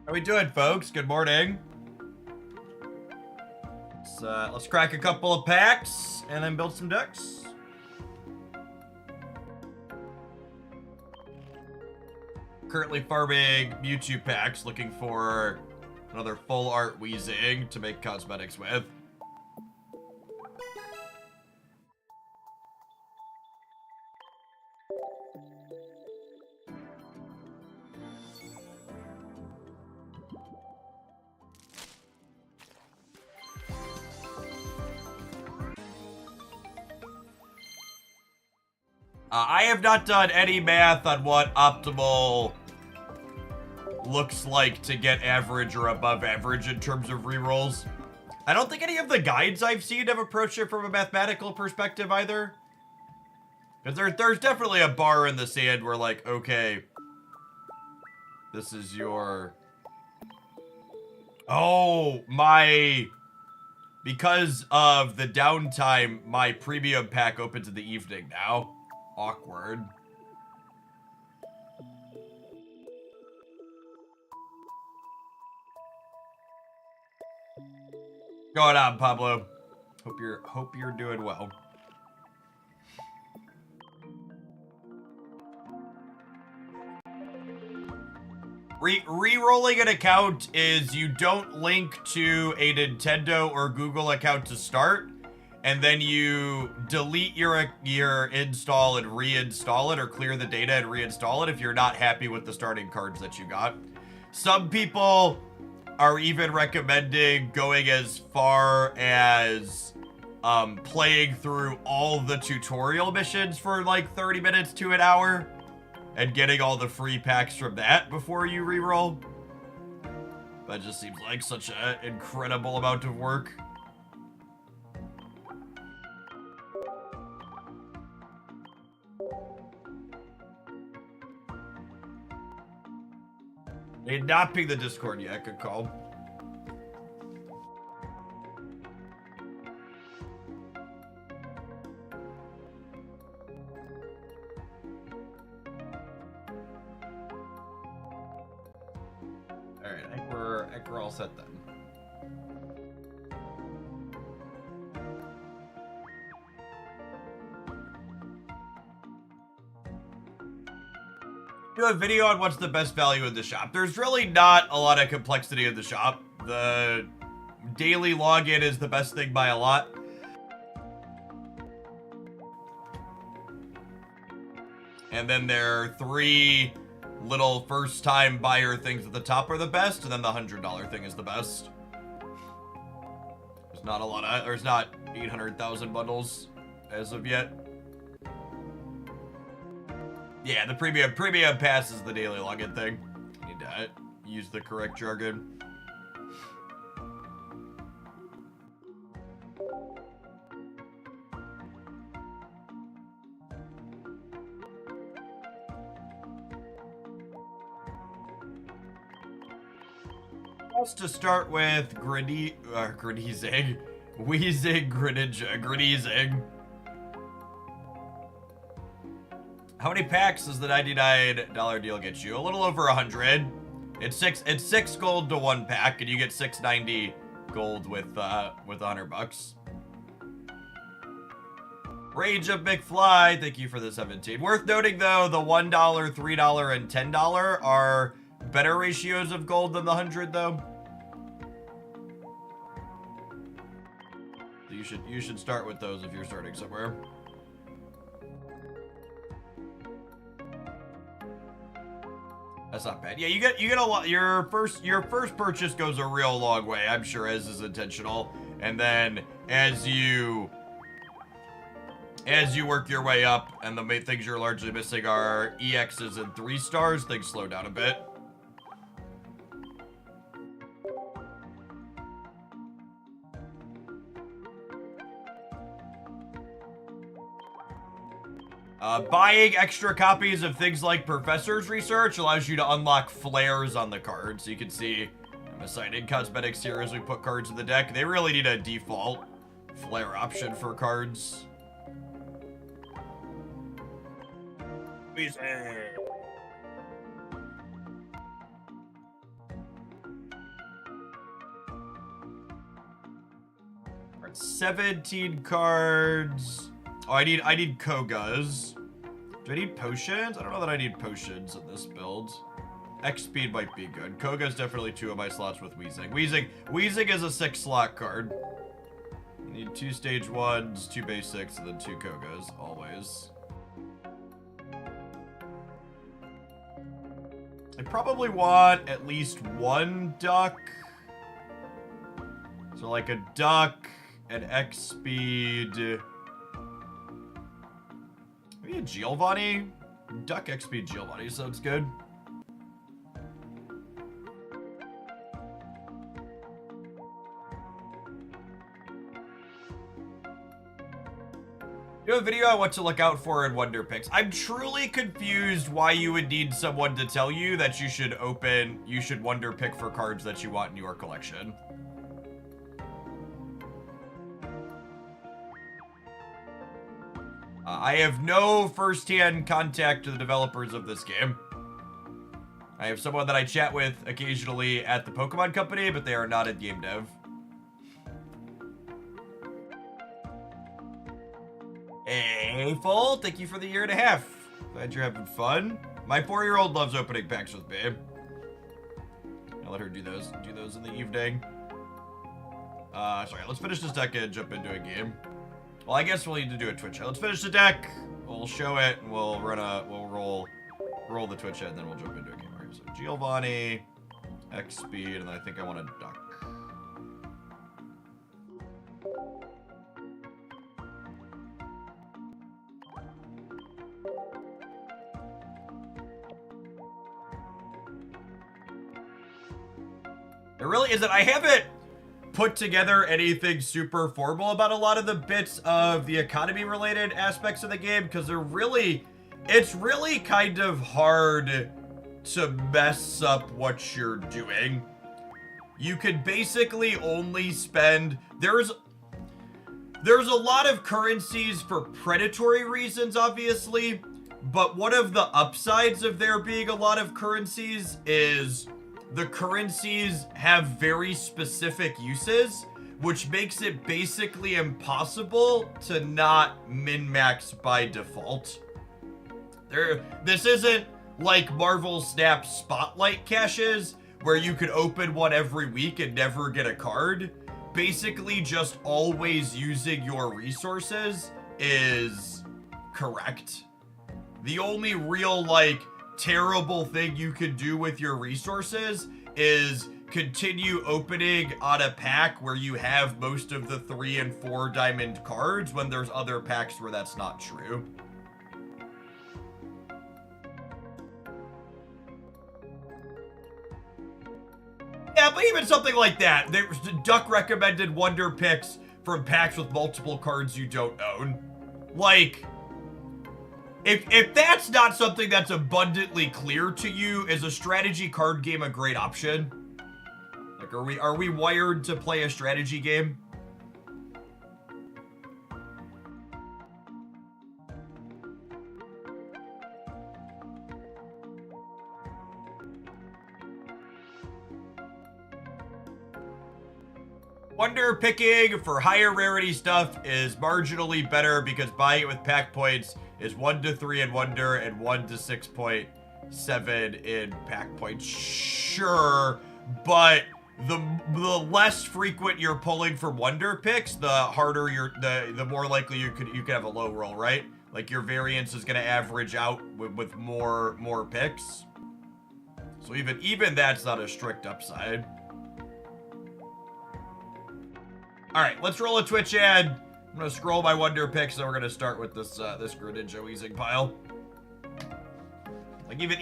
How we doing, folks? Good morning. Let's crack a couple of packs and then build some decks. Currently farming Mewtwo packs, looking for another full art Weezing to make cosmetics with. I have not done any math on what optimal looks like to get average or above average in terms of rerolls. I don't think any of the guides I've seen have approached it from a mathematical perspective either. Because there's definitely a bar in the sand where, like, okay, this is your... Oh, because of the downtime, my premium pack opens in the evening now. Awkward. Going on, Pablo? Hope you're doing well. Re-rolling an account is you don't link to a Nintendo or Google account to start, and then you delete your install and reinstall it, or clear the data and reinstall it if you're not happy with the starting cards that you got. Some people are even recommending going as far as playing through all the tutorial missions for like 30 minutes to an hour and getting all the free packs from that before you reroll. That just seems like such an incredible amount of work. They did not ping the Discord yet. Good call. Alright, I think we're all set then. Do a video on what's the best value in the shop. There's really not a lot of complexity in the shop. The daily login is the best thing by a lot. And then there are 3 little first-time buyer things at the top are the best, and then the $100 thing is the best. There's not a lot of, there's not 800,000 bundles as of yet. Yeah, the premium pass is the daily login thing. I need to use the correct jargon. To start with Weezing, Greninja. How many packs does the $99 deal get you? A little over 100. It's 6 gold to 1 pack, and you get 690 gold with $100. Rage of McFly, thank you for the 17. Worth noting though, the $1, $3, and $10 are better ratios of gold than the 100 though. You should start with those if you're starting somewhere. That's not bad. Yeah, you get a lot. Your first purchase goes a real long way, I'm sure, as is intentional. And then as you work your way up, and the main things you're largely missing are EXs and 3 stars, things slow down a bit. Buying extra copies of things like Professor's Research allows you to unlock flares on the card. So you can see I'm assigning cosmetics here as we put cards in the deck. They really need a default flare option for cards. Easy. 17 cards. Oh, I need Kogas. Do I need potions? I don't know that I need potions in this build. X speed might be good. Koga's definitely 2 of my slots with Weezing. Weezing is a 6 slot card. You need 2 stage 1s, 2 basics, and then 2 Kogas, always. I probably want at least 1 duck. So like a duck, an X speed. Maybe a Giovanni? Duck X speed Giovanni sounds good. You have a video on what to look out for in Wonder Picks. I'm truly confused why you would need someone to tell you that you should Wonder Pick for cards that you want in your collection. I have no first-hand contact to the developers of this game. I have someone that I chat with occasionally at the Pokemon Company, but they are not at game dev. Hey, Full, thank you for the 1.5 years. Glad you're having fun. My 4-year-old loves opening packs with me. I'll let her do those in the evening. Sorry, let's finish this deck and jump into a game. Well, I guess we'll need to do a Twitch. Let's finish the deck. We'll show it, and we'll roll the Twitch head, and then we'll jump into a game. Right, so Giovanni, X speed, and then I think I want a duck. There really isn't. I haven't put together anything super formal about a lot of the bits of the economy related aspects of the game because it's really kind of hard to mess up what you're doing. You can basically only spend, there's a lot of currencies for predatory reasons, obviously, but one of the upsides of there being a lot of currencies is the currencies have very specific uses, which makes it basically impossible to not min-max by default. This isn't like Marvel Snap Spotlight caches, where you could open one every week and never get a card. Basically, just always using your resources is correct. The only real, terrible thing you could do with your resources is continue opening on a pack where you have most of the 3 and 4 diamond cards when there's other packs where that's not true. Yeah, but even something like that, Duck recommended Wonder Picks from packs with multiple cards you don't own. If that's not something that's abundantly clear to you, is a strategy card game a great option? Are we wired to play a strategy game? Wonder picking for higher rarity stuff is marginally better because buying it with pack points is 1 to 3 in Wonder and 1 to 6.7 in pack points. Sure, but the less frequent you're pulling from Wonder picks, the harder the more likely you could have a low roll, right? Like your variance is gonna average out with more picks. So even that's not a strict upside. All right, let's roll a Twitch ad. I'm gonna scroll my Wonder Picks, and we're gonna start with this Greninja Weezing pile. Even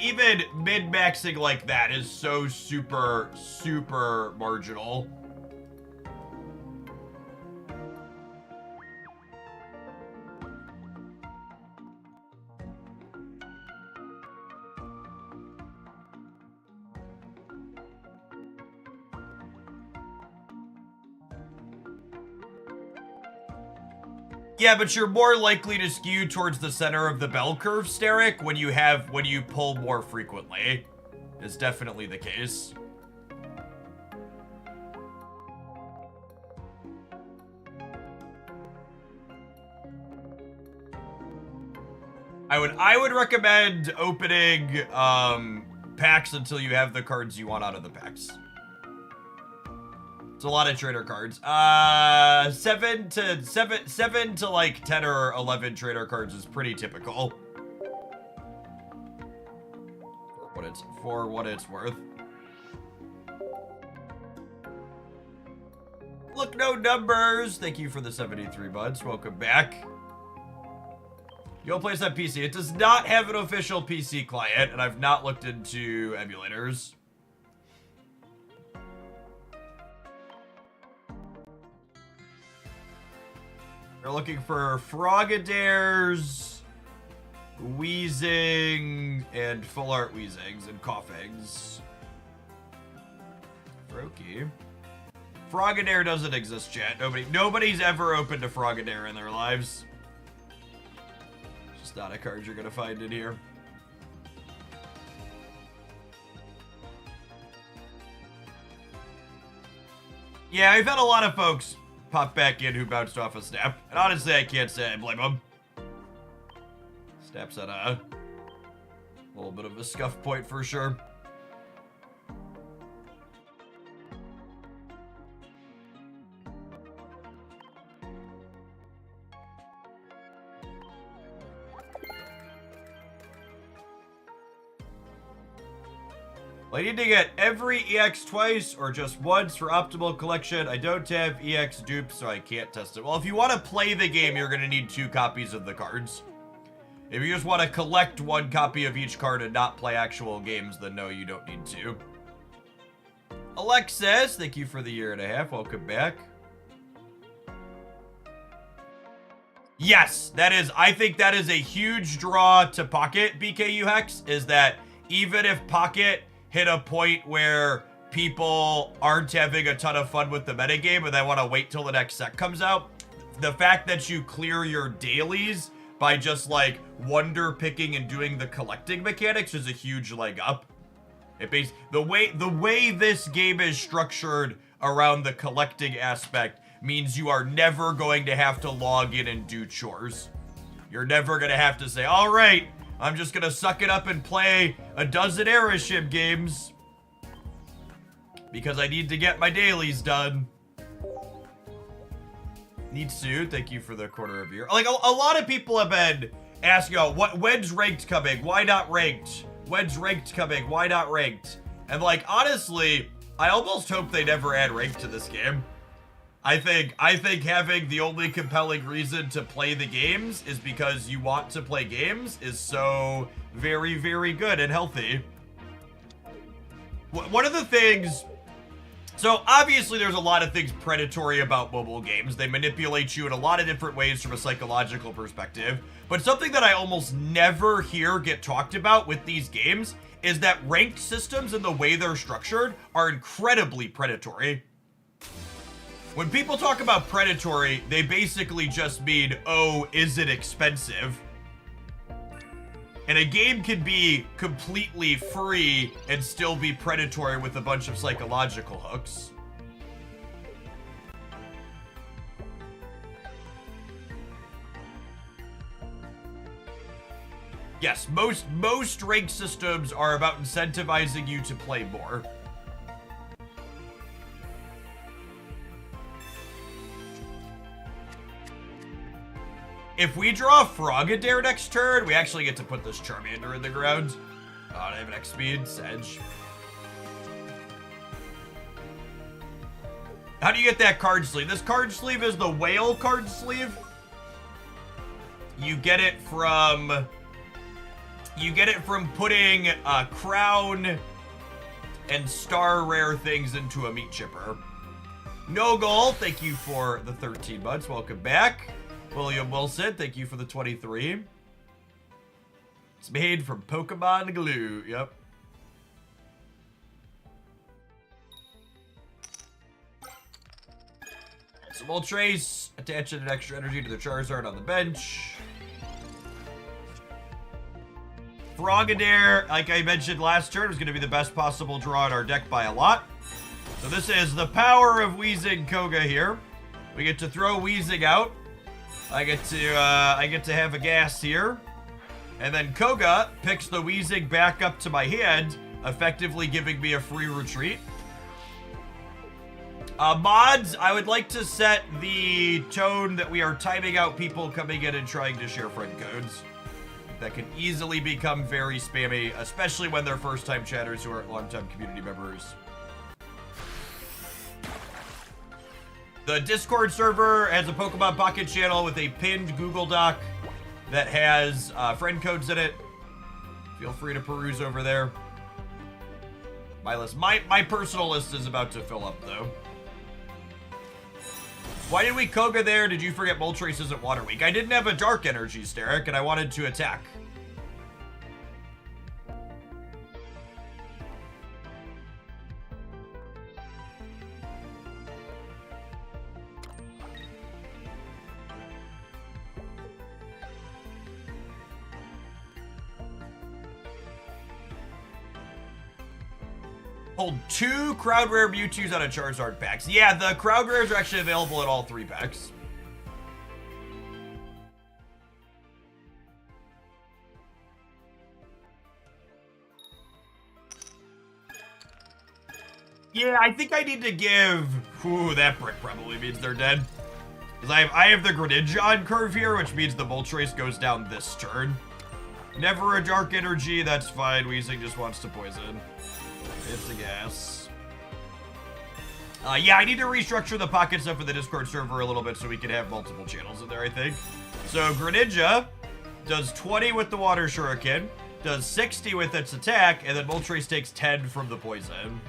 mid-maxing like that is so super marginal. Yeah, but you're more likely to skew towards the center of the bell curve, Steric, when you pull more frequently. Is definitely the case. I would recommend opening packs until you have the cards you want out of the packs. It's a lot of trader cards. 7 to like 10 or 11 trader cards is pretty typical. For what it's worth. Look, no numbers. Thank you for the 73 buds. Welcome back. You'll place on PC. It does not have an official PC client, and I've not looked into emulators. They're looking for Frogadaires, Wheezing, and Full Art Wheezings and Coughings. Froakie. Frogadaire doesn't exist, chat. Nobody's ever opened a Frogadaire in their lives. Just not a card you're gonna find in here. Yeah, I've had a lot of folks pop back in who bounced off a Snap, and honestly, I can't say I blame them. Snap's at a little bit of a scuff point for sure. I need to get every EX twice or just once for optimal collection. I don't have EX dupes, so I can't test it. Well, if you want to play the game, you're going to need 2 copies of the cards. If you just want to collect 1 copy of each card and not play actual games, then no, you don't need to. Alexis, thank you for the 1.5 years. Welcome back. Yes, that is, I think that is a huge draw to Pocket, BKU Hex, is that even if Pocket hit a point where people aren't having a ton of fun with the metagame and they want to wait till the next set comes out, the fact that you clear your dailies by just like wonder picking and doing the collecting mechanics is a huge leg up. The way this game is structured around the collecting aspect means you are never going to have to log in and do chores. You're never going to have to say, all right, I'm just gonna suck it up and play a dozen Airship games because I need to get my dailies done. Neatsu, thank you for the quarter of year. Like, a lot of people have been asking, oh, when's ranked coming? Why not ranked? When's ranked coming? Why not ranked? And like, honestly, I almost hope they never add ranked to this game. I think having the only compelling reason to play the games is because you want to play games is so very, very good and healthy. One of the things, so obviously there's a lot of things predatory about mobile games. They manipulate you in a lot of different ways from a psychological perspective. But something that I almost never hear get talked about with these games is that ranked systems and the way they're structured are incredibly predatory. When people talk about predatory, they basically just mean, oh, is it expensive? And a game can be completely free and still be predatory with a bunch of psychological hooks. Yes, most rank systems are about incentivizing you to play more. If we draw a Frogadaire next turn, we actually get to put this Charmander in the ground. I have an X speed, Sedge. How do you get that card sleeve? This card sleeve is the whale card sleeve. You get it from putting crown and star rare things into a meat chipper. No goal, thank you for the 13 months. Welcome back. William Wilson, thank you for the 23. It's made from Pokemon glue. Yep. Some Moltres, attaching an extra energy to the Charizard on the bench. Frogadaire, like I mentioned last turn, was going to be the best possible draw in our deck by a lot. So this is the power of Weezing Koga here. We get to throw Weezing out. I get to have a gas here. And then Koga picks the Weezing back up to my hand, effectively giving me a free retreat. Mods, I would like to set the tone that we are timing out people coming in and trying to share friend codes. That can easily become very spammy, especially when they're first-time chatters who aren't long-time community members. The Discord server has a Pokemon Pocket channel with a pinned Google Doc that has friend codes in it. Feel free to peruse over there. My list, my personal list is about to fill up, though. Why did we Koga there? Did you forget Moltres isn't Water Weak? I didn't have a Dark Energy, Steric, and I wanted to attack. Hold 2 Crowd Rare Mewtwo's out of Charizard packs. Yeah, the Crowd Rares are actually available in all 3 packs. Yeah, I think I need to give... Ooh, that brick probably means they're dead. Because I have the Greninja on curve here, which means the Moltres goes down this turn. Never a Dark Energy, that's fine. Weezing just wants to poison. It's a guess. Yeah, I need to restructure the pocket stuff for the Discord server a little bit so we can have multiple channels in there, I think. So Greninja does 20 with the Water Shuriken, does 60 with its attack, and then Moltres takes 10 from the poison.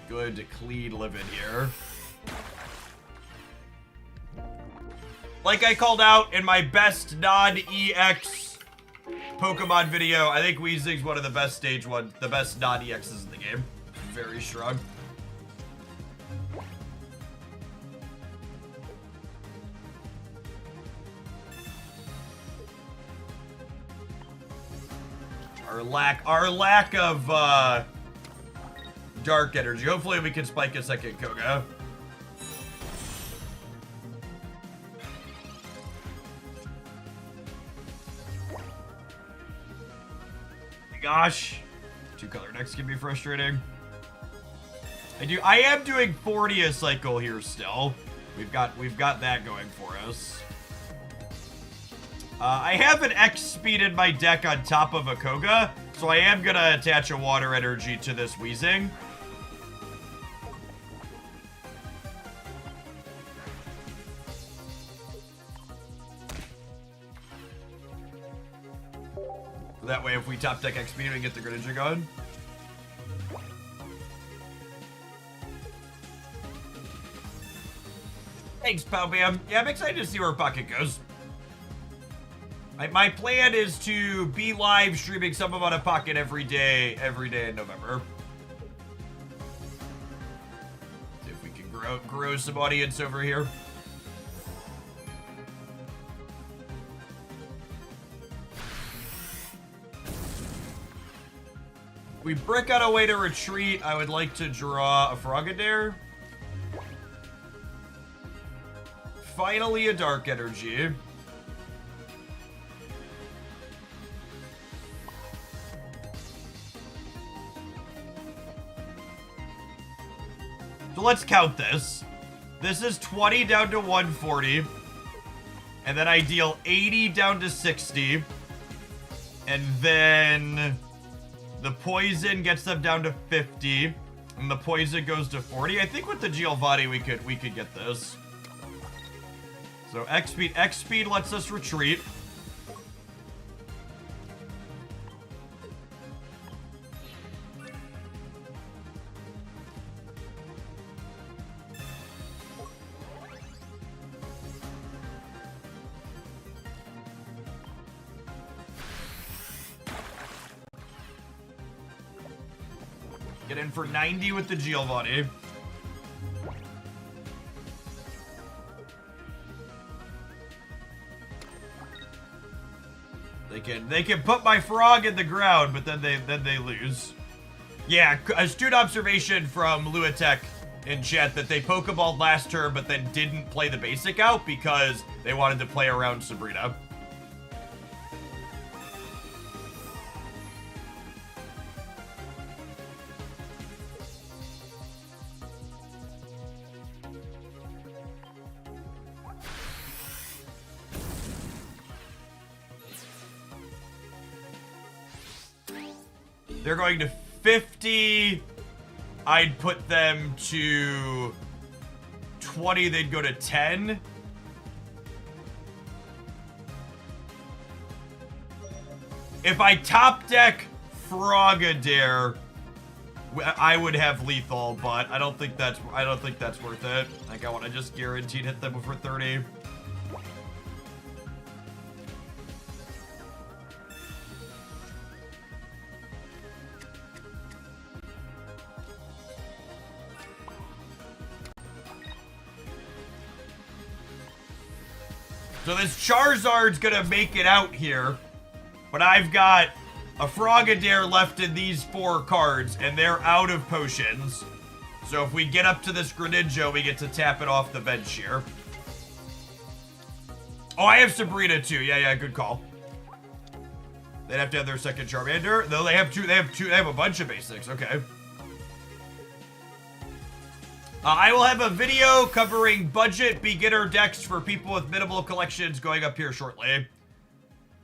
Good, clean living here. Like I called out in my best non-EX Pokemon video, I think Weezing's one of the best stage one, the best non-EXs in the game. Very strong. Our lack of Dark Energy. Hopefully we can spike a second Koga. Gosh, 2-color decks can be frustrating. I am doing 40 a cycle here still. We've got that going for us. I have an X speed in my deck on top of a Koga, so I am gonna attach a Water Energy to this Weezing. That way, if we top deck XP, we can get the Greninja going. Thanks, Pow Bam. Yeah, I'm excited to see where Pocket goes. My plan is to be live streaming some amount of Pocket every day in November. See if we can grow some audience over here. We brick out a way to retreat. I would like to draw a Frogadier. Finally, a Dark Energy. So let's count this. This is 20 down to 140. And then I deal 80 down to 60. And then the poison gets them down to 50. And the poison goes to 40. I think with the Giovanni we could get this. So X speed lets us retreat. Get in for 90 with the Giovanni. They can put my frog in the ground, but then they lose. Yeah, astute observation from Luatech in chat that they Pokeballed last turn, but then didn't play the basic out because they wanted to play around Sabrina. They're going to 50. I'd put them to 20. They'd go to 10. If I top deck Frogadier, I would have lethal, but I don't think that's worth it. Like, I want to just guaranteed hit them for 30. So this Charizard's gonna make it out here, but I've got a Frogadier left in these 4 cards, and they're out of potions. So if we get up to this Greninja, we get to tap it off the bench here. Oh, I have Sabrina too. Yeah, good call. They'd have to have their second Charmander. Though they have a bunch of basics. Okay. I will have a video covering budget beginner decks for people with minimal collections going up here shortly.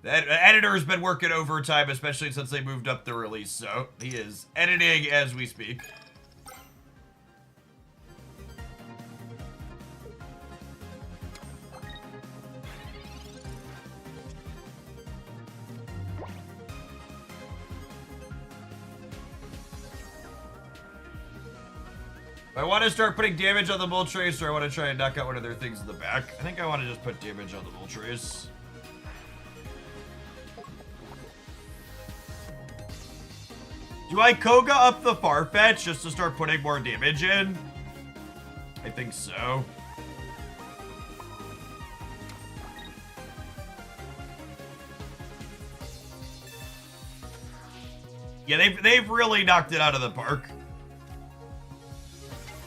The editor's been working overtime, especially since they moved up the release, so he is editing as we speak. I want to start putting damage on the Moltres, or I want to try and knock out one of their things in the back. I think I want to just put damage on the Moltres. Do I Koga up the Farfetch just to start putting more damage in? I think so. Yeah, they've really knocked it out of the park.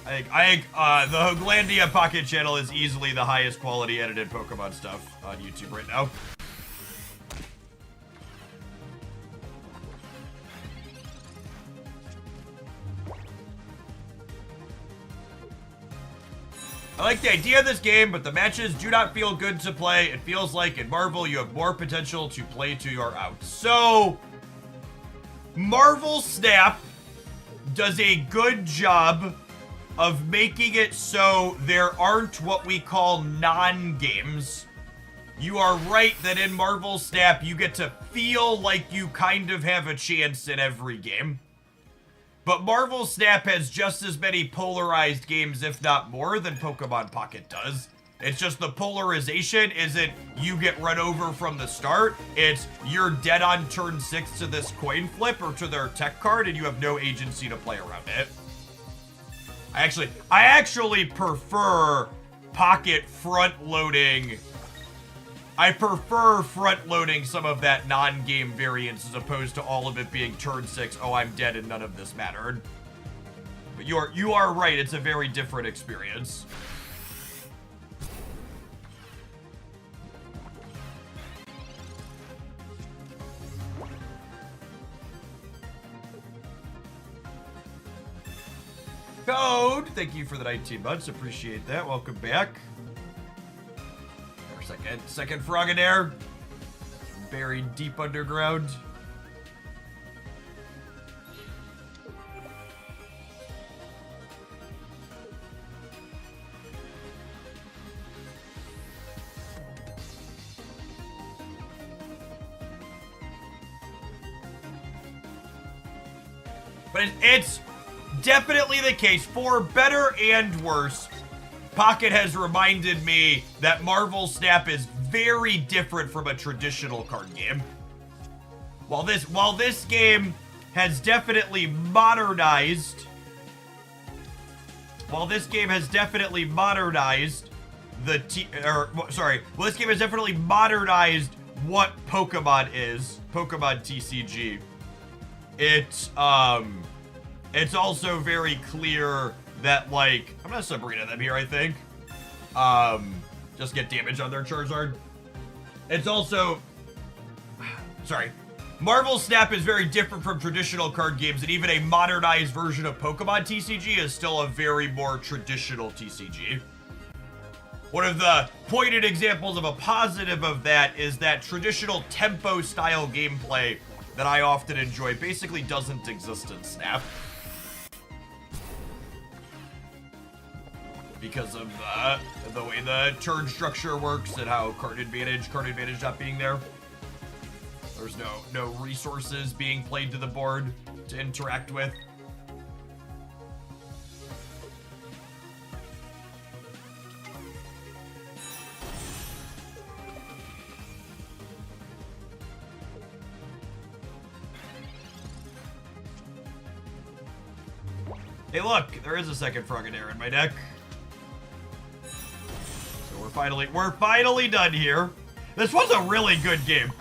I think the Hoglandia Pocket Channel is easily the highest quality edited Pokemon stuff on YouTube right now. I like the idea of this game, but the matches do not feel good to play. It feels like in Marvel, you have more potential to play to your outs. So, Marvel Snap does a good job of making it so there aren't what we call non-games. You are right that in Marvel Snap, you get to feel like you kind of have a chance in every game. But Marvel Snap has just as many polarized games, if not more, than Pokemon Pocket does. It's just the polarization isn't you get run over from the start. It's you're dead on turn 6 to this coin flip or to their tech card, and you have no agency to play around it. I actually prefer Pocket front-loading. I prefer front-loading some of that non-game variance as opposed to all of it being turn 6, oh, I'm dead and none of this mattered. But you are right, it's a very different experience. Code, thank you for the 19 months, appreciate that. Welcome back. Our second Frogadair, buried deep underground. But it's definitely the case, for better and worse. Pocket has reminded me that Marvel Snap is very different from a traditional card game. While this game has definitely modernized this game has definitely modernized what Pokemon is, Pokemon TCG. It's also very clear that, like, I'm gonna Sabrina them here, I think. Just get damage on their Charizard. It's also, sorry. Marvel Snap is very different from traditional card games, and even a modernized version of Pokemon TCG is still a very more traditional TCG. One of the pointed examples of a positive of that is that traditional tempo style gameplay that I often enjoy basically doesn't exist in Snap. Because of the way the turn structure works and how card advantage not being there. There's no resources being played to the board to interact with. Hey, look, there is a second Frogadier in my deck. So we're finally done here. This was a really good game.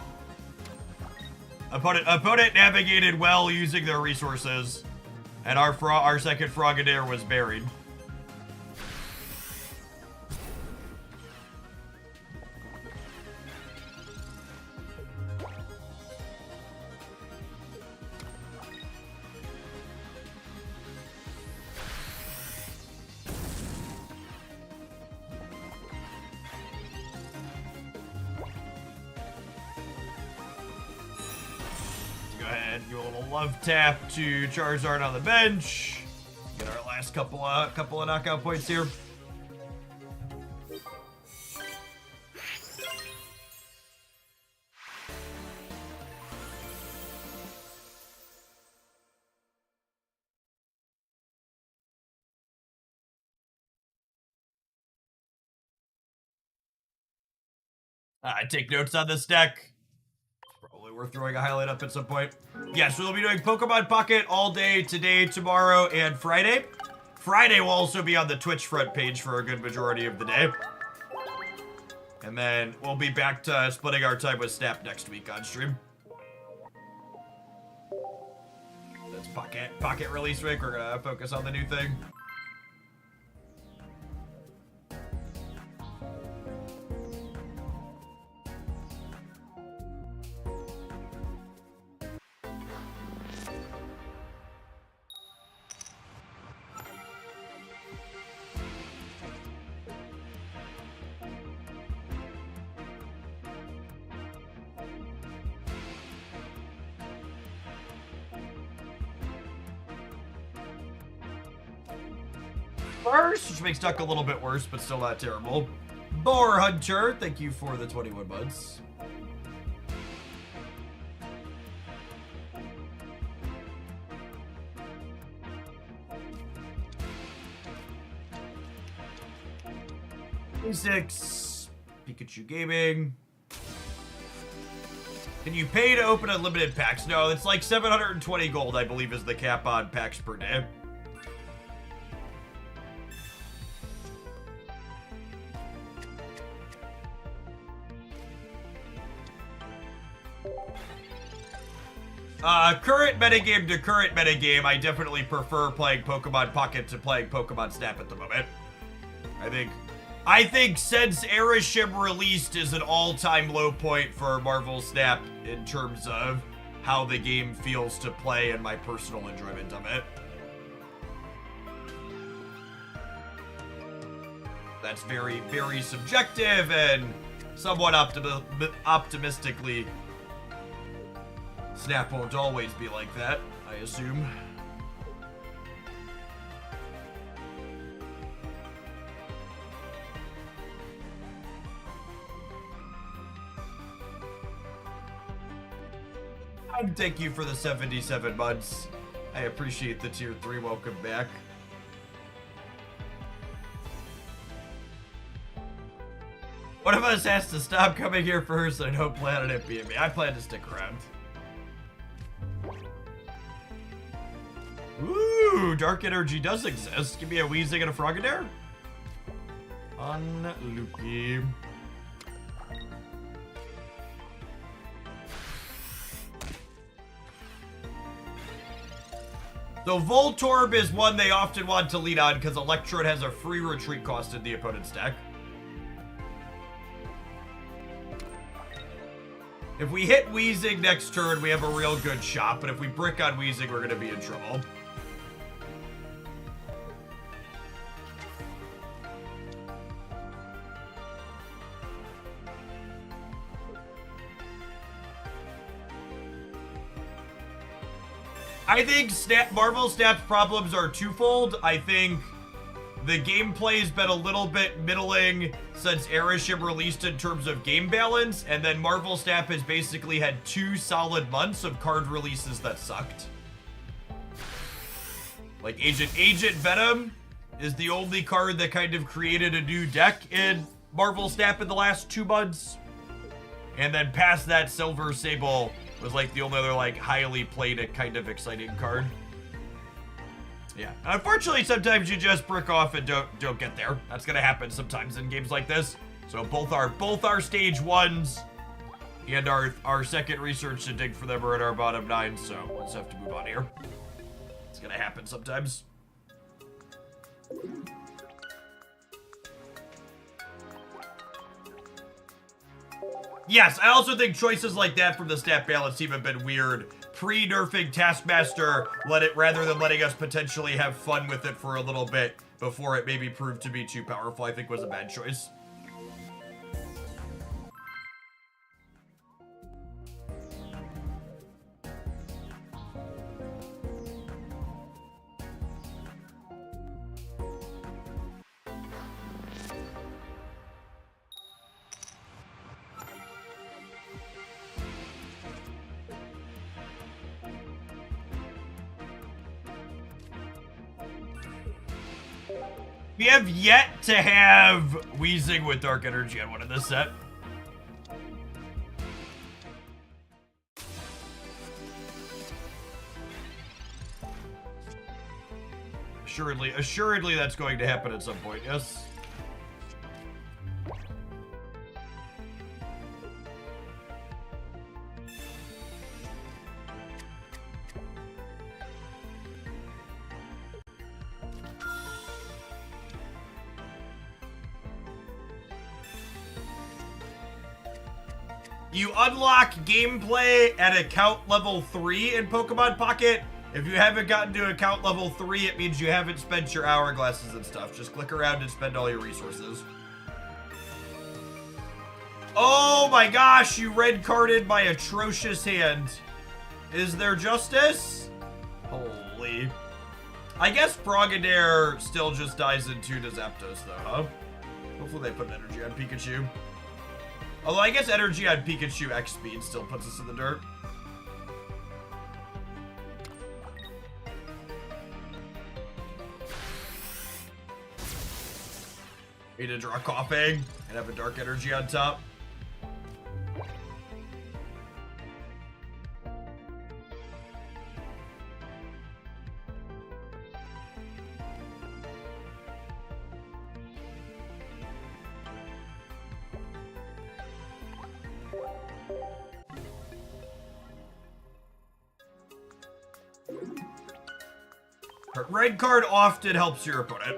Opponent navigated well using their resources, and our second Frogadier was buried. Do a little love tap to Charizard on the bench. Get our last couple of knockout points here. I take notes on this deck. Probably worth throwing a highlight up at some point. Yes, we'll be doing Pokemon Pocket all day today, tomorrow, and Friday. Friday will also be on the Twitch front page for a good majority of the day. And then we'll be back to splitting our time with Snap next week on stream. That's Pocket release week. We're gonna focus on the new thing. Which makes Duck a little bit worse, but still not terrible. Boar Hunter, thank you for the 21 months. Six Pikachu Gaming. Can you pay to open unlimited packs? No, it's like 720 gold, I believe, is the cap on packs per day. Current metagame to current metagame, I definitely prefer playing Pokemon Pocket to playing Pokemon Snap at the moment. I think since Erishim released is an all-time low point for Marvel Snap in terms of how the game feels to play and my personal enjoyment of it. That's very, very subjective and somewhat optimistically. Snap won't always be like that, I assume. And thank you for the 77 months. I appreciate the tier 3 welcome back. One of us has to stop coming here first. I don't plan on it being me. I plan to stick around. Ooh, Dark Energy does exist. Give me a Weezing and a Frogadier. Unlucky. So Voltorb is one they often want to lead on because Electrode has a free retreat cost in the opponent's deck. If we hit Weezing next turn, we have a real good shot, but if we brick on Weezing, we're going to be in trouble. I think Marvel Snap's problems are twofold. I think the gameplay's been a little bit middling since Airship released in terms of game balance, and then Marvel Snap has basically had 2 solid months of card releases that sucked. Like Agent Venom is the only card that kind of created a new deck in Marvel Snap in the last 2 months. And then past that, Silver Sable was like the only other like highly played and kind of exciting card. Yeah. Unfortunately, sometimes you just brick off and don't get there. That's gonna happen sometimes in games like this. So both our stage 1s and our second research to dig for them are at our bottom 9, so we'll just have to move on here. It's gonna happen sometimes. Yes, I also think choices like that from the stat balance team have been weird. Pre-nerfing Taskmaster, rather than letting us potentially have fun with it for a little bit before it maybe proved to be too powerful, I think was a bad choice. We have yet to have Wheezing with Dark Energy on one in this set. Assuredly that's going to happen at some point, yes. You unlock gameplay at account level 3 in Pokemon Pocket. If you haven't gotten to account level 3, it means you haven't spent your hourglasses and stuff. Just click around and spend all your resources. Oh my gosh, you red carded my atrocious hand. Is there justice? Holy. I guess Frogadair still just dies in 2 to Zapdos though, huh? Hopefully they put an energy on Pikachu. Although I guess energy on Pikachu X speed still puts us in the dirt. Need to draw Coughing and have a dark energy on top. Red card often helps your opponent.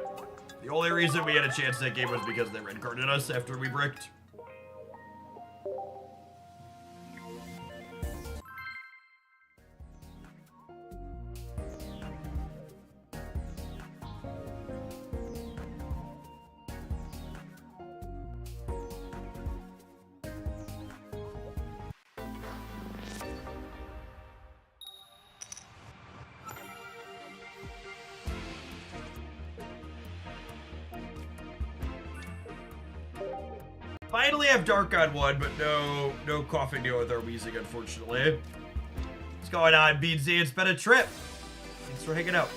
The only reason we had a chance that game was because they red carded us after we bricked. Finally have Dark on 1, but no Coughing deal with our Wheezing, unfortunately. What's going on, Beansy? It's been a trip. Thanks for hanging out.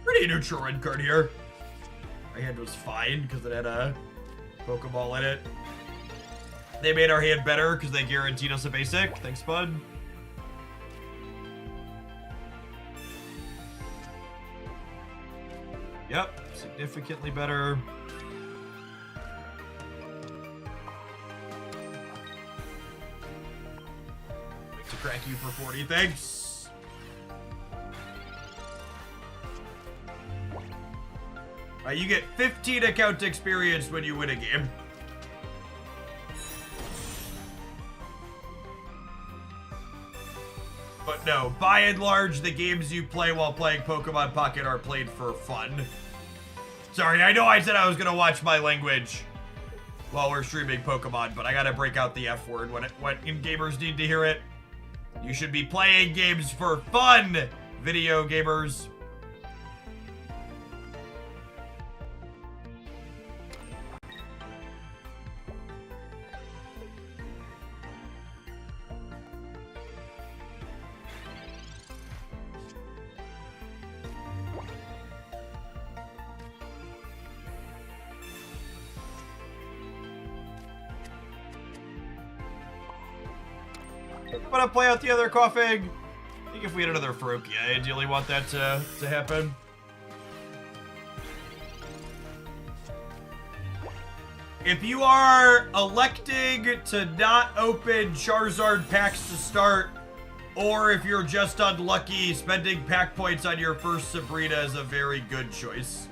Pretty neutral red card here. My hand was fine because it had a Pokeball in it. They made our hand better because they guaranteed us a basic. Thanks, bud. Yep, significantly better. Like to crack you for 40, thanks. You get 15 account experience when you win a game. But no, by and large, the games you play while playing Pokemon Pocket are played for fun. Sorry, I know I said I was gonna watch my language while we're streaming Pokemon, but I gotta break out the F word when gamers need to hear it. You should be playing games for fun, video gamers. I'm gonna play out the other coughing. I think if we had another Froakie, I ideally want that to happen. If you are electing to not open Charizard packs to start, or if you're just unlucky, spending pack points on your first Sabrina is a very good choice.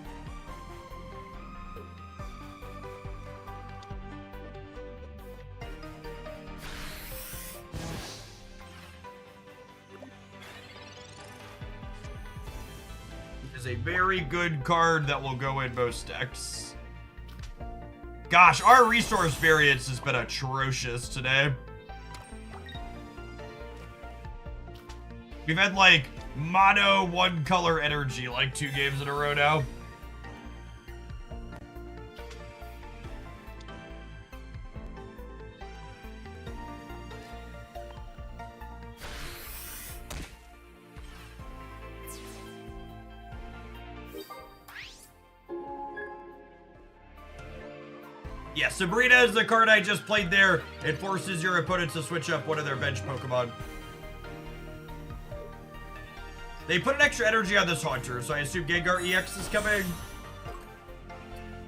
A very good card that will go in most decks. Gosh, our resource variance has been atrocious today. We've had like mono one color energy like 2 games in a row now. Yeah, Sabrina is the card I just played there. It forces your opponent to switch up one of their bench Pokemon. They put an extra energy on this Haunter, so I assume Gengar EX is coming.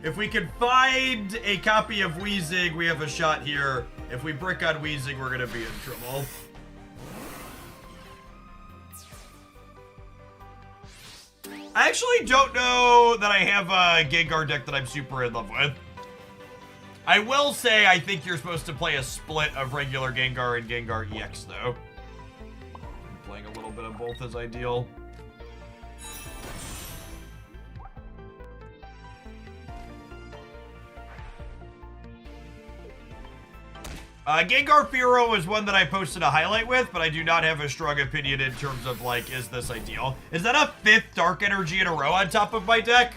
If we can find a copy of Weezing, we have a shot here. If we brick on Weezing, we're gonna be in trouble. I actually don't know that I have a Gengar deck that I'm super in love with. I will say I think you're supposed to play a split of regular Gengar and Gengar EX, though. Playing a little bit of both is ideal. Gengar Firo is one that I posted a highlight with, but I do not have a strong opinion in terms of, like, is this ideal? Is that a 5th Dark Energy in a row on top of my deck?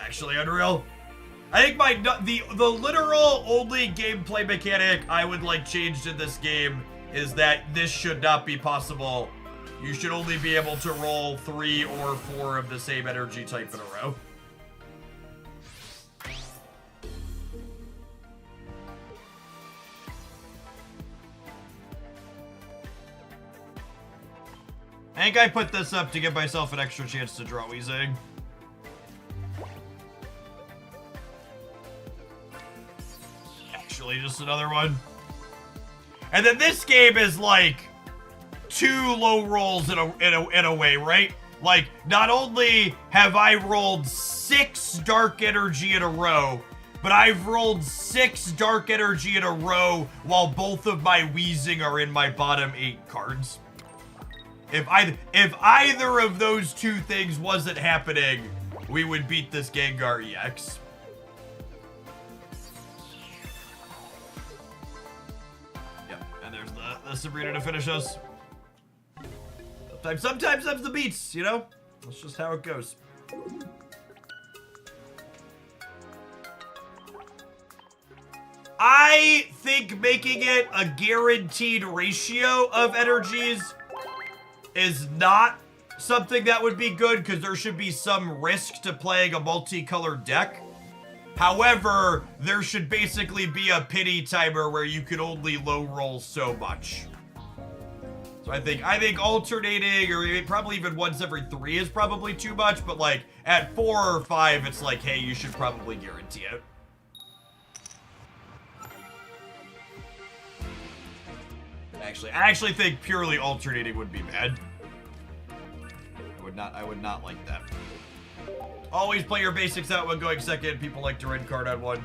Actually unreal. I think the literal only gameplay mechanic I would like changed in this game is that this should not be possible. You should only be able to roll 3 or 4 of the same energy type in a row. I think I put this up to give myself an extra chance to draw Weezing. Just another one. And then this game is like 2 low rolls in a way, right? Like, not only have I rolled 6 Dark Energy in a row, but I've rolled 6 Dark Energy in a row while both of my Weezing are in my bottom 8 cards. If either of those 2 things wasn't happening, we would beat this Gengar EX. Sabrina to finish us. Sometimes that's the beats, you know? That's just how it goes. I think making it a guaranteed ratio of energies is not something that would be good, because there should be some risk to playing a multicolored deck. However, there should basically be a pity timer where you can only low roll so much. So I think alternating, or probably even once every 3 is probably too much, but like at 4 or 5, it's like, hey, you should probably guarantee it. I actually think purely alternating would be bad. I would not like that. Always play your basics out when going second. People like to red card on 1.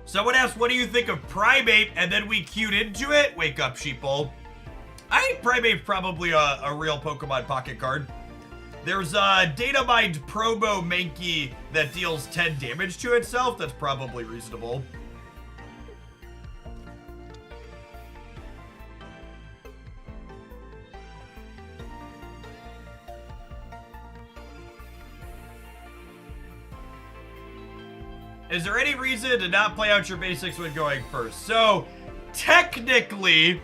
Someone asked, what do you think of Primate? And then we queued into it. Wake up, sheeple. I think Primate's probably a real Pokemon Pocket card. There's a Data Mind Promo Mankey that deals 10 damage to itself. That's probably reasonable. Is there any reason to not play out your basics when going first? So, technically,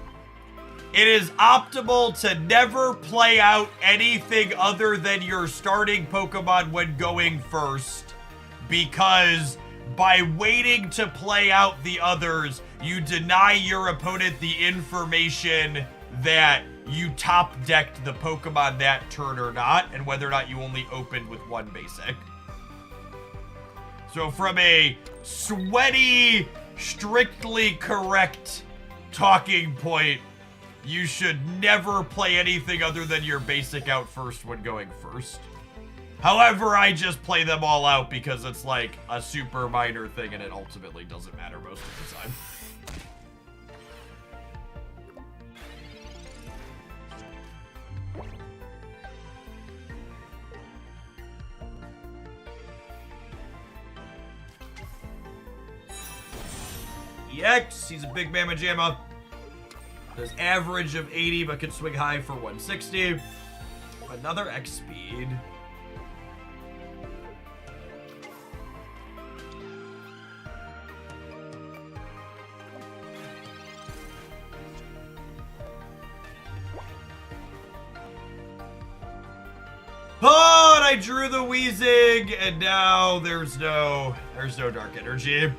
it is optimal to never play out anything other than your starting Pokemon when going first, because by waiting to play out the others, you deny your opponent the information that you top decked the Pokemon that turn or not, and whether or not you only opened with one basic. So from a sweaty, strictly correct talking point, you should never play anything other than your basic out first when going first. However, I just play them all out because it's like a super minor thing and it ultimately doesn't matter most of the time. EX, he's a big Mamma Jamma. Does average of 80, but can swing high for 160. Another X speed. Oh, and I drew the Weezing, and now there's no Dark Energy.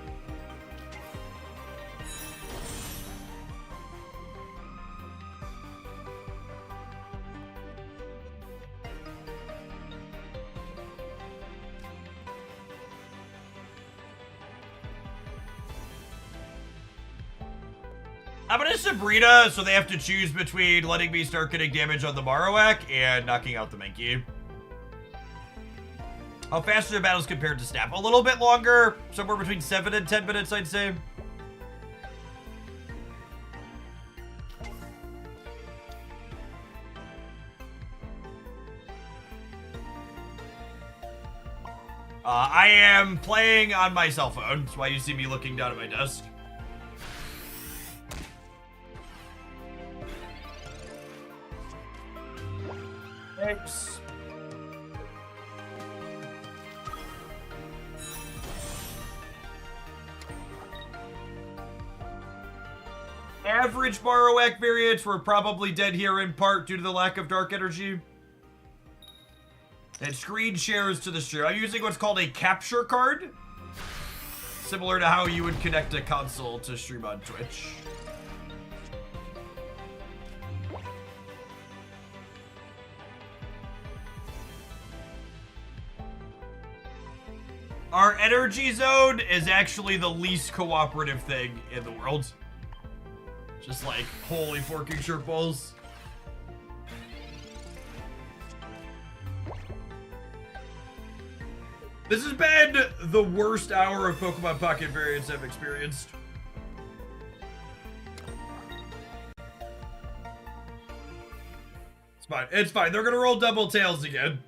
I'm gonna Sabrina, so they have to choose between letting me start getting damage on the Marowak and knocking out the Mankey. How fast are the battles compared to Snap? A little bit longer, somewhere between 7 and 10 minutes, I'd say. I am playing on my cell phone. That's why you see me looking down at my desk. Thanks. Average Marowak variants were probably dead here in part due to the lack of Dark Energy. And screen shares to the stream. I'm using what's called a capture card. Similar to how you would connect a console to stream on Twitch. Our energy zone is actually the least cooperative thing in the world. Just like, holy forking shirt balls. This has been the worst hour of Pokemon Pocket variants I've experienced. It's fine. It's fine. They're gonna roll double tails again.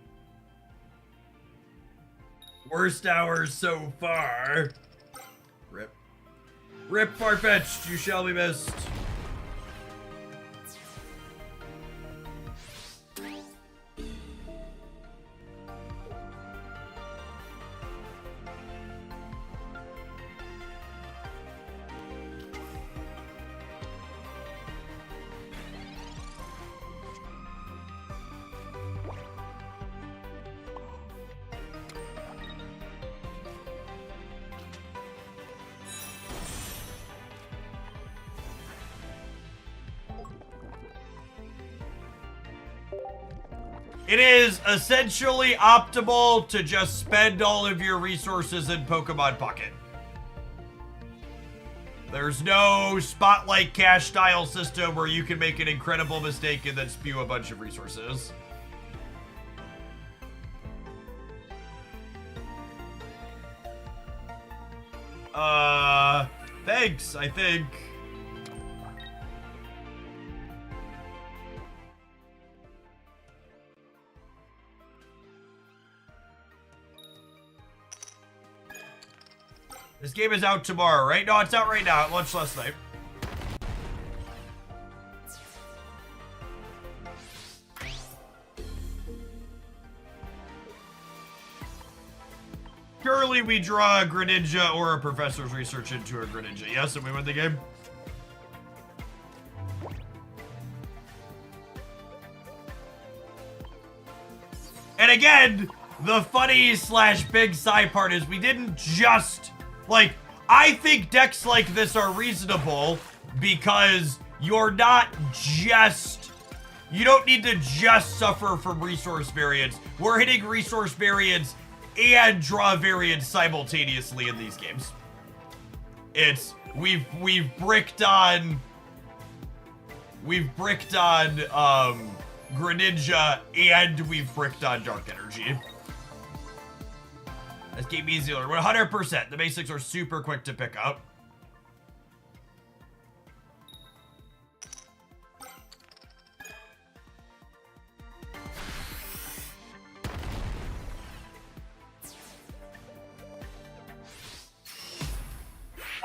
Worst hours so far. Rip. Rip, Farfetch'd. You shall be missed. It is essentially optimal to just spend all of your resources in Pokemon Pocket. There's no Spotlight Cash style system where you can make an incredible mistake and then spew a bunch of resources. Thanks, I think. This game is out tomorrow, right? No, it's out right now at lunch last night. Surely we draw a Greninja or a professor's research into a Greninja. Yes, and we win the game. And again, the funny / big side part is we didn't just, like, I think decks like this are reasonable because you're not just, you don't need to just suffer from resource variance. We're hitting resource variance and draw variance simultaneously in these games. It's, we've bricked on Greninja and we've bricked on Dark Energy. This game easier, 100%. The basics are super quick to pick up.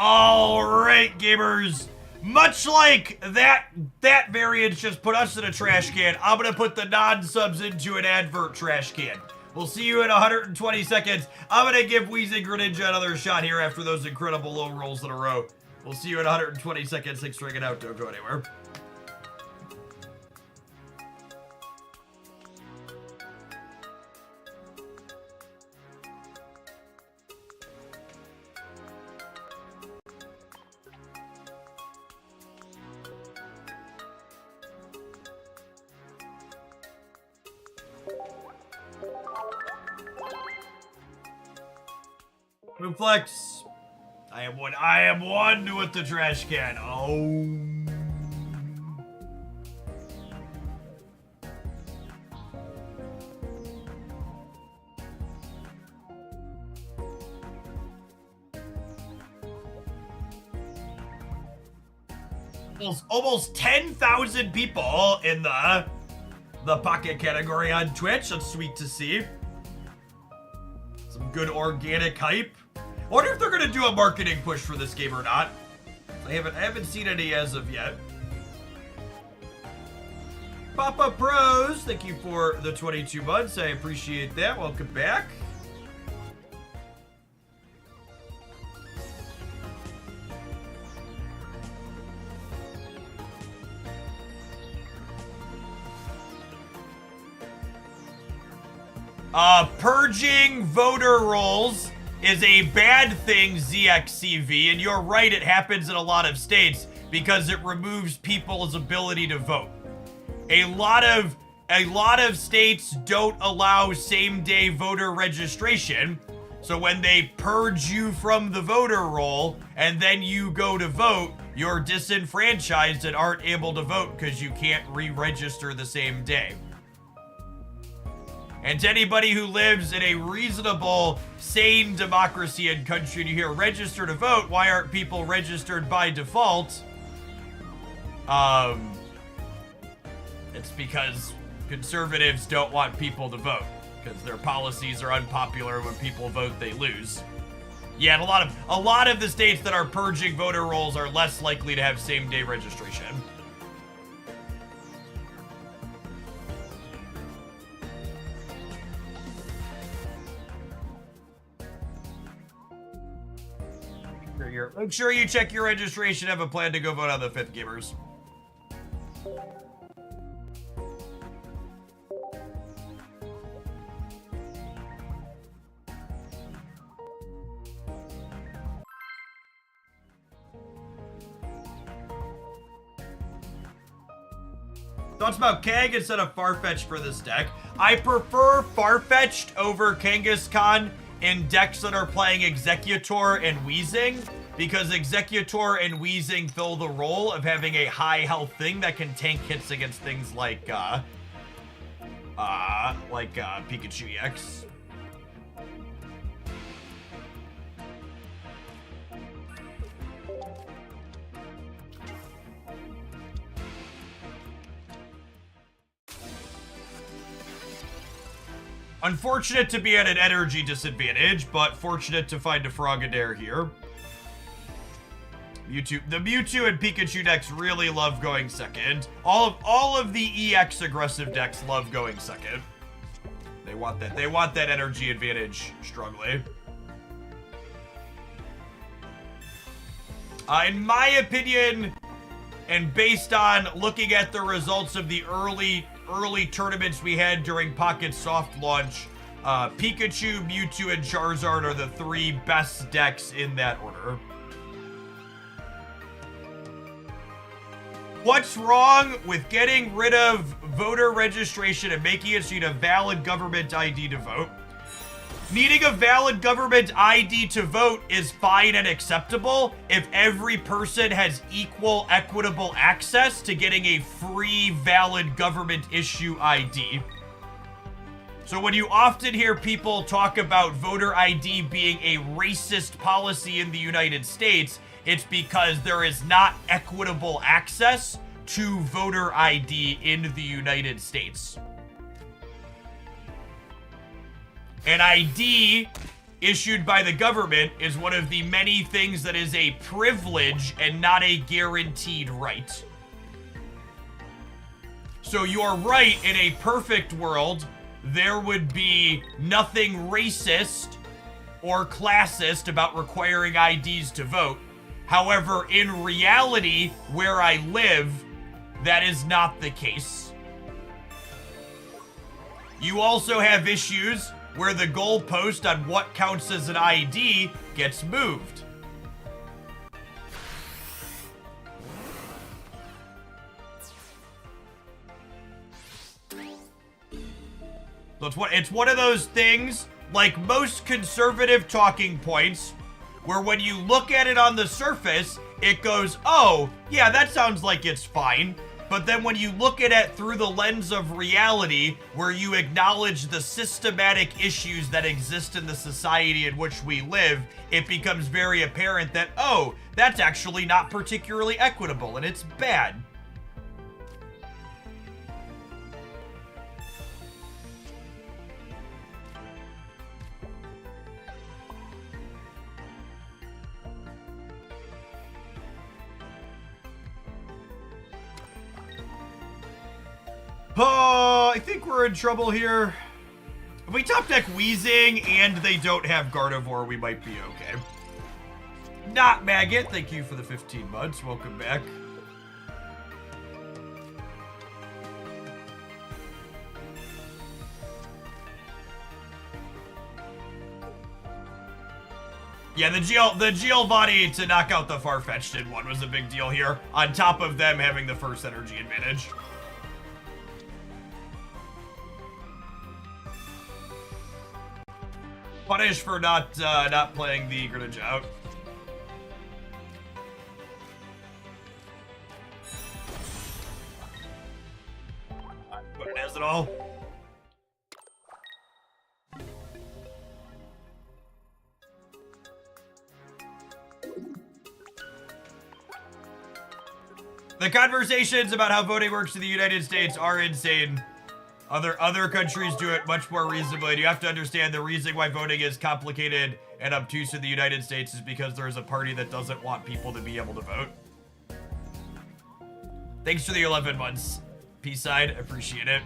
All right, gamers. Much like that variance just put us in a trash can, I'm gonna put the non-subs into an advert trash can. We'll see you in 120 seconds. I'm gonna give Weezing Greninja another shot here after those incredible low rolls in a row. We'll see you in 120 seconds. Thanks for hanging out. Don't go anywhere. Flex. I am one with the trash can. Oh. Almost 10,000 people in the pocket category on Twitch. That's sweet to see. Some good organic hype. I wonder if they're gonna do a marketing push for this game or not. I haven't seen any as of yet. Papa Pros, thank you for the 22 months. I appreciate that. Welcome back. Purging voter rolls is a bad thing, ZXCV, and you're right, it happens in a lot of states because it removes people's ability to vote. A lot of states don't allow same-day voter registration, so when they purge you from the voter roll and then you go to vote, you're disenfranchised and aren't able to vote because you can't re-register the same day. And to anybody who lives in a reasonable, sane democracy and country, and you hear register to vote, why aren't people registered by default? It's because conservatives don't want people to vote, because their policies are unpopular. When people vote, they lose. Yeah, and a lot of the states that are purging voter rolls are less likely to have same-day registration. Make sure you check your registration. Have a plan to go vote on the 5th, gamers. Thoughts about Kang instead of Farfetch'd for this deck? I prefer Farfetch'd over Kangaskhan in decks that are playing Executor and Weezing, because Executor and Weezing fill the role of having a high health thing that can tank hits against things like Pikachu EX. Unfortunate to be at an energy disadvantage, but fortunate to find a Frogadair here. The Mewtwo and Pikachu decks really love going second. All of the EX aggressive decks love going second. They want that. They want that energy advantage strongly. In my opinion, and based on looking at the results of the early tournaments we had during Pocket Soft launch, Pikachu, Mewtwo, and Charizard are the 3 best decks in that order. What's wrong with getting rid of voter registration and making it so you need a valid government ID to vote? Needing a valid government ID to vote is fine and acceptable if every person has equal, equitable access to getting a free, valid government issue ID. So when you often hear people talk about voter ID being a racist policy in the United States, it's because there is not equitable access to voter ID in the United States. An ID issued by the government is one of the many things that is a privilege and not a guaranteed right. So you're right, in a perfect world, there would be nothing racist or classist about requiring IDs to vote. However, in reality, where I live, that is not the case. You also have issues where the goalpost on what counts as an ID gets moved. So it's one of those things, like most conservative talking points, where when you look at it on the surface, it goes, oh, yeah, that sounds like it's fine. But then when you look at it through the lens of reality, where you acknowledge the systematic issues that exist in the society in which we live, it becomes very apparent that, oh, that's actually not particularly equitable, and it's bad. Oh, I think we're in trouble here. If we top deck Wheezing and they don't have Gardevoir, we might be okay. Not Maggot, thank you for the 15 months. Welcome back. Yeah, the Giovanni to knock out the Farfetch'd in one was a big deal here, on top of them having the first energy advantage. Punish for not playing the Greninja out. Put it as it all. The conversations about how voting works in the United States are insane. Other countries do it much more reasonably. And you have to understand the reason why voting is complicated and obtuse in the United States is because there's a party that doesn't want people to be able to vote. Thanks for the 11 months, P-Side. Appreciate it.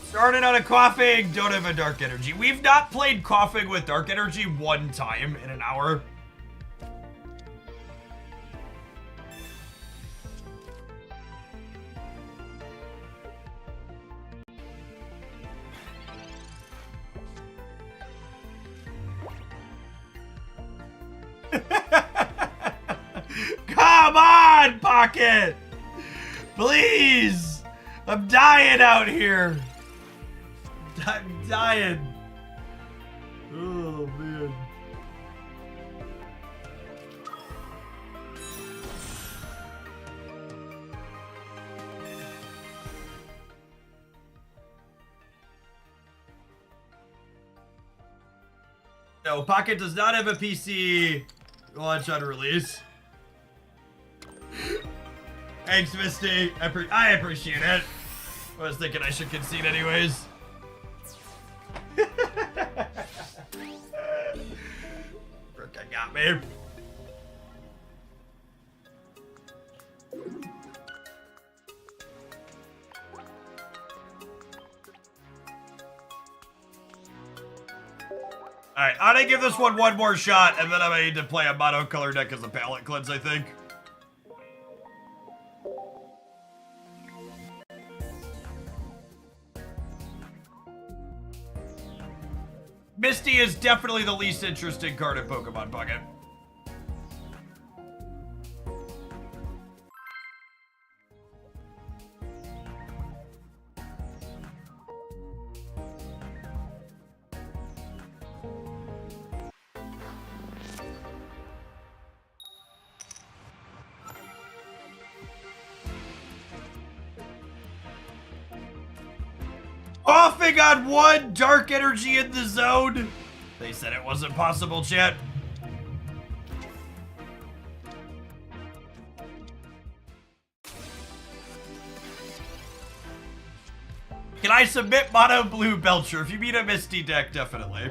Started on a Coughing, don't have a Dark Energy. We've not played Coughing with Dark Energy one time in an hour. Come on, Pocket! Please! I'm dying out here. I'm dying. Oh, man. No, Pocket does not have a PC launch on release. Thanks, Misty. I appreciate it. I was thinking I should concede anyways. Frickin' got me. Alright, I'm gonna give this one more shot, and then I'm gonna need to play a monocolor deck as a palette cleanse, I think. Misty is definitely the least interesting card in Pokemon Pocket. Offing on one dark energy in the zone. They said it wasn't possible, chat. Can I submit mono blue Belcher? If you mean a Misty deck, definitely.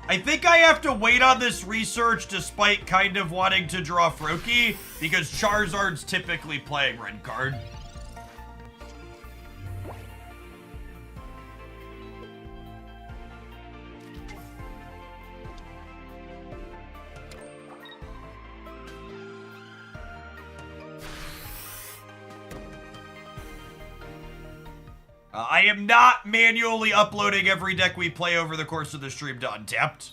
I think I have to wait on this research despite kind of wanting to draw Froakie because Charizard's typically playing red card. I am not manually uploading every deck we play over the course of the stream to Untapped.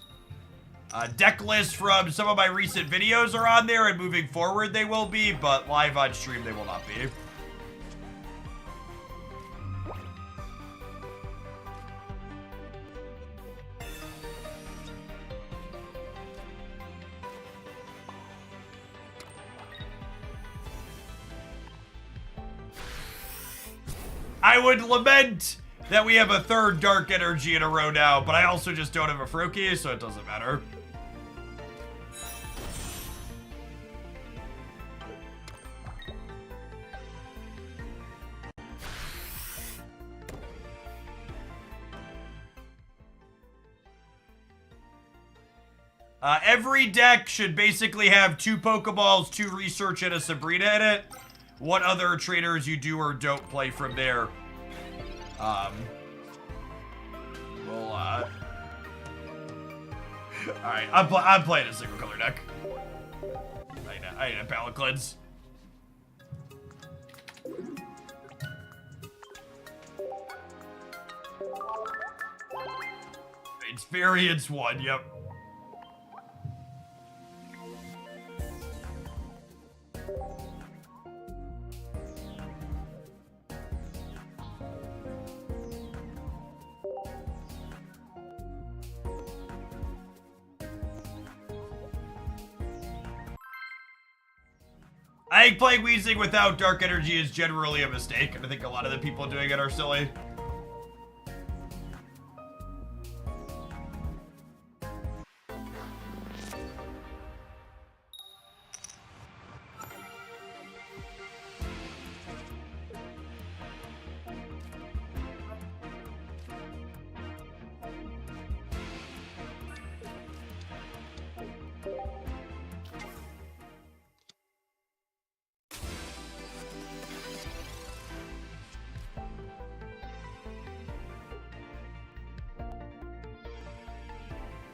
Deck lists from some of my recent videos are on there, and moving forward they will be, but live on stream they will not be. I would lament that we have a third dark energy in a row now, but I also just don't have a Froakie, so it doesn't matter. Every deck should basically have 2 Pokeballs, 2 Research, and a Sabrina in it. What other trainers you do or don't play from there. Alright, I'm playing a single color deck. I need a palette cleanse. It's variance 1, yep. I think playing Weezing without Dark Energy is generally a mistake, and I think a lot of the people doing it are silly.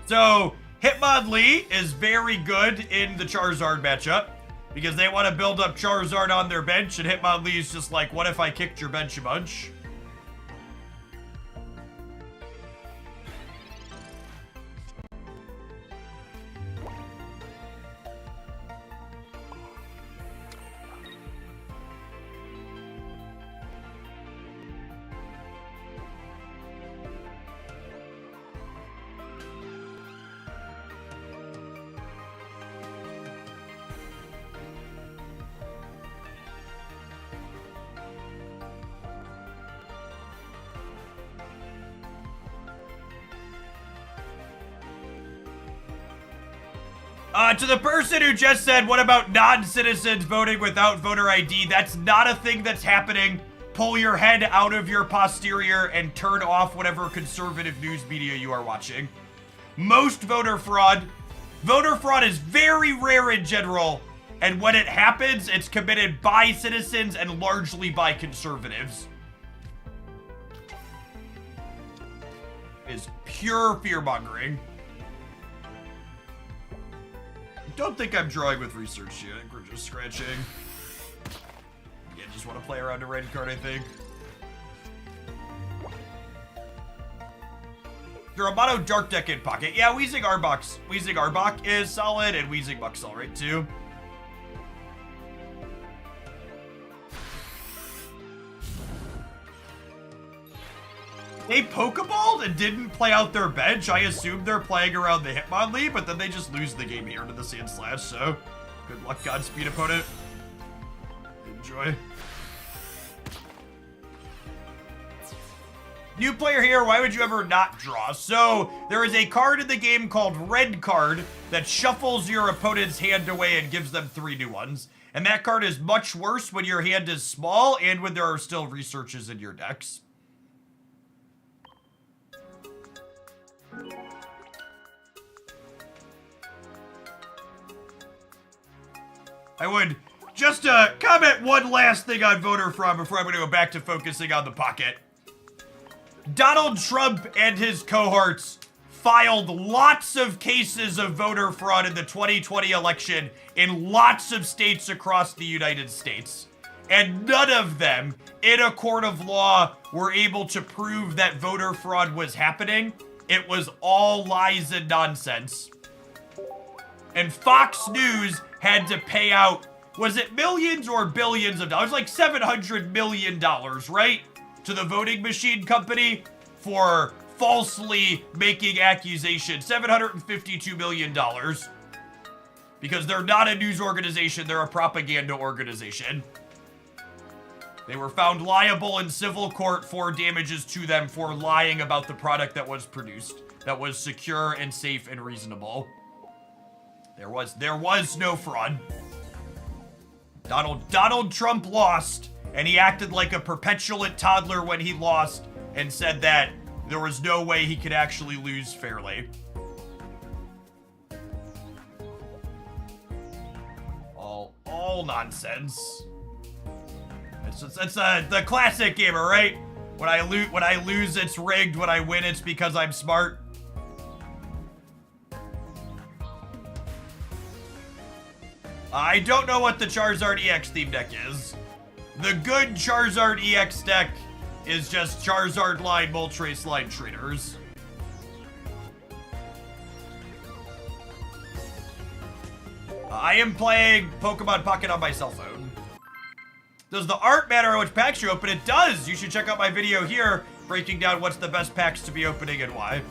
So, Hitmonlee is very good in the Charizard matchup because they want to build up Charizard on their bench, and Hitmonlee is just like, what if I kicked your bench a bunch? To the person who just said, what about non-citizens voting without voter ID? That's not a thing that's happening. Pull your head out of your posterior and turn off whatever conservative news media you are watching. Most voter fraud is very rare in general, and when it happens, it's committed by citizens and largely by conservatives. Is pure fear-mongering. Don't think I'm drawing with research here. I think we're just scratching. Yeah, just want to play around a red card, I think. Duramato Dark Deck in pocket. Yeah, Weezing Arbok is solid, and Weezing Buck's alright too. They Pokeballed and didn't play out their bench. I assumed they're playing around the Hitmonlee, but then they just lose the game here to the Sandslash, so good luck, Godspeed, opponent. Enjoy. New player here, why would you ever not draw? So, there is a card in the game called Red Card that shuffles your opponent's hand away and gives them 3 new ones. And that card is much worse when your hand is small and when there are still researches in your decks. I would just comment one last thing on voter fraud before I'm going to go back to focusing on the pocket. Donald Trump and his cohorts filed lots of cases of voter fraud in the 2020 election in lots of states across the United States. And none of them, in a court of law, were able to prove that voter fraud was happening. It was all lies and nonsense. And Fox News had to pay out, was it millions or billions of dollars? Like $700 million, right? To the voting machine company for falsely making accusations. $752 million. Because they're not a news organization, they're a propaganda organization. They were found liable in civil court for damages to them for lying about the product that was produced, that was secure and safe and reasonable. There was no fraud. Donald Trump lost, and he acted like a perpetulant toddler when he lost and said that there was no way he could actually lose fairly. All nonsense. It's the classic gamer, right? When I lose, it's rigged. When I win, it's because I'm smart. I don't know what the Charizard EX theme deck is. The good Charizard EX deck is just Charizard line, Moltres line, Trainers. I am playing Pokemon Pocket on my cell phone. Does the art matter which packs you open? It does! You should check out my video here breaking down what's the best packs to be opening and why.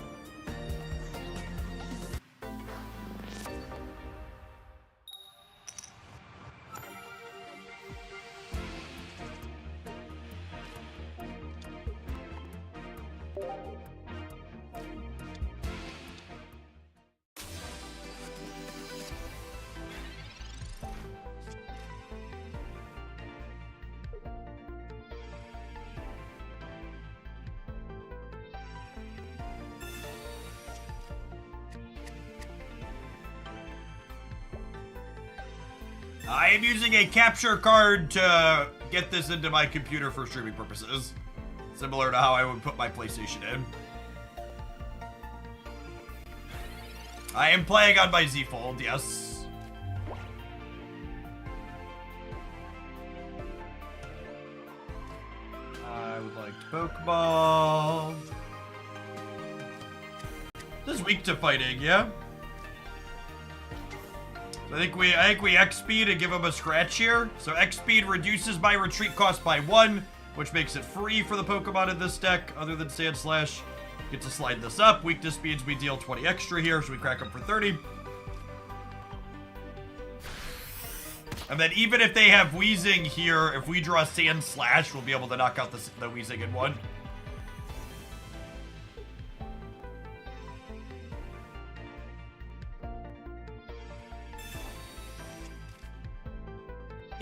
I am using a capture card to get this into my computer for streaming purposes. Similar to how I would put my PlayStation in. I am playing on my Z Fold, yes. I would like to Pokeball. This is weak to fighting, yeah? I think we X-Speed and give him a scratch here. So X-Speed reduces my retreat cost by 1, which makes it free for the Pokemon in this deck, other than Sandslash. Get to slide this up. Weakness speeds, we deal 20 extra here, so we crack them for 30. And then even if they have Weezing here, if we draw Sandslash, we'll be able to knock out the Weezing in 1.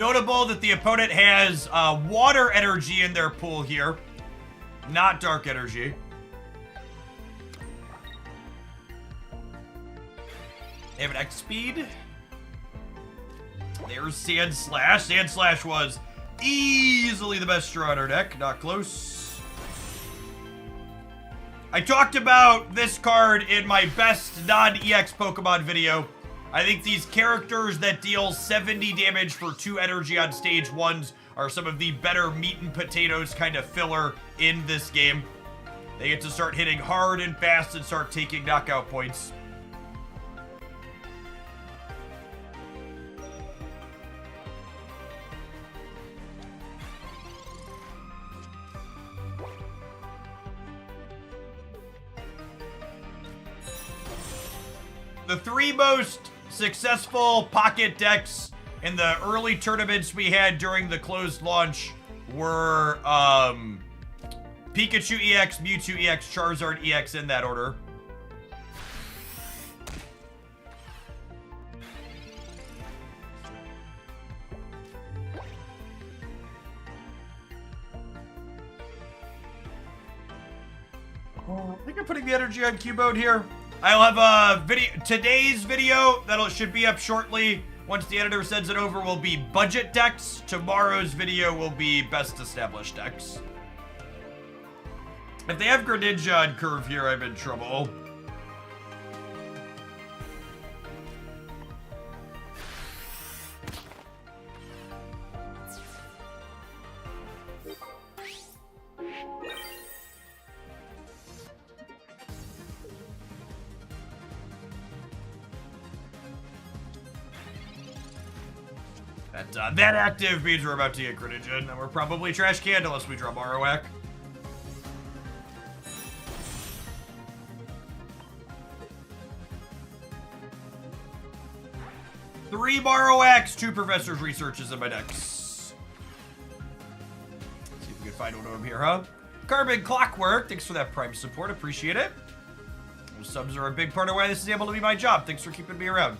Notable that the opponent has water energy in their pool here, not dark energy. They have an X speed. There's Sand Slash. Sand Slash was easily the best draw on our deck. Not close. I talked about this card in my best non-EX Pokemon video. I think these characters that deal 70 damage for 2 energy on stage 1s are some of the better meat and potatoes kind of filler in this game. They get to start hitting hard and fast and start taking knockout points. The 3 most successful pocket decks in the early tournaments we had during the closed launch were Pikachu EX, Mewtwo EX, Charizard EX in that order. I think I'm putting the energy on Q mode here. I'll have a video, today's video that'll should be up shortly. Once the editor sends it over, will be budget decks. Tomorrow's video will be best established decks. If they have Greninja on curve here, I'm in trouble. That active means we're about to get Greninja, and we're probably trash canned unless we draw Marowak. Three Marowaks, 2 Professor's Researches in my decks. See if we can find one of them here, huh? Carbon Clockwork, thanks for that Prime support, appreciate it. Those subs are a big part of why this is able to be my job. Thanks for keeping me around.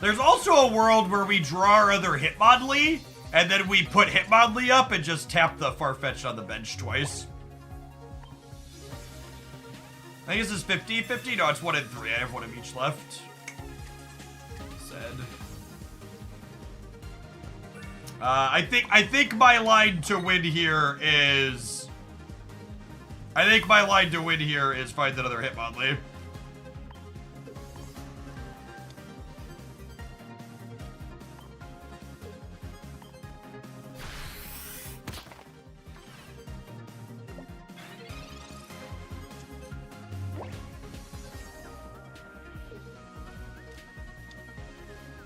There's also a world where we draw our other Hitmonlee, and then we put Hitmonlee up and just tap the Farfetch'd on the bench twice. I think this is 50-50? No, it's 1 and 3. I have 1 of each left. Said. I think my line to win here is... find another Hitmonlee.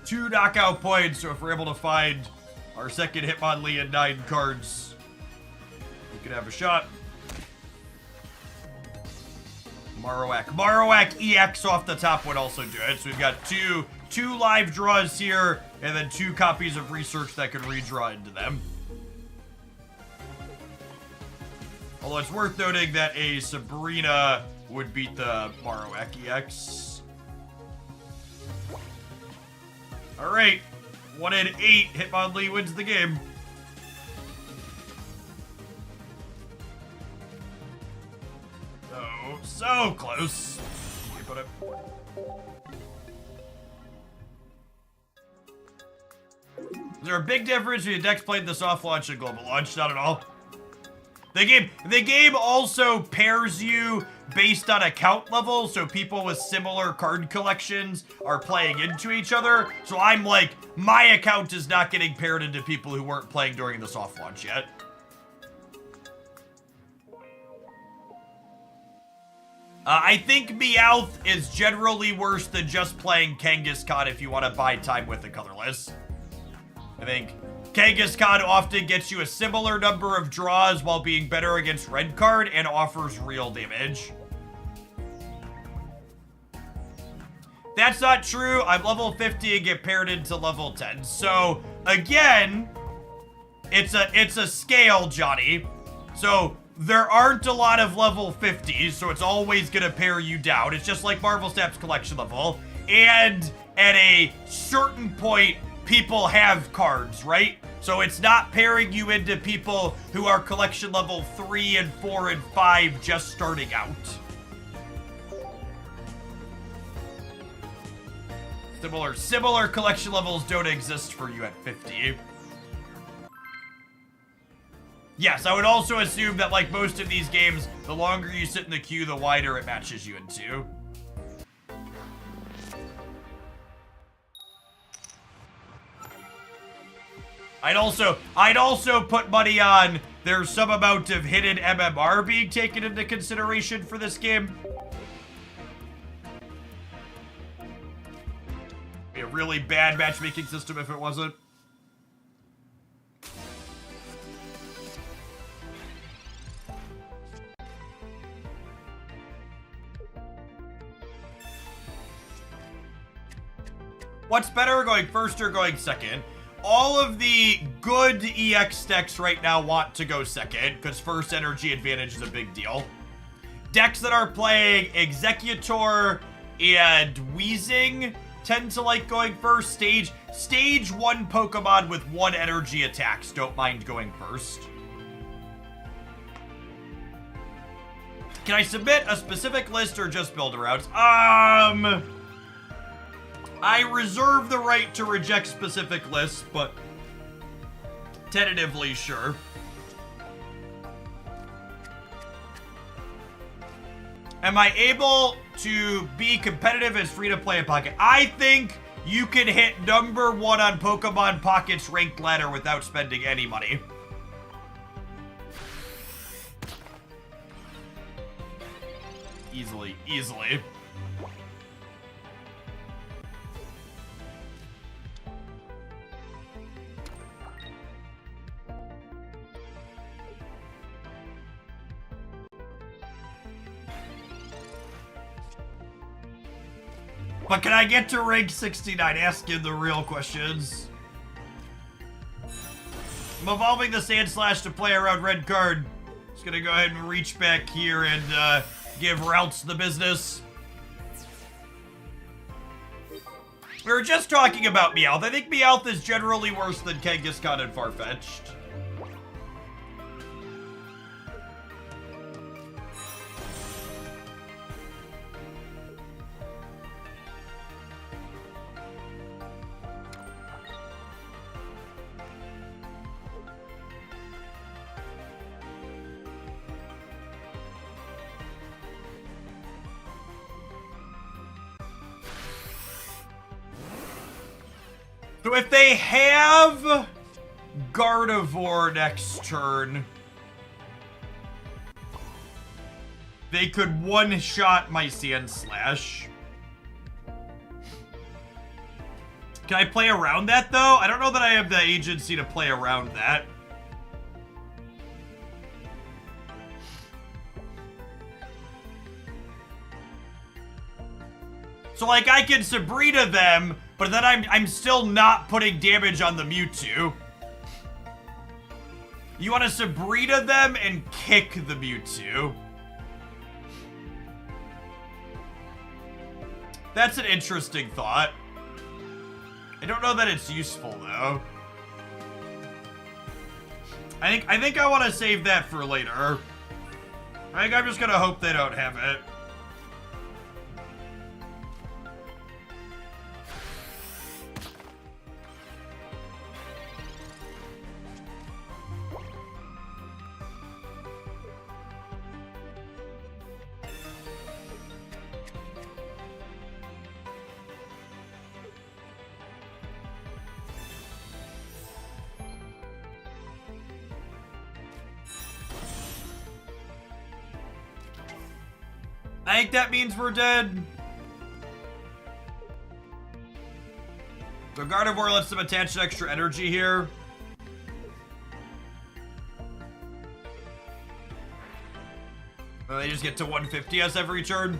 Two knockout points, so if we're able to find our second Hitmonlee and 9 cards, we could have a shot. Marowak EX off the top would also do it. So we've got two live draws here, and then 2 copies of research that could redraw into them. Although it's worth noting that a Sabrina would beat the Marowak EX. All right, 1 and 8, Hitmonlee wins the game. So close. You put it. Is there a big difference between decks played in the soft launch and global launch? Not at all. The game also pairs you based on account level, so people with similar card collections are playing into each other. So I'm like, my account is not getting paired into people who weren't playing during the soft launch yet. I think Meowth is generally worse than just playing Kangaskhan if you want to buy time with the colorless. I think Kangaskhan often gets you a similar number of draws while being better against red card and offers real damage. That's not true. I'm level 50 and get paired into level 10. So, again, It's a scale, Johnny. So there aren't a lot of level 50s, so it's always gonna pare you down. It's just like Marvel Snap's collection level. And at a certain point, people have cards, right? So it's not pairing you into people who are collection level 3 and 4 and 5 just starting out. Similar collection levels don't exist for you at 50. Yes, I would also assume that like most of these games, the longer you sit in the queue, the wider it matches you into. I'd also put money on there's some amount of hidden MMR being taken into consideration for this game. Be a really bad matchmaking system if it wasn't. What's better, going first or going second? All of the good EX decks right now want to go second, because first energy advantage is a big deal. Decks that are playing Executor and Wheezing tend to like going first. Stage 1 Pokemon with 1 energy attacks don't mind going first. Can I submit a specific list or just build-arounds? I reserve the right to reject specific lists, but tentatively, sure. Am I able to be competitive as free-to-play in Pocket? I think you can hit number 1 on Pokemon Pocket's ranked ladder without spending any money. Easily. But can I get to rank 69? Asking the real questions. I'm evolving the Sandslash to play around red card. Just gonna go ahead and reach back here and give Routes the business. We were just talking about Meowth. I think Meowth is generally worse than Kangaskhan and Farfetch'd. So if they have Gardevoir next turn, they could one-shot my Sandslash. Can I play around that, though? I don't know that I have the agency to play around that. So, like, I can Sabrina them, but then I'm still not putting damage on the Mewtwo. You want to Sabrina them and kick the Mewtwo. That's an interesting thought. I don't know that it's useful, though. I think I want to save that for later. I think I'm just gonna hope they don't have it. I think that means we're dead. So Gardevoir lets them attach extra energy here. They just get to 150 us every turn.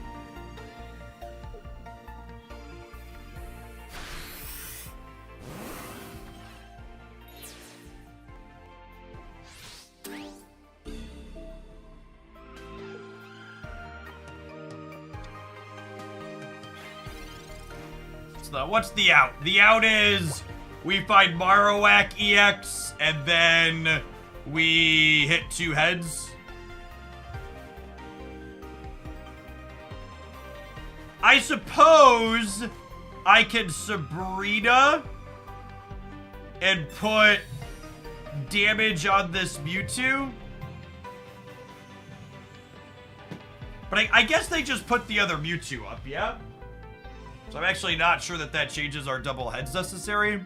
What's the out? The out is we find Marowak EX and then we hit 2 heads. I suppose I can Sabrina and put damage on this Mewtwo. But I guess they just put the other Mewtwo up, yeah? So I'm actually not sure that that changes our double heads necessary.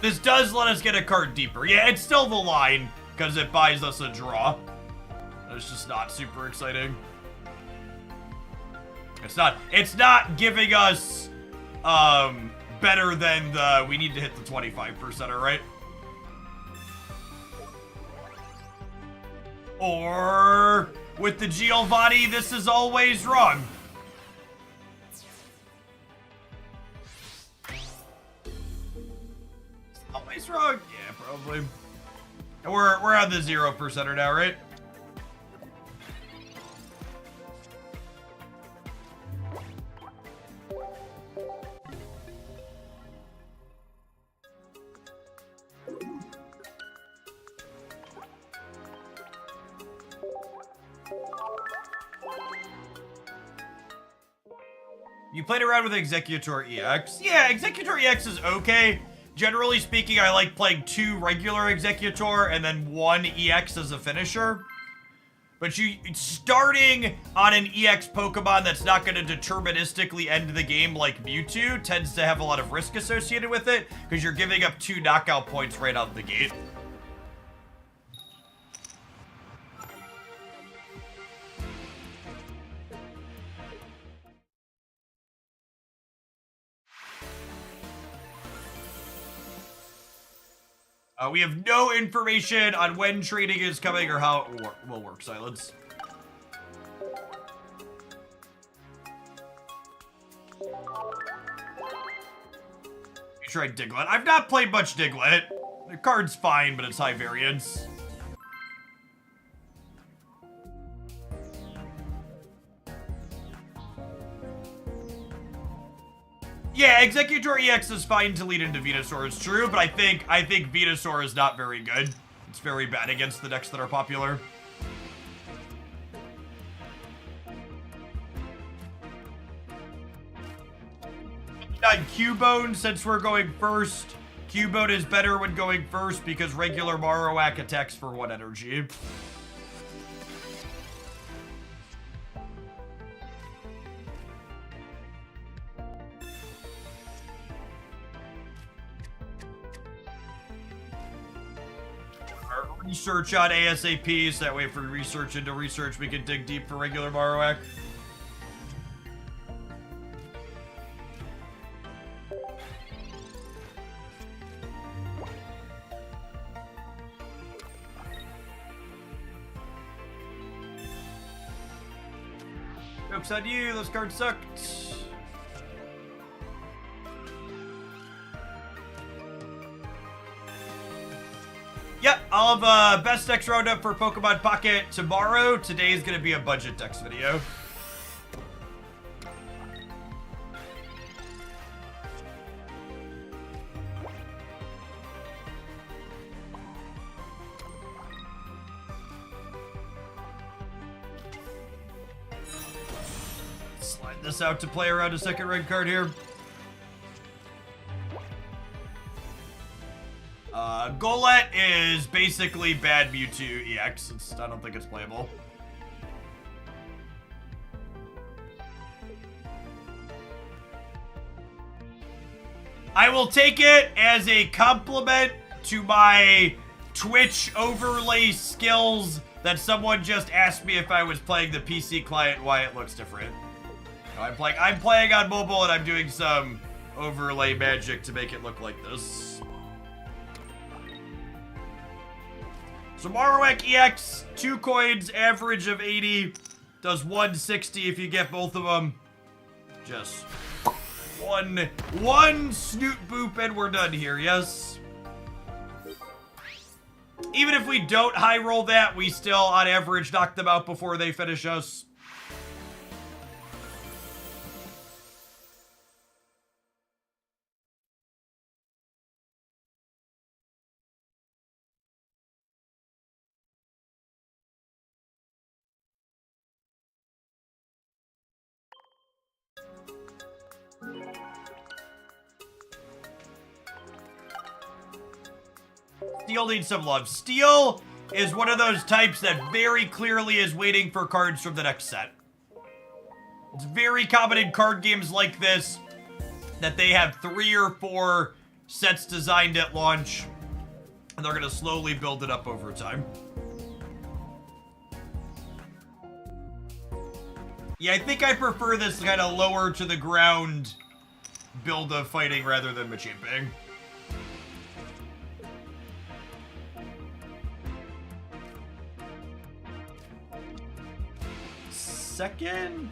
This does let us get a card deeper. Yeah, it's still the line, because it buys us a draw. It's just not super exciting. It's not giving us, better than the, we need to hit the 25%er, right? Or, with the Giovanni, this is always wrong. Always wrong? Yeah, probably. And we're on the 0%er now, right? You played around with Executor EX. Yeah, Executor EX is okay. Generally speaking, I like playing 2 regular Executor and then 1 EX as a finisher. But starting on an EX Pokemon that's not going to deterministically end the game like Mewtwo tends to have a lot of risk associated with it because you're giving up 2 knockout points right out of the gate. We have no information on when trading is coming or how it will work. Silence. You tried Diglett. I've not played much Diglett. The card's fine, but it's high variance. Yeah, Executor EX is fine to lead into Venusaur, it's true, but I think Venusaur is not very good. It's very bad against the decks that are popular. On Cubone, since we're going first, Cubone is better when going first because regular Marowak attacks for 1 energy. Research on ASAP, so that way if we research into research, we can dig deep for regular Marowak. Joke's on you, those cards sucked. Yep, I'll have a best decks roundup for Pokemon Pocket tomorrow. Today is going to be a budget decks video. Slide this out to play around a second red card here. Golett is basically bad Mewtwo EX. I don't think it's playable. I will take it as a compliment to my Twitch overlay skills that someone just asked me if I was playing the PC client, why it looks different. No, I'm playing on mobile, and I'm doing some overlay magic to make it look like this. So Marowak EX, 2 coins, average of 80, does 160 if you get both of them. Just one snoot boop and we're done here, yes? Even if we don't high roll that, we still, on average, knock them out before they finish us. Steel needs some love. Steel is one of those types that very clearly is waiting for cards from the next set. It's very common in card games like this that they have 3 or 4 sets designed at launch, and they're going to slowly build it up over time. Yeah, I think I prefer this kind of lower to the ground build of fighting rather than Matchmaking. Second.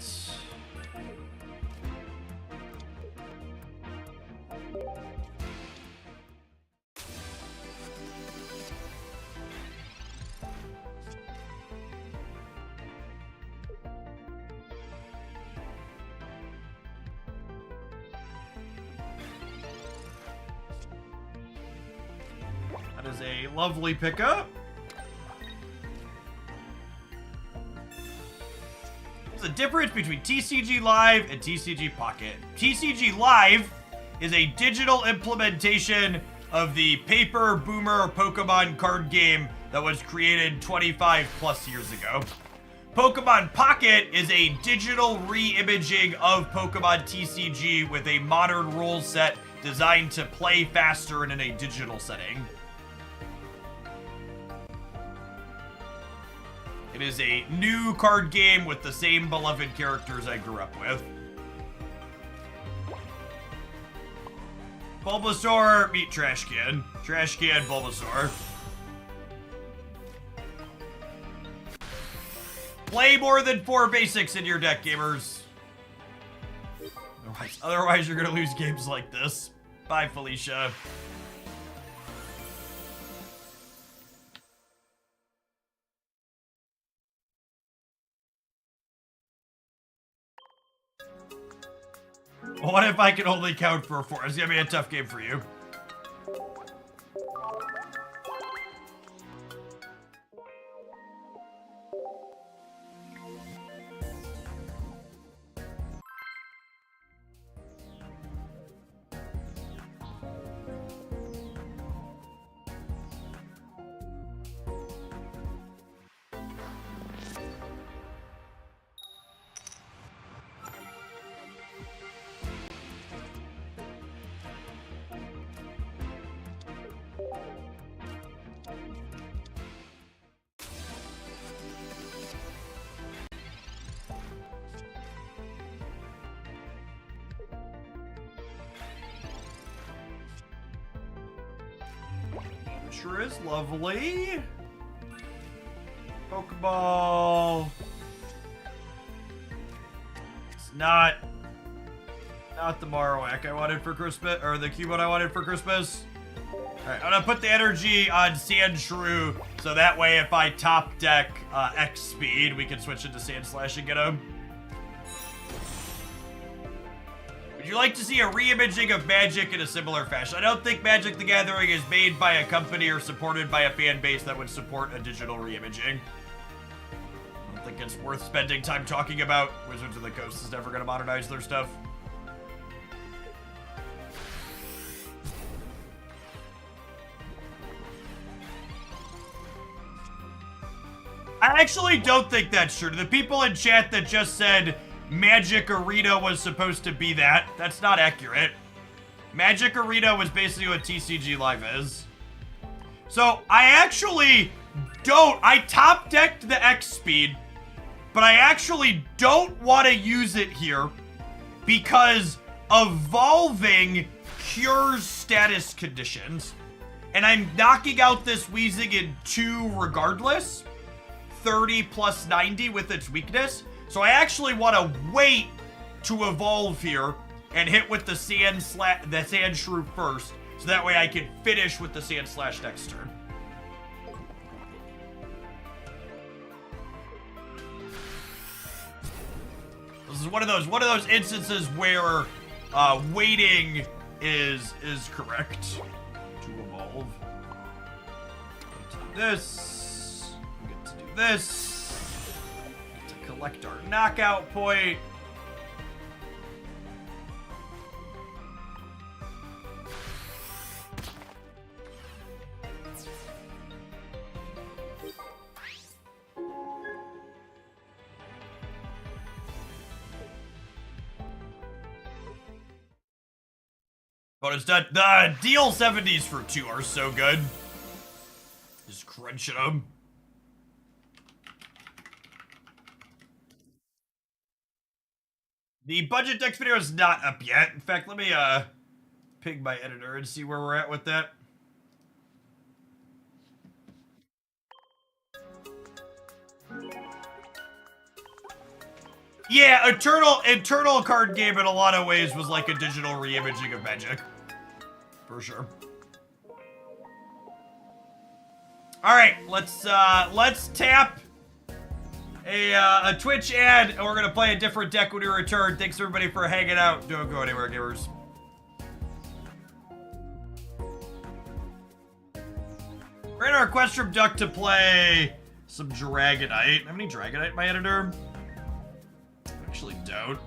That is a lovely pickup. There's a difference between TCG Live and TCG Pocket. TCG Live is a digital implementation of the paper boomer Pokemon card game that was created 25 plus years ago. Pokemon Pocket is a digital re-imaging of Pokemon TCG with a modern rule set designed to play faster and in a digital setting. It is a new card game with the same beloved characters I grew up with. Bulbasaur, meet Trash Can. Trash Can, Bulbasaur. Play more than 4 basics in your deck, gamers. Otherwise you're gonna lose games like this. Bye, Felicia. What if I can only count for 4? It's gonna be a tough game for you. Sure is lovely. Pokeball. It's not the Marowak I wanted for Christmas, or the Cubone I wanted for Christmas. Alright, I'm gonna put the energy on Sandshrew, so that way if I top deck X speed, we can switch into Sandslash and get him. Would you like to see a re-imaging of Magic in a similar fashion? I don't think Magic the Gathering is made by a company or supported by a fan base that would support a digital re-imaging. I don't think it's worth spending time talking about. Wizards of the Coast is never going to modernize their stuff. I actually don't think that's true. The people in chat that just said Magic Arena was supposed to be that, that's not accurate. Magic Arena was basically what TCG Live is. So I actually I top decked the X speed, but I actually don't want to use it here because evolving cures status conditions, and I'm knocking out this Weezing in 2 regardless, 30 plus 90 with its weakness. So I actually want to wait to evolve here and hit with the Sand Shrew first, so that way I can finish with the Sand Slash next turn. This is one of those instances where waiting is correct to evolve. Get to do this. Get to do this. Get to collect our knockout point. But it's done. The deal 70s for 2 are so good. Just crunching them. The budget decks video is not up yet. In fact, let me ping my editor and see where we're at with that. Yeah, Eternal card game in a lot of ways was like a digital reimaging of Magic. For sure. Alright, let's tap a Twitch ad, and we're gonna play a different deck when we return. Thanks everybody for hanging out. Don't go anywhere, gamers. We're in our request from Duck to play some Dragonite. Have any Dragonite in my editor? Actually don't.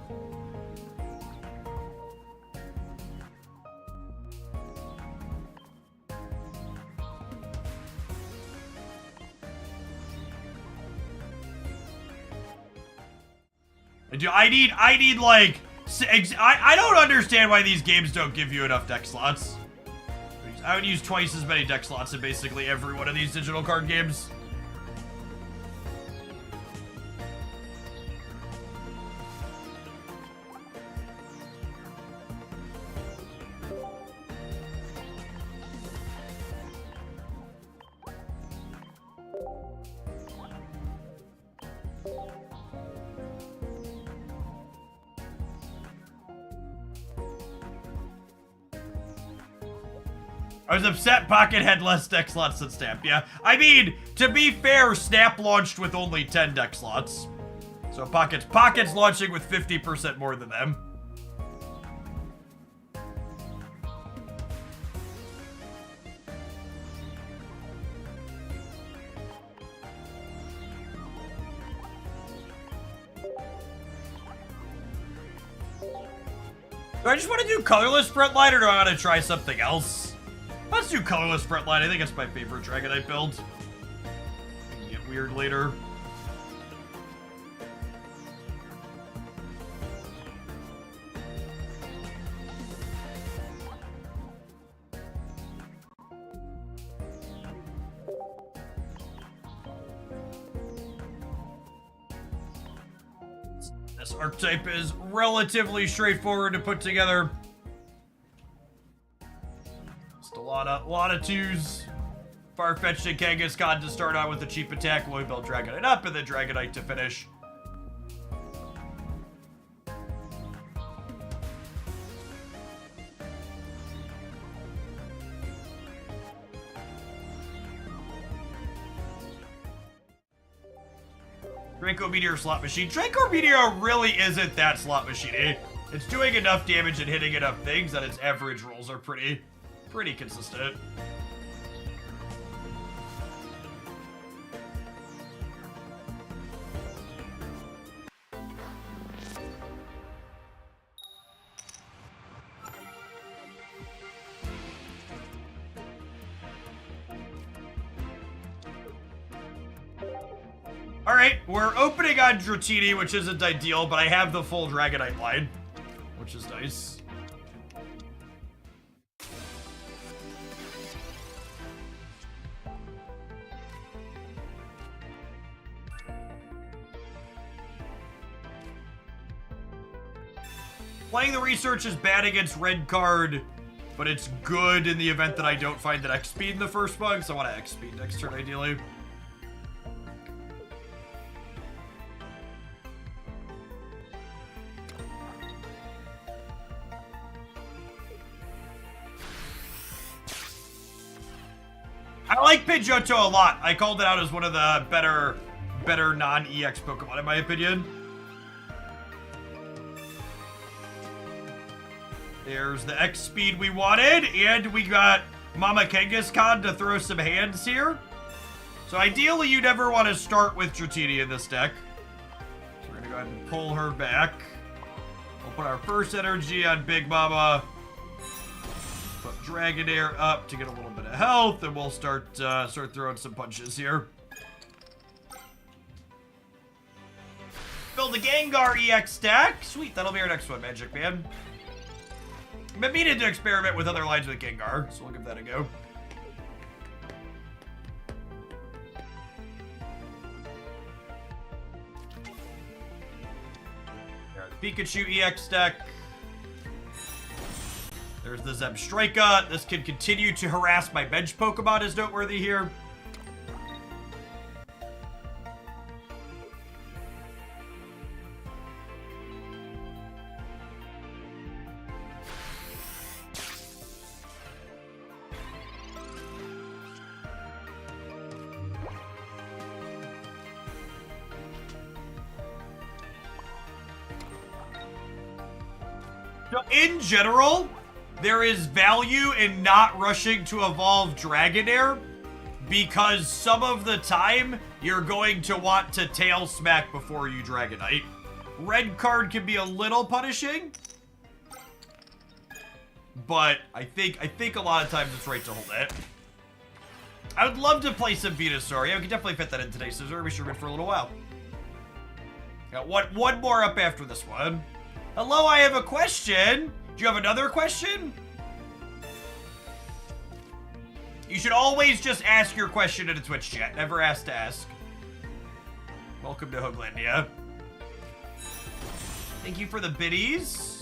I need like, I don't understand why these games don't give you enough deck slots. I would use twice as many deck slots in basically every one of these digital card games. I was upset Pocket had less deck slots than Snap, yeah. I mean, to be fair, Snap launched with only 10 deck slots. So Pocket's launching with 50% more than them. Do I just want to do colorless Frontline, or do I want to try something else? Let's do colorless Frontline. I think it's my favorite Dragonite build. It can get weird later. This archetype is relatively straightforward to put together. Just a lot of 2s. Farfetch'd and Kangaskhan to start out with a cheap attack while we build Dragonite up, and then Dragonite to finish. Draco Meteor slot machine. Draco Meteor really isn't that slot machine. It's doing enough damage and hitting enough things that its average rolls are pretty consistent. Alright, we're opening on Dratini, which isn't ideal, but I have the full Dragonite line, which is nice. Playing the research is bad against red card, but it's good in the event that I don't find that X speed in the first one, so I want to X speed next turn ideally. I like Pidgeotto a lot. I called it out as one of the better non-EX Pokemon in my opinion. There's the X speed we wanted, and we got Mama Kangaskhan to throw some hands here. So ideally, you never want to start with Dratini in this deck. So we're gonna go ahead and pull her back. We'll put our first energy on Big Mama. Put Dragonair up to get a little bit of health, and we'll start throwing some punches here. Build a Gengar EX deck. Sweet, that'll be our next one, Magic Man. I've been meaning to experiment with other lines with Gengar, so we'll give that a go. The Pikachu EX deck. There's the Zebstrika. This can continue to harass my bench Pokemon is noteworthy here. So in general, there is value in not rushing to evolve Dragonair because some of the time you're going to want to tail smack before you Dragonite. Red card can be a little punishing, but I think a lot of times it's right to hold it. I would love to play some Venusaur. Yeah, we can definitely fit that in today, so we should win for a little while. Got one more up after this one. Hello, I have a question. Do you have another question? You should always just ask your question in a Twitch chat. Never ask to ask. Welcome to Hoaglandia. Thank you for the biddies.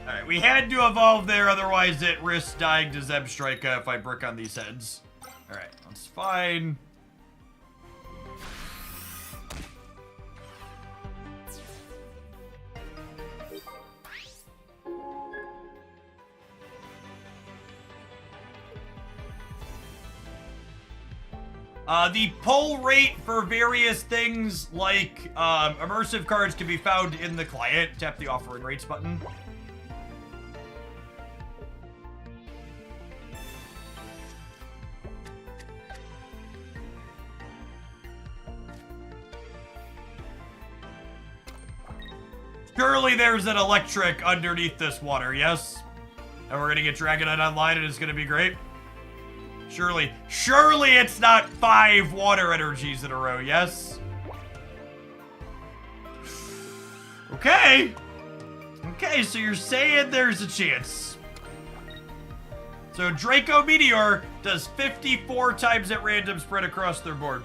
Alright, we had to evolve there, otherwise it risks dying to Zebstrika if I brick on these heads. Alright, that's fine. The pull rate for various things like immersive cards can be found in the client. Tap the offering rates button. Surely there's an electric underneath this water, yes? And we're gonna get Dragonite online and it's gonna be great. Surely it's not 5 water energies in a row, yes? Okay, so you're saying there's a chance. So Draco Meteor does 54 times at random spread across their board.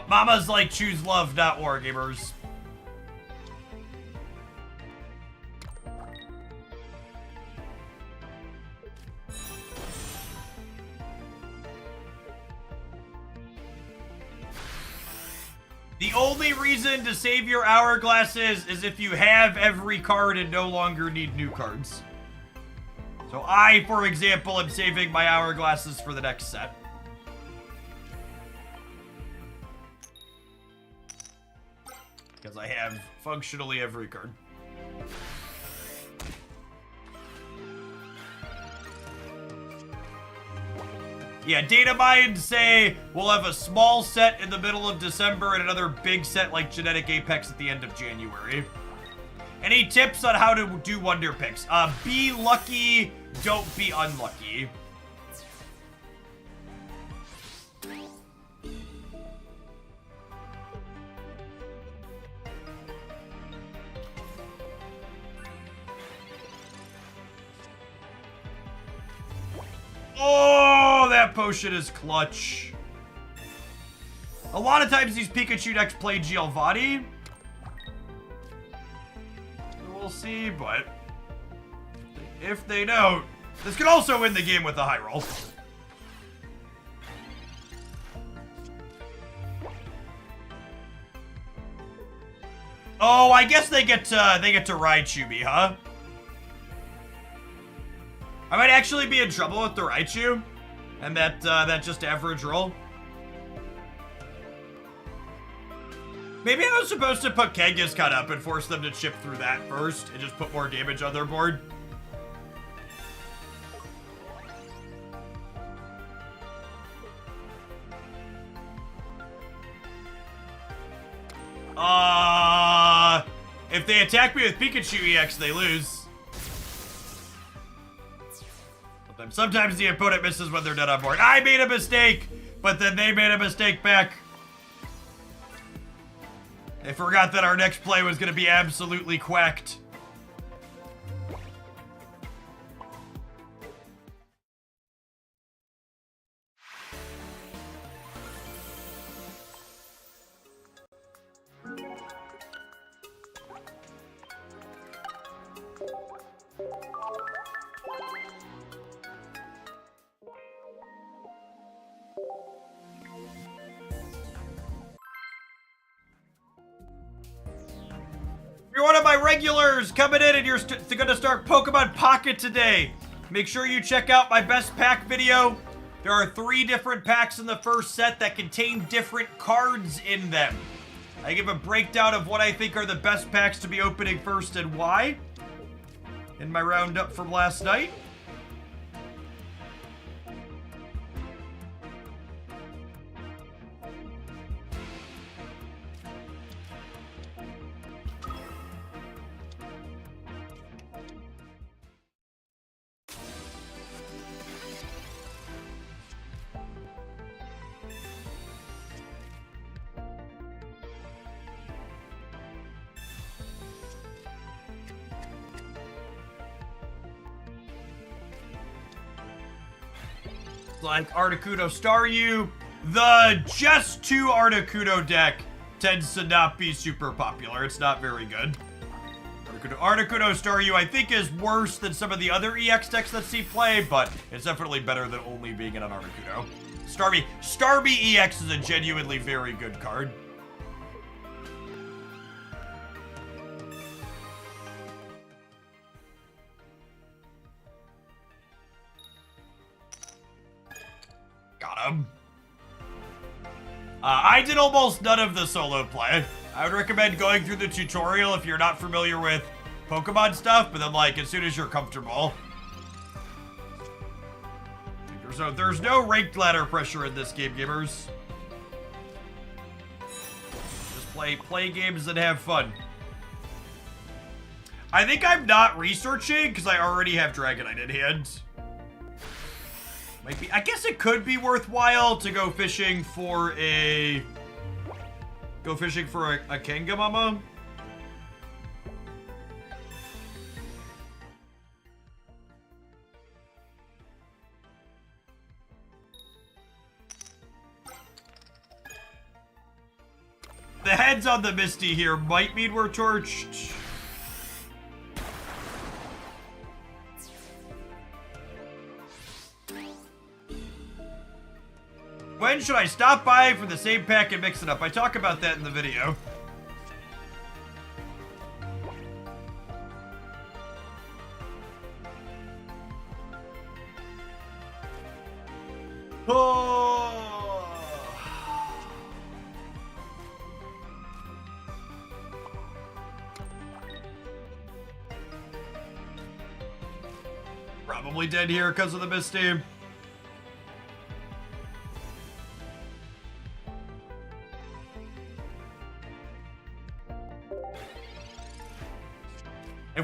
Mama's like, choose love, not war, gamers. The only reason to save your hourglasses is if you have every card and no longer need new cards. So I, for example, am saving my hourglasses for the next set. Because I have functionally every card. Yeah, data mines say we'll have a small set in the middle of December and another big set like Genetic Apex at the end of January. Any tips on how to do wonder picks? Be lucky, don't be unlucky. Oh, that potion is clutch. A lot of times these Pikachu decks play Giovanni. We'll see, but if they don't, this could also win the game with a high roll. Oh, I guess they get to Raichu me, huh? I might actually be in trouble with the Raichu, and that just average roll. Maybe I was supposed to put Kangaskhan up and force them to chip through that first, and just put more damage on their board. If they attack me with Pikachu EX, they lose. Sometimes the opponent misses when they're dead on board. I made a mistake, but then they made a mistake back. They forgot that our next play was going to be absolutely quacked. You're one of my regulars coming in and you're gonna start Pokemon Pocket today. Make sure you check out my best pack video. There are 3 different packs in the first set that contain different cards in them. I give a breakdown of what I think are the best packs to be opening first and why in my roundup from last night. Like Articuno Staryu, the just 2 Articuno deck tends to not be super popular. It's not very good. Articuno Staryu, I think, is worse than some of the other EX decks that see play, but it's definitely better than only being in an Articuno. Starmie EX is a genuinely very good card. Got him. I did almost none of the solo play. I would recommend going through the tutorial if you're not familiar with Pokemon stuff, but then, like, as soon as you're comfortable. There's no ranked ladder pressure in this game, gamers. Just play games and have fun. I think I'm not researching because I already have Dragonite in hand. Might be, I guess it could be worthwhile to go fishing for a Kangamama. The heads on the Misty here might mean we're torched. When should I stop by for the same pack and mix it up? I talk about that in the video. Oh. Probably dead here because of the Misty.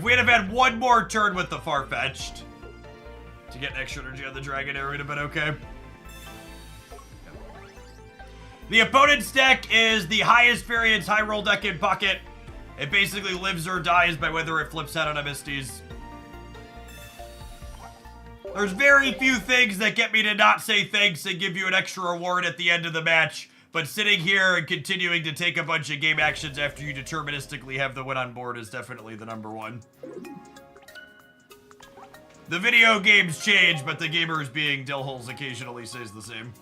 If we'd have had one more turn with the Farfetch'd to get extra energy on the Dragonite, it would have been okay. The opponent's deck is the highest variance high roll deck in Pocket. It basically lives or dies by whether it flips out on a Misty's. There's very few things that get me to not say thanks and give you an extra reward at the end of the match, but sitting here and continuing to take a bunch of game actions after you deterministically have the win on board is definitely the number one. The video games change, but the gamers being Dillholes occasionally stays the same.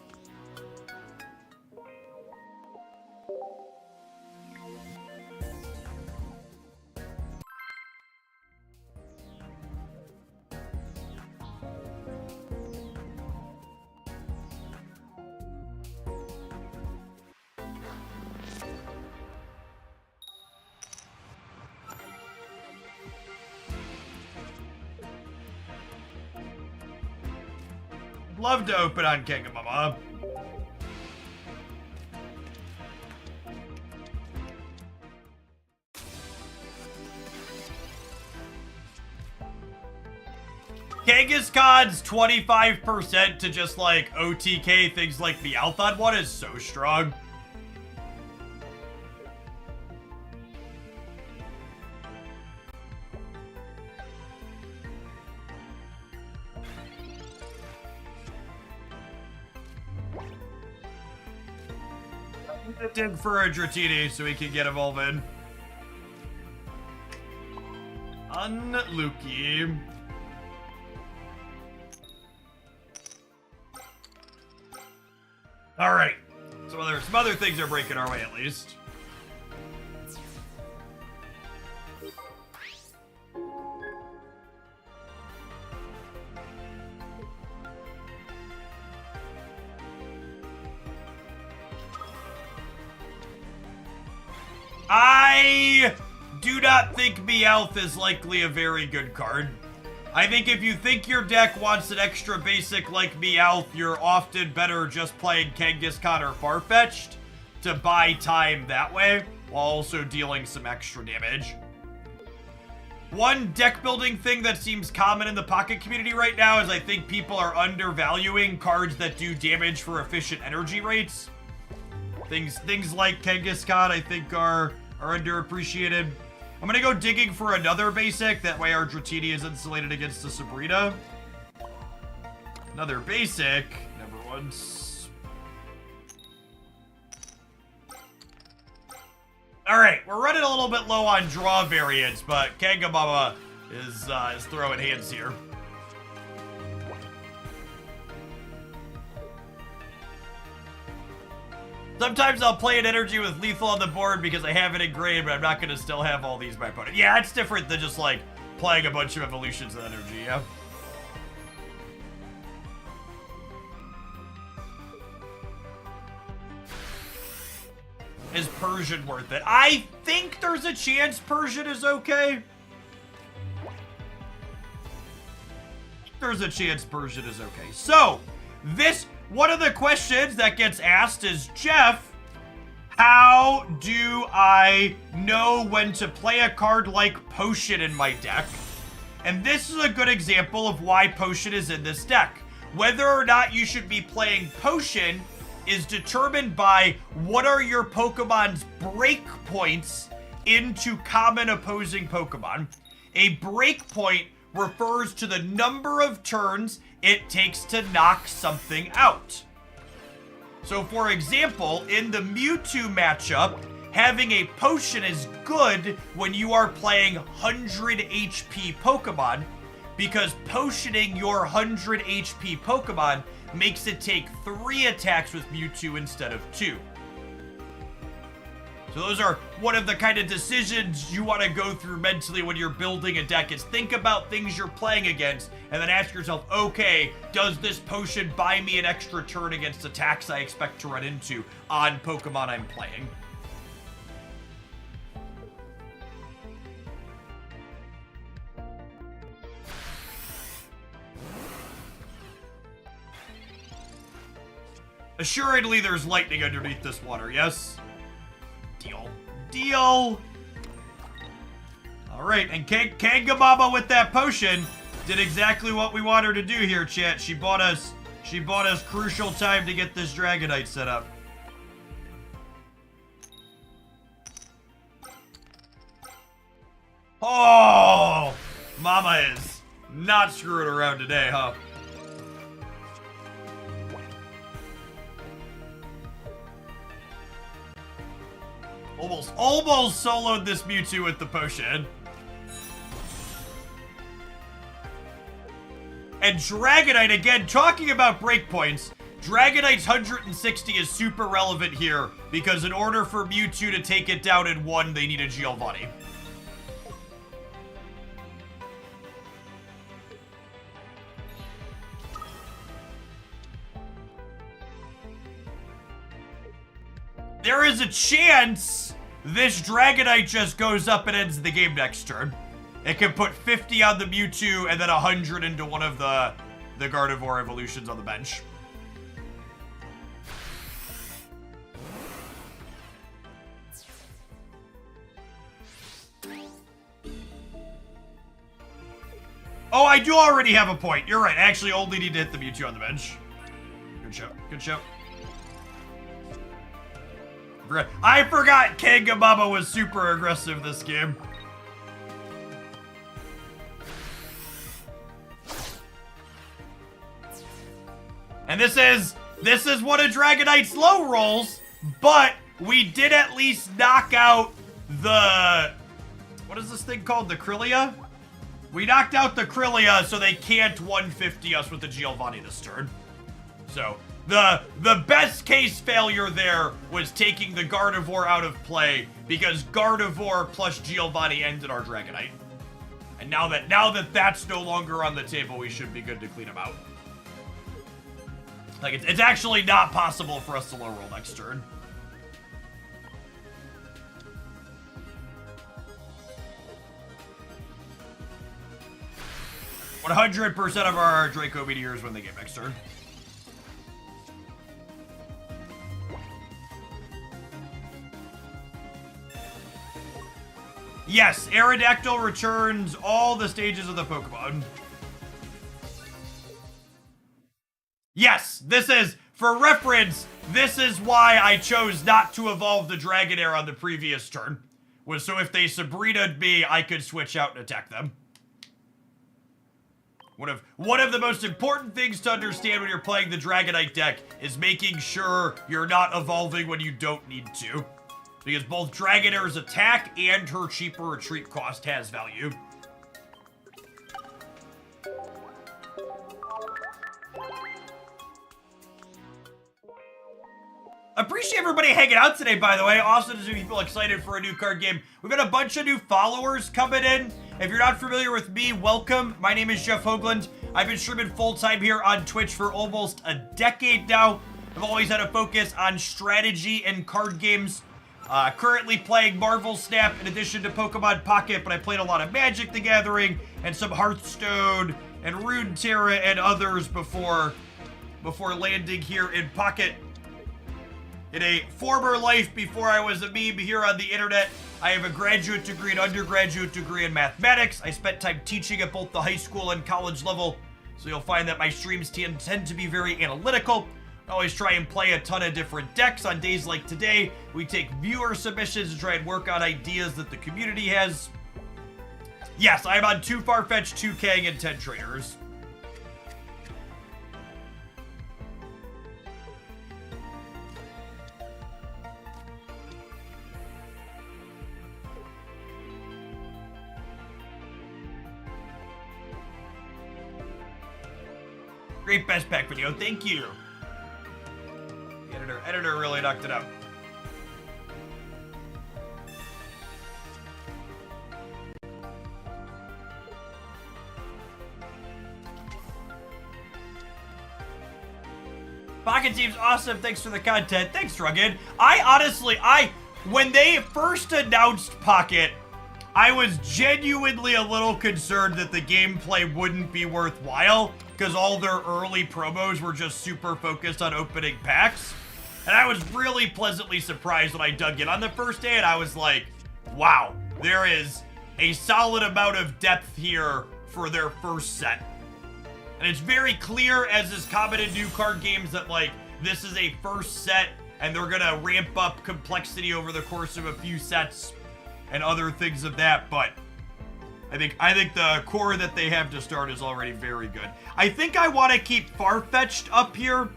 Love to open on Kangamama. Kangaskhan's 25% to just like OTK things like the Althod one is so strong. Dig for a Dratini so we can get Evolve in. Unlucky. Alright. Some other things are breaking our way at least. I do not think Meowth is likely a very good card. I think if you think your deck wants an extra basic like Meowth, you're often better just playing Kangaskhan or Farfetch'd to buy time that way, while also dealing some extra damage. One deck building thing that seems common in the Pocket community right now is I think people are undervaluing cards that do damage for efficient energy rates. Things like Kangaskhan I think are underappreciated. I'm gonna go digging for another basic, that way our Dratini is insulated against the Sabrina. Another basic, never once. Alright, we're running a little bit low on draw variants, but Kangamama is throwing hands here. Sometimes I'll play an energy with lethal on the board because I have it engraved, but I'm not going to still have all these by opponent. Yeah, it's different than just, like, playing a bunch of evolutions of energy, yeah? Is Persian worth it? I think there's a chance Persian is okay. There's a chance Persian is okay. So, one of the questions that gets asked is, Jeff, how do I know when to play a card like Potion in my deck? And this is a good example of why Potion is in this deck. Whether or not you should be playing Potion is determined by what are your Pokemon's breakpoints into common opposing Pokemon. A breakpoint refers to the number of turns it takes to knock something out. So for example, in the Mewtwo matchup, having a potion is good when you are playing 100 HP Pokemon, because potioning your 100 HP Pokemon makes it take 3 attacks with Mewtwo instead of 2. So those are one of the kind of decisions you want to go through mentally when you're building a deck, is think about things you're playing against and then ask yourself, okay, does this potion buy me an extra turn against attacks I expect to run into on Pokemon I'm playing? Assuredly, there's lightning underneath this water, yes? Deal. Deal! All right, and Kangamama with that potion did exactly what we want her to do here, chat. She bought us crucial time to get this Dragonite set up. Oh, Mama is not screwing around today, huh? Almost soloed this Mewtwo with the potion. And Dragonite, again, talking about breakpoints, Dragonite's 160 is super relevant here because in order for Mewtwo to take it down in one, they need a Giovanni. There is a chance this Dragonite just goes up and ends the game next turn. It can put 50 on the Mewtwo and then 100 into one of the Gardevoir evolutions on the bench. Oh, I do already have a point. You're right. I actually only need to hit the Mewtwo on the bench. Good show. Good show. I forgot Kangamama was super aggressive this game. And this is one of Dragonite's low rolls, but we did at least knock out the... What is this thing called? The Krylia? We knocked out the Krylia, so they can't 150 us with the Giovanni this turn. So, the best case failure there was taking the Gardevoir out of play, because Gardevoir plus Giovanni ended our Dragonite. And now that that's no longer on the table, we should be good to clean them out. Like, it's actually not possible for us to low roll next turn. "100% of our Draco Meteors win the game next turn." Yes, Aerodactyl returns all the stages of the Pokemon. Yes, this is, for reference, this is why I chose not to evolve the Dragonair on the previous turn. Was so if they Sabrina'd me, I could switch out and attack them. One of the most important things to understand when you're playing the Dragonite deck is making sure you're not evolving when you don't need to. Because both Dragonair's attack and her cheaper retreat cost has value. Appreciate everybody hanging out today, by the way. Also to see people excited for a new card game. We've got a bunch of new followers coming in. If you're not familiar with me, welcome. My name is Jeff Hoagland. I've been streaming full-time here on Twitch for almost a decade now. I've always had a focus on strategy and card games. Currently playing Marvel Snap in addition to Pokemon Pocket, but I played a lot of Magic the Gathering and some Hearthstone and Runeterra and others before landing here in Pocket. In a former life before I was a meme here on the internet, I have a graduate degree and undergraduate degree in mathematics. I spent time teaching at both the high school and college level, so you'll find that my streams tend to be very analytical. I always try and play a ton of different decks. On days like today, we take viewer submissions and try and work on ideas that the community has. Yes, I'm on 2 Farfetch'd, 2 Kang, and 10 Trainers. Great best pack video, thank you. The editor really knocked it out. Pocket Team's awesome, thanks for the content. Thanks, Rugged. When they first announced Pocket, I was genuinely a little concerned that the gameplay wouldn't be worthwhile because all their early promos were just super focused on opening packs. And I was really pleasantly surprised when I dug in on the first day and I was like, wow, there is a solid amount of depth here for their first set. And it's very clear, as is common in new card games, that like this is a first set and they're gonna ramp up complexity over the course of a few sets and other things of that, but I think the core that they have to start is already very good. I think I want to keep Farfetch'd up here,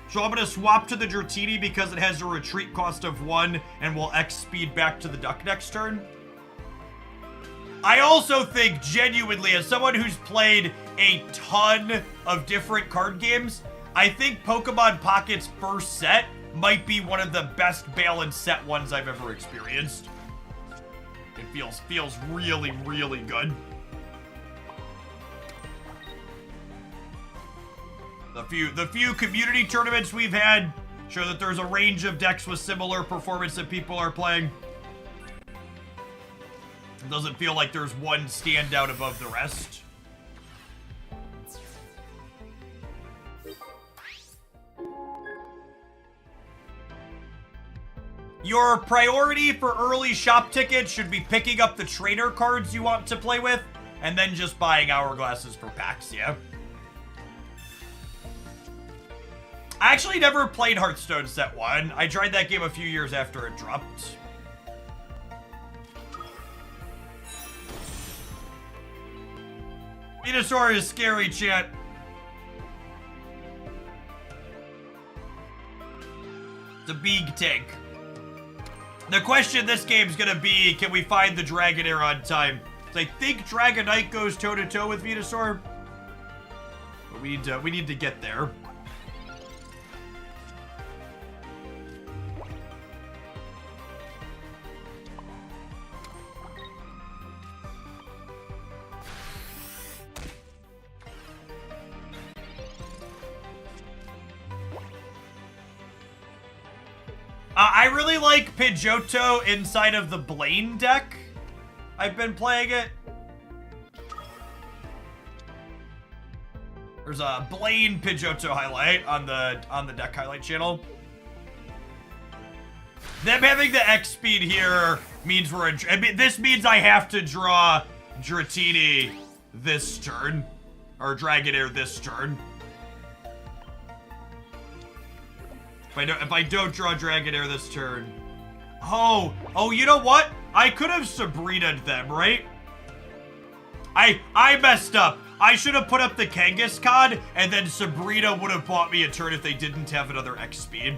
so I'm going to swap to the Dratini because it has a retreat cost of 1 and will X speed back to the duck next turn. I also think, genuinely, as someone who's played a ton of different card games, I think Pokemon Pocket's first set might be one of the best balanced set ones I've ever experienced. It feels really, really good. The few community tournaments we've had show that there's a range of decks with similar performance that people are playing. It doesn't feel like there's one standout above the rest. Your priority for early shop tickets should be picking up the trainer cards you want to play with, and then just buying hourglasses for packs, yeah? I actually never played Hearthstone Set 1. I tried that game a few years after it dropped. Venusaur is scary, chat. It's a big tank. The question this game's gonna be, can we find the Dragonair on time? So I think Dragonite goes toe-to-toe with Venusaur. But we need to get there. I really like Pidgeotto inside of the Blaine deck. I've been playing it. There's a Blaine Pidgeotto highlight on the deck highlight channel. Them having the X speed here means this means I have to draw Dratini this turn, or Dragonair this turn. If I don't draw Dragonair this turn. Oh, you know what? I could have Sabrina'd them, right? I messed up. I should have put up the Kangaskhan, and then Sabrina would have bought me a turn if they didn't have another X speed.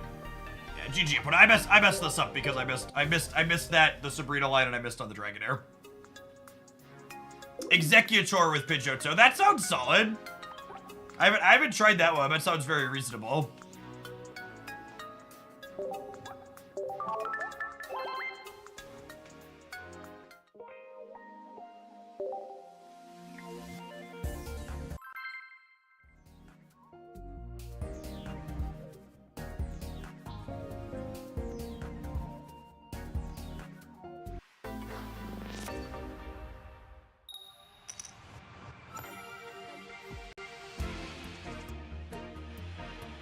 Yeah, GG. But I messed this up because I missed the Sabrina line, and I missed on the Dragonair. Executor with Pidgeotto. That sounds solid. I haven't tried that one. That sounds very reasonable.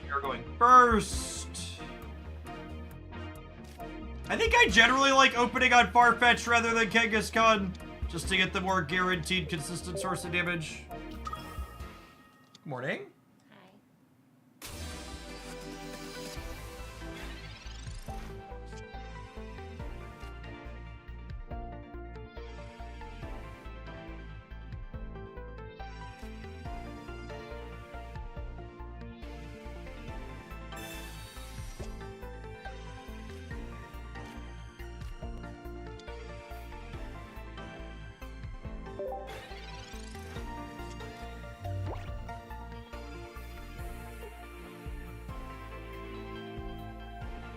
You're going first. I think I generally like opening on Farfetch rather than Kangaskhan, just to get the more guaranteed consistent source of damage. Good morning.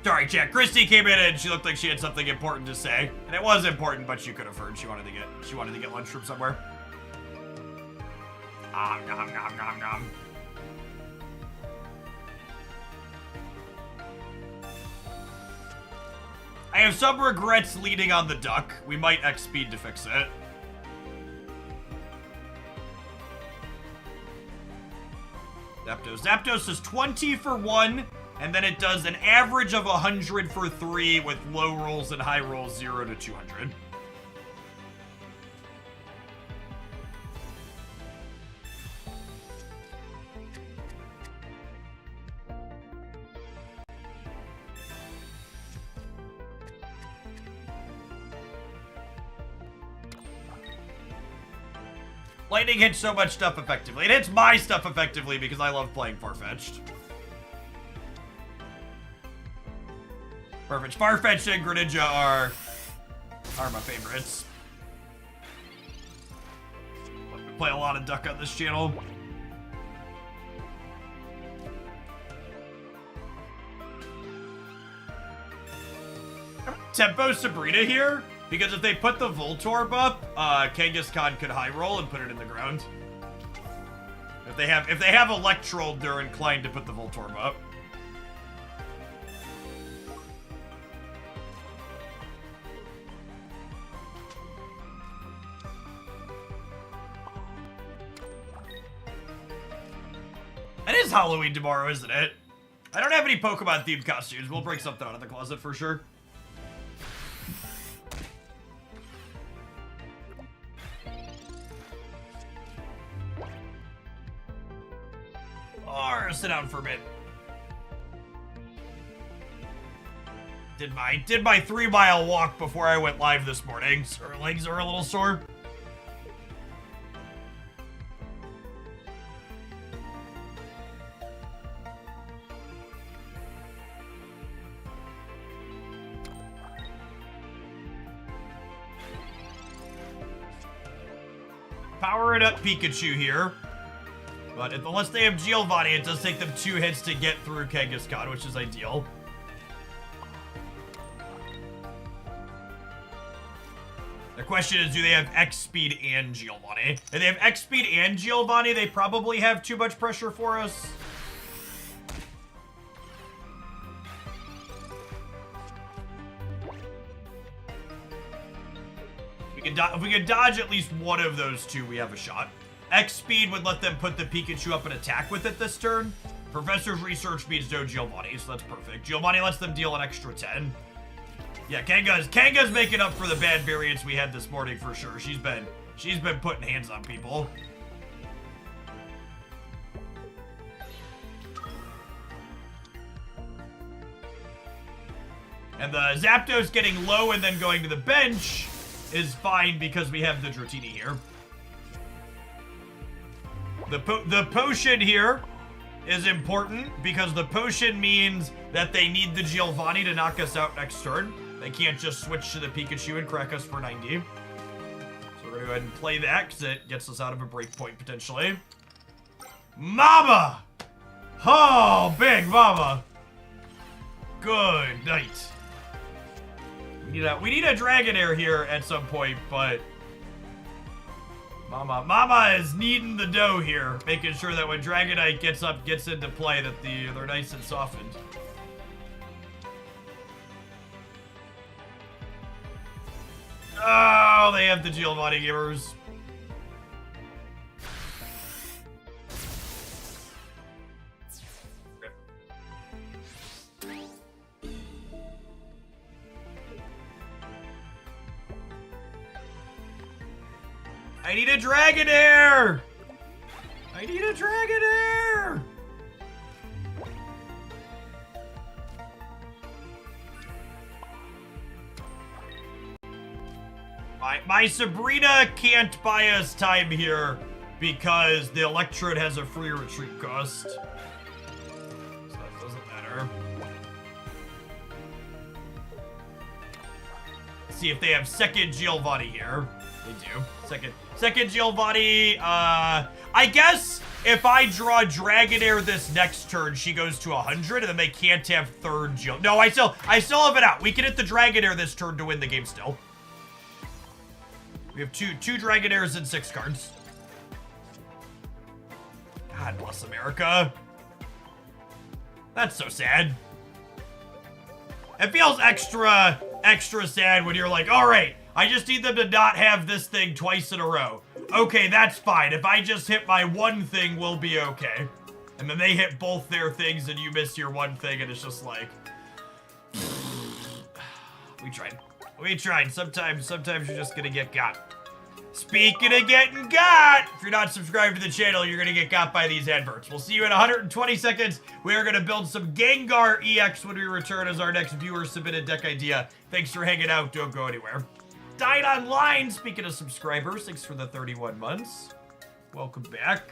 Sorry, chat. Christy came in and she looked like she had something important to say, and it was important, but you could have heard she wanted to get lunch from somewhere. Nom nom nom nom. I have some regrets leading on the duck. We might X speed to fix it. Zapdos is 20 for 1. And then it does an average of 100 for 3 with low rolls and high rolls 0 to 200. Lightning hits so much stuff effectively. It hits my stuff effectively because I love playing Farfetch'd. Perfect. Farfetch'd and Greninja are my favorites. We play a lot of Duck on this channel. Tempo Sabrina here, because if they put the Voltorb up, Kangaskhan could high roll and put it in the ground. If they have Electrode, they're inclined to put the Voltorb up. It is Halloween tomorrow, isn't it? I don't have any Pokemon themed costumes. We'll break something out of the closet for sure. Or sit down for a bit. Did my 3-mile walk before I went live this morning, so our legs are a little sore. Power it up Pikachu here. But unless they have Giovanni, it does take them 2 hits to get through Kangaskhan, which is ideal. The question is, do they have X speed and Giovanni? If they have X speed and Giovanni, they probably have too much pressure for us. If we can dodge at least one of those two, we have a shot. X speed would let them put the Pikachu up and attack with it this turn. Professor's research means no Giovanni, so that's perfect. Giovanni lets them deal an extra 10. Yeah, Kanga's making up for the bad variance we had this morning for sure. She's been putting hands on people. And the Zapdos getting low and then going to the bench is fine because we have the Dratini here. The potion here is important because the potion means that they need the Giovanni to knock us out next turn. They can't just switch to the Pikachu and crack us for 90. So we're gonna go ahead and play that because it gets us out of a break point potentially. Mama! Oh, big mama. Good night. We need a Dragonair here at some point, but Mama is kneading the dough here, making sure that when Dragonite gets into play, that they're nice and softened. Oh, they have the Giovanni givers. I need a Dragonair! I need a Dragonair! My Sabrina can't buy us time here because the Electrode has a free retreat cost. So that doesn't matter. Let's see if they have second Giovanni here. They do. Second Giovanni. I guess if I draw Dragonair this next turn, she goes to 100, and then they can't have third Gil. No, I still have it out. We can hit the Dragonair this turn to win the game still. We have two Dragonairs and 6 cards. God bless America. That's so sad. It feels extra sad when you're like, all right, I just need them to not have this thing twice in a row. Okay, that's fine. If I just hit my one thing, we'll be okay. And then they hit both their things and you miss your one thing and it's just like... We tried. Sometimes you're just gonna get got. Speaking of getting got, if you're not subscribed to the channel, you're gonna get got by these adverts. We'll see you in 120 seconds. We are gonna build some Gengar EX when we return as our next viewer submitted deck idea. Thanks for hanging out. Don't go anywhere. Died Online, speaking of subscribers, thanks for the 31 months. Welcome back.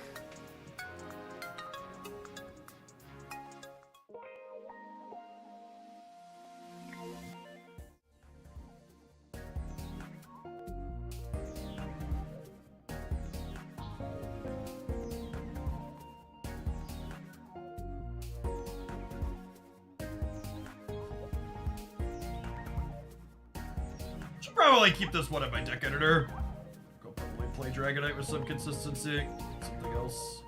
Should probably keep this one in my deck editor. Go probably play Dragonite with some consistency. Something else.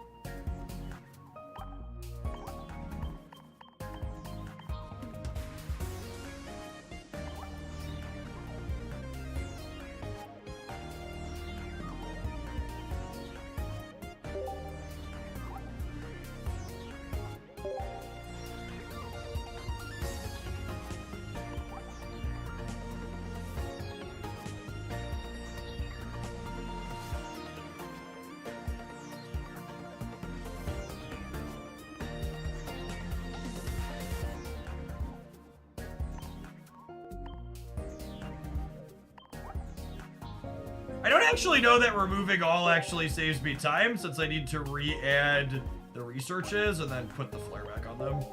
I don't actually know that removing all actually saves me time, since I need to re-add the researches and then put the flare back on them.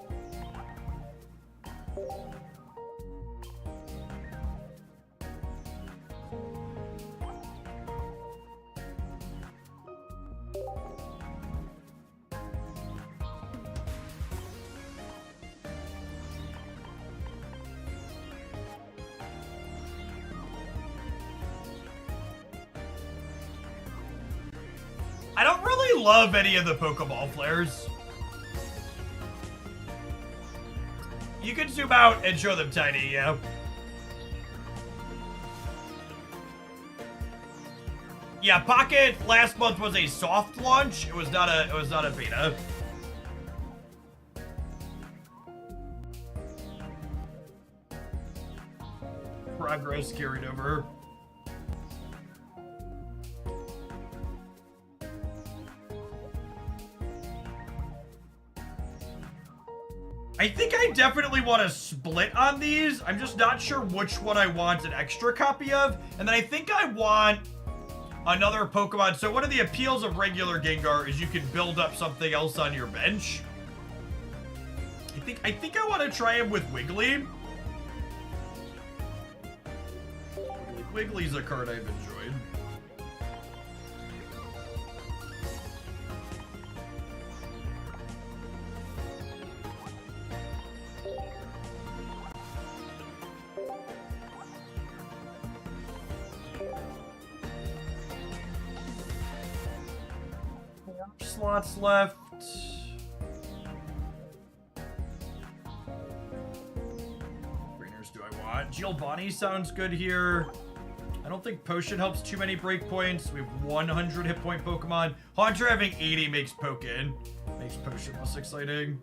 I don't really love any of the Pokeball flares. You can zoom out and show them tiny, yeah. Yeah, Pocket last month was a soft launch. It was not a beta. Progress carried over. I think I definitely want to split on these. I'm just not sure which one I want an extra copy of. And then I think I want another Pokemon. So one of the appeals of regular Gengar is you can build up something else on your bench. I think I want to try him with Wiggly. Wiggly's a card I've enjoyed. Slots left. Trainers do I want? Giovanni sounds good here. I don't think Potion helps too many breakpoints. We have 100 hit point Pokemon. Haunter having 80 makes Potion less exciting.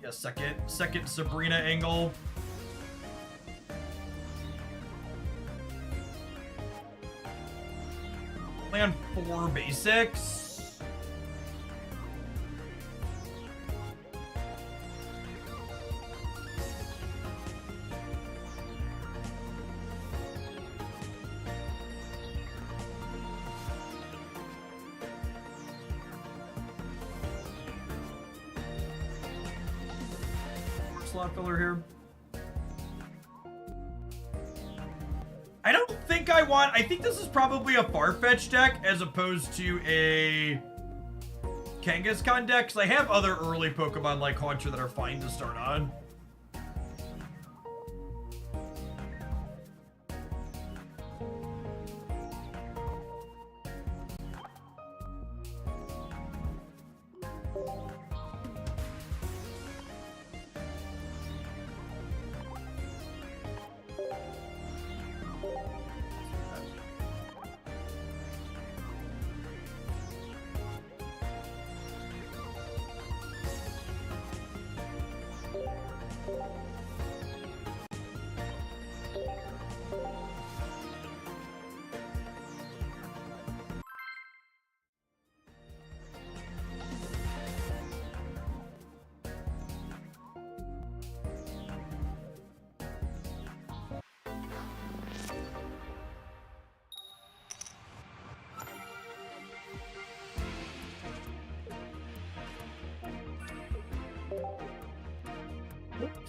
Yeah, second Sabrina angle. Land 4 basics. Slot filler here. I think this is probably a Farfetch deck as opposed to a Kangaskhan deck, because I have other early Pokemon like Haunter that are fine to start on.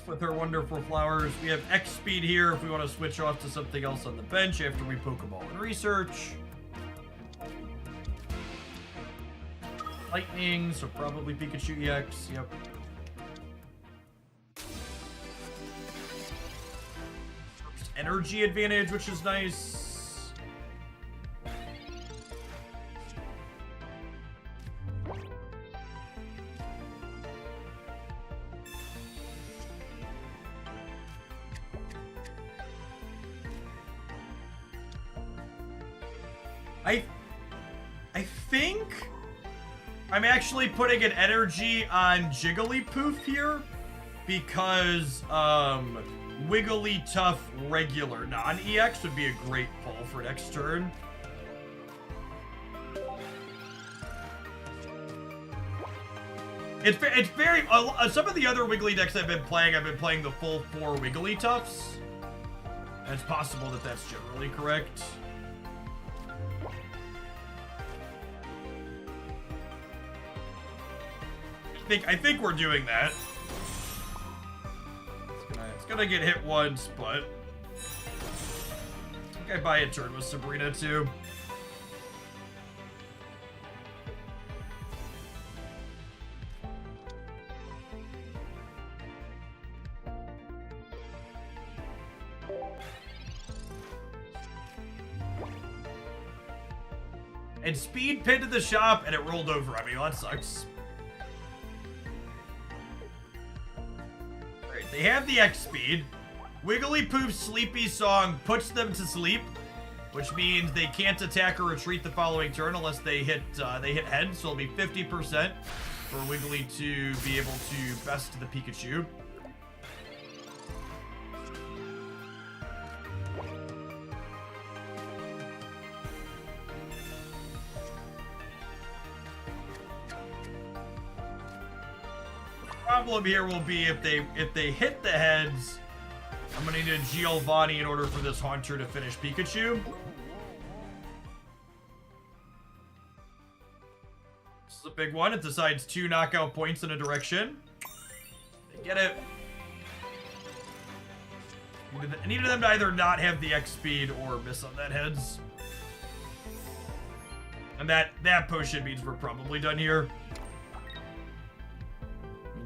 with her wonderful flowers. We have X speed here if we want to switch off to something else on the bench after we Pokeball and research. Lightning, so probably Pikachu EX. Yep. Energy advantage, which is nice. I think I'm actually putting an energy on Jigglypuff here because Wigglytuff regular non-EX would be a great pull for next turn. It's very some of the other Wiggly decks I've been playing the full 4 Wigglytuffs. And it's possible that that's generally correct. I think we're doing that. It's gonna get hit once, but I think I buy a turn with Sabrina too. And speed pinned to the shop and it rolled over. I mean, well, that sucks. They have the X speed. Wigglypoof's sleepy song puts them to sleep, which means they can't attack or retreat the following turn unless they hit head. So it'll be 50% for Wiggly to be able to best the Pikachu. Problem here will be if they hit the heads, I'm gonna need a Giovanni in order for this Haunter to finish Pikachu. This is a big one. It decides 2 knockout points in a direction. They get it. I needed them to either not have the X speed or miss on that heads. And that potion means we're probably done here.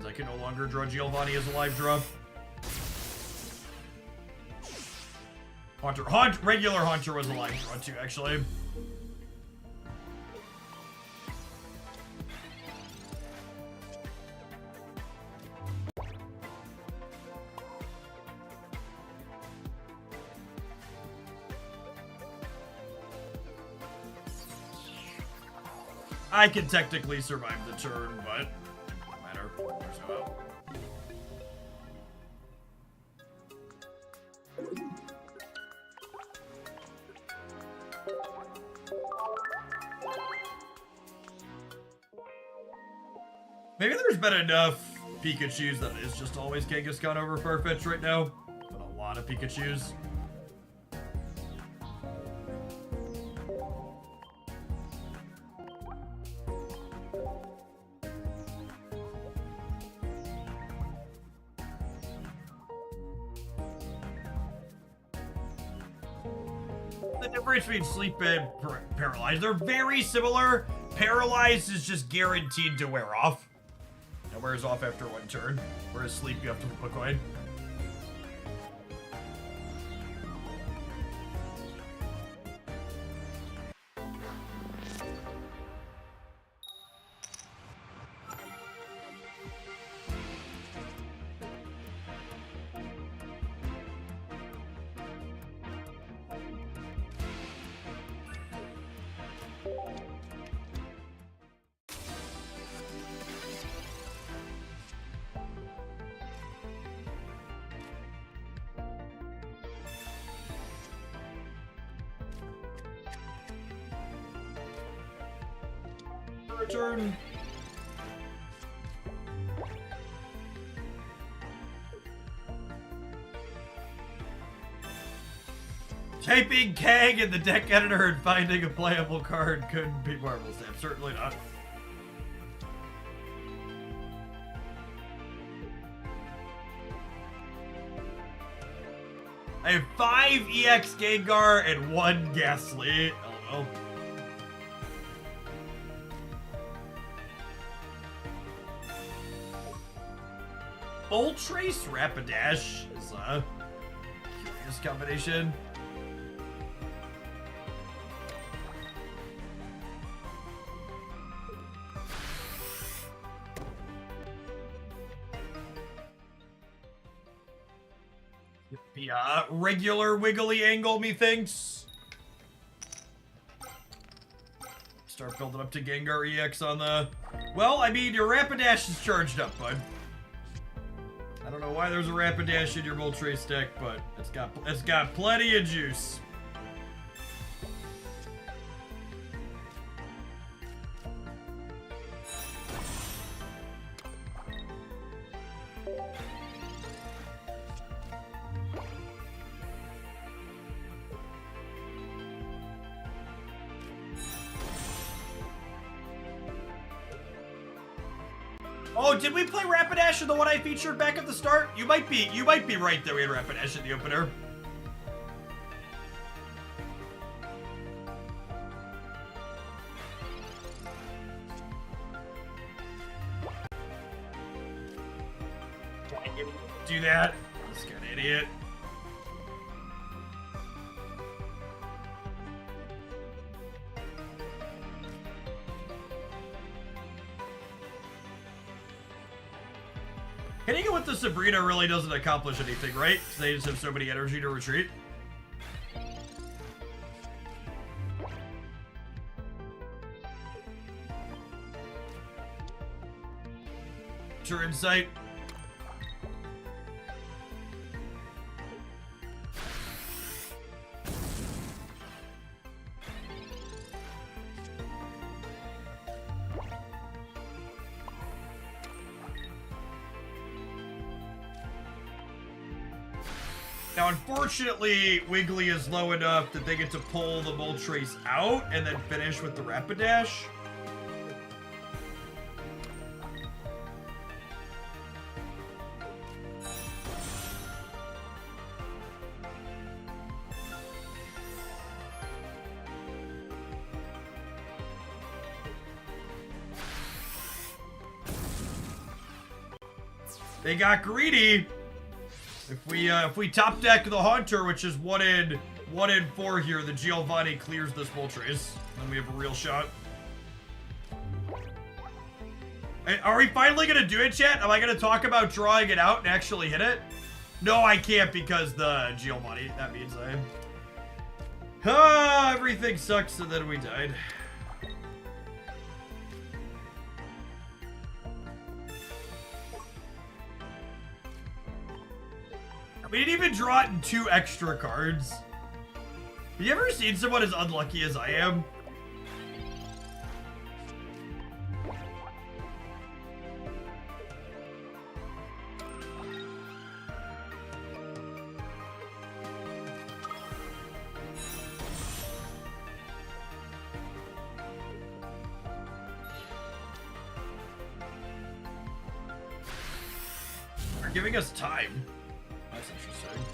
I can no longer draw Giovanni as a live draw. Regular Haunter was a live draw too, actually. I can technically survive the turn, but there's no help. Maybe there's been enough Pikachus that it is just always Kangaskhan over Farfetch right now. But a lot of Pikachus. The difference between sleep and paralyzed, they're very similar. Paralyzed is just guaranteed to wear off. It wears off after 1 turn, whereas sleep you have to flip a coin. Return. Typing Kang in the deck editor and finding a playable card couldn't be Marvel Snap. Certainly not. I have 5 EX Gengar and 1 Ghastly. Oh, Moltres Rapidash is a curious combination. The regular wiggly angle, methinks. Start building up to Gengar EX on the... Well, I mean, your Rapidash is charged up, bud. I don't know why there's a Rapidash in your Moltres deck, but it's got plenty of juice. Oh, did we play Rapidash in the one I featured back at the start? You might be right that we had Rapidash in the opener. Do that. This kind of idiot. Hitting it with the Sabrina really doesn't accomplish anything, right? Because they just have so many energy to retreat. Sure, insight. Now, unfortunately, Wiggly is low enough that they get to pull the Moltres out and then finish with the Rapidash. They got greedy. If we top deck the Haunter, which is 1 in 4 here, the Giovanni clears this Moltres. Then we have a real shot. Are we finally gonna do it, chat? Am I gonna talk about drawing it out and actually hit it? No, I can't because the Giovanni. That means I am. Ah, everything sucks, and then we died. We didn't even draw it in 2 extra cards. Have you ever seen someone as unlucky as I am? They're giving us time. That's interesting.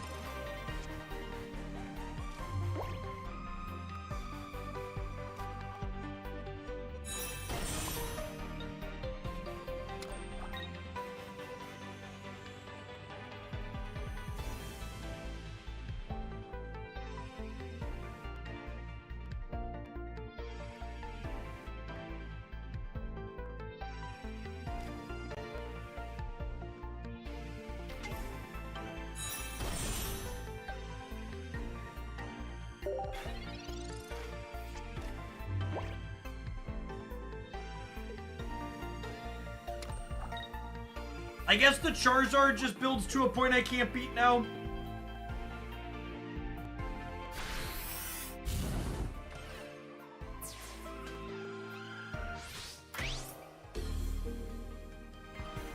I guess the Charizard just builds to a point I can't beat now.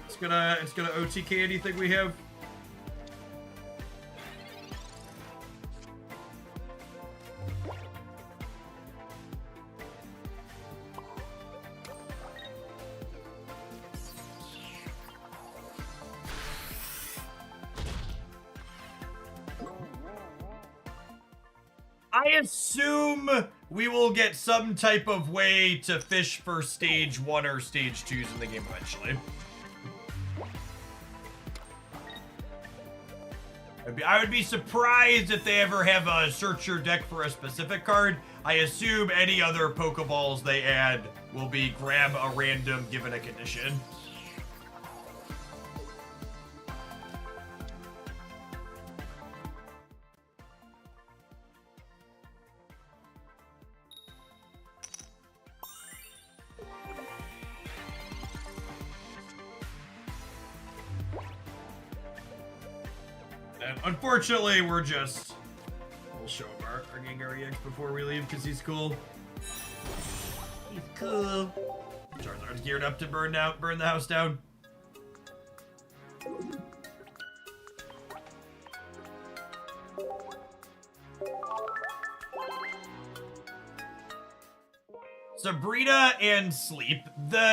It's gonna OTK anything we have. I assume we will get some type of way to fish for stage 1 or stage 2s in the game eventually. I would be surprised if they ever have a search your deck for a specific card. I assume any other Pokeballs they add will be grab a random given a condition. And unfortunately, we'll show him our Gengar EX before we leave because he's cool. He's cool. Charizard's geared up to burn the house down. Sabrina and Sleep.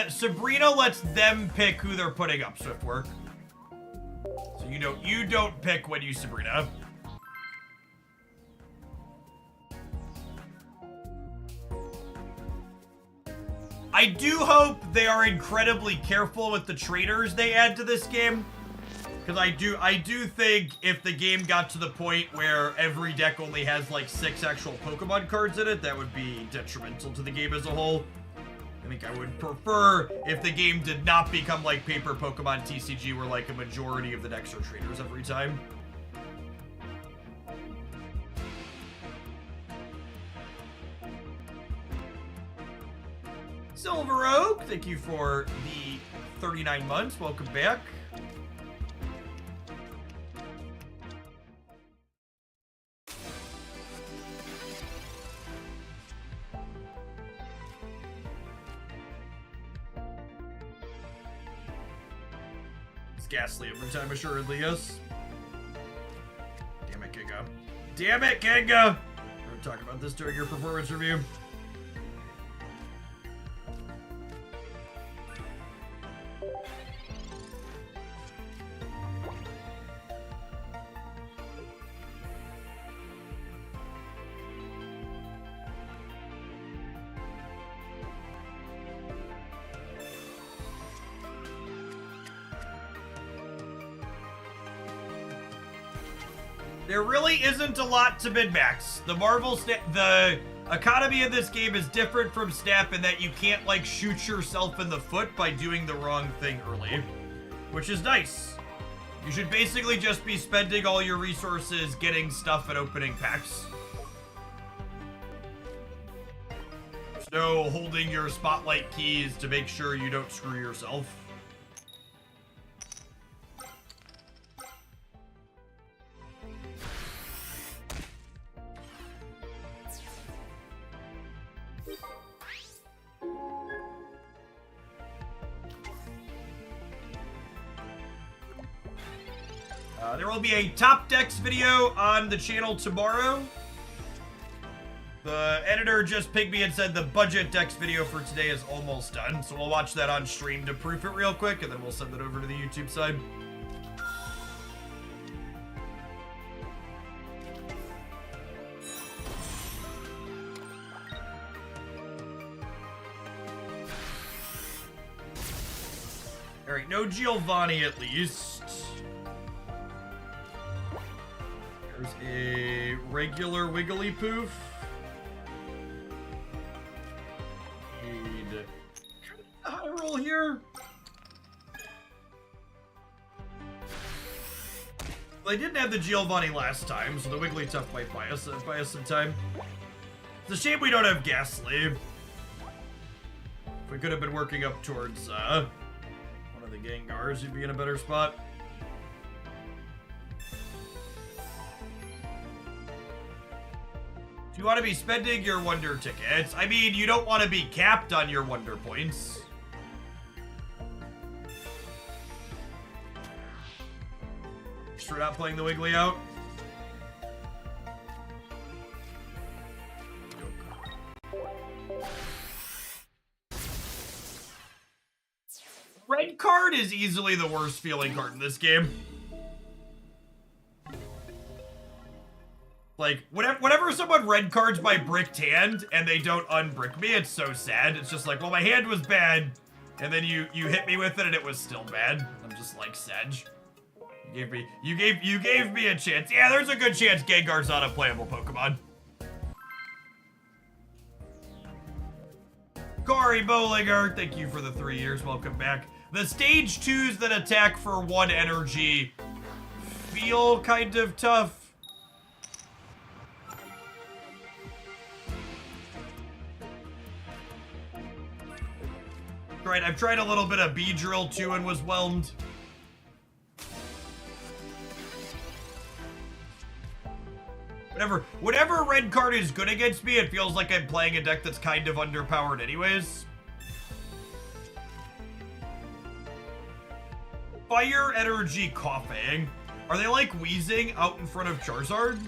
Sabrina lets them pick who they're putting up Swift Work. So you don't pick when you Sabrina. I do hope they are incredibly careful with the trainers they add to this game. Because I do think if the game got to the point where every deck only has like 6 actual Pokemon cards in it, that would be detrimental to the game as a whole. I think I would prefer if the game did not become like Paper Pokemon TCG, where like a majority of the decks are trainers every time. Silver Oak, thank you for the 39 months. Welcome back. It's ghastly every time, assuredly, yes. Damn it, Kinga. Damn it, Kinga! We're gonna talk about this during your performance review. There really isn't a lot to min-max. The economy of this game is different from Snap in that you can't, like, shoot yourself in the foot by doing the wrong thing early, which is nice. You should basically just be spending all your resources getting stuff and opening packs. There's no holding your spotlight keys to make sure you don't screw yourself. There will be a top decks video on the channel tomorrow. The editor just pinged me and said the budget decks video for today is almost done, so we'll watch that on stream to proof it real quick, and then we'll send it over to the YouTube side. Alright, no Giovanni at least. There's a regular Wigglypoof. Need how to roll here. Well, I didn't have the Giovanni last time, so the Wigglytuff might buy us some time. It's a shame we don't have Ghastly. If we could have been working up towards one of the Gengars, you'd be in a better spot. You want to be spending your Wonder tickets. I mean, you don't want to be capped on your Wonder points. We're not playing the Wiggly out. Red card is easily the worst feeling card in this game. Like, whenever someone red cards my bricked hand and they don't unbrick me, it's so sad. It's just like, well, my hand was bad, and then you hit me with it and it was still bad. I'm just like, Sedge. You gave me a chance. Yeah, there's a good chance Gengar's not a playable Pokemon. Corey Bollinger, thank you for the 3 years. Welcome back. The stage 2s that attack for 1 energy feel kind of tough. Right, I've tried a little bit of Beedrill too and was whelmed. Whatever red card is good against me, it feels like I'm playing a deck that's kind of underpowered anyways. Fire Energy Coughing. Are they like wheezing out in front of Charizard?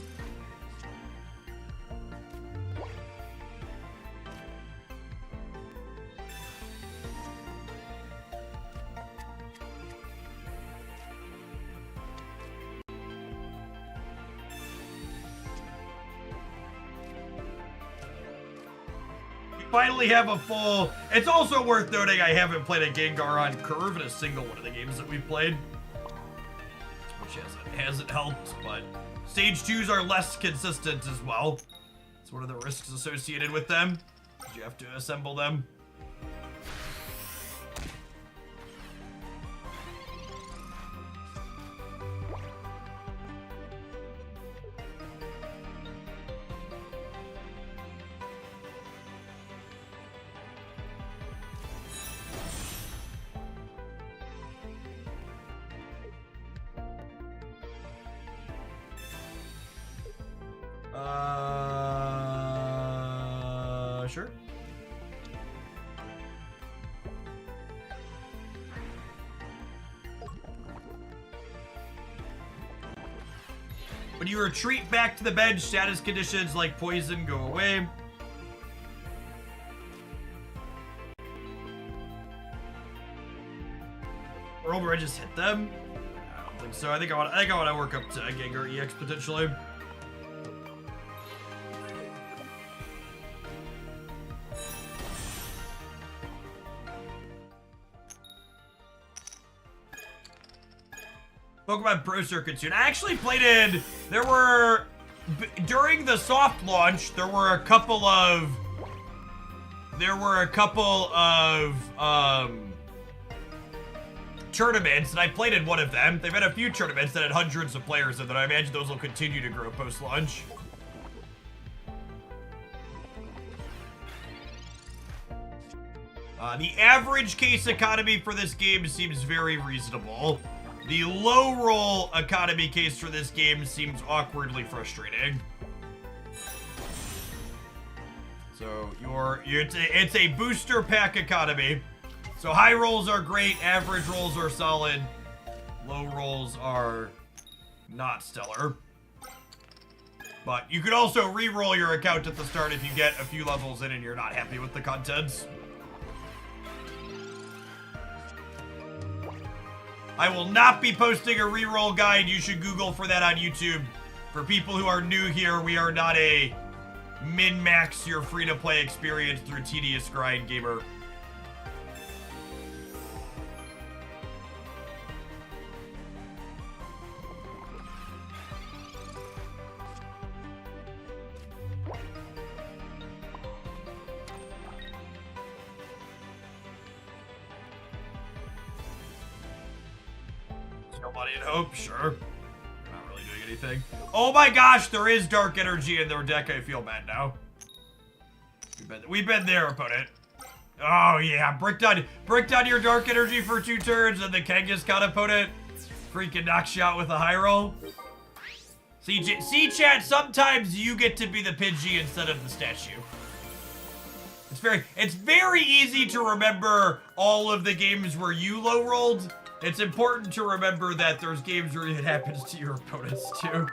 Finally have a full... It's also worth noting I haven't played a Gengar on curve in a single one of the games that we've played. Which hasn't helped, but stage 2s are less consistent as well. It's one of the risks associated with them. You have to assemble them. Sure. When you retreat back to the bench, status conditions like poison go away. Or over I just hit them? I don't think so. I think I want to work up to Gengar EX potentially. Pokemon Pro Circuit soon. I actually played it. During the soft launch, there were a couple of tournaments, and I played in one of them. They've had a few tournaments that had hundreds of players in them. I imagine those will continue to grow post-launch. The average case economy for this game seems very reasonable. The low roll economy case for this game seems awkwardly frustrating. So it's a booster pack economy. So high rolls are great, average rolls are solid, low rolls are not stellar. But you could also re-roll your account at the start if you get a few levels in and you're not happy with the contents. I will not be posting a reroll guide. You should Google for that on YouTube. For people who are new here, we are not a min-max your free-to-play experience through tedious grind gamer. Nobody in hope, sure. We're not really doing anything. Oh my gosh, there is dark energy in their deck. I feel bad now. We've been there, opponent. Oh yeah, brick down your dark energy for 2 turns, and the Kangaskhan got opponent freaking knocks you out with a high roll. See, chat. Sometimes you get to be the Pidgey instead of the statue. It's very easy to remember all of the games where you low rolled. It's important to remember that there's games where it happens to your opponents too.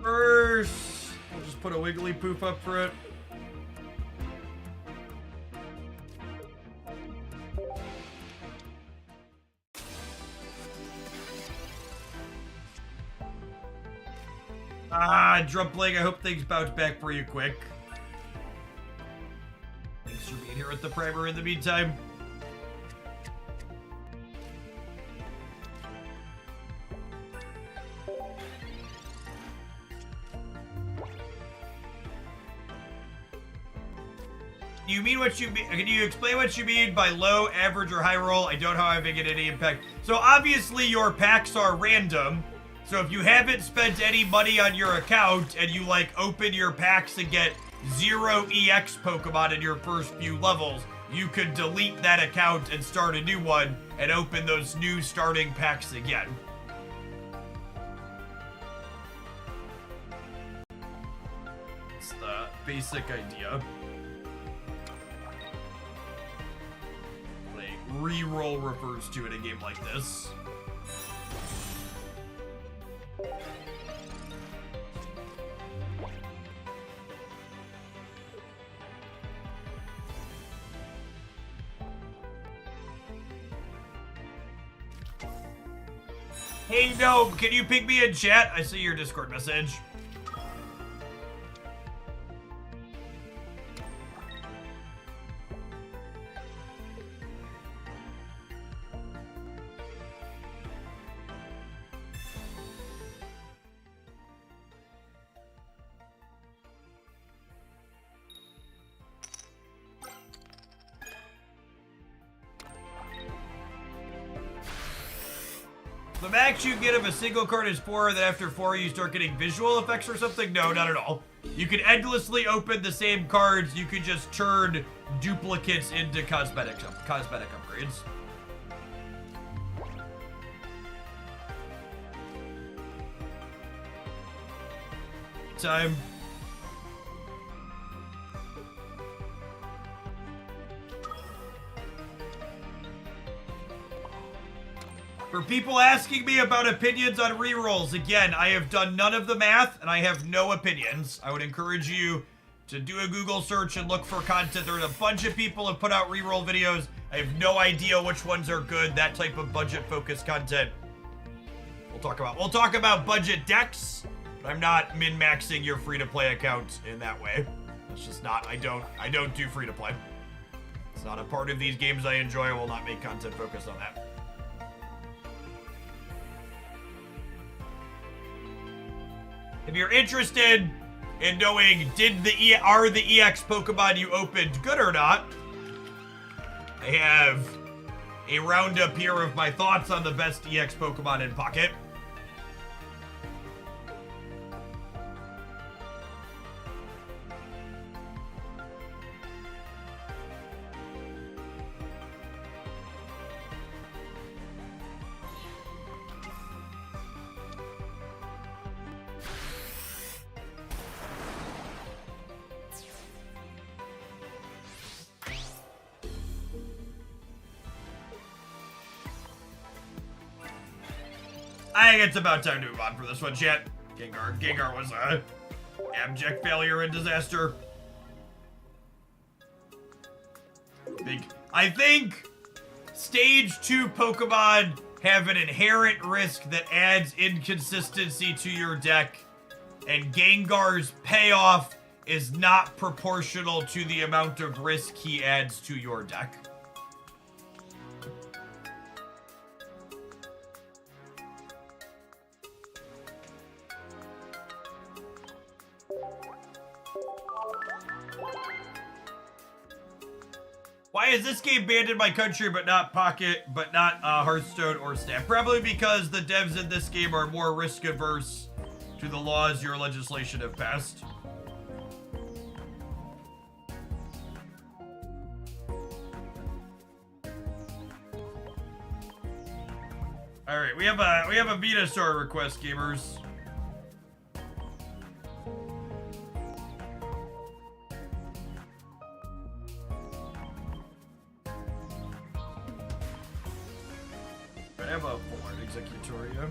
First, we'll just put a Wigglypoof up for it. Drumpling, I hope things bounce back for you quick. Thanks for being here with the primer in the meantime. You mean what you mean? Can you explain what you mean by low, average, or high roll? I don't know how I make it any impact. So obviously your packs are random. So if you haven't spent any money on your account and you like open your packs and get 0 EX Pokemon in your first few levels, you could delete that account and start a new one and open those new starting packs again. It's the basic idea. Like, reroll refers to in a game like this. Hey, no, can you ping me in chat? I see your Discord message. The max you get of a single card is 4, then after 4 you start getting visual effects or something? No, not at all. You can endlessly open the same cards. You can just turn duplicates into cosmetic upgrades. Time. For people asking me about opinions on rerolls, again, I have done none of the math and I have no opinions. I would encourage you to do a Google search and look for content. There's a bunch of people have put out reroll videos. I have no idea which ones are good. That type of budget-focused content. We'll talk about budget decks, but I'm not min-maxing your free-to-play account in that way. That's just not. I don't do free-to-play. It's not a part of these games I enjoy. I will not make content focused on that. If you're interested in knowing are the EX Pokemon you opened good or not, I have a roundup here of my thoughts on the best EX Pokemon in Pocket. I think it's about time to move on for this one, chat. Gengar was a abject failure and disaster. I think Stage 2 Pokemon have an inherent risk that adds inconsistency to your deck, and Gengar's payoff is not proportional to the amount of risk he adds to your deck. Why is this game banned in my country but not Hearthstone or Snap? Probably because the devs in this game are more risk averse to the laws your legislation have passed. All right, we have a Venusaur request, gamers. I have a Full Art Executoria.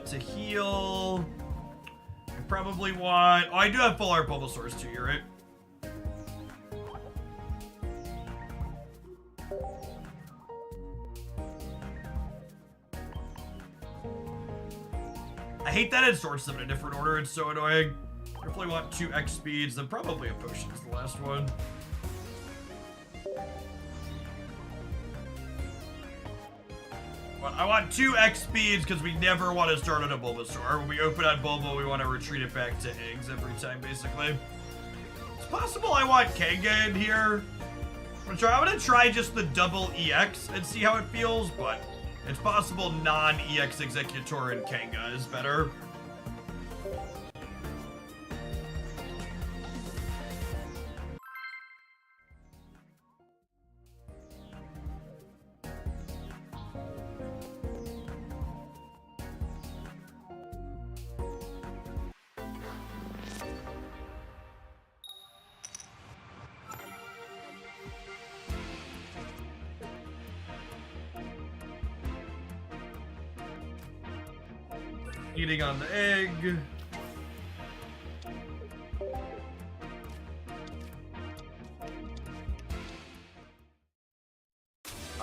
To heal. I probably want... Oh, I do have full art Bulbasaur's too, you're right. I hate that it sorts them in a different order. It's so annoying. Definitely want 2 X speeds, then probably a potion is the last one. I want 2 X speeds because we never want to start on a Bulbasaur. When we open on Bulba, we want to retreat it back to eggs every time, basically. It's possible I want Kanga in here. I'm gonna try just the double EX and see how it feels, but it's possible non-EX Executor and Kanga is better. Eating on the egg.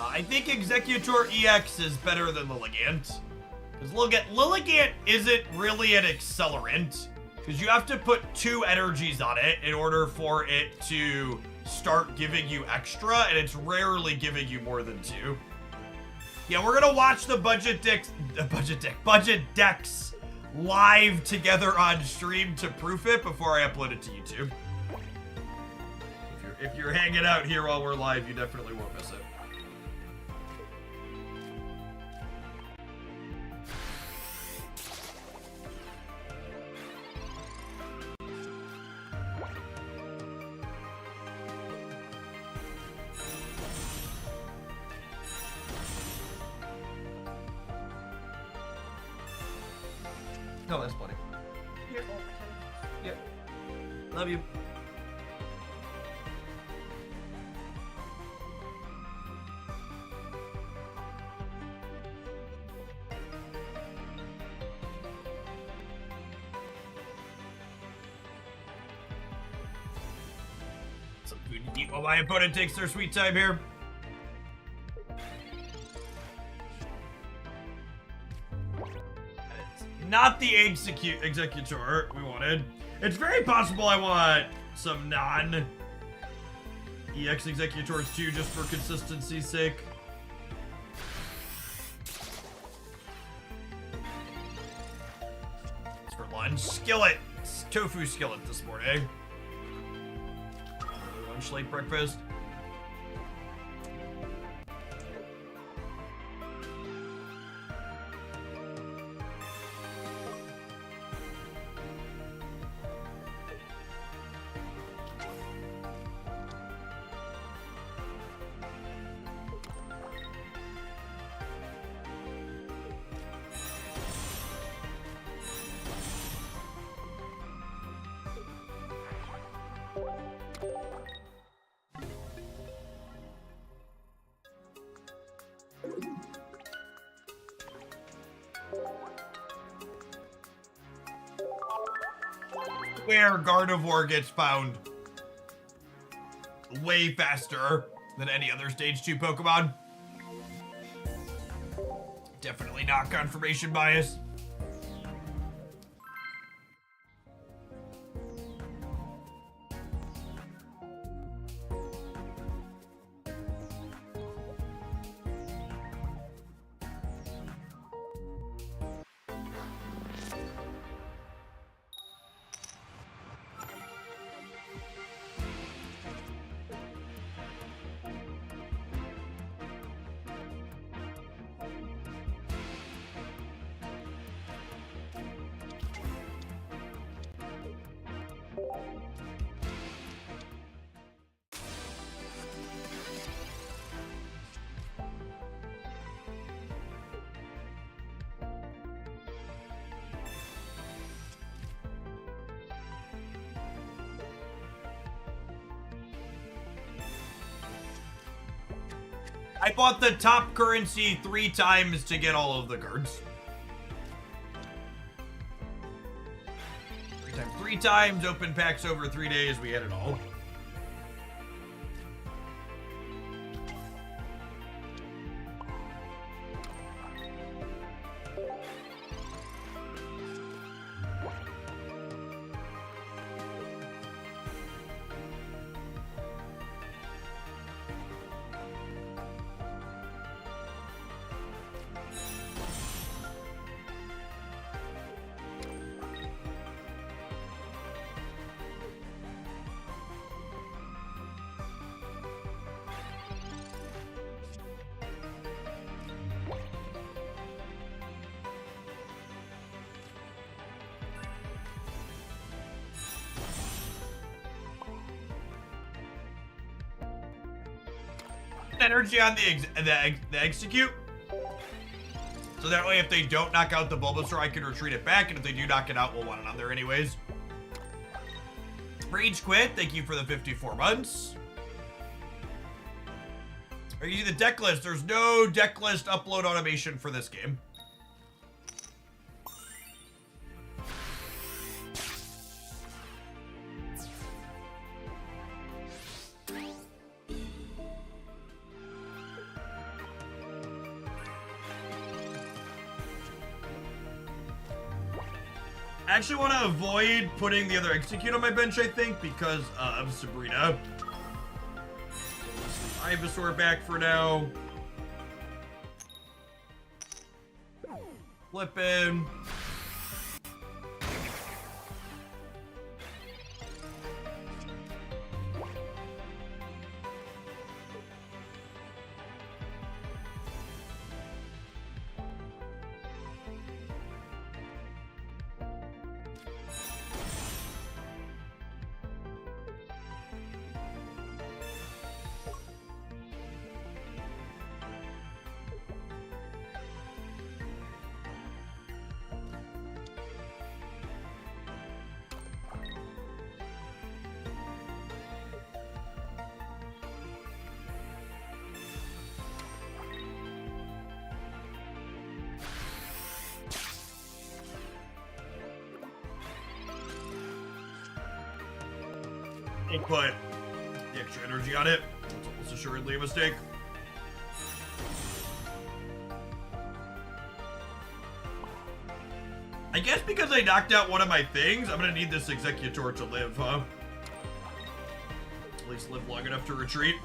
I think Executor EX is better than Lilligant. Because Lilligant isn't really an accelerant. Because you have to put 2 energies on it in order for it to start giving you extra, and it's rarely giving you more than 2. Yeah, we're gonna watch the budget decks live together on stream to proof it before I upload it to YouTube. If you're hanging out here while we're live, you definitely won't miss it. No, that's funny. Yep. Love you. Some food to eat while my opponent takes their sweet time here. Not the Executor we wanted. It's very possible I want some non-EX Executors too, just for consistency's sake. It's for lunch. Skillet. It's tofu skillet this morning. Lunch, late breakfast. Where Gardevoir gets found way faster than any other Stage 2 Pokemon. Definitely not confirmation bias. I bought the top currency 3 times to get all of the cards. 3 times, open packs over 3 days, we had it all. Energy on the execute. So that way if they don't knock out the Bulbasaur, I can retreat it back, and if they do knock it out, we'll want it on there anyways. Rage Quit, thank you for the 54 months. Are you using the deck list? There's no deck list upload automation for this game. I actually want to avoid putting the other Execute on my bench, I think, because of Sabrina. Ivysaur back for now. Flippin'. Put the extra energy on it. That's almost assuredly a mistake. I guess because I knocked out one of my things, I'm gonna need this Executor to live, huh? At least live long enough to retreat.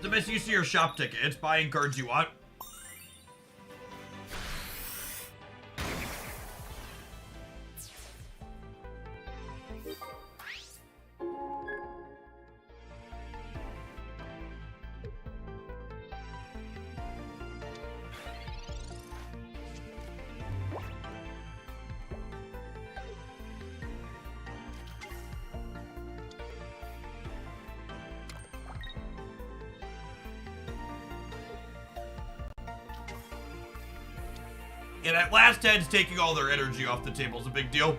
The best use of your shop ticket. It's buying cards you want. Yeah, that last head's taking all their energy off the table is a big deal.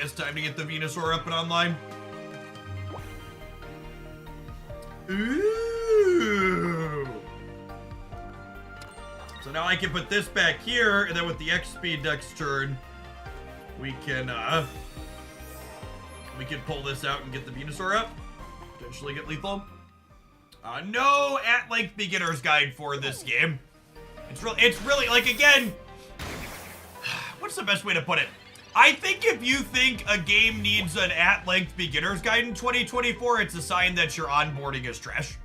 It's time to get the Venusaur up and online. Ooh. So now I can put this back here, and then with the X speed next turn, we can pull this out and get the Venusaur up. Potentially get lethal. No at-length beginner's guide for this game. It's really, like, again, what's the best way to put it? I think if you think a game needs an at-length beginner's guide in 2024, it's a sign that your onboarding is trash.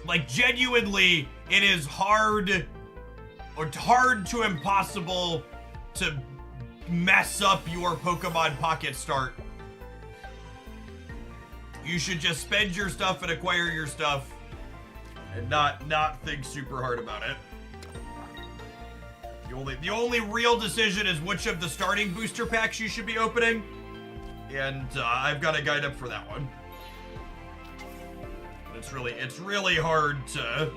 Like, genuinely, it is hard to impossible to mess up your Pokemon Pocket start. You should just spend your stuff and acquire your stuff and not think super hard about it. The only real decision is which of the starting booster packs you should be opening. And I've got a guide up for that one. It's really hard to...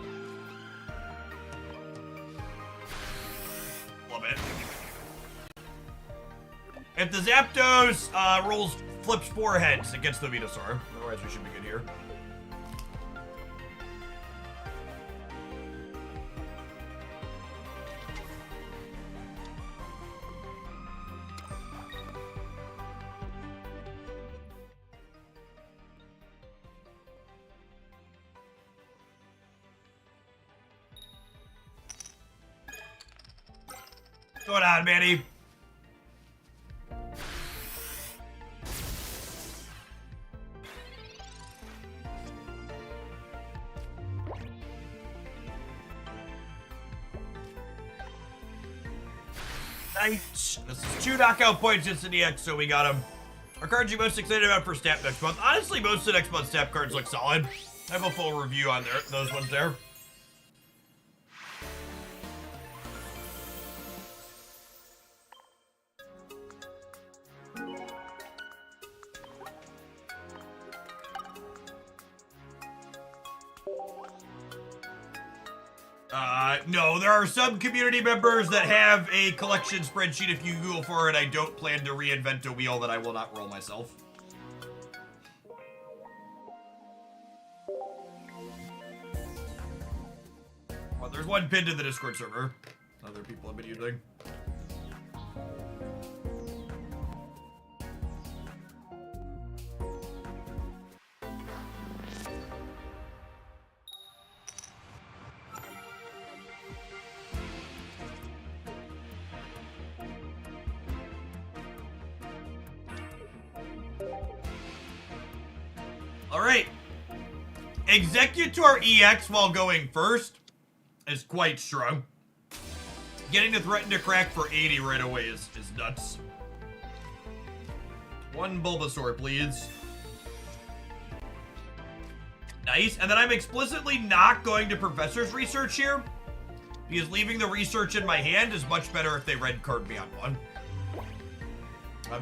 Love it. If the Zapdos flips 4 heads, it gets the Venusaur. Otherwise, we should be good here. What's going on, Manny? Nice. This is 2 knockout points instant EX, so we got him. Our cards you most excited about for Snap next month? Honestly, most of the next month's Snap cards look solid. I have a full review on those ones there. No, there are some community members that have a collection spreadsheet if you Google for it. I don't plan to reinvent a wheel that I will not roll myself. Well, there's one pinned to the Discord server. Other people have been using. Alright. Executor EX while going first is quite strong. Getting to threaten to crack for 80 right away is nuts. 1 Bulbasaur, please. Nice. And then I'm explicitly not going to Professor's Research here, because leaving the research in my hand is much better if they red card me on 1.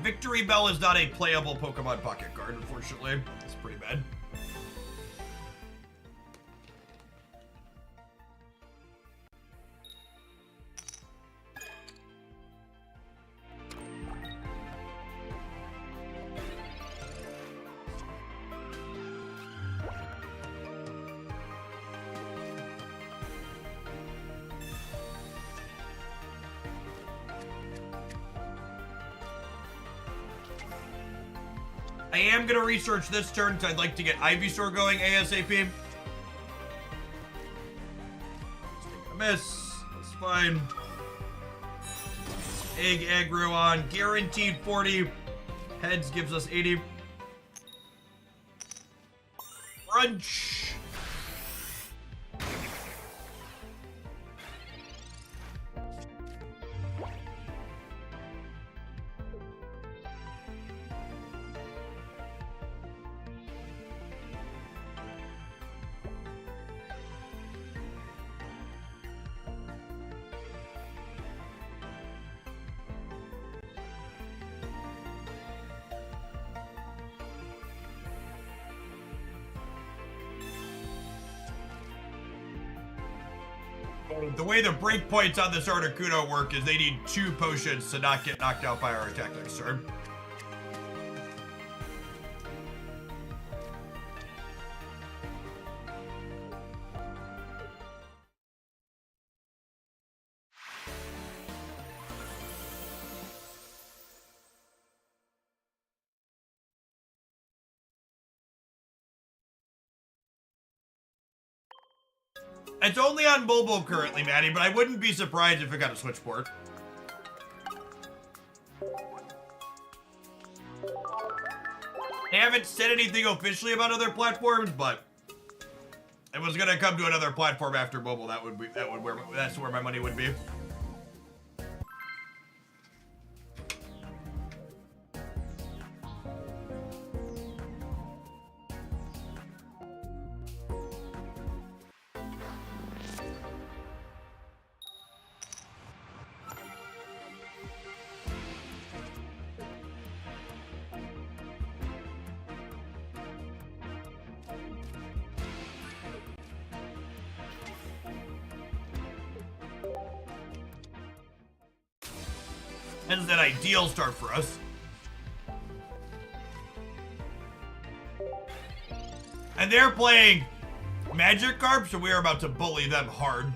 Victory Bell is not a playable Pokemon Pocket card, unfortunately. It's pretty bad. I am going to research this turn because I'd like to get Ivysaur going ASAP. It's taking a miss. That's fine. Egg aggro on. Guaranteed 40. Heads gives us 80. Crunch. The way the breakpoints on this Articuno work is they need 2 potions to not get knocked out by our attack next turn. It's only on mobile currently, Maddie, but I wouldn't be surprised if it got a switchboard. They haven't said anything officially about other platforms, but if it was gonna come to another platform after mobile, that's where my money would be. This is an ideal start for us. And they're playing Magikarp, so we are about to bully them hard.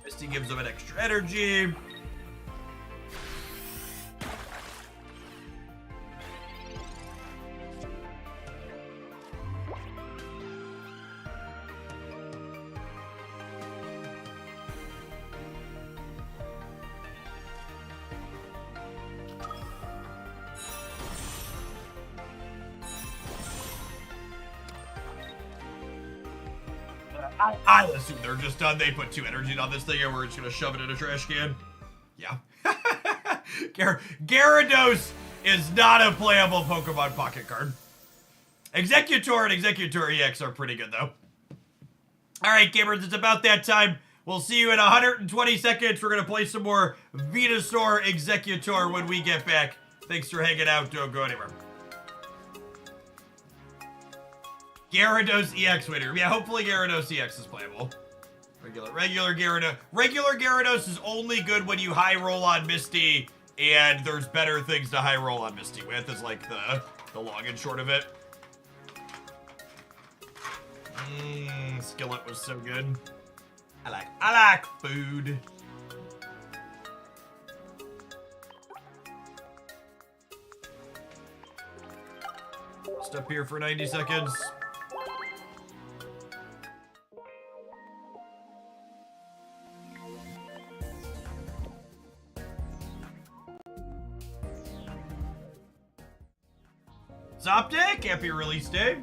Misty gives them an extra energy. I assume they're just done. They put 2 energies on this thing and we're just gonna shove it in a trash can. Yeah. Gyarados is not a playable Pokemon pocket card. Executor and Executor EX are pretty good though. Alright gamers, it's about that time. We'll see you in 120 seconds. We're gonna play some more Venusaur Executor when we get back. Thanks for hanging out. Don't go anywhere. Gyarados EX winner. Yeah, hopefully Gyarados EX is playable. Regular Gyarados. Regular Gyarados is only good when you high roll on Misty, and there's better things to high roll on Misty with, is like the long and short of it. Skillet was so good. I like food. Step here for 90 seconds. Zoptic, happy release day.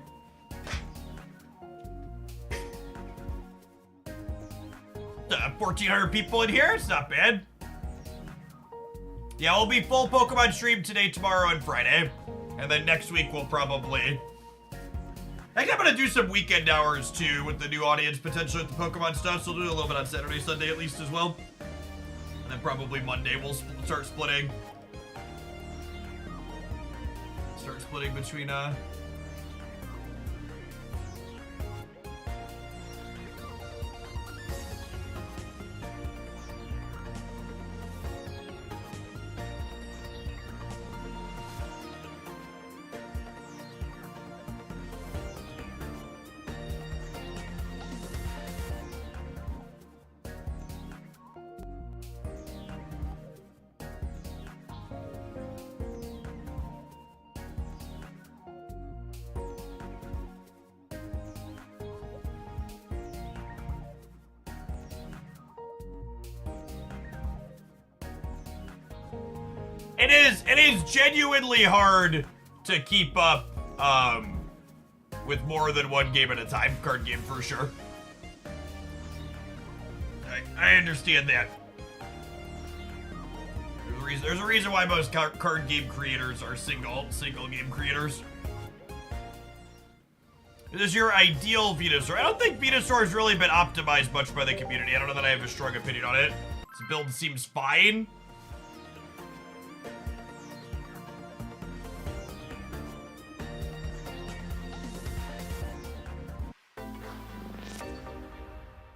Uh, 1,400 people in here, it's not bad. Yeah, we'll be full Pokemon stream today, tomorrow, and Friday. And then next week we'll probably... I think I'm gonna do some weekend hours too with the new audience potentially with the Pokemon stuff, so we'll do a little bit on Saturday, Sunday at least as well. And then probably Monday we'll start splitting. Start splitting between It is genuinely hard to keep up with more than one game at a time. Card game for sure. I understand that. There's a reason why most card game creators are single game creators. This is your ideal Venusaur. I don't think Venusaur has really been optimized much by the community. I don't know that I have a strong opinion on it. This build seems fine.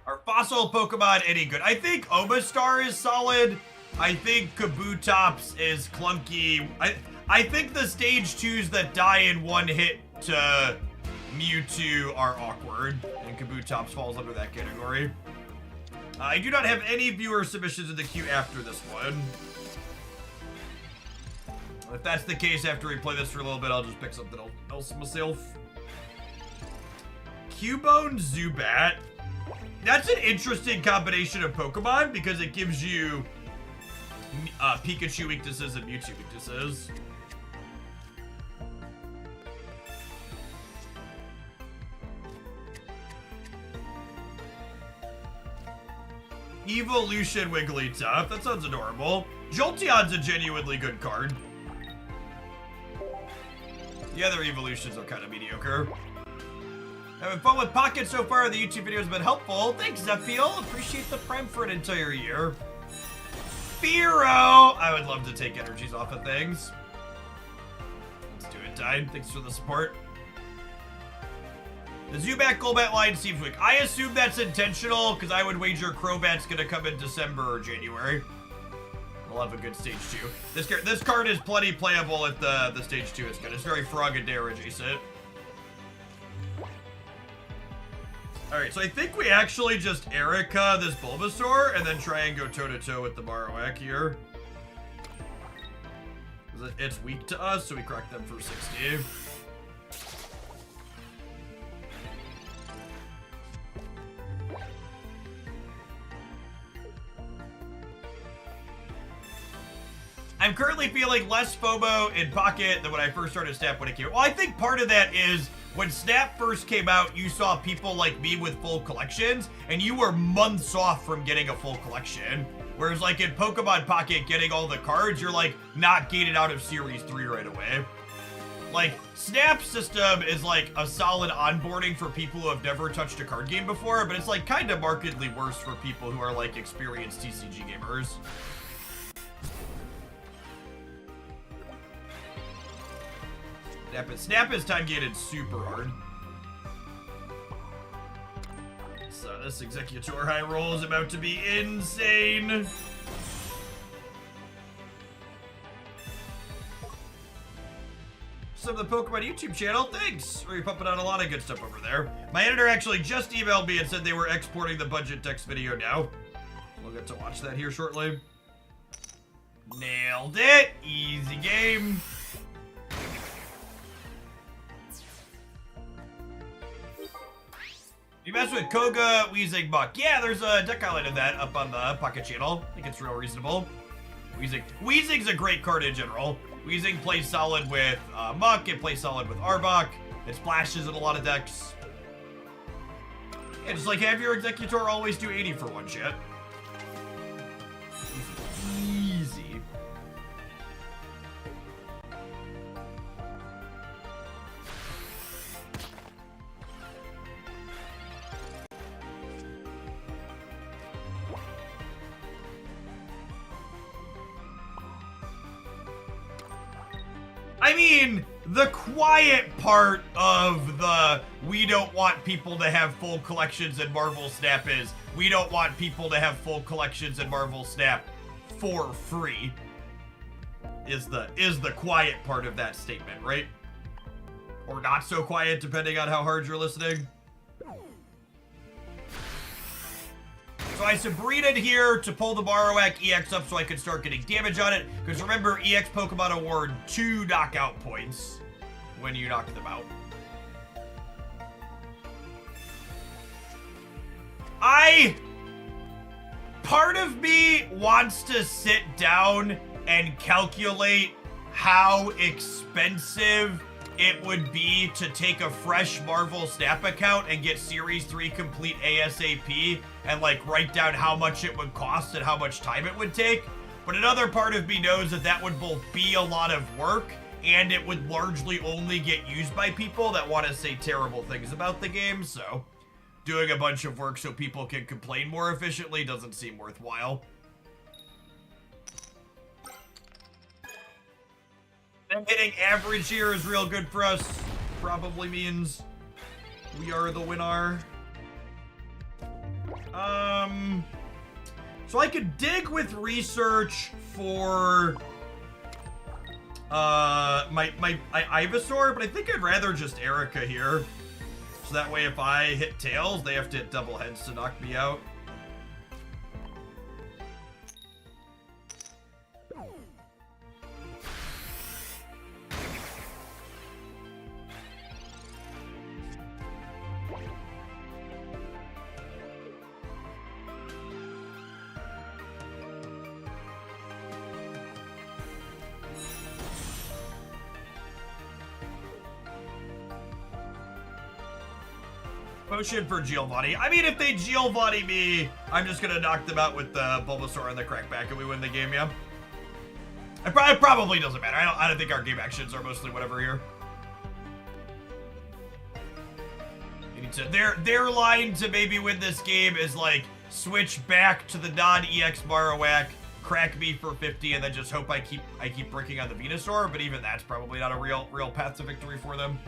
Are fossil Pokemon any good? I think Omastar is solid. I think Kabutops is clunky. I think the stage 2s that die in one hit to Mewtwo are awkward, and Kabutops falls under that category. I do not have any viewer submissions in the queue after this one. If that's the case, after we play this for a little bit, I'll just pick something else myself. Cubone Zubat. That's an interesting combination of Pokemon because it gives you Pikachu weaknesses and Mewtwo weaknesses. Evolution Wigglytuff. That sounds adorable. Jolteon's a genuinely good card. The other evolutions are kind of mediocre. Having fun with Pocket so far. The YouTube video has been helpful. Thanks, Zephiel. Appreciate the Prime for an entire year. Firo! I would love to take energies off of things. Let's do it, Tide. Thanks for the support. The Zubat Golbat line seems weak. I assume that's intentional because I would wager Crobat's gonna come in December or January. We'll have a good stage 2. This card is plenty playable if the stage 2 is good. It's very Frogadier adjacent. Alright, so I think we actually just Erica this Bulbasaur and then try and go toe-to-toe with the Marowak here. It's weak to us, so we crack them for 60. I'm currently feeling less FOMO in Pocket than when I first started Snap when it came out. Well, I think part of that is when Snap first came out, you saw people like me with full collections, and you were months off from getting a full collection. Whereas like in Pokemon Pocket, getting all the cards, you're like not gated out of Series 3 right away. Like, Snap system is like a solid onboarding for people who have never touched a card game before, but it's like kind of markedly worse for people who are like experienced TCG gamers. Snap is time gated super hard. So this Executor high roll is about to be insane. Some of the Pokemon YouTube channel, thanks. We're pumping out a lot of good stuff over there. My editor actually just emailed me and said they were exporting the budget text video now. We'll get to watch that here shortly. Nailed it. Easy game. You mess with Koga, Weezing, Muck. Yeah, there's a deck highlight of that up on the Pocket channel. I think it's real reasonable. Weezing's a great card in general. Weezing plays solid with Muck. It plays solid with Arbok. It splashes in a lot of decks. Yeah, just like have your Executor always do 80 for one shit. Easy. I mean, the quiet part of the we don't want people to have full collections in Marvel Snap is we don't want people to have full collections in Marvel Snap for free is the quiet part of that statement, right? Or not so quiet, depending on how hard you're listening. So I Sabrina'd here to pull the Marowak EX up so I could start getting damage on it. Because remember, EX Pokemon award 2 knockout points when you knock them out. Part of me wants to sit down and calculate how expensive it would be to take a fresh Marvel Snap account and get Series 3 complete ASAP and like write down how much it would cost and how much time it would take. But another part of me knows that that would both be a lot of work and it would largely only get used by people that want to say terrible things about the game. So doing a bunch of work so people can complain more efficiently doesn't seem worthwhile. And hitting average here is real good for us. Probably means we are the winner. So I could dig with research for my Ivysaur, but I think I'd rather just Erica here. So that way if I hit tails, they have to hit double heads to knock me out. Potion for Giovanni. I mean, if they Giovanni me, I'm just gonna knock them out with the Bulbasaur and the Crackback and we win the game, yeah? It probably doesn't matter. I don't think our game actions are mostly whatever here. You need to, their line to maybe win this game is like, switch back to the non-EX Marowak, crack me for 50, and then just hope I keep breaking on the Venusaur, but even that's probably not a real path to victory for them.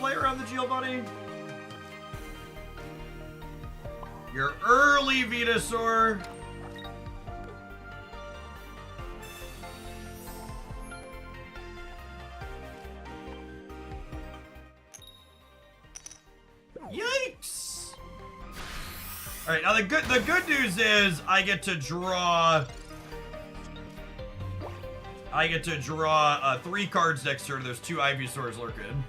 play around the Giovanni? You're early, Venusaur. Yikes! All right, now the good news is I get to draw 3 cards next turn. There's 2 Ivysaurs lurking.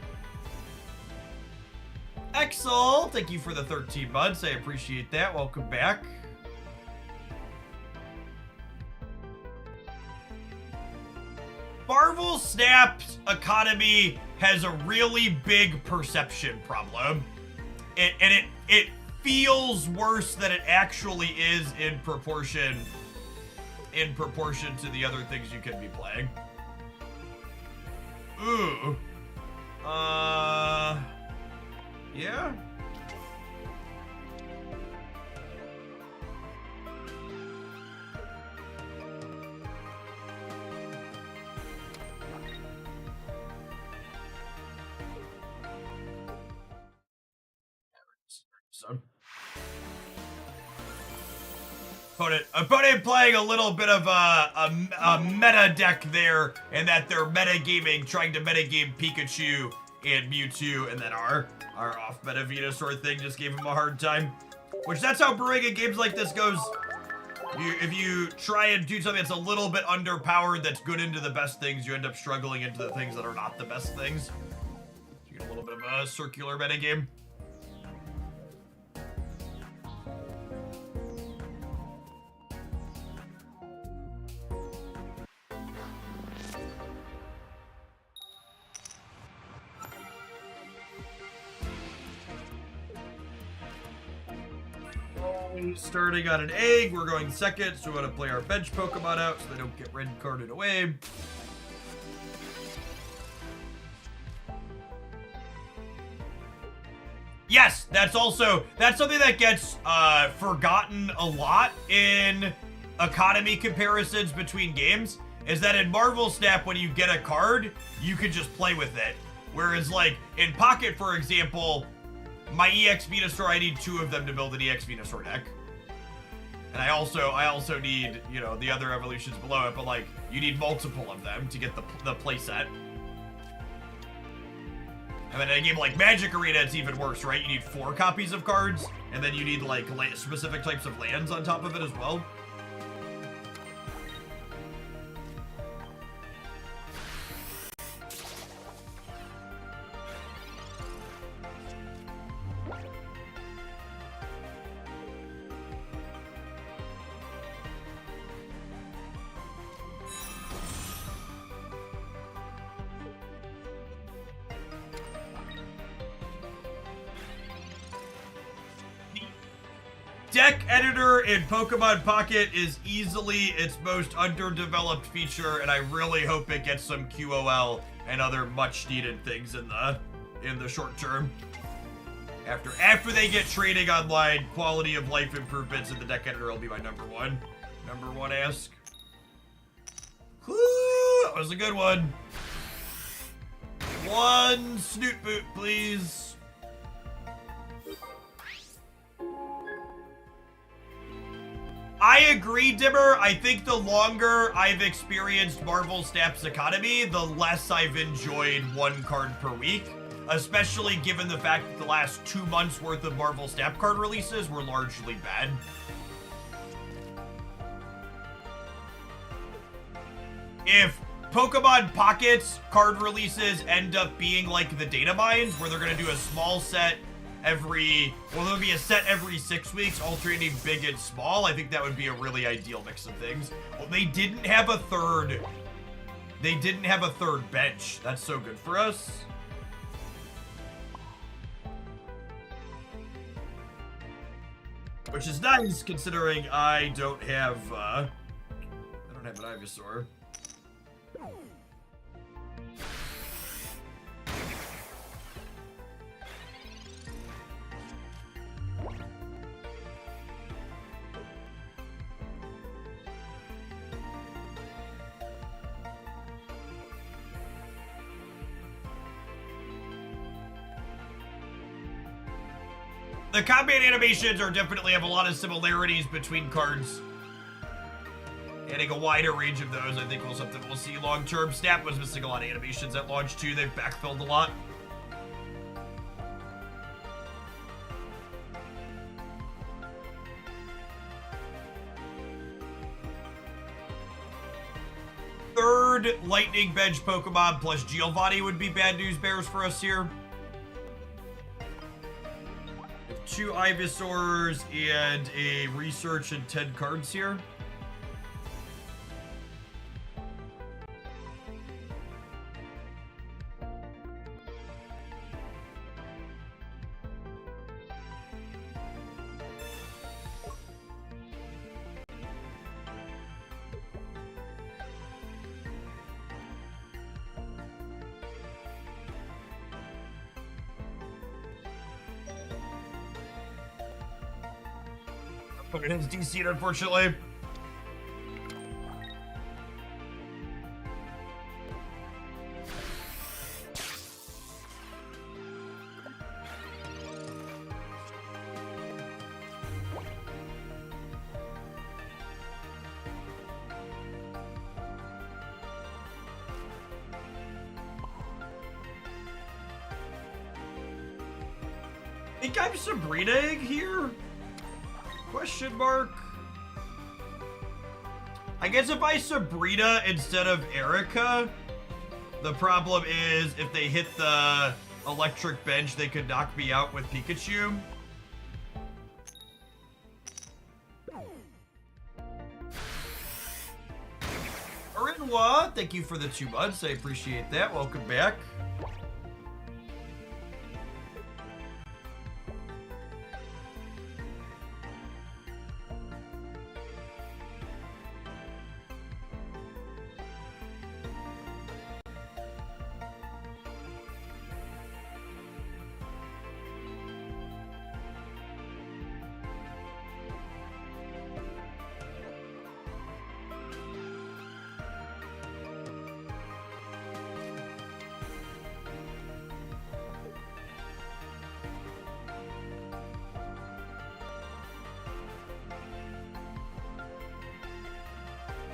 Excel, thank you for the 13 months. I appreciate that. Welcome back. Marvel Snap's economy has a really big perception problem. It feels worse than it actually is in proportion to the other things you can be playing. Ooh. Yeah. So. Opponent playing a little bit of a meta deck there, and that they're metagaming, trying to metagame Pikachu and Mewtwo, and then our off-meta Venusaur thing just gave him a hard time. Which, that's how brewing in games like this goes. If you try and do something that's a little bit underpowered that's good into the best things, you end up struggling into the things that are not the best things. So you get a little bit of a circular metagame. Starting on an egg, we're going second, so we want to play our bench Pokemon out so they don't get red carded away. Yes, that's something that gets forgotten a lot in economy comparisons between games, is that in Marvel Snap, when you get a card, you can just play with it. Whereas, like, in Pocket, for example, my EX Venusaur, I need 2 of them to build an EX Venusaur deck. And I also need, you know, the other evolutions below it, but, like, you need multiple of them to get the play set. And then in a game like Magic Arena, it's even worse, right? You need 4 copies of cards, and then you need, like, specific types of lands on top of it as well. Deck editor in Pokemon Pocket is easily its most underdeveloped feature, and I really hope it gets some QOL and other much needed things in the short term. After they get trading online, quality of life improvements in the deck editor will be my number one ask. Whew, that was a good one. 1 Snoot Boot, please. I agree, Dimmer. I think the longer I've experienced Marvel Snap's economy, the less I've enjoyed 1 card per week, especially given the fact that the last 2 months worth of Marvel Snap card releases were largely bad. If Pokemon Pocket's card releases end up being like the data mines, where they're going to do a small set there'll be a set every 6 weeks, alternating big and small, I think that would be a really ideal mix of things. Well, they didn't have a third bench. That's so good for us. Which is nice, considering I don't have an Ivysaur. the combat animations are definitely have a lot of similarities between cards. Adding a wider range of those, I think, will something we'll see long term. Snap was missing a lot of animations at launch too. They've backfilled a lot. Third Lightning Bench Pokemon plus Giovanni would be bad news bears for us here. 2 Ivysaurs and a Research and 10 cards here. But it is DC'd, unfortunately. I think I'm Sabrina here? Question mark? I guess if I Sabrina instead of Erica, the problem is if they hit the electric bench, they could knock me out with Pikachu. Arinwa, thank you for the 2 months. I appreciate that. Welcome back.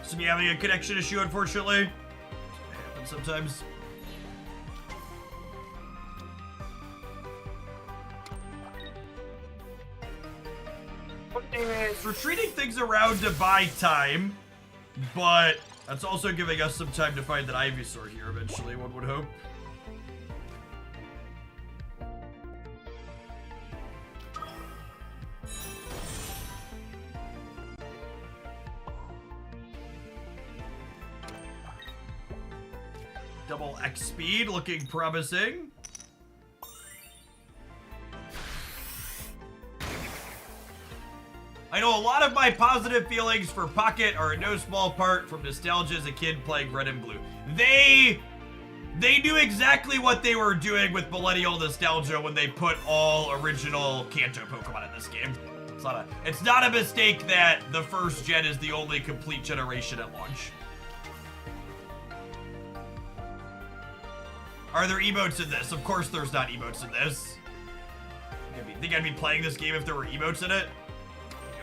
So me having a connection issue, unfortunately. It happens sometimes. It's retreating things around to buy time, but that's also giving us some time to find that Ivysaur here eventually, one would hope. Double X speed, looking promising. I know a lot of my positive feelings for Pocket are in no small part from nostalgia as a kid playing Red and Blue. They knew exactly what they were doing with millennial nostalgia when they put all original Kanto Pokemon in this game. It's not a mistake that the first gen is the only complete generation at launch. Are there emotes in this? Of course there's not emotes in this. Think I'd be playing this game if there were emotes in it?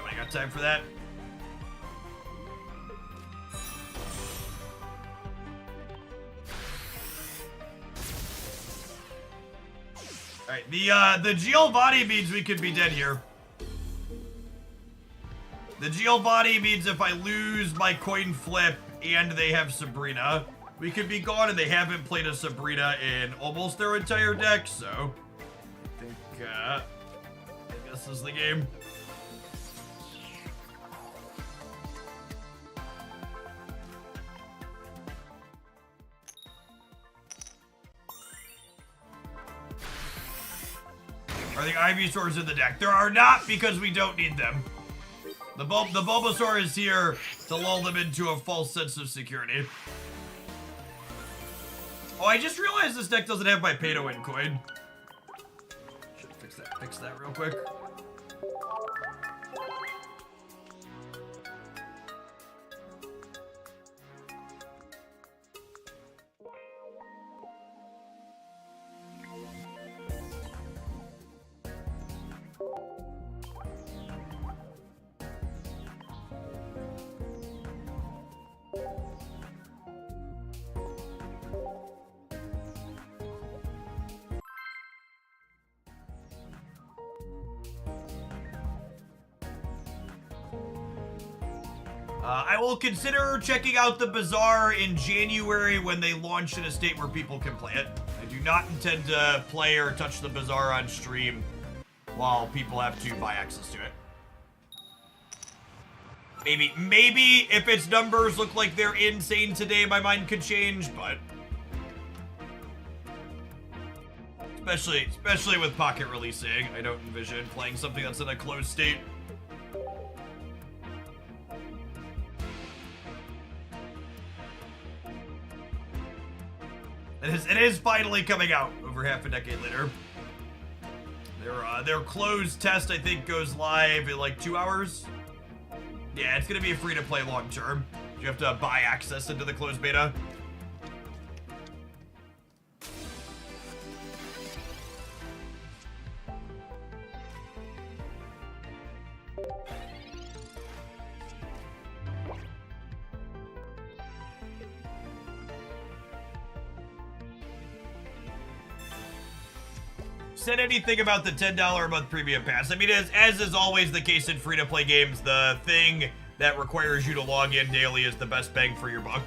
I got time for that. Alright, the Giovanni means we could be dead here. The Giovanni means if I lose my coin flip and they have Sabrina, we could be gone, and they haven't played a Sabrina in almost their entire deck, so I think, I guess this is the game. Are the Ivysaurs in the deck? There are not, because we don't need them. The Bulbasaur is here to lull them into a false sense of security. Oh, I just realized this deck doesn't have my pay-to-win coin. Should fix that real quick. I will consider checking out the Bazaar in January when they launch in a state where people can play it. I do not intend to play or touch the Bazaar on stream while people have to buy access to it. Maybe if its numbers look like they're insane today, my mind could change, but especially with Pocket releasing, I don't envision playing something that's in a closed state. It is finally coming out over half a decade later. Their closed test, I think, goes live in like 2 hours. Yeah, it's gonna be free to play long term. You have to buy access into the closed beta. Said anything about the $10 a month premium pass. I mean, as is always the case in free-to-play games, the thing that requires you to log in daily is the best bang for your buck.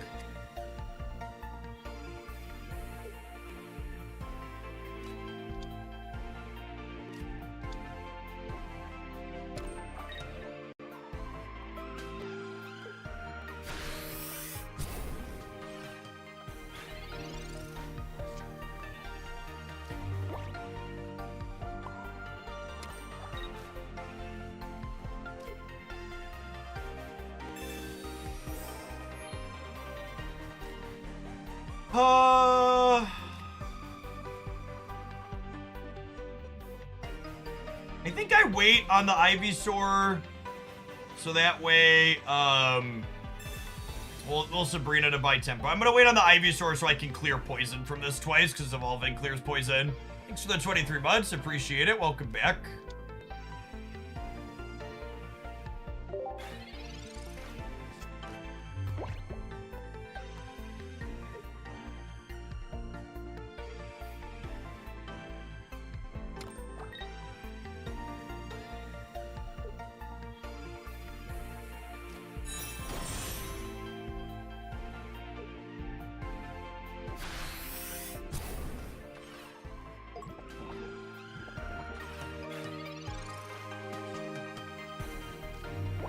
I think I wait on the Ivysaur so that way, we'll Sabrina to buy tempo. I'm gonna wait on the Ivysaur so I can clear poison from this twice because evolving clears poison. Thanks for the 23 months, appreciate it. Welcome back.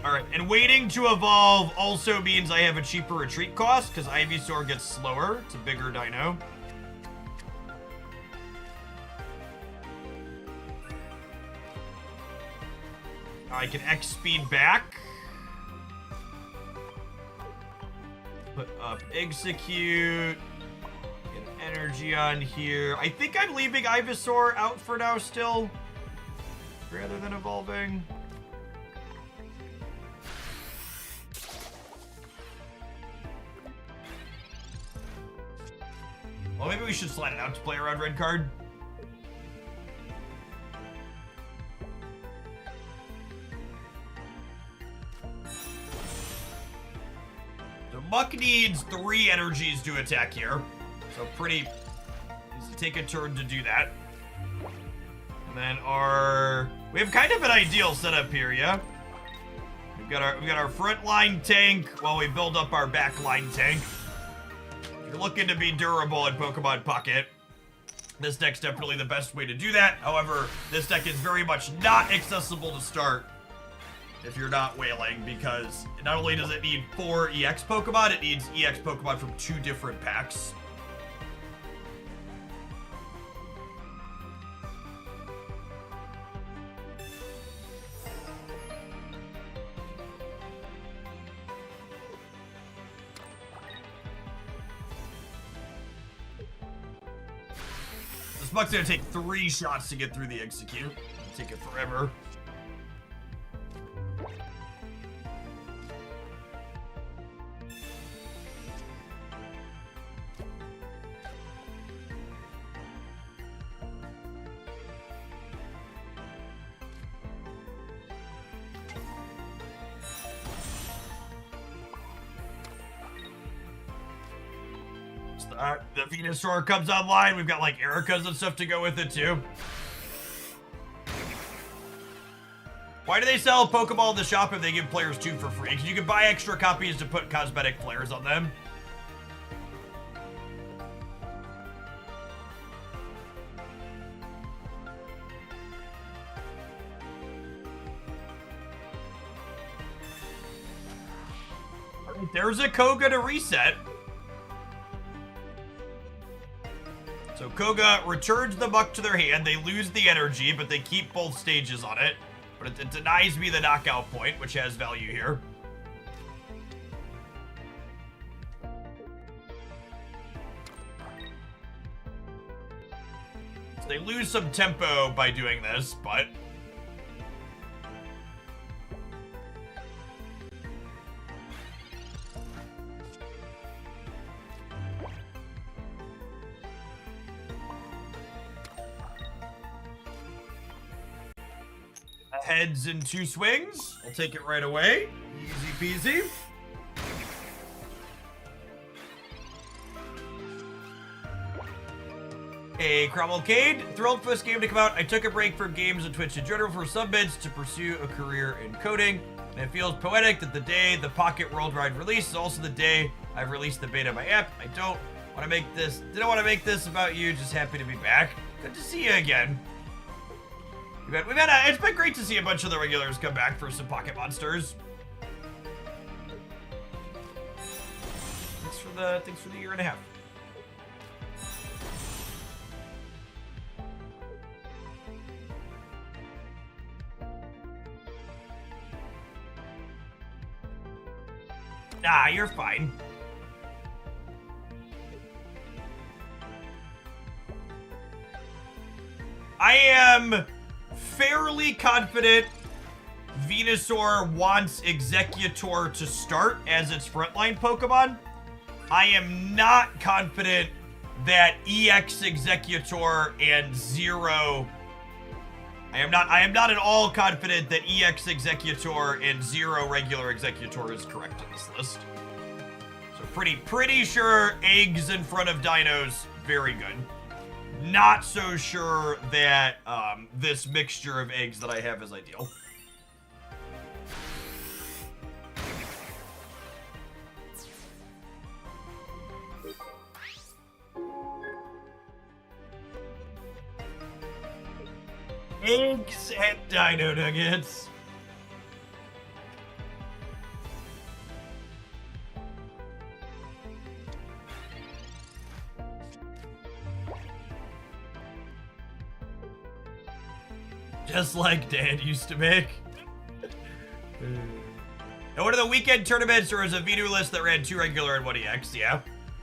Alright, and waiting to evolve also means I have a cheaper retreat cost, because Ivysaur gets slower. It's a bigger dino. I can X speed back. Put up execute. Get energy on here. I think I'm leaving Ivysaur out for now still, rather than evolving. Well, maybe we should slide it out to play around red card. So Muck needs 3 energies to attack here. So pretty needs to take a turn to do that. And then we have kind of an ideal setup here, yeah? We've got our front line tank while we build up our back line tank. You're looking to be durable in Pokemon Pocket. This deck's definitely the best way to do that. However, this deck is very much not accessible to start if you're not whaling, because not only does it need 4 EX Pokemon, it needs EX Pokemon from 2 different packs. Muck's gonna take 3 shots to get through the execute. It'll take it forever. The Venusaur comes online. We've got like Ericas and stuff to go with it too. Why do they sell Pokeball in the shop if they give players 2 for free? Because you can buy extra copies to put cosmetic flares on them. There's a Koga to reset. So Koga returns the Muck to their hand. They lose the energy, but they keep both stages on it. But it denies me the knockout point, which has value here. So they lose some tempo by doing this, but... Heads in 2 swings. I'll take it right away. Easy peasy. A Cromwell-Cade. Thrilled for this game to come out. I took a break from games and Twitch in general for some bits to pursue a career in coding. And it feels poetic that the day the Pocket Worldwide release is also the day I've released the beta of my app. I didn't want to make this about you. Just happy to be back. Good to see you again. It's been great to see a bunch of the regulars come back for some Pocket Monsters. Thanks for the year and a half. Nah, you're fine. I am fairly confident Venusaur wants Executor to start as its frontline Pokemon. I am not confident that EX Executor and Zero... I am not at all confident that EX Executor and Zero regular Executor is correct in this list. So pretty sure eggs in front of dinos, very good. Not so sure that this mixture of eggs that I have is ideal. Eggs and dino nuggets. Just like Dad used to make. And one of the weekend tournaments, there was a Venu list that ran 2 regular and 1 EX, yeah.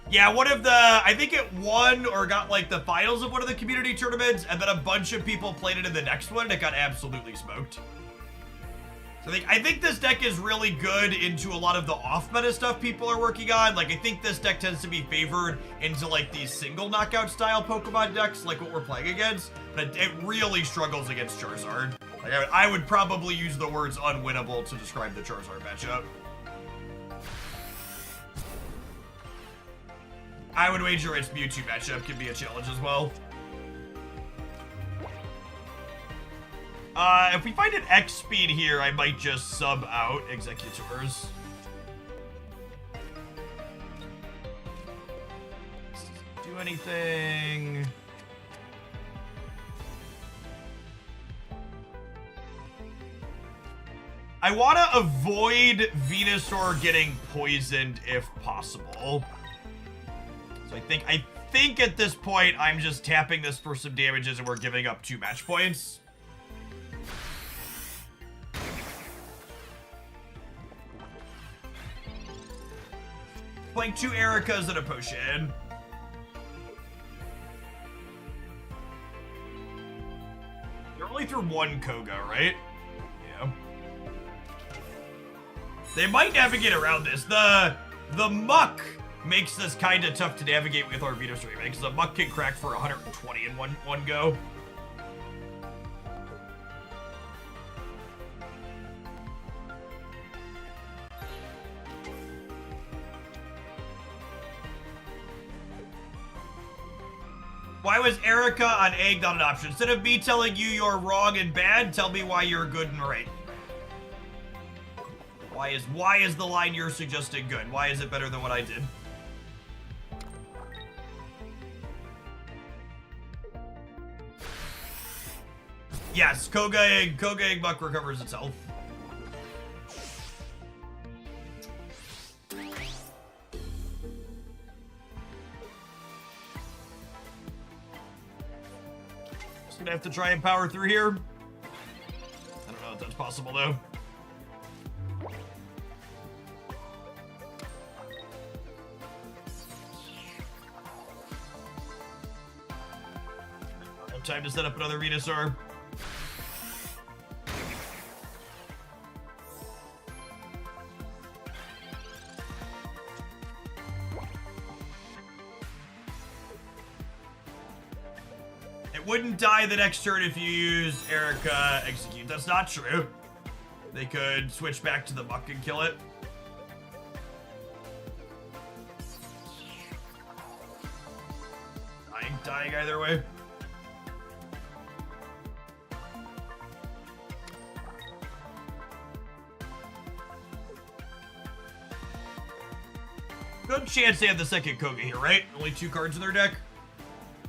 Yeah, one of the, I think it won or got like the finals of one of the community tournaments, and then a bunch of people played it in the next one, and it got absolutely smoked. So I think this deck is really good into a lot of the off-meta stuff people are working on. Like, I think this deck tends to be favored into like these single knockout style Pokemon decks, like what we're playing against, but it really struggles against Charizard. Like, I would probably use the words unwinnable to describe the Charizard matchup. I would wager its Mewtwo matchup can be a challenge as well. If we find an X speed here, I might just sub out Executors. Do anything. I want to avoid Venusaur getting poisoned if possible. So I think at this point, I'm just tapping this for some damages and we're giving up 2 match points. Playing 2 Ericas and a potion. You're only through 1 Koga, right? Yeah. They might navigate around this. The Muck makes this kind of tough to navigate with our Venusaur remake, because the Muck can crack for 120 in one go. Why was Erica on egg not an option? Instead of me telling you you're wrong and bad, tell me why you're good and right. Why is the line you're suggesting good? Why is it better than what I did? Yes, Koga Egg Muck recovers itself. Just gonna have to try and power through here. I don't know if that's possible though. Time to set up another Venusaur. It wouldn't die the next turn if you use Erica Execute. That's not true. They could switch back to the Muck and kill it. Dying either way. Good chance they have the second Koga here, right? Only 2 cards in their deck.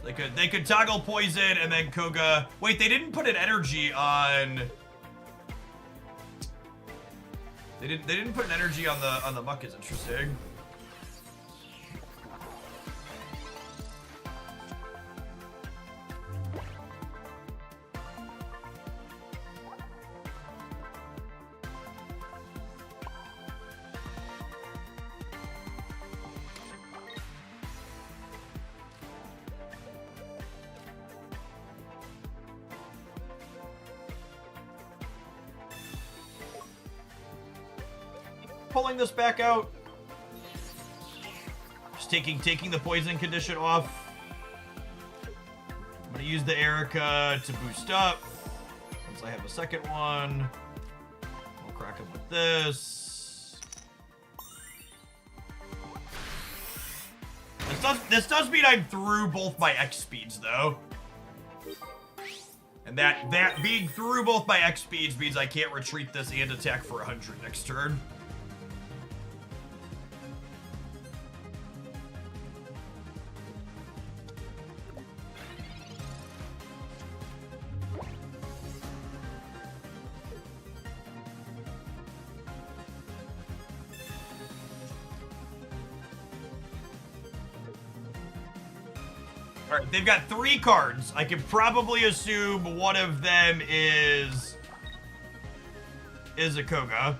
They could toggle poison and then Koga. Wait, they didn't put an energy on. They didn't put an energy on the Muck. Is interesting. Pulling this back out. Just taking the poison condition off. I'm gonna use the Erica to boost up. Once I have a second one, I'll crack him with this. This does mean I'm through both my X speeds though. And that being through both my X speeds means I can't retreat this and attack for 100 next turn. Alright, they've got 3 cards. I can probably assume one of them is a Koga.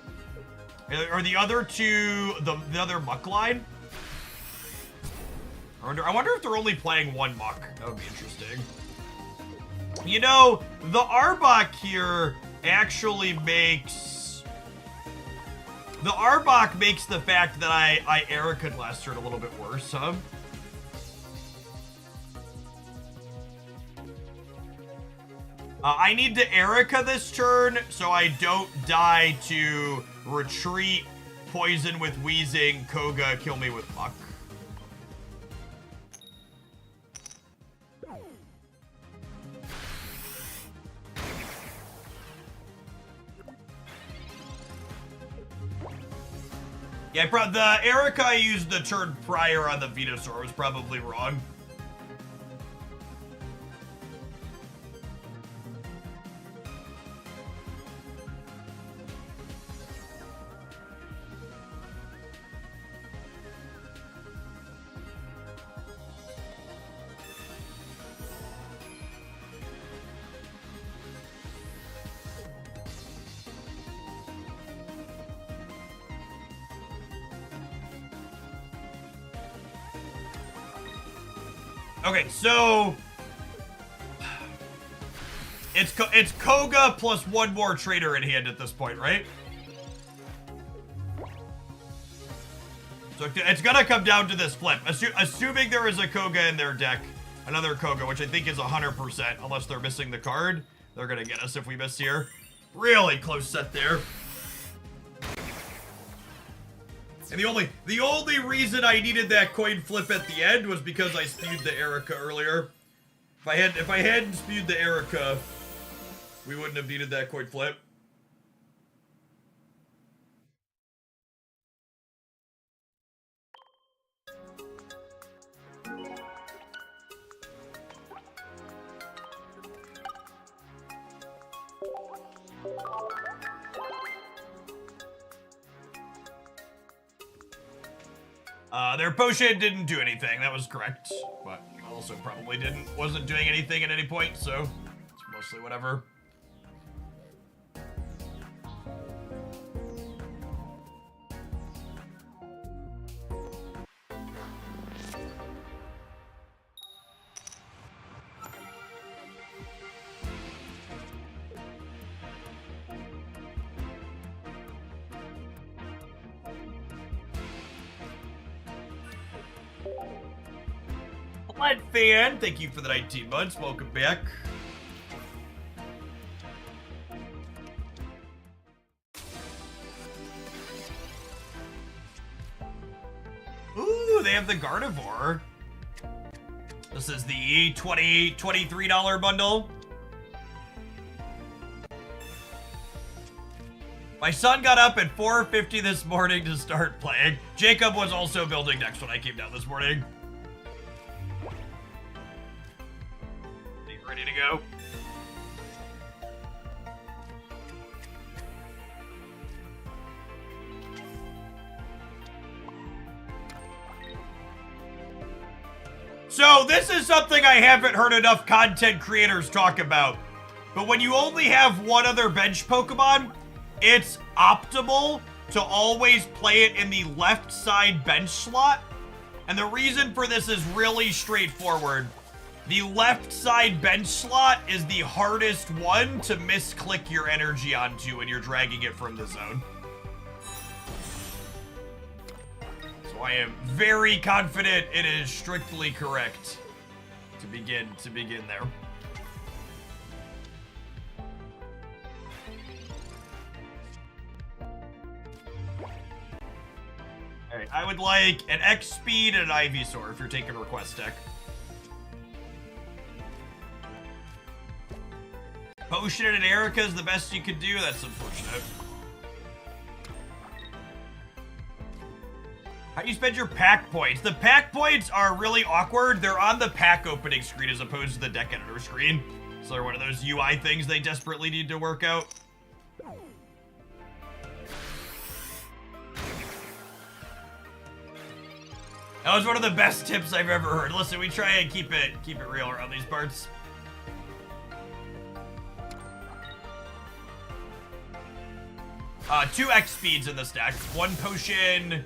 Or the other 2, the other Muck line? I wonder if they're only playing 1 Muck. That would be interesting. You know, the Arbok here actually makes... The Arbok makes the fact that I Erica'd last turn a little bit worse, huh? I need to Erica this turn so I don't die to retreat, poison with Wheezing, Koga, kill me with Muck. Yeah, the Erica I used the turn prior on the Venusaur was probably wrong. Okay, so it's Koga plus 1 more trader in hand at this point, right? So it's gonna come down to this flip. Assuming there is a Koga in their deck, another Koga, which I think is 100%, unless they're missing the card. They're gonna get us if we miss here. Really close set there. And the only reason I needed that coin flip at the end was because I spewed the Erica earlier. If I hadn't spewed the Erica, we wouldn't have needed that coin flip. Their potion didn't do anything. That was correct. But also probably wasn't doing anything at any point, so it's mostly whatever. Fan, thank you for the 19 months. Welcome back. Ooh, they have the Gardevoir. This is the $23 bundle. My son got up at 4:50 this morning to start playing. Jacob was also building next when I came down this morning. Ready to go. So this is something I haven't heard enough content creators talk about. But when you only have one other bench Pokemon, it's optimal to always play it in the left side bench slot. And the reason for this is really straightforward. The left side bench slot is the hardest one to misclick your energy onto when you're dragging it from the zone. So I am very confident it is strictly correct to begin there. Alright, I would like an X Speed and an Ivysaur if you're taking request deck. Potion and an Erica is the best you could do. That's unfortunate. How do you spend your pack points? The pack points are really awkward. They're on the pack opening screen as opposed to the deck editor screen. So they're one of those UI things they desperately need to work out. That was one of the best tips I've ever heard. Listen, we try and keep it real around these parts. 2 X speeds in this deck. One potion,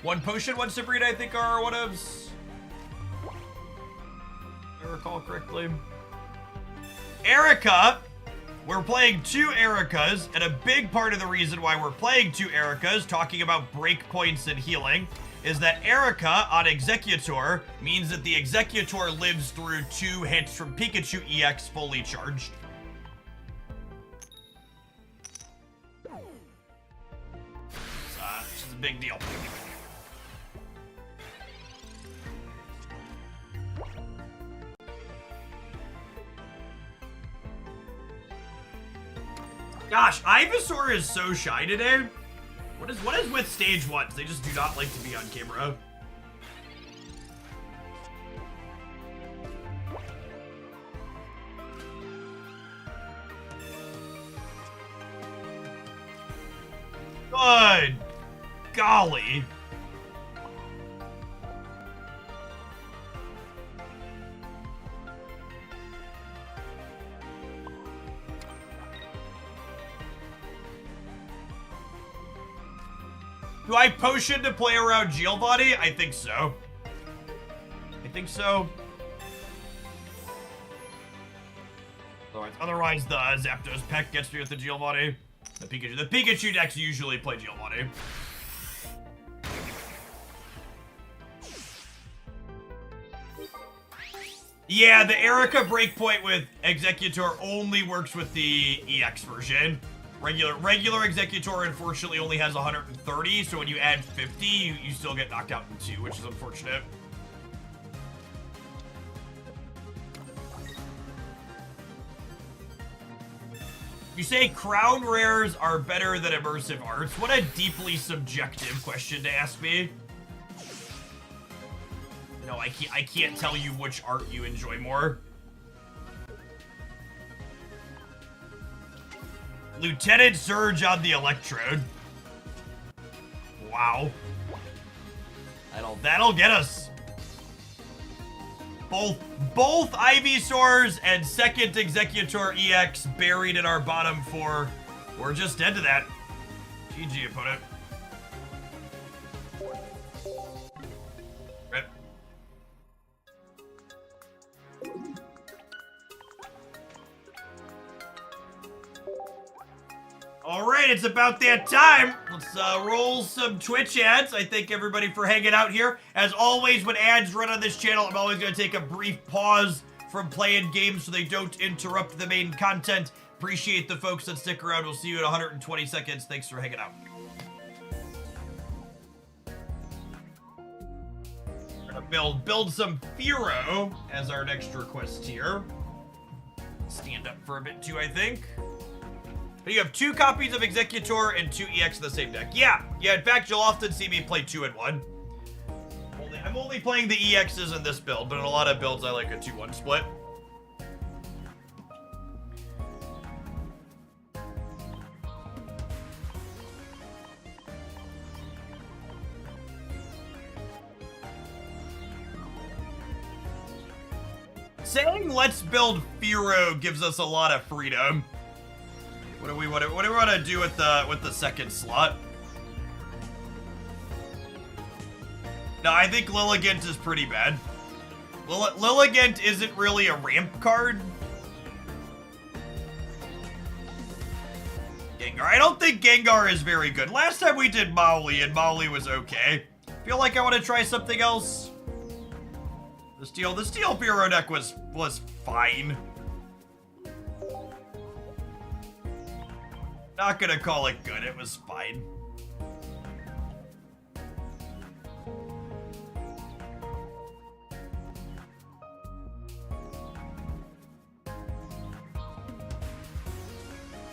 one Sabrina, I think are one ofs. If I recall correctly. Erica. We're playing 2 Ericas, and a big part of the reason why we're playing 2 Ericas, talking about breakpoints and healing, is that Erica on Executor means that the Executor lives through 2 hits from Pikachu EX fully charged. Which is a big deal. Gosh, Ivysaur is so shy today. What is with stage 1s? They just do not like to be on camera. Good golly. Do I potion to play around Giovanni? I think so. Otherwise the Zapdos Peck gets me with the Giovanni. The Pikachu decks usually play Giovanni. Yeah, the Erica breakpoint with Executor only works with the EX version. Regular Executor unfortunately only has 130, so when you add 50, you still get knocked out in 2, which is unfortunate. You say Crown Rares are better than Immersive Arts? What a deeply subjective question to ask me. No, I can't tell you which art you enjoy more. Lieutenant Surge on the Electrode. Wow. That'll get us. Both Ivysaurs and second Executor EX buried in our bottom 4. We're just dead to that. GG, opponent. Rip. All right, it's about that time. Let's roll some Twitch ads. I thank everybody for hanging out here. As always, when ads run on this channel, I'm always going to take a brief pause from playing games so they don't interrupt the main content. Appreciate the folks that stick around. We'll see you in 120 seconds. Thanks for hanging out. We're gonna build some Fearow as our next request here. Stand up for a bit too, I think. But you have 2 copies of Executor and 2 EX in the same deck. Yeah, in fact, you'll often see me play 2 in 1. I'm only playing the EXs in this build, but in a lot of builds, I like a 2-1 split. Saying let's build Fearow gives us a lot of freedom. What do we want to do with the second slot? No, I think Lilligant is pretty bad. Lilligant isn't really a ramp card. Gengar. I don't think Gengar is very good. Last time we did Mauli, and Mauli was okay. Feel like I want to try something else. The Steel Fearow deck was fine. Not gonna call it good, it was fine.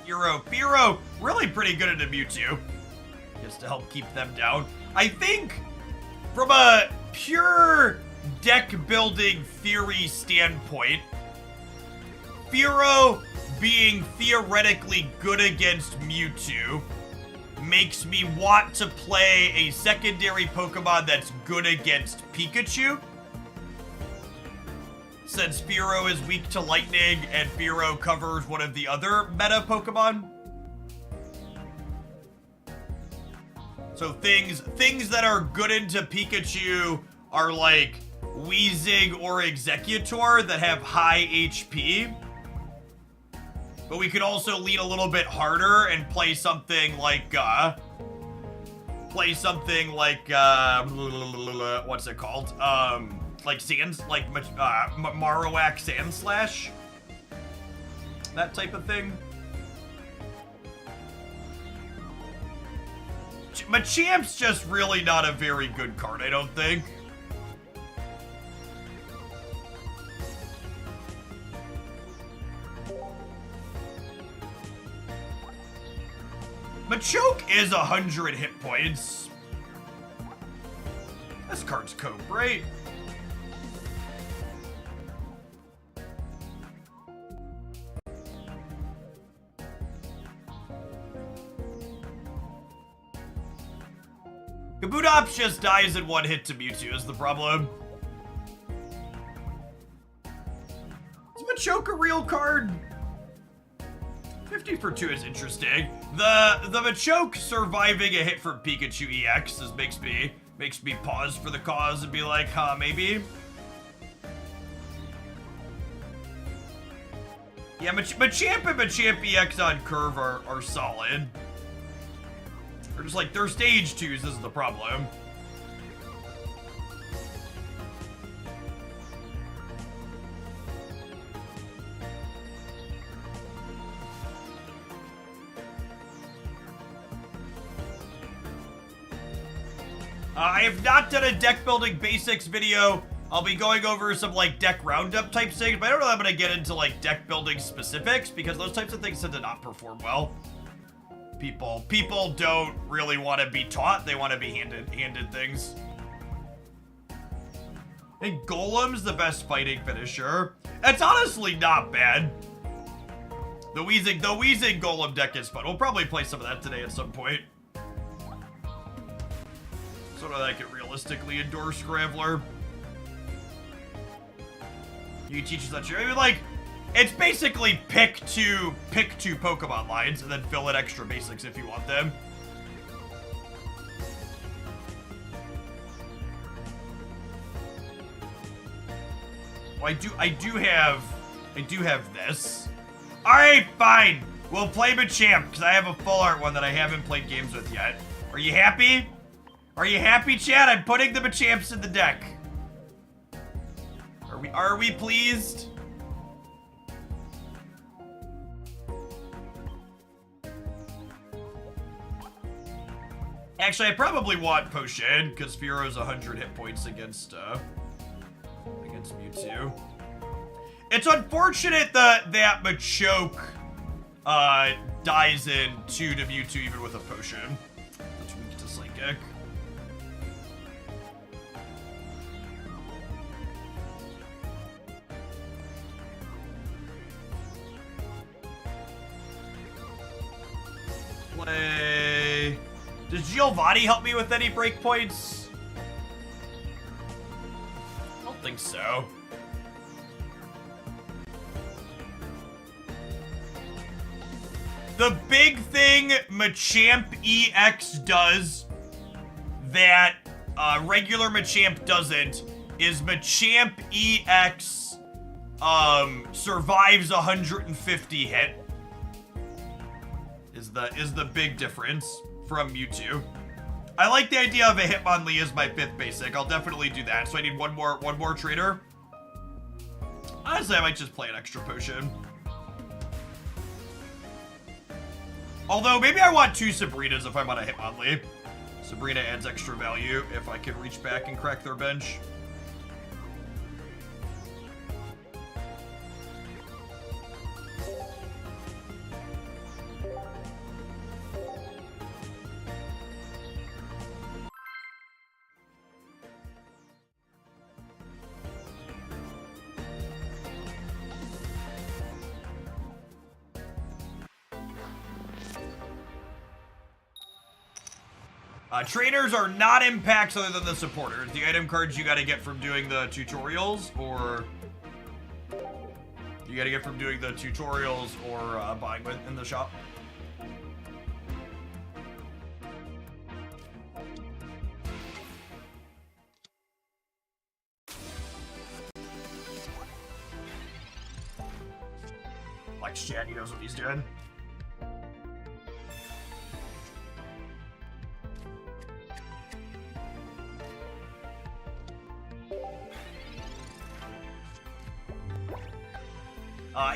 Fearow, really pretty good at a Mewtwo. Just to help keep them down. I think, from a pure deck building theory standpoint, Fearow being theoretically good against Mewtwo makes me want to play a secondary Pokemon that's good against Pikachu. Since Fearow is weak to Lightning and Fearow covers one of the other meta Pokemon. So things that are good into Pikachu are like Weezing or Executor that have high HP. But we could also lean a little bit harder and play something like, what's it called? Like Marowak Sandslash? That type of thing. Machamp's just really not a very good card, I don't think. Machoke is 100 hit points. This card's cope, right? Kabutops just dies in 1 hit to Mewtwo is the problem. Is Machoke a real card? 50 for 2 is interesting. The Machoke surviving a hit from Pikachu EX makes me pause for the cause and be like, huh, maybe? Yeah, Machamp and Machamp EX on curve are solid. They're just like, they're stage 2s, this is the problem. I have not done a deck building basics video. I'll be going over some like deck roundup type things, but I don't know if I'm gonna get into like deck building specifics because those types of things tend to not perform well. People don't really want to be taught, they want to be handed things. I think Golem's the best fighting finisher. It's honestly not bad. The Wheezing Golem deck is fun. We'll probably play some of that today at some point. So that I can realistically endorse Scrambler. You teach us that true. I mean, like, it's basically pick two Pokemon lines and then fill in extra basics if you want them. Well, I do have this. All right, fine. We'll play Machamp because I have a full art one that I haven't played games with yet. Are you happy? Are you happy, Chad? I'm putting the Machamps in the deck. Are we pleased? Actually, I probably want Potion because Fearo's 100 hit points against Mewtwo. It's unfortunate that Machoke dies in 2 to Mewtwo even with a Potion. That's weak to Psychic. Play. Does Giovanni help me with any breakpoints? I don't think so. The big thing Machamp EX does that regular Machamp doesn't is Machamp EX survives 150 hit. Is the big difference from Mewtwo. I like the idea of a Hitmonlee as my 5th basic. I'll definitely do that. So I need one more trainer. Honestly, I might just play an extra potion. Although, maybe I want 2 Sabrinas if I'm on a Hitmonlee. Sabrina adds extra value if I can reach back and crack their bench. Trainers are not impacts other than the supporters. The item cards you gotta get from doing the tutorials, or you gotta get from doing the tutorials or buying in the shop. Like Chad, he knows what he's doing.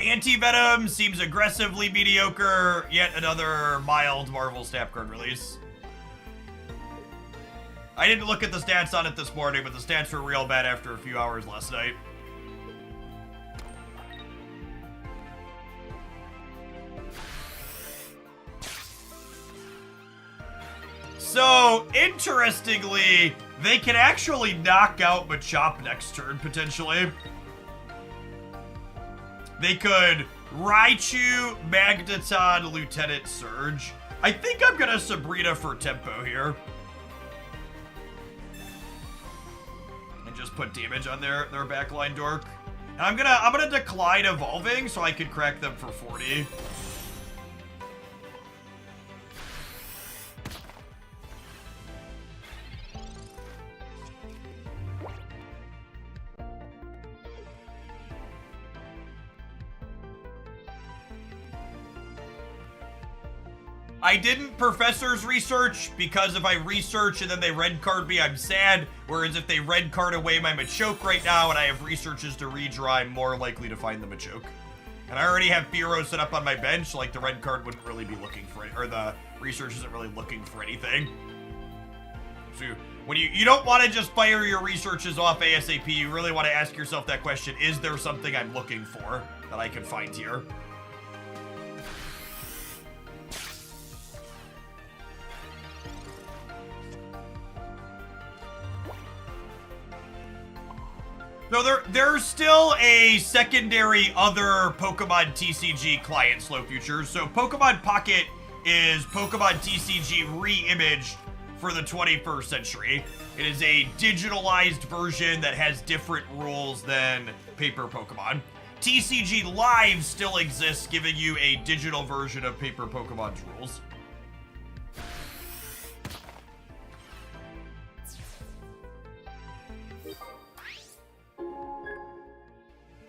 Anti-Venom seems aggressively mediocre. Yet another mild Marvel Snap card release. I didn't look at the stats on it this morning, but the stats were real bad after a few hours last night. So, interestingly, they can actually knock out Machop next turn, potentially. They could Raichu, Magneton, Lieutenant Surge. I think I'm gonna Sabrina for tempo here. And just put damage on their backline dork. And I'm gonna decline evolving so I can crack them for 40. I didn't Professor's research because if I research and then they red card me, I'm sad. Whereas if they red card away my Machoke right now and I have researches to redraw, I'm more likely to find the Machoke. And I already have Fearow set up on my bench, so like the red card wouldn't really be looking for it, or the research isn't really looking for anything. So when you don't want to just fire your researches off ASAP, you really want to ask yourself that question: is there something I'm looking for that I can find here? So there's still a secondary other Pokemon TCG client, Slow Future. So Pokemon Pocket is Pokemon TCG re-imaged for the 21st century. It is a digitalized version that has different rules than paper Pokemon. TCG Live still exists, giving you a digital version of paper Pokemon's rules.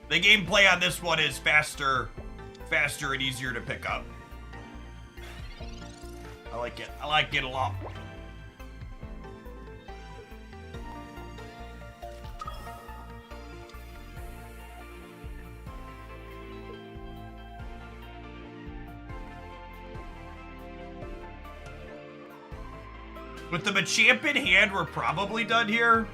The gameplay on this one is faster and easier to pick up. I like it. I like it a lot. With the Machamp in hand, we're probably done here.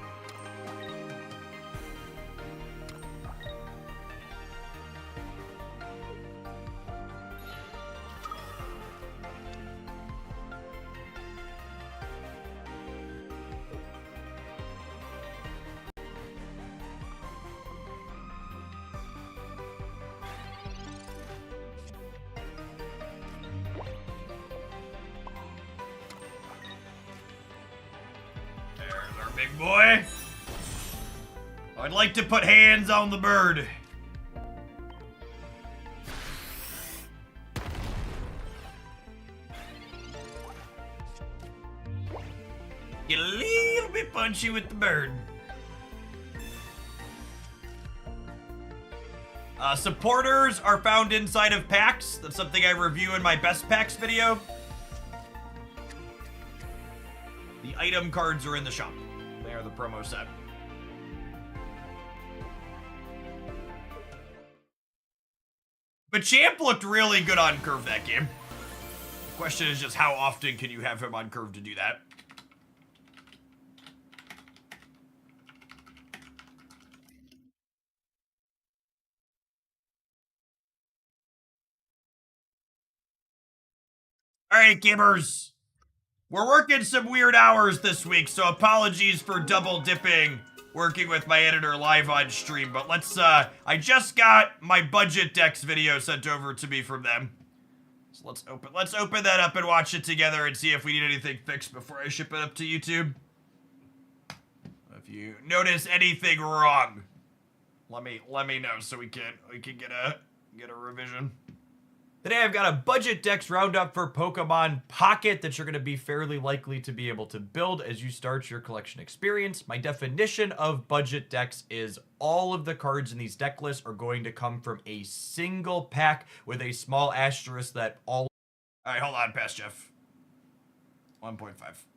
Big boy. I'd like to put hands on the bird. Get a little bit punchy with the bird. Supporters are found inside of packs. That's something I review in my best packs video. The item cards are in the shop. They are the promo set. But Champ looked really good on curve that game. The question is just how often can you have him on curve to do that? All right, gamers. We're working some weird hours this week, so apologies for double dipping working with my editor live on stream, but let's, I just got my budget decks video sent over to me from them. So let's open that up and watch it together and see if we need anything fixed before I ship it up to YouTube. If you notice anything wrong, let me know so we can get a revision. Today I've got a budget decks roundup for Pokemon Pocket that you're going to be fairly likely to be able to build as you start your collection experience. My definition of budget decks is all of the cards in these deck lists are going to come from a single pack with a small asterisk that all... Alright, hold on, Past Jeff. 1.5.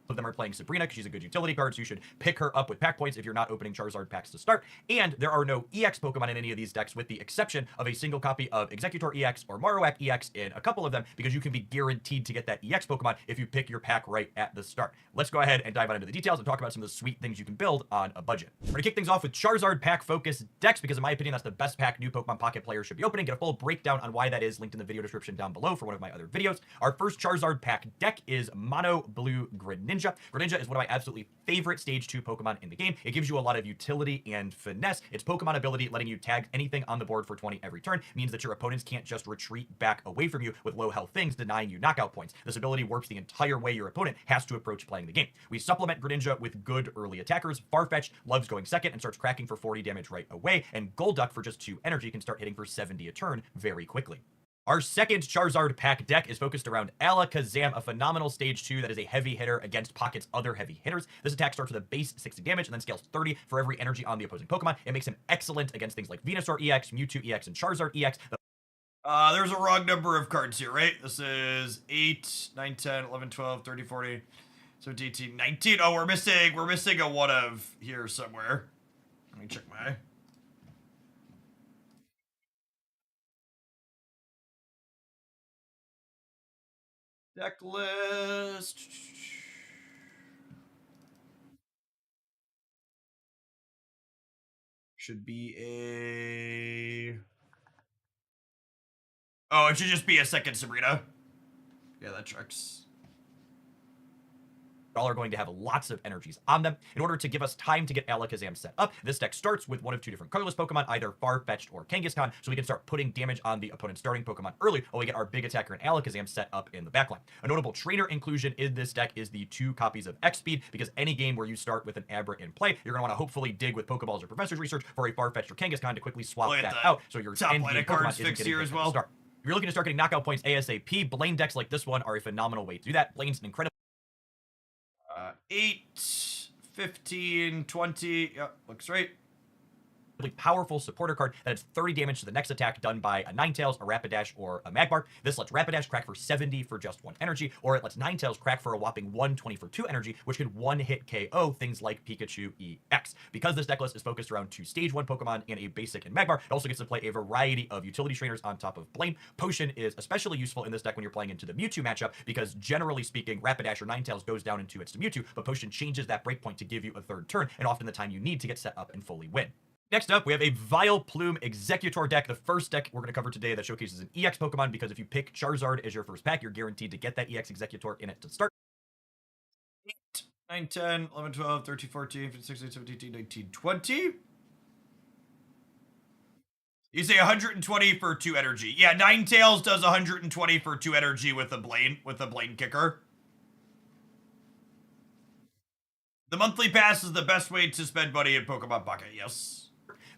Of them are playing Sabrina because she's a good utility card, so you should pick her up with pack points if you're not opening Charizard packs to start. And there are no EX Pokemon in any of these decks with the exception of a single copy of Executor EX or Marowak EX in a couple of them because you can be guaranteed to get that EX Pokemon if you pick your pack right at the start. Let's go ahead and dive on into the details and talk about some of the sweet things you can build on a budget. We're going to kick things off with Charizard pack focused decks because in my opinion that's the best pack new Pokemon Pocket players should be opening. Get a full breakdown on why that is linked in the video description down below for one of my other videos. Our first Charizard pack deck is Mono Blue Greninja. Greninja is one of my absolutely favorite Stage 2 Pokemon in the game. It gives you a lot of utility and finesse. Its Pokemon ability, letting you tag anything on the board for 20 every turn, means that your opponents can't just retreat back away from you with low health things, denying you knockout points. This ability warps the entire way your opponent has to approach playing the game. We supplement Greninja with good early attackers. Farfetch'd loves going second and starts cracking for 40 damage right away, and Golduck for just 2 energy can start hitting for 70 a turn very quickly. Our second Charizard pack deck is focused around Alakazam, a phenomenal Stage 2 that is a heavy hitter against Pocket's other heavy hitters. This attack starts with a base 60 damage and then scales 30 for every energy on the opposing Pokemon. It makes him excellent against things like Venusaur EX, Mewtwo EX, and Charizard EX. There's a wrong number of cards here, right? This is 8, 9, 10, 11, 12, 13, 14, 17, 18, 19. Oh, we're missing a one of here somewhere. Let me check my... deck list. Should be a... oh, it should just be a second Sabrina. Yeah, that tracks. all are going to have lots of energies on them. In order to give us time to get Alakazam set up, this deck starts with one of two different colorless Pokemon, either Farfetch'd or Kangaskhan, so we can start putting damage on the opponent's starting Pokemon early while we get our big attacker and Alakazam set up in the backline. A notable trainer inclusion in this deck is the 2 copies of X-Speed, because any game where you start with an Abra in play, you're going to want to hopefully dig with Pokeballs or Professor's Research for a Farfetch'd or Kangaskhan to quickly swap that out, so your end game Pokemon isn't getting hit at the start. If you're looking to start getting knockout points ASAP, Blaine decks like this one are a phenomenal way to do that. Blaine's an incredible 8, 15, 20. Yep, looks right. Powerful supporter card that adds 30 damage to the next attack done by a Ninetales, a Rapidash, or a Magmar. This lets Rapidash crack for 70 for just 1 energy, or it lets Ninetales crack for a whopping 120 for 2 energy, which can one-hit KO things like Pikachu EX. Because this deck list is focused around 2 Stage 1 Pokemon and a Basic and Magmar, it also gets to play a variety of utility trainers on top of Blaine. Potion is especially useful in this deck when you're playing into the Mewtwo matchup, because generally speaking, Rapidash or Ninetales goes down into its Mewtwo, but Potion changes that breakpoint to give you a 3rd turn, and often the time you need to get set up and fully win. Next up, we have a Vileplume Executor deck, the first deck we're going to cover today that showcases an EX Pokemon, because if you pick Charizard as your first pack, you're guaranteed to get that EX Executor in it to start. 8, 9, 10, 11, 12, 13, 14, 15, 16, 17, 18, 19, 20. You say 120 for 2 energy. Yeah, Ninetales does 120 for 2 energy with a Blaine kicker. The monthly pass is the best way to spend money in Pokemon Pocket, yes.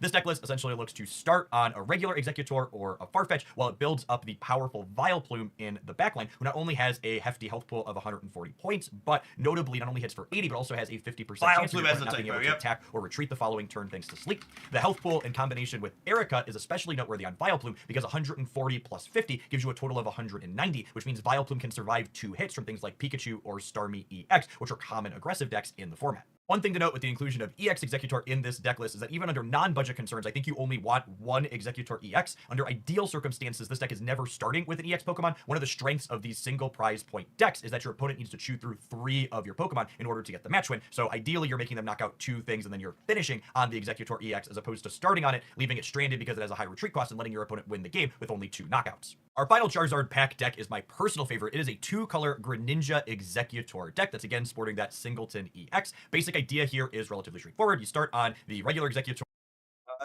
This deck list essentially looks to start on a regular Executor or a Farfetch while it builds up the powerful Vileplume in the backline, who not only has a hefty health pool of 140 points, but notably not only hits for 80, but also has a 50% chance of not being able to attack or retreat the following turn thanks to Sleep. The health pool in combination with Erica is especially noteworthy on Vileplume, because 140 plus 50 gives you a total of 190, which means Vileplume can survive 2 hits from things like Pikachu or Starmie EX, which are common aggressive decks in the format. One thing to note with the inclusion of EX Executor in this deck list is that even under non-budget concerns, I think you only want 1 Executor EX. Under ideal circumstances, this deck is never starting with an EX Pokemon. One of the strengths of these single prize point decks is that your opponent needs to chew through 3 of your Pokemon in order to get the match win. So ideally, you're making them knock out 2 things, and then you're finishing on the Executor EX as opposed to starting on it, leaving it stranded because it has a high retreat cost, and letting your opponent win the game with only 2 knockouts. Our final Charizard pack deck is my personal favorite. It is a 2-color Greninja Executor deck that's again sporting that Singleton EX. Basic idea here is relatively straightforward. You start on the regular Executor.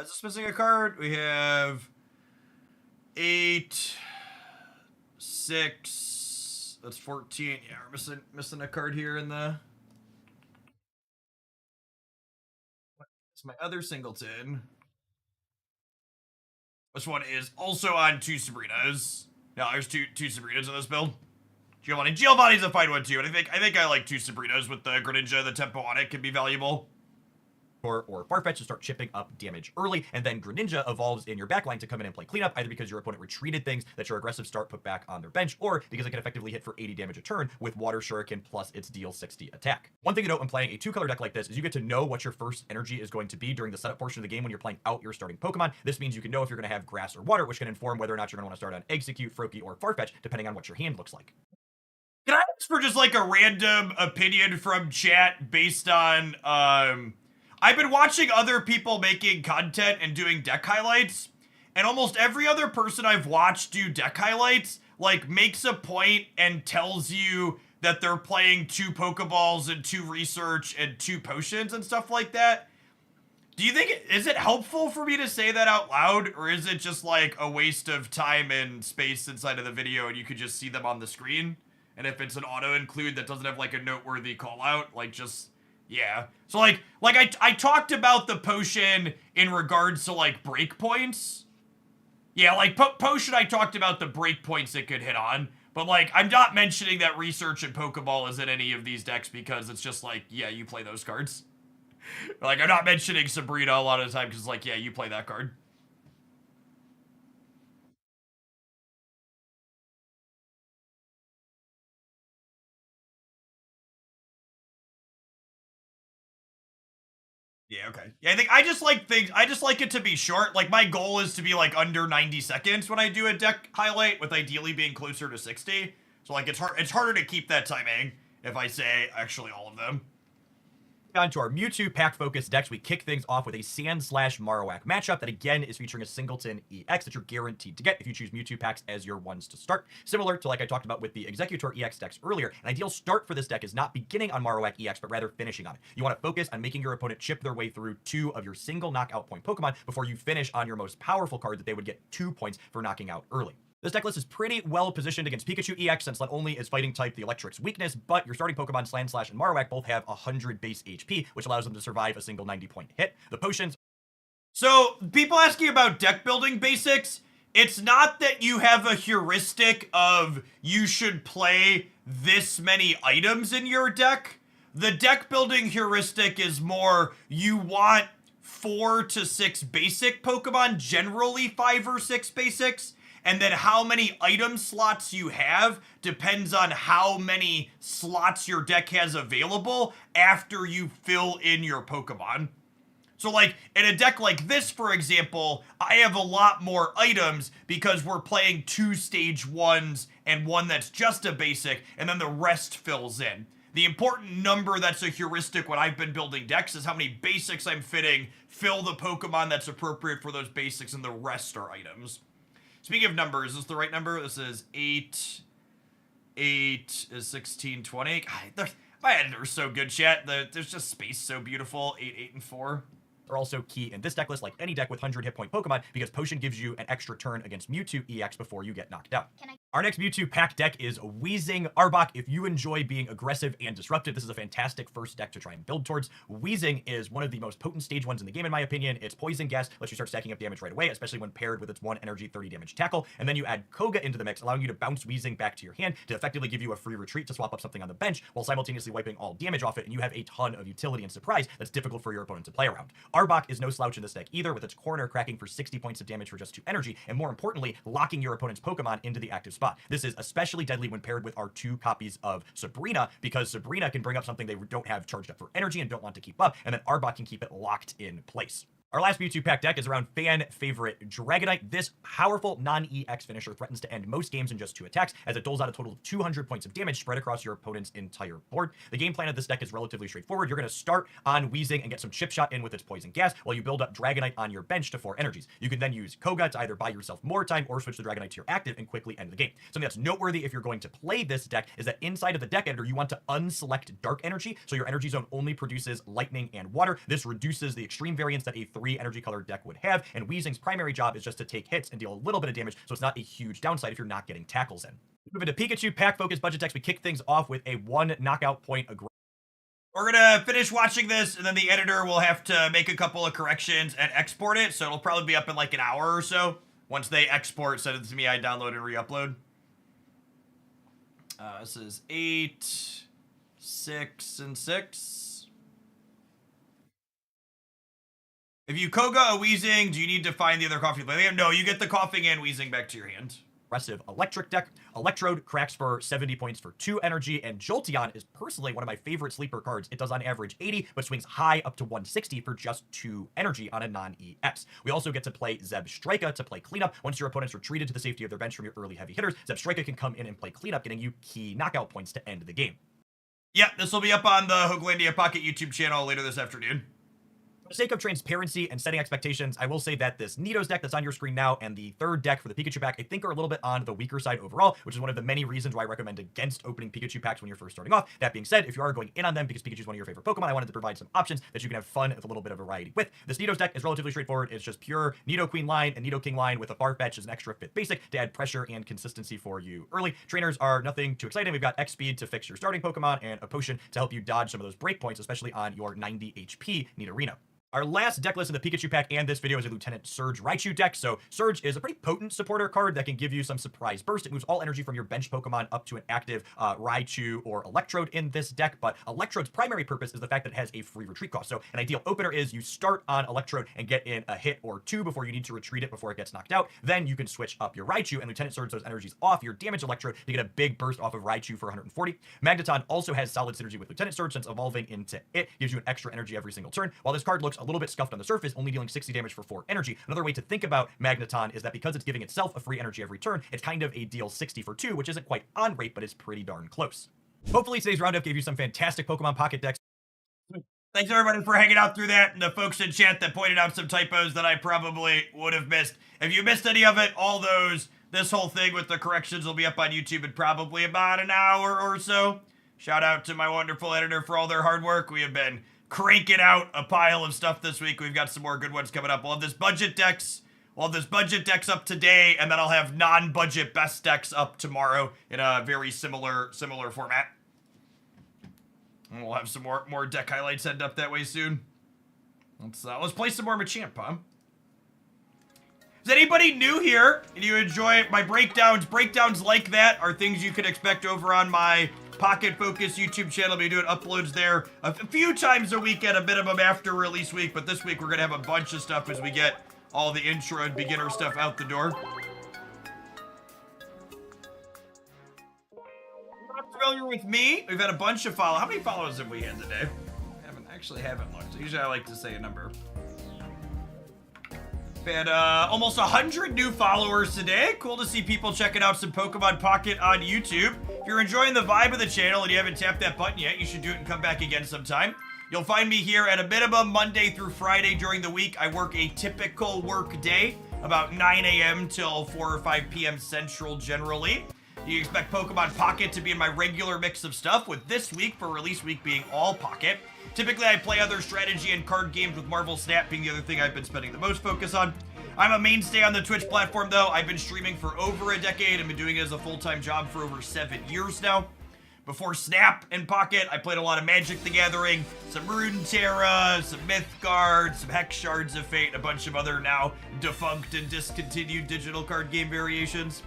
Is this missing a card? We have 8, 6. That's 14. Yeah, we're missing a card here in the. It's my other Singleton. This one is also on 2 Sabrinas. No, there's two Sabrinas in this build. Giovanni's a fine one too, and I think I like 2 Sabrinas with the Greninja. The tempo on it can be valuable. Or Farfetch to start chipping up damage early, and then Greninja evolves in your backline to come in and play cleanup, either because your opponent retreated things that your aggressive start put back on their bench, or because it can effectively hit for 80 damage a turn with Water Shuriken plus its deal 60 attack. One thing to note when playing a 2-color deck like this is you get to know what your first energy is going to be during the setup portion of the game when you're playing out your starting Pokemon. This means you can know if you're going to have Grass or Water, which can inform whether or not you're going to want to start on Execute, Froakie, or Farfetch, depending on what your hand looks like. Can I ask for just like a random opinion from chat based on, I've been watching other people making content and doing deck highlights, and almost every other person I've watched do deck highlights, like, makes a point and tells you that they're playing 2 Pokeballs and 2 Research and 2 Potions and stuff like that. Do you think, is it helpful for me to say that out loud, or is it just like a waste of time and space inside of the video and you could just see them on the screen? And if it's an auto include that doesn't have like a noteworthy call out, like just, yeah. So like I talked about the potion in regards to like breakpoints. Yeah, like potion I talked about the breakpoints it could hit on. But like I'm not mentioning that Research and Pokeball is in any of these decks because it's just like, yeah, you play those cards. Like I'm not mentioning Sabrina a lot of the time because like, yeah, you play that card. Yeah, okay. Yeah, I just like it to be short. Like, my goal is to be, like, under 90 seconds when I do a deck highlight, with ideally being closer to 60. So, like, it's harder to keep that timing if I say actually all of them. On to our Mewtwo pack-focused decks, we kick things off with a Sand/Marowak matchup that again is featuring a singleton EX that you're guaranteed to get if you choose Mewtwo packs as your ones to start. Similar to like I talked about with the Executor EX decks earlier, an ideal start for this deck is not beginning on Marowak EX, but rather finishing on it. You want to focus on making your opponent chip their way through 2 of your single knockout point Pokemon before you finish on your most powerful card that they would get 2 points for knocking out early. This deck list is pretty well positioned against Pikachu EX since not only is Fighting type the Electric's weakness, but your starting Pokemon Sandslash and Marowak both have 100 base HP, which allows them to survive a single 90-point hit. The potions... So, people asking about deck building basics, it's not that you have a heuristic of you should play this many items in your deck. The deck building heuristic is more you want 4 to 6 basic Pokemon, generally 5 or 6 basics, and then how many item slots you have depends on how many slots your deck has available after you fill in your Pokemon. So like, in a deck like this, for example, I have a lot more items because we're playing 2 stage 1s and 1 that's just a basic, and then the rest fills in. The important number that's a heuristic when I've been building decks is how many basics I'm fitting, fill the Pokemon that's appropriate for those basics, and the rest are items. Speaking of numbers, is this the right number? This is 8 is 16, 20. God, my editor's so good, chat. There's just space so beautiful. 8, 8, and 4. Are also key in this deck list, like any deck with 100 hit point Pokemon, because Potion gives you an extra turn against Mewtwo EX before you get knocked out. Our next Mewtwo pack deck is Weezing Arbok. If you enjoy being aggressive and disruptive, this is a fantastic first deck to try and build towards. Weezing is one of the most potent stage 1s in the game, in my opinion. It's Poison Gas, lets you start stacking up damage right away, especially when paired with its 1 energy 30 damage tackle. And then you add Koga into the mix, allowing you to bounce Weezing back to your hand to effectively give you a free retreat to swap up something on the bench, while simultaneously wiping all damage off it, and you have a ton of utility and surprise that's difficult for your opponent to play around. Arbok is no slouch in this deck either, with its corner cracking for 60 points of damage for just 2 energy, and more importantly, locking your opponent's Pokemon into the active spot. This is especially deadly when paired with our 2 copies of Sabrina, because Sabrina can bring up something they don't have charged up for energy and don't want to keep up, and then Arbok can keep it locked in place. Our last Mewtwo pack deck is around fan favorite Dragonite. This powerful non-EX finisher threatens to end most games in just 2 attacks, as it doles out a total of 200 points of damage spread across your opponent's entire board. The game plan of this deck is relatively straightforward. You're going to start on Weezing and get some chip shot in with its Poison Gas, while you build up Dragonite on your bench to 4 energies. You can then use Koga to either buy yourself more time or switch the Dragonite to your active and quickly end the game. Something that's noteworthy if you're going to play this deck is that inside of the deck editor, you want to unselect Dark Energy, so your energy zone only produces lightning and water. This reduces the extreme variance that a 3 energy color deck would have, and Weezing's primary job is just to take hits and deal a little bit of damage, so it's not a huge downside if you're not getting tackles in. Moving to Pikachu pack-focused budget decks, we kick things off with a 1 knockout point aggression. We're gonna finish watching this, and then the editor will have to make a couple of corrections and export it, so it'll probably be up in like an hour or so. Once they export, send it to me, I download and re-upload. This is 8, 6, and 6. If you Koga a Weezing, do you need to find the other coughing? No, you get the coughing and Weezing back to your hand. Aggressive electric deck. Electrode cracks for 70 points for 2 energy, and Jolteon is personally one of my favorite sleeper cards. It does on average 80, but swings high up to 160 for just 2 energy on a non-EX. We also get to play Zebstrika to play cleanup. Once your opponent's retreated to the safety of their bench from your early heavy hitters, Zebstrika can come in and play cleanup, getting you key knockout points to end the game. Yeah, this will be up on the Hooglandia Pocket YouTube channel later this afternoon. For the sake of transparency and setting expectations, I will say that this Nido's deck that's on your screen now and the 3rd deck for the Pikachu pack, I think are a little bit on the weaker side overall, which is one of the many reasons why I recommend against opening Pikachu packs when you're first starting off. That being said, if you are going in on them because Pikachu is one of your favorite Pokemon, I wanted to provide some options that you can have fun with a little bit of variety with. This Nido's deck is relatively straightforward. It's just pure Nido Queen line and Nido King line with a Farfetch as an extra 5th basic to add pressure and consistency for you early. Trainers are nothing too exciting. We've got X speed to fix your starting Pokemon and a potion to help you dodge some of those break points, especially on your 90 HP Nidorino. Our last deck list in the Pikachu pack and this video is a Lieutenant Surge Raichu deck. So Surge is a pretty potent supporter card that can give you some surprise burst. It moves all energy from your bench Pokemon up to an active Raichu or Electrode in this deck, but Electrode's primary purpose is the fact that it has a free retreat cost. So an ideal opener is you start on Electrode and get in a hit or 2 before you need to retreat it before it gets knocked out. Then you can switch up your Raichu and Lieutenant Surge those energies off your damage Electrode to get a big burst off of Raichu for 140. Magneton also has solid synergy with Lieutenant Surge since evolving into it gives you an extra energy every single turn. While this card looks a little bit scuffed on the surface, only dealing 60 damage for 4 energy. Another way to think about Magneton is that because it's giving itself a free energy every turn, it's kind of a deal 60 for 2, which isn't quite on rate, but is pretty darn close. Hopefully today's roundup gave you some fantastic Pokemon Pocket decks Thanks everybody for hanging out through that, and the folks in chat that pointed out some typos that I probably would have missed. If you missed any of it, all those, this whole thing with the corrections will be up on YouTube in probably about an hour or so. Shout out to my wonderful editor for all their hard work. We have been cranking out a pile of stuff this week. We've got some more good ones coming up. We'll have this budget decks. We'll have this budget decks up today, and then I'll have non-budget best decks up tomorrow in a very similar format. And we'll have some more deck highlights end up that way soon. Let's play some more Machamp, huh? Is anybody new here and you enjoy my breakdowns? Breakdowns like that are things you can expect over on my Pocket Focus YouTube channel. I'll be doing uploads there a few times a week at a minimum after release week, but this week we're gonna have a bunch of stuff as we get all the intro and beginner stuff out the door. Familiar with me? We've had a bunch of follow. How many follows have we had today? I haven't looked. Usually I like to say a number. We've had almost 100 new followers today. Cool to see people checking out some Pokemon Pocket on YouTube. If you're enjoying the vibe of the channel and you haven't tapped that button yet, you should do it and come back again sometime. You'll find me here at a minimum Monday through Friday during the week. I work a typical work day, about 9 a.m. till 4 or 5 p.m. Central generally. You expect Pokemon Pocket to be in my regular mix of stuff, with this week for release week being all Pocket. Typically, I play other strategy and card games, with Marvel Snap being the other thing I've been spending the most focus on. I'm a mainstay on the Twitch platform, though. I've been streaming for over a decade and been doing it as a full-time job for over 7 years now. Before Snap and Pocket, I played a lot of Magic the Gathering, some Runeterra, some Mythgard, some Hex Shards of Fate, a bunch of other now defunct and discontinued digital card game variations.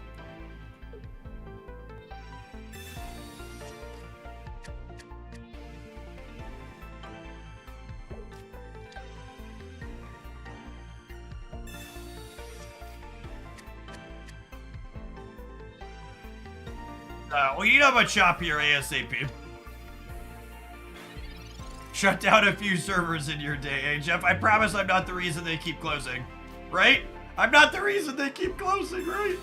Well, you know about Choppier ASAP. Shut down a few servers in your day, eh, Jeff? I promise I'm not the reason they keep closing. Right? I'm not the reason they keep closing, right?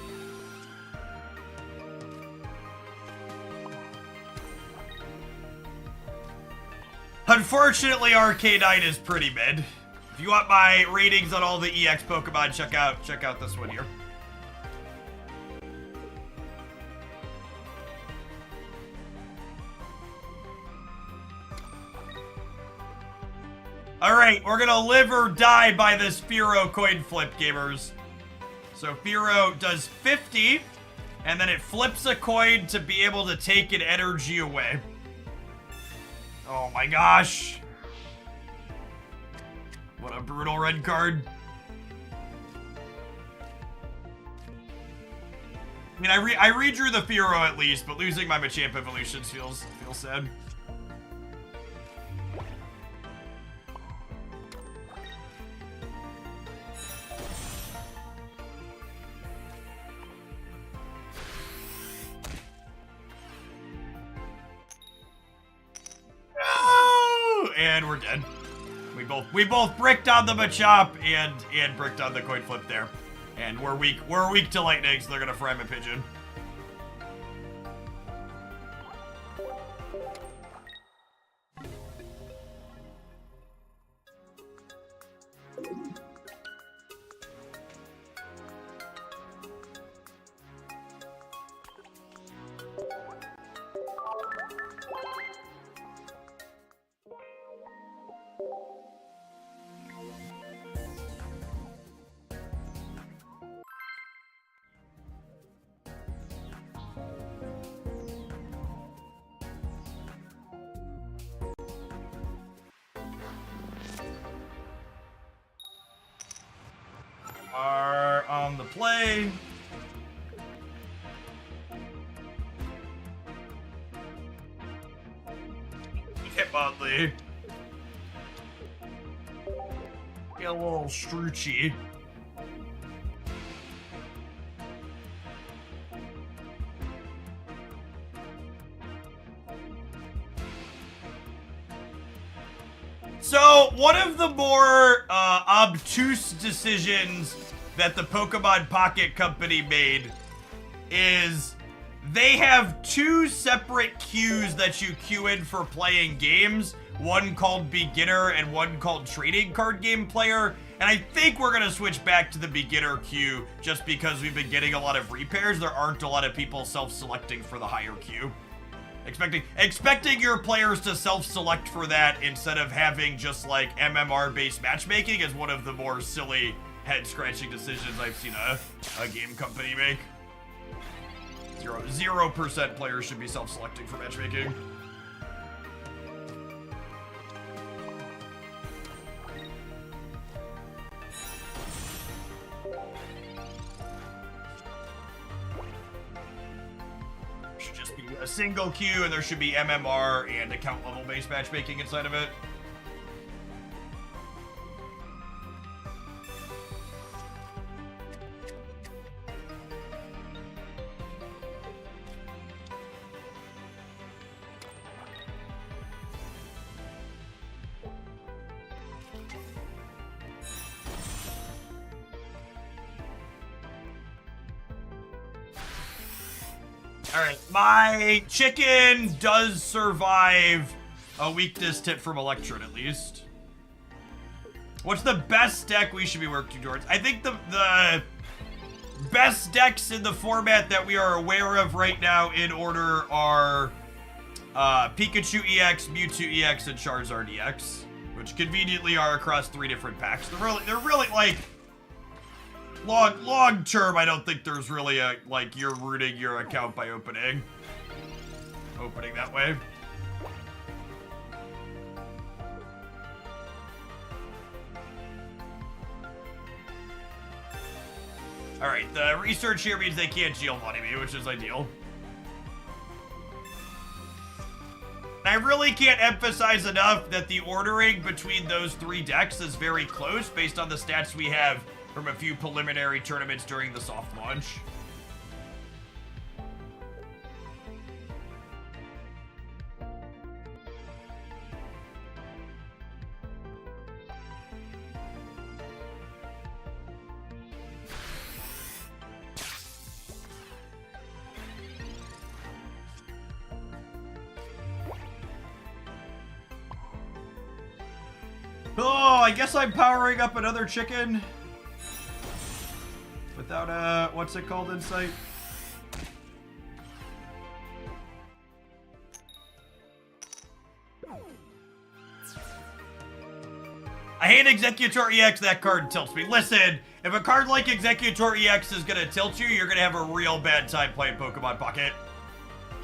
Unfortunately, Arcanine is pretty mid. If you want my ratings on all the EX Pokemon, check out this one here. Alright, we're gonna live or die by this Fearow coin flip, gamers. So Fearow does 50, and then it flips a coin to be able to take an energy away. Oh my gosh. What a brutal red card. I mean, I redrew the Fearow at least, but losing my Machamp evolutions feels sad. And we're dead. We both bricked on the Machop and bricked on the coin flip there. And we're weak to lightning, so they're gonna fry my pigeon. Are on the play. Hitmonlee. Get a little Strucci. So, one of the more obtuse decisions that the Pokemon Pocket Company made is they have two separate queues that you queue in for playing games. one called Beginner and one called Trading Card Game Player. And I think we're gonna switch back to the beginner queue just because we've been getting a lot of repairs. There aren't a lot of people self-selecting for the higher queue. Expecting your players to self-select for that instead of having just like MMR-based matchmaking is one of the more silly head-scratching decisions I've seen a game company make. 0% players should be self-selecting for matchmaking. Should just be a single queue, and there should be MMR and account level based matchmaking inside of it. Alright, my chicken does survive a weakness tip from Electron, at least. What's the best deck we should be working towards? I think the best decks in the format that we are aware of right now in order are Pikachu EX, Mewtwo EX, and Charizard EX, which conveniently are across 3 different packs. They're really like... Long term, I don't think there's really a, like, you're rooting your account by opening that way. Alright, the research here means they can't Giovanni me, which is ideal. I really can't emphasize enough that the ordering between those 3 decks is very close based on the stats we have from a few preliminary tournaments during the soft launch. Oh, I guess I'm powering up another chicken. Without, what's it called, Insight? I hate Executor EX, that card tilts me. Listen, if a card like Executor EX is gonna tilt you, you're gonna have a real bad time playing Pokemon Pocket.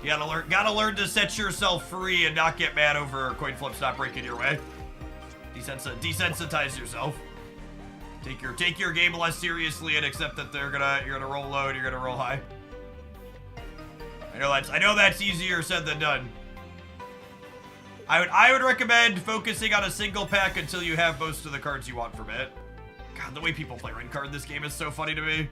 You gotta learn to set yourself free and not get mad over coin flips not breaking your way. Desensitize yourself. Take your game less seriously and accept that you're gonna roll low and you're gonna roll high. I know that's easier said than done. I would recommend focusing on a single pack until you have most of the cards you want from it. God, the way people play red card in this game is so funny to me.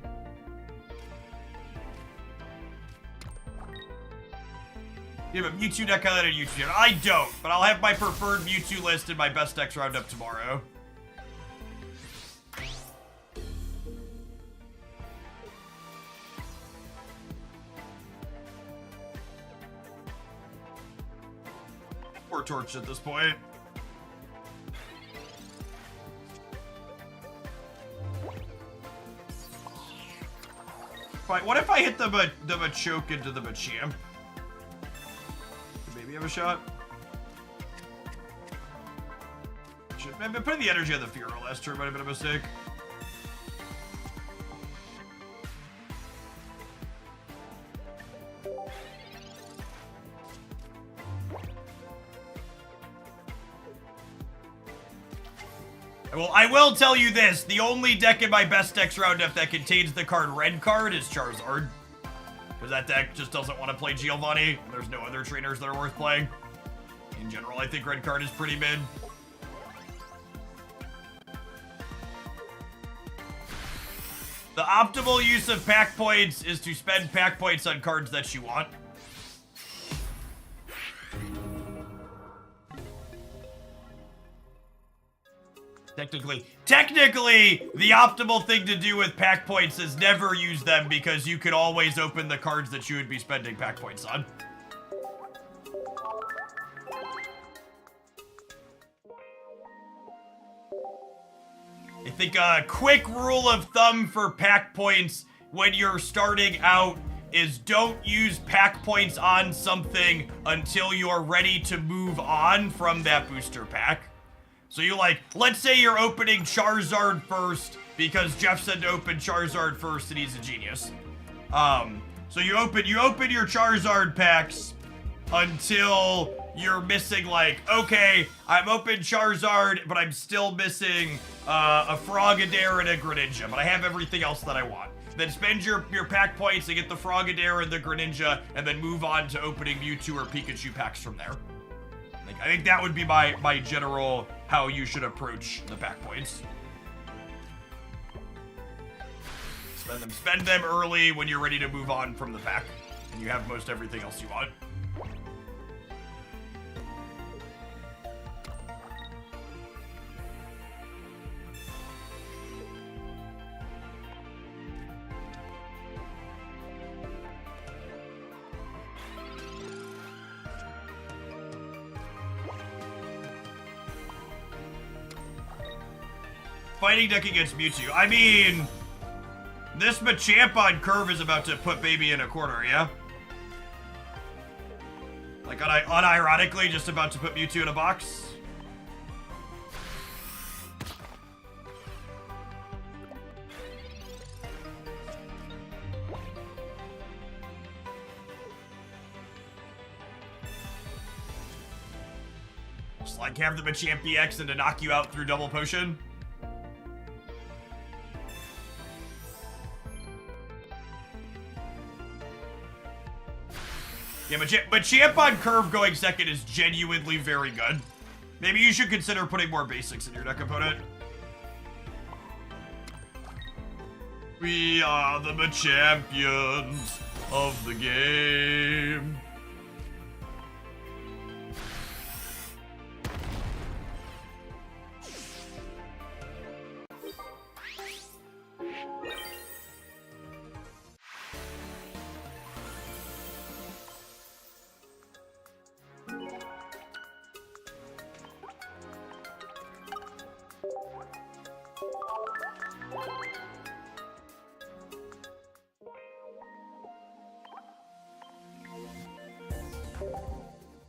You have a Mewtwo deck and a Mewtwo deck. I don't, but I'll have my preferred Mewtwo list in my best decks roundup tomorrow. We're torched at this point. Fine, what if I hit the Machoke into the Machamp? Maybe have a shot. I've been putting the energy on the Fearow last turn might have been a mistake. Well, I will tell you this, the only deck in my best decks roundup that contains the card Red Card is Charizard. Because that deck just doesn't want to play Giovanni. There's no other trainers that are worth playing. In general, I think Red Card is pretty mid. The optimal use of pack points is to spend pack points on cards that you want. Technically, the optimal thing to do with pack points is never use them because you could always open the cards that you would be spending pack points on. think a quick rule of thumb for pack points when you're starting out is don't use pack points on something until you're ready to move on from that booster pack. So you let's say you're opening Charizard first because Jeff said to open Charizard first and he's a genius. So you open your Charizard packs until you're missing okay, I'm open Charizard, but I'm still missing a Frogadier and a Greninja, but I have everything else that I want. Then spend your pack points to get the Frogadier and the Greninja, and then move on to opening Mewtwo or Pikachu packs from there. I think that would be my general how you should approach the pack points. Spend them early when you're ready to move on from the pack, and you have most everything else you want. Fighting deck against Mewtwo. I mean, this Machamp on curve is about to put baby in a corner, yeah? Unironically, just about to put Mewtwo in a box. Just have the Machamp BX and to knock you out through double potion. Yeah, Machamp on curve going second is genuinely very good. Maybe you should consider putting more basics in your deck, opponent. We are the Machampions of the game.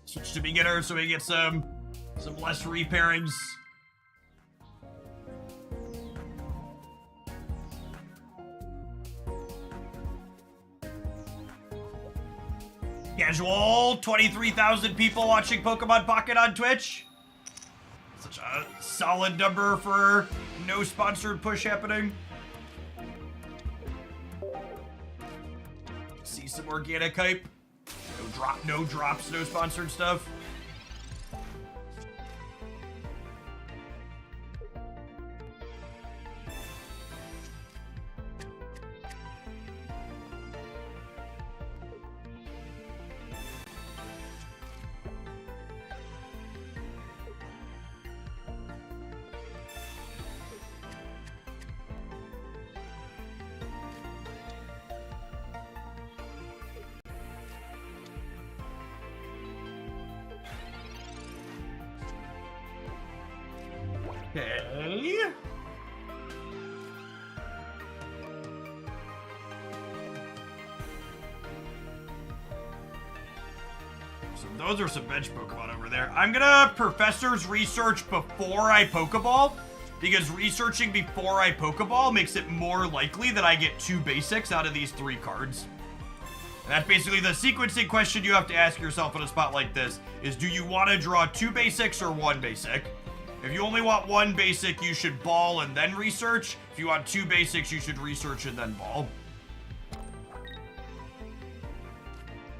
Switch to beginner so we get some less repairings. Casual, 23,000 people watching Pokemon Pocket on Twitch. Such a solid number for no sponsored push happening. See some organic hype. No drops, no sponsored stuff. Okay. So those are some bench Pokemon over there. I'm gonna Professor's Research before I Pokeball, because researching before I Pokeball makes it more likely that I get 2 basics out of these 3 cards. And that's basically the sequencing question you have to ask yourself in a spot like this, is do you want to draw 2 basics or 1 basic? If you only want 1 basic, you should ball and then research. If you want 2 basics, you should research and then ball.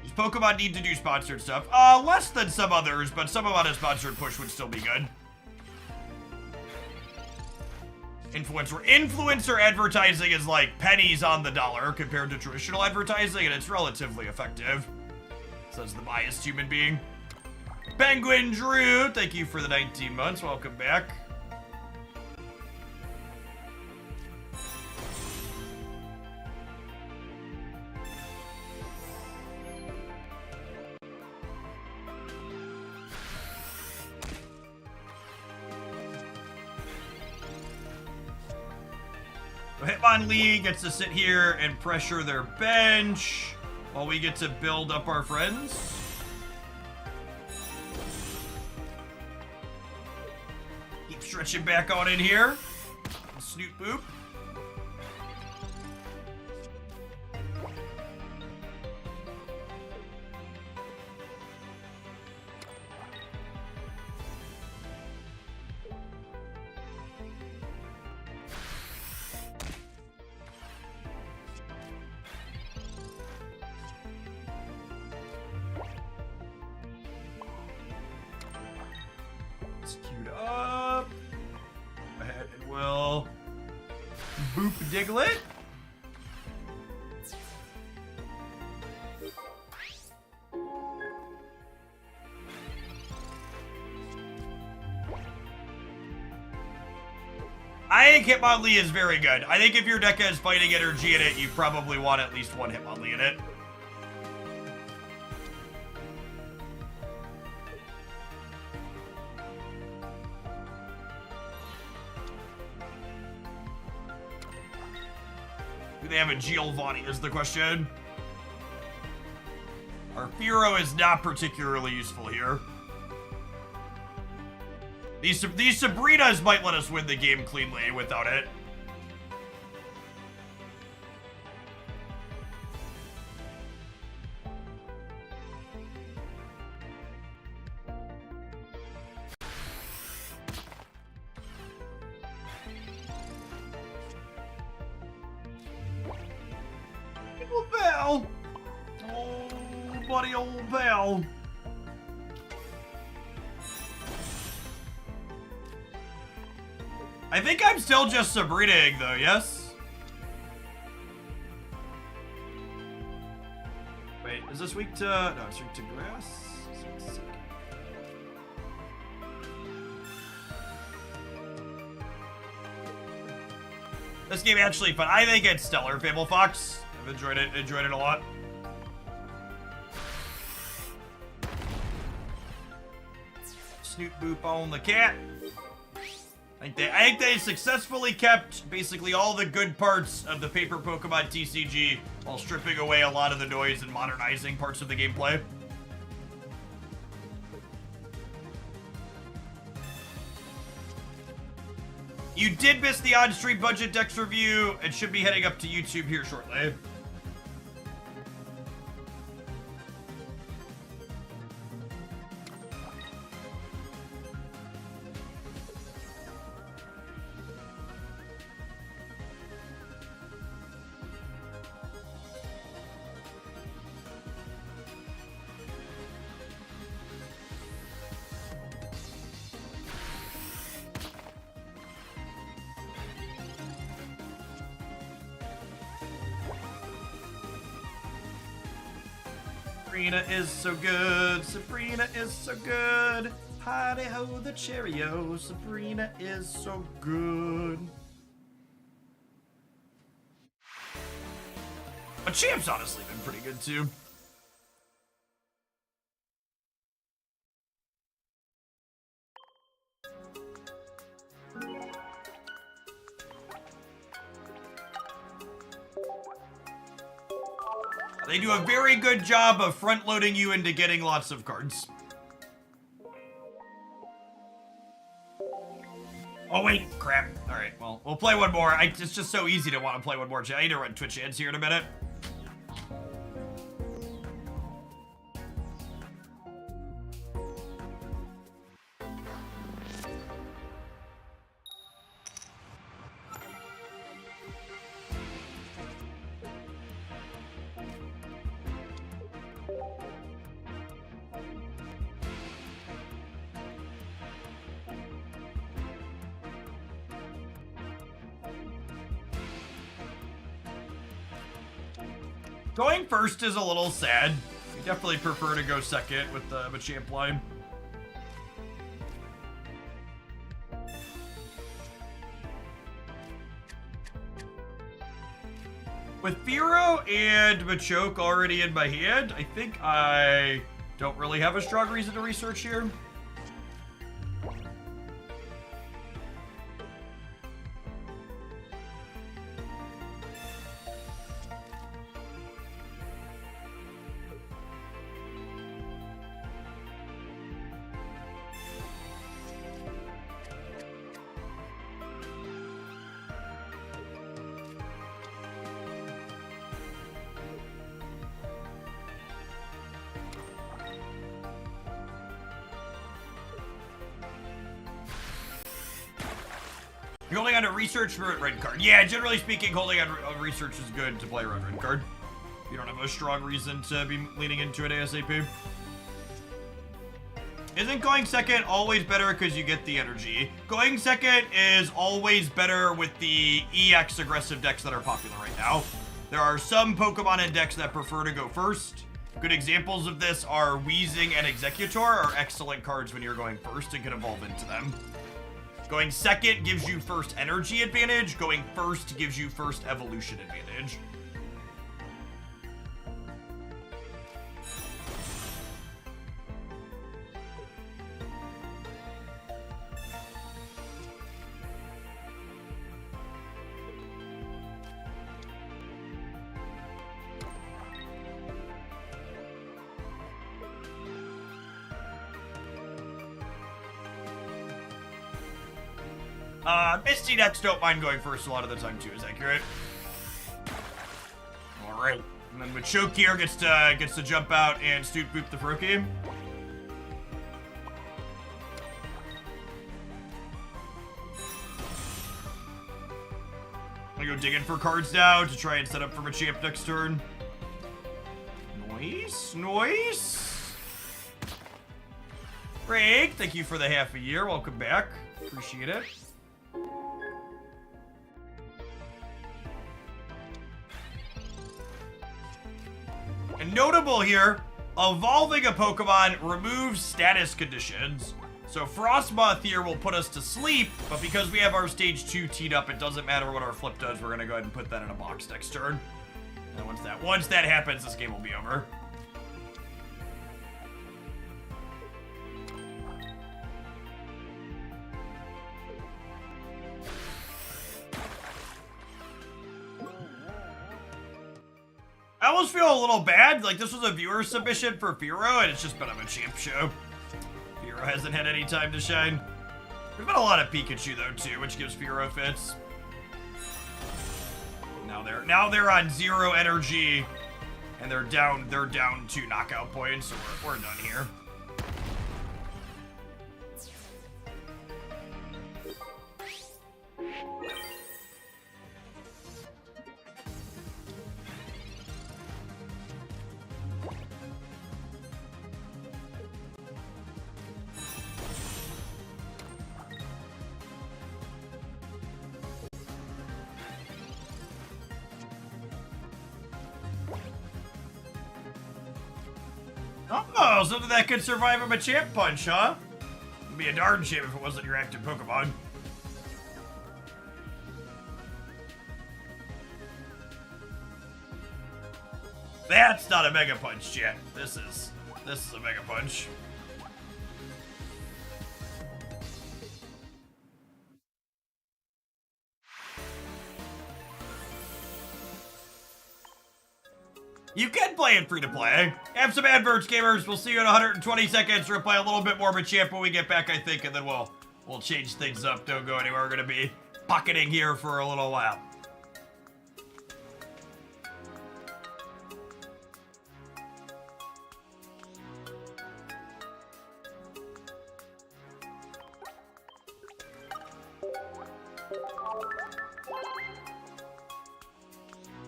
Does Pokemon need to do sponsored stuff? Less than some others, but some amount of sponsored push would still be good. Influencer advertising is like pennies on the dollar compared to traditional advertising, and it's relatively effective. Says the biased human being. Penguin Drew, thank you for the 19 months. Welcome back. So Hitmonlee gets to sit here and pressure their bench while we get to build up our friends. Keep stretching back on in here. Snoot Boop. It's queued up. Go ahead and we'll boop Diglett. I think Hitmonlee is very good. I think if your deck has fighting energy in it, you probably want at least one Hitmonlee in it. Do they have a Giovanni is the question. Our Firo is not particularly useful here. These Sabrinas might let us win the game cleanly without it. Old Bell. Oh, buddy, old Bell. I think I'm still just Sabrina-ing though, yes? Wait, is this weak to... No, it's weak to grass? This game actually fun. I think it's stellar, Fable Fox. I've enjoyed it a lot. Snoot Boop on the cat. I think they successfully kept basically all the good parts of the paper Pokemon TCG while stripping away a lot of the noise and modernizing parts of the gameplay. You did miss the on-stream budget decks review and should be heading up to YouTube here shortly. Sabrina is so good. Sabrina is so good. Hi-de-ho the cherry-o. Sabrina is so good. But Champ's honestly been pretty good too. They do a very good job of front-loading you into getting lots of cards. Oh, wait. Crap. All right, well, we'll play one more. It's just so easy to want to play one more. I need to run Twitch ads here in a minute. Going first is a little sad. We definitely prefer to go second with the Machamp line. With Firo and Machoke already in my hand, I think I don't really have a strong reason to research here. You're holding on to research for a red card. Yeah, generally speaking, holding on research is good to play a red card. You don't have a strong reason to be leaning into it ASAP. Isn't going second always better because you get the energy? Going second is always better with the EX aggressive decks that are popular right now. There are some Pokemon in decks that prefer to go first. Good examples of this are Weezing and Executor are excellent cards when you're going first and can evolve into them. Going second gives you first energy advantage. Going first gives you first evolution advantage. Misty decks don't mind going first a lot of the time too, is accurate. Alright. And then Machoke here gets to jump out and Stoot Boop the Froakie. I'm gonna go digging for cards now to try and set up for Machamp next turn. Nice, nice. Break, thank you for the half a year. Welcome back. Appreciate it. And notable here, evolving a Pokemon removes status conditions. So Frostmoth here will put us to sleep, but because we have our stage 2 teed up, it doesn't matter what our flip does. We're gonna go ahead and put that in a box next turn. And once that happens, this game will be over. I almost feel a little bad. Like, this was a viewer submission for Firo, and it's just been a Machamp show. Firo hasn't had any time to shine. There's been a lot of Pikachu, though, too, which gives Firo fits. Now they're on 0 energy, and they're down 2 knockout points, so we're done here. Oh, something that could survive a Machamp punch, huh? It'd be a darn shame if it wasn't your active Pokemon. That's not a Mega Punch, chat. This is a Mega Punch. You can play it free to play. Have some adverts, gamers. We'll see you in 120 seconds. We're gonna play a little bit more Machamp when we get back, I think, and then we'll change things up. Don't go anywhere. We're gonna be pocketing here for a little while.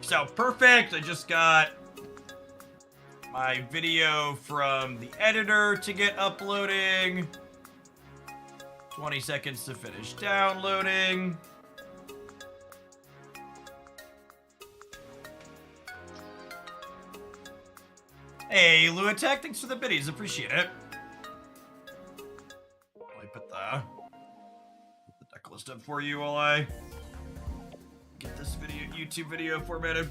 So perfect. I just got my video from the editor to get uploading. 20 seconds to finish downloading. Hey, Luatech, thanks for the biddies. Appreciate it. Let me put the deck list up for you while I get this YouTube video formatted.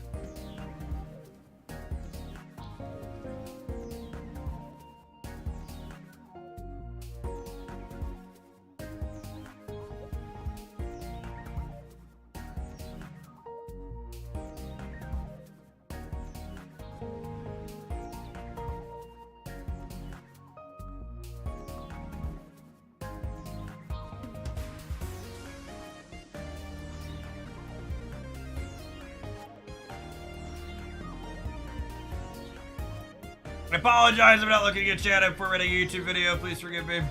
I apologize, I'm not looking at chat. I'm formatting a YouTube video. Please forgive me.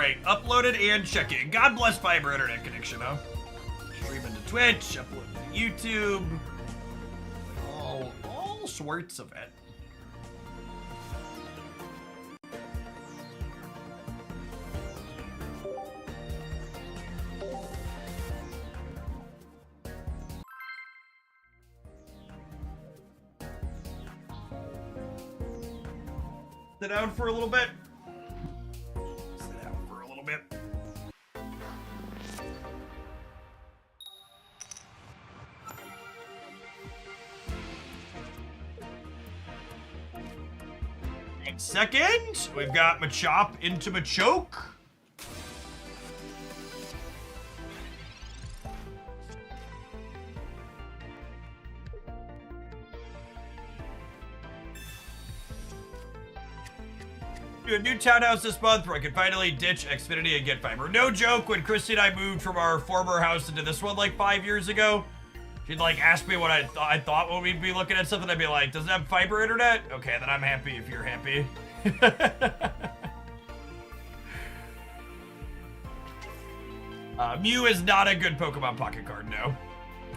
right, uploaded and checking. God bless fiber internet connection, huh? Streaming to Twitch, uploading to YouTube. All sorts of it. Sit down for a little bit. Sit down for a little bit. And second, we've got Machop into Machoke. Do a new townhouse this month where I can finally ditch Xfinity and get fiber. No joke, when Christy and I moved from our former house into this one like 5 years ago, she'd like ask me what I thought when we'd be looking at something. I'd be like, does it have fiber internet? Okay, then I'm happy if you're happy. Mew is not a good Pokemon Pocket card, no.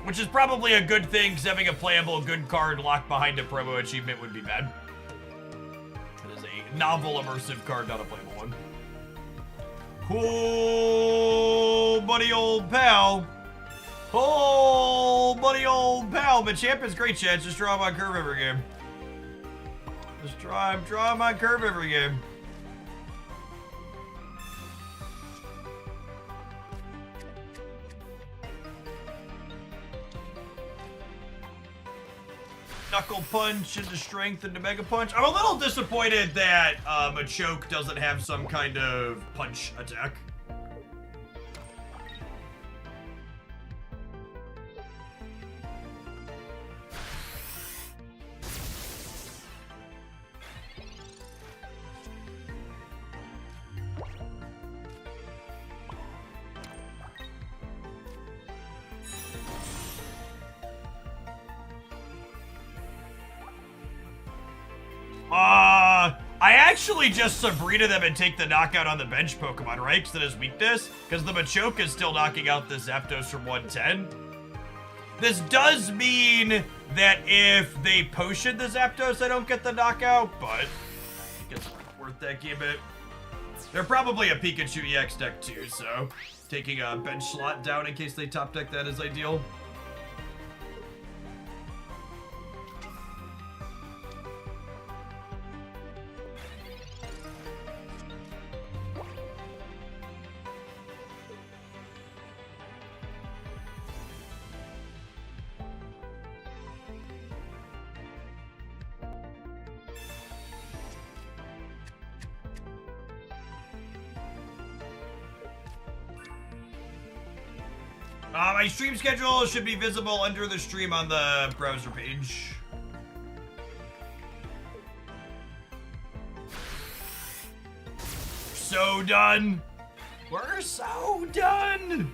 Which is probably a good thing, because having a playable good card locked behind a promo achievement would be bad. Novel immersive card, not a playable one. Oh, buddy old pal. Oh, buddy old pal. Machamp is great, chat. Just draw him on curve every game. Just draw him on curve every game. Knuckle Punch into Strength into Mega Punch. I'm a little disappointed that Machoke doesn't have some kind of punch attack. I actually just Sabrina them and take the knockout on the bench Pokemon, right? Because that is weakness. Because the Machoke is still knocking out the Zapdos from 110. This does mean that if they potion the Zapdos, I don't get the knockout, but I think it's worth that gambit. They're probably a Pikachu EX deck too, so taking a bench slot down in case they top deck that is ideal. My stream schedule should be visible under the stream on the browser page. So done. We're so done.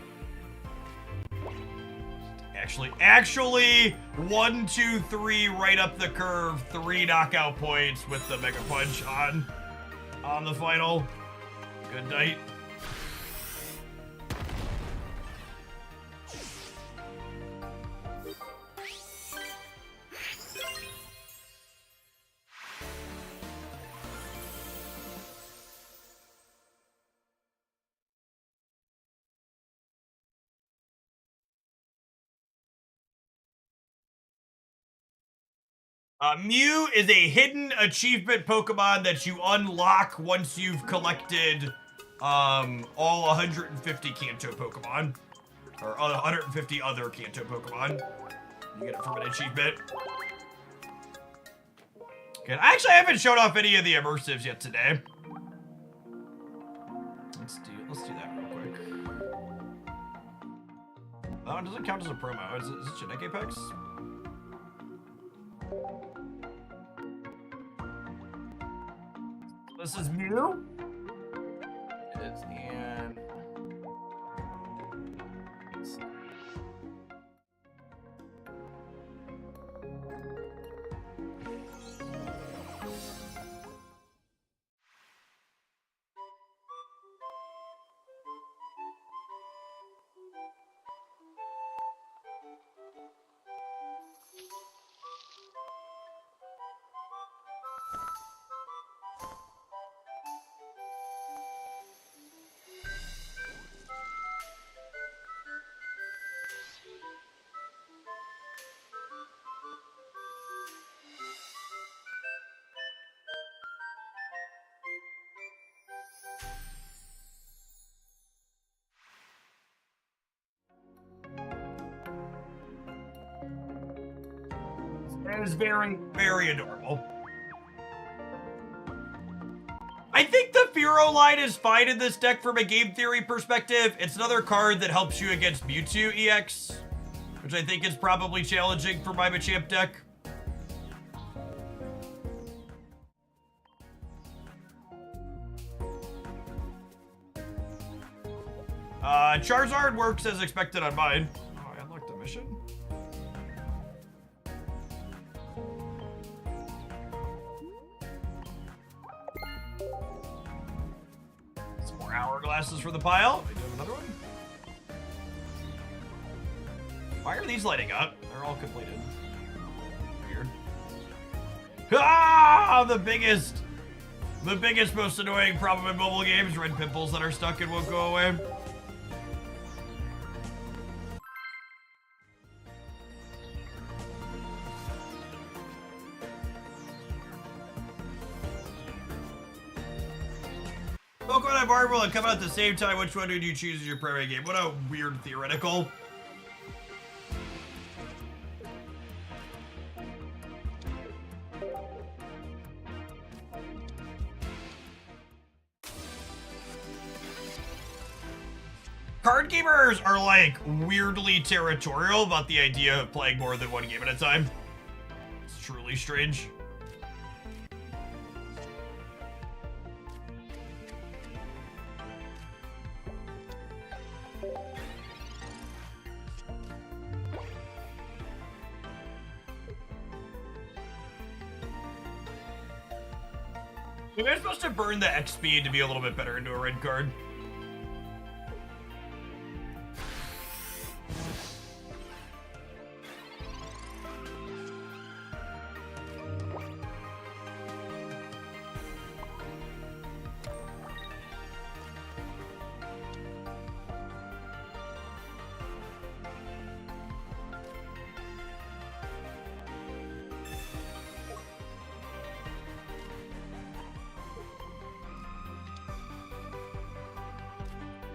Actually, 1, 2, 3, right up the curve, 3 knockout points with the Mega Punch on the final. Good night. Mew is a hidden achievement Pokemon that you unlock once you've collected all 150 Kanto Pokemon. Or 150 other Kanto Pokemon. You get it from an achievement. Okay, I actually haven't shown off any of the immersives yet today. Let's do that real quick. That one doesn't count as a promo. Is it Genetic Apex? This is Mew. It's and It is very, very adorable. I think the Fearow line is fine in this deck from a game theory perspective. It's another card that helps you against Mewtwo EX, which I think is probably challenging for my Machamp deck. Charizard works as expected on mine. Oh, I unlocked a mission? Some more hourglasses for the pile. I do have another one. Why are these lighting up? They're all completed. Weird. Ah, the biggest, most annoying problem in mobile games: red pimples that are stuck and won't go away. Pokemon and Marvel and come out at the same time. Which one do you choose as your primary game? What a weird theoretical. Card gamers are like weirdly territorial about the idea of playing more than one game at a time. It's truly strange. Maybe I'm supposed to burn the XP to be a little bit better into a red card.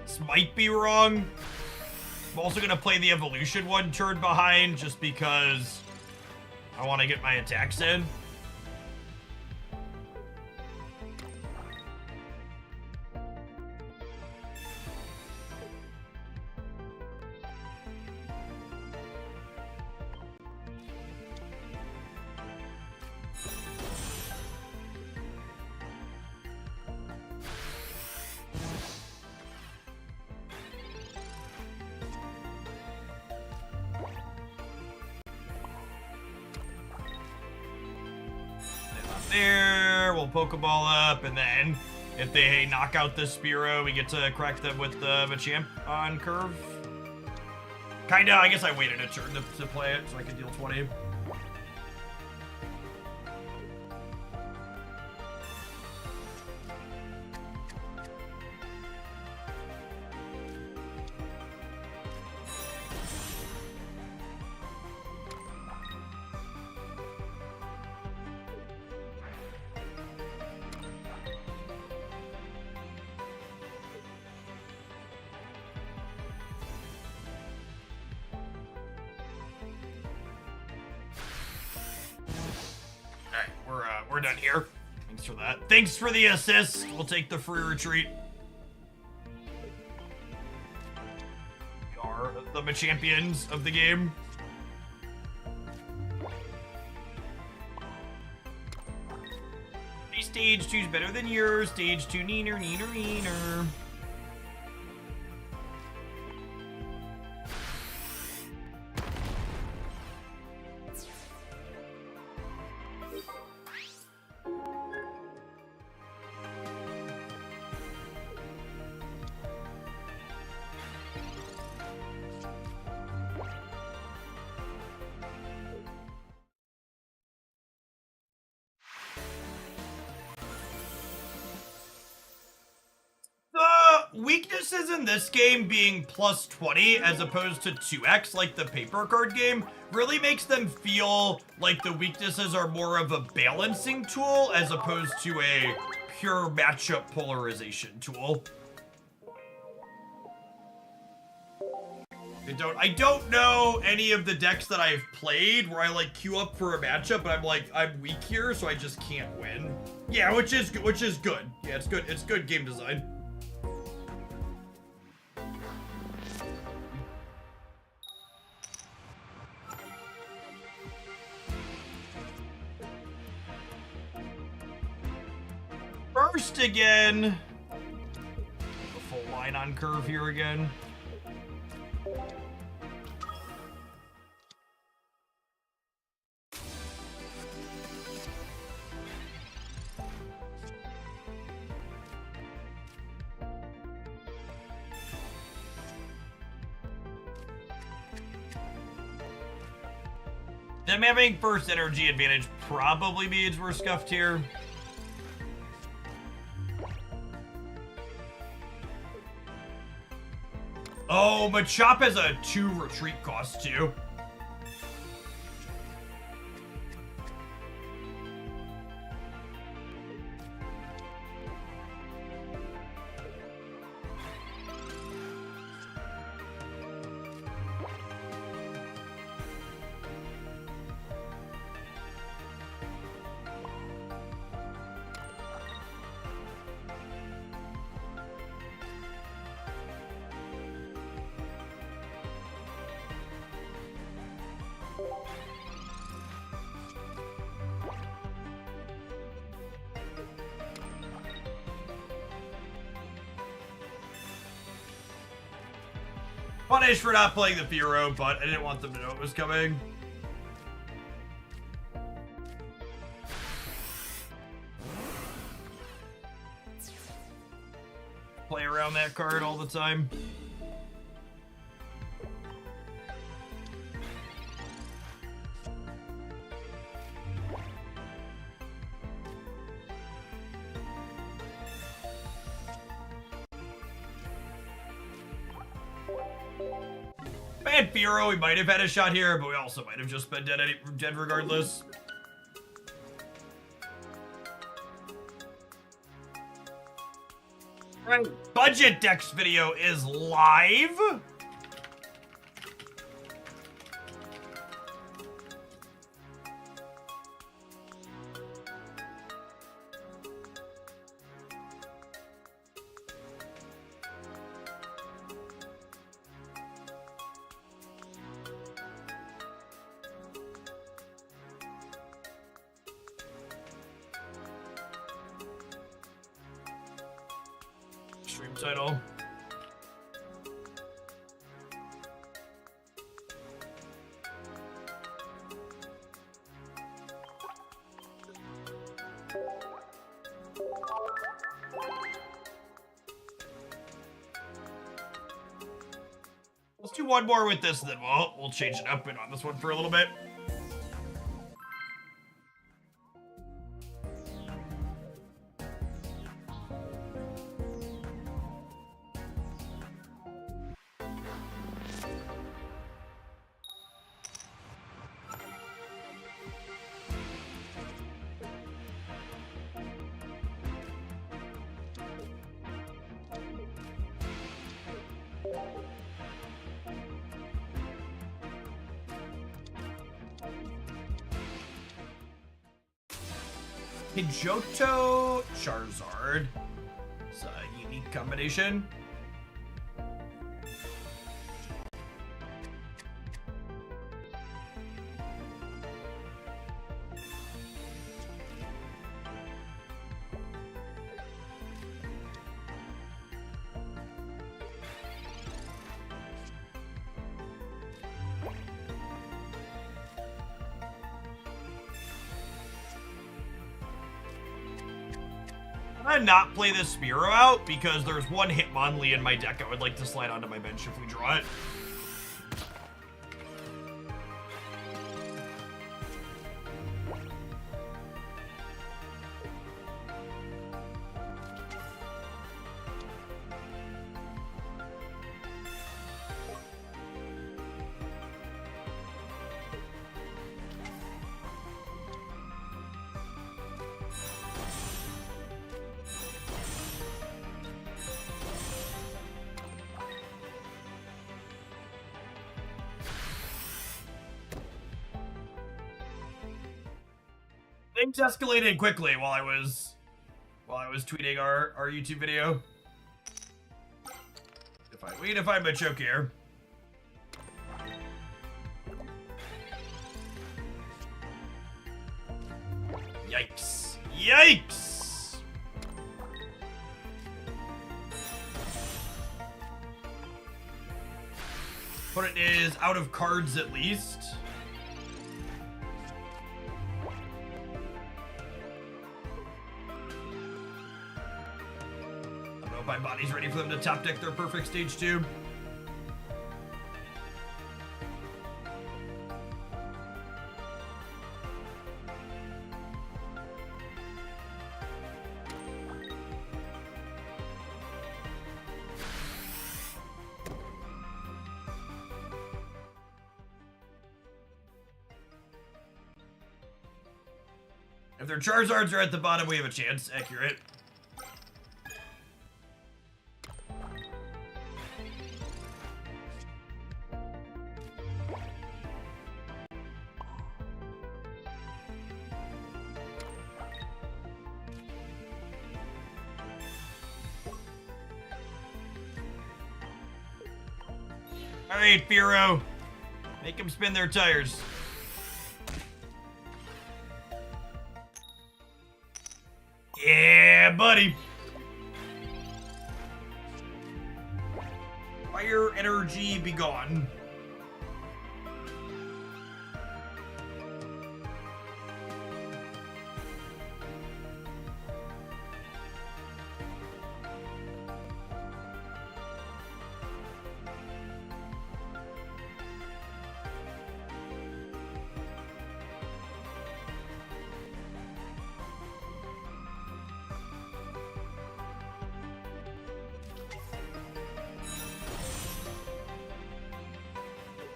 This might be wrong. I'm also gonna play the evolution one turn behind just because I want to get my attacks in. There, we'll Pokeball up, and then if they knock out the Spearow, we get to crack them with the Machamp on curve. Kinda, I guess I waited a turn to play it so I could deal 20. We're done here. Thanks for that. Thanks for the assist. We'll take the free retreat. We are the Machampions of the game. Stage 2's better than yours. Stage 2 neener, neener, neener. Weaknesses in this game being plus 20 as opposed to 2x like the paper card game really makes them feel like the weaknesses are more of a balancing tool as opposed to a pure matchup polarization tool. I don't know any of the decks that I've played where I like queue up for a matchup, but I'm weak here, so I just can't win. Yeah, which is good. Yeah, it's good. It's good game design. First again. A full line on curve here again. Them having first energy advantage probably means we're scuffed here. Oh, but Chop has a 2 retreat cost too. Punished for not playing the Firo, but I didn't want them to know it was coming. Play around that card all the time. Bad Firo, we might have had a shot here, but we also might have just been dead regardless. Right. Budget decks video is live. Stream title. Let's do one more with this, and then we'll change it up and on this one for a little bit. Pidgeotto Charizard. It's a unique combination. I'm gonna not play this Spearow out because there's one Hitmonlee in my deck I would like to slide onto my bench if we draw it. Things escalated quickly while I was tweeting our YouTube video. We need to find my choke here. Yikes. Yikes! Opponent is out of cards at least. I don't know if my body's ready for them to top deck their perfect stage 2. If their Charizards are at the bottom, we have a chance. Accurate. All right, Firo. Make them spin their tires. Yeah, buddy. Fire energy be gone.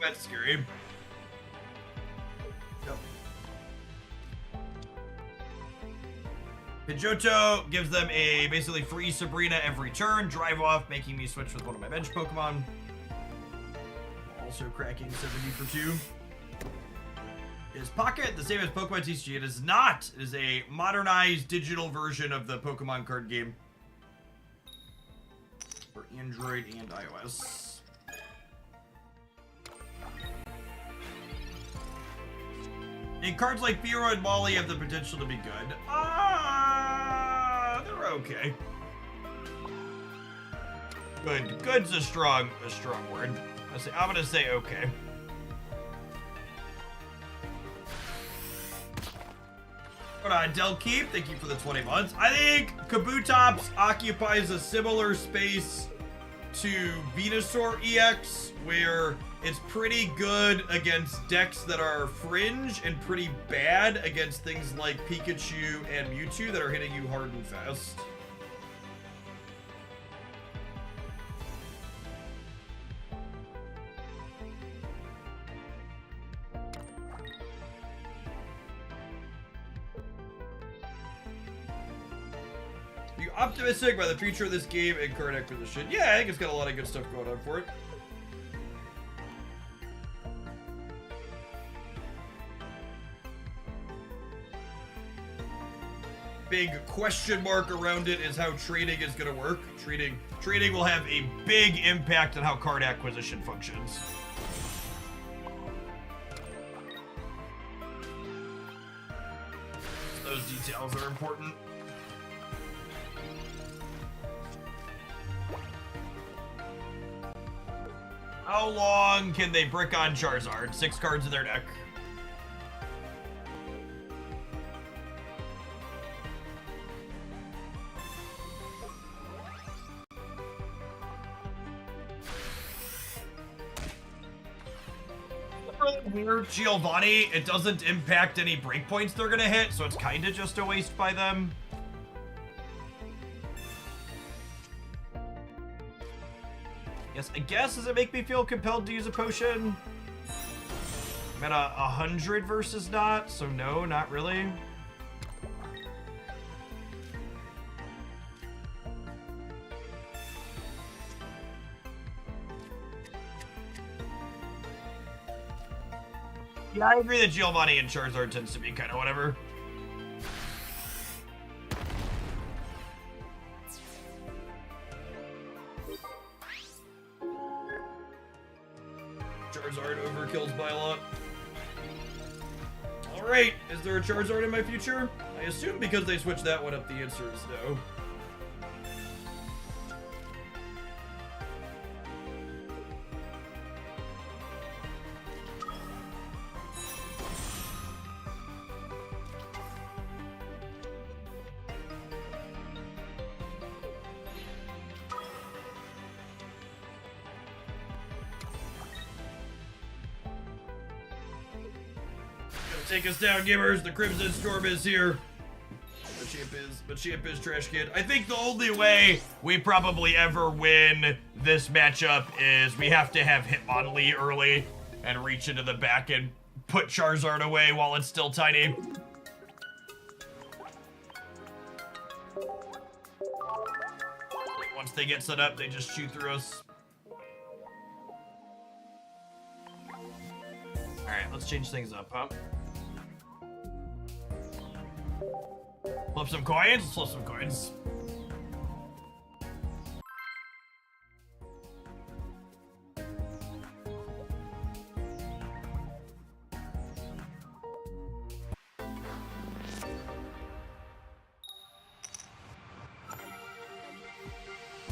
That's scary. Yep. Pidgeotto gives them a basically free Sabrina every turn, drive off, making me switch with one of my bench Pokemon. Also cracking 70 for 2. Is Pocket the same as Pokemon TCG? It is not. It is a modernized digital version of the Pokemon card game for Android and iOS. And cards like Firo and Molly have the potential to be good. They're okay. Good. Good's a strong word. I'm gonna say okay. Hold on, Delkeep, thank you for the 20 months. I think Kabutops occupies a similar space to Venusaur EX, where it's pretty good against decks that are fringe and pretty bad against things like Pikachu and Mewtwo that are hitting you hard and fast. Are you optimistic about the future of this game and current acquisition? Yeah, I think it's got a lot of good stuff going on for it. Big question mark around it is how trading is going to work. Trading will have a big impact on how card acquisition functions. Those details are important. How long can they brick on Charizard? 6 cards in their deck. Weird Giovanni, it doesn't impact any breakpoints they're gonna hit, so it's kinda just a waste by them. Yes, I guess, does it make me feel compelled to use a potion? I'm at 100 versus not, so no, not really. Yeah, I agree that Giovanni and Charizard tends to be kind of whatever. Charizard overkills by a lot. Alright, is there a Charizard in my future? I assume because they switched that one up, the answer is no. Take us down, gamers. The Crimson Storm is here. Machamp is trash kid. I think the only way we probably ever win this matchup is we have to have Hitmonlee early and reach into the back and put Charizard away while it's still tiny. Once they get set up, they just shoot through us. Alright, let's change things up, huh? Flip some coins. Let's flip some coins.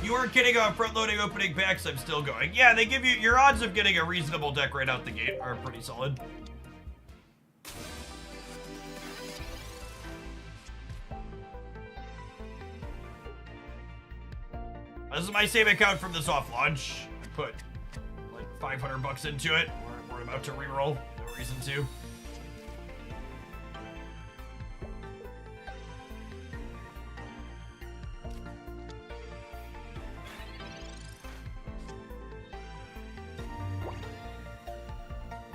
You weren't kidding on front-loading opening packs. I'm still going. Yeah, they give you your odds of getting a reasonable deck right out the gate are pretty solid. This is my same account from the soft launch. I put like 500 bucks into it. We're about to reroll. No reason to.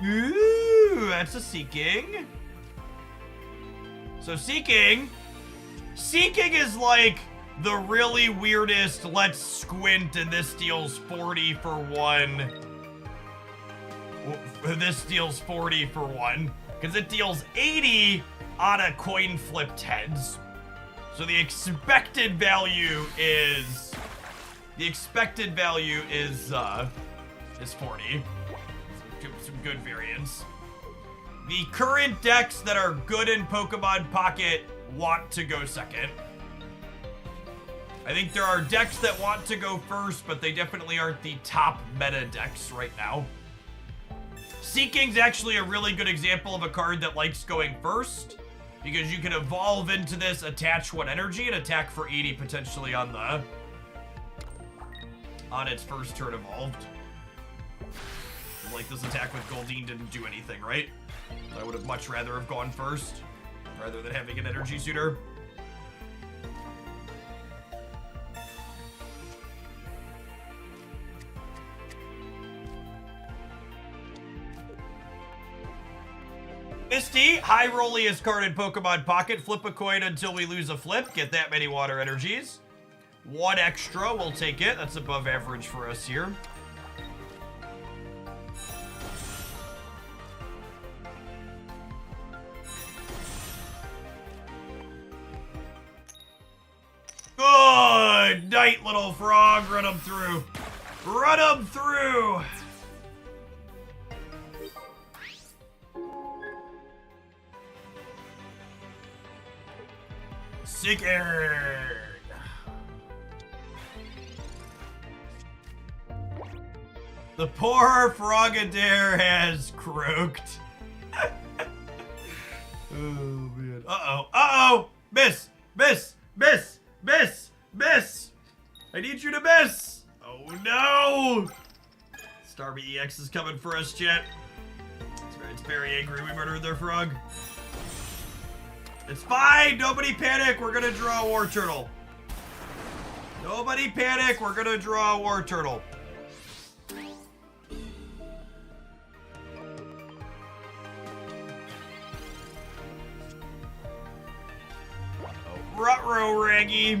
Ooh, that's a Seeking. So Seeking is like the really weirdest, let's squint and this deals 40 for 1. This deals 40 for 1. Because it deals 80 on a coin flipped heads. So the expected value is 40. Some good variance. The current decks that are good in Pokemon Pocket want to go second. I think there are decks that want to go first, but they definitely aren't the top meta decks right now. Seeking's actually a really good example of a card that likes going first, because you can evolve into this, attach 1 energy, and attack for 80 potentially on its first turn evolved. Like this attack with Goldeen didn't do anything, right? I would have much rather have gone first, rather than having an energy suitor. Misty, high rolliest card in Pokemon Pocket. Flip a coin until we lose a flip. Get that many water energies. 1 extra, we'll take it. That's above average for us here. Good night, little frog. Run him through. Run him through. Sickered. The poor Frogadier has croaked. Oh, man. Uh-oh. Uh-oh. Miss. Miss. Miss. Miss. Miss. I need you to miss. Oh, no. Starmie EX is coming for us, chat. It's very angry we murdered their frog. It's fine. Nobody panic. We're going to draw a War Turtle. Nobody panic. We're going to draw a War Turtle. Ruh-roh, Raggy.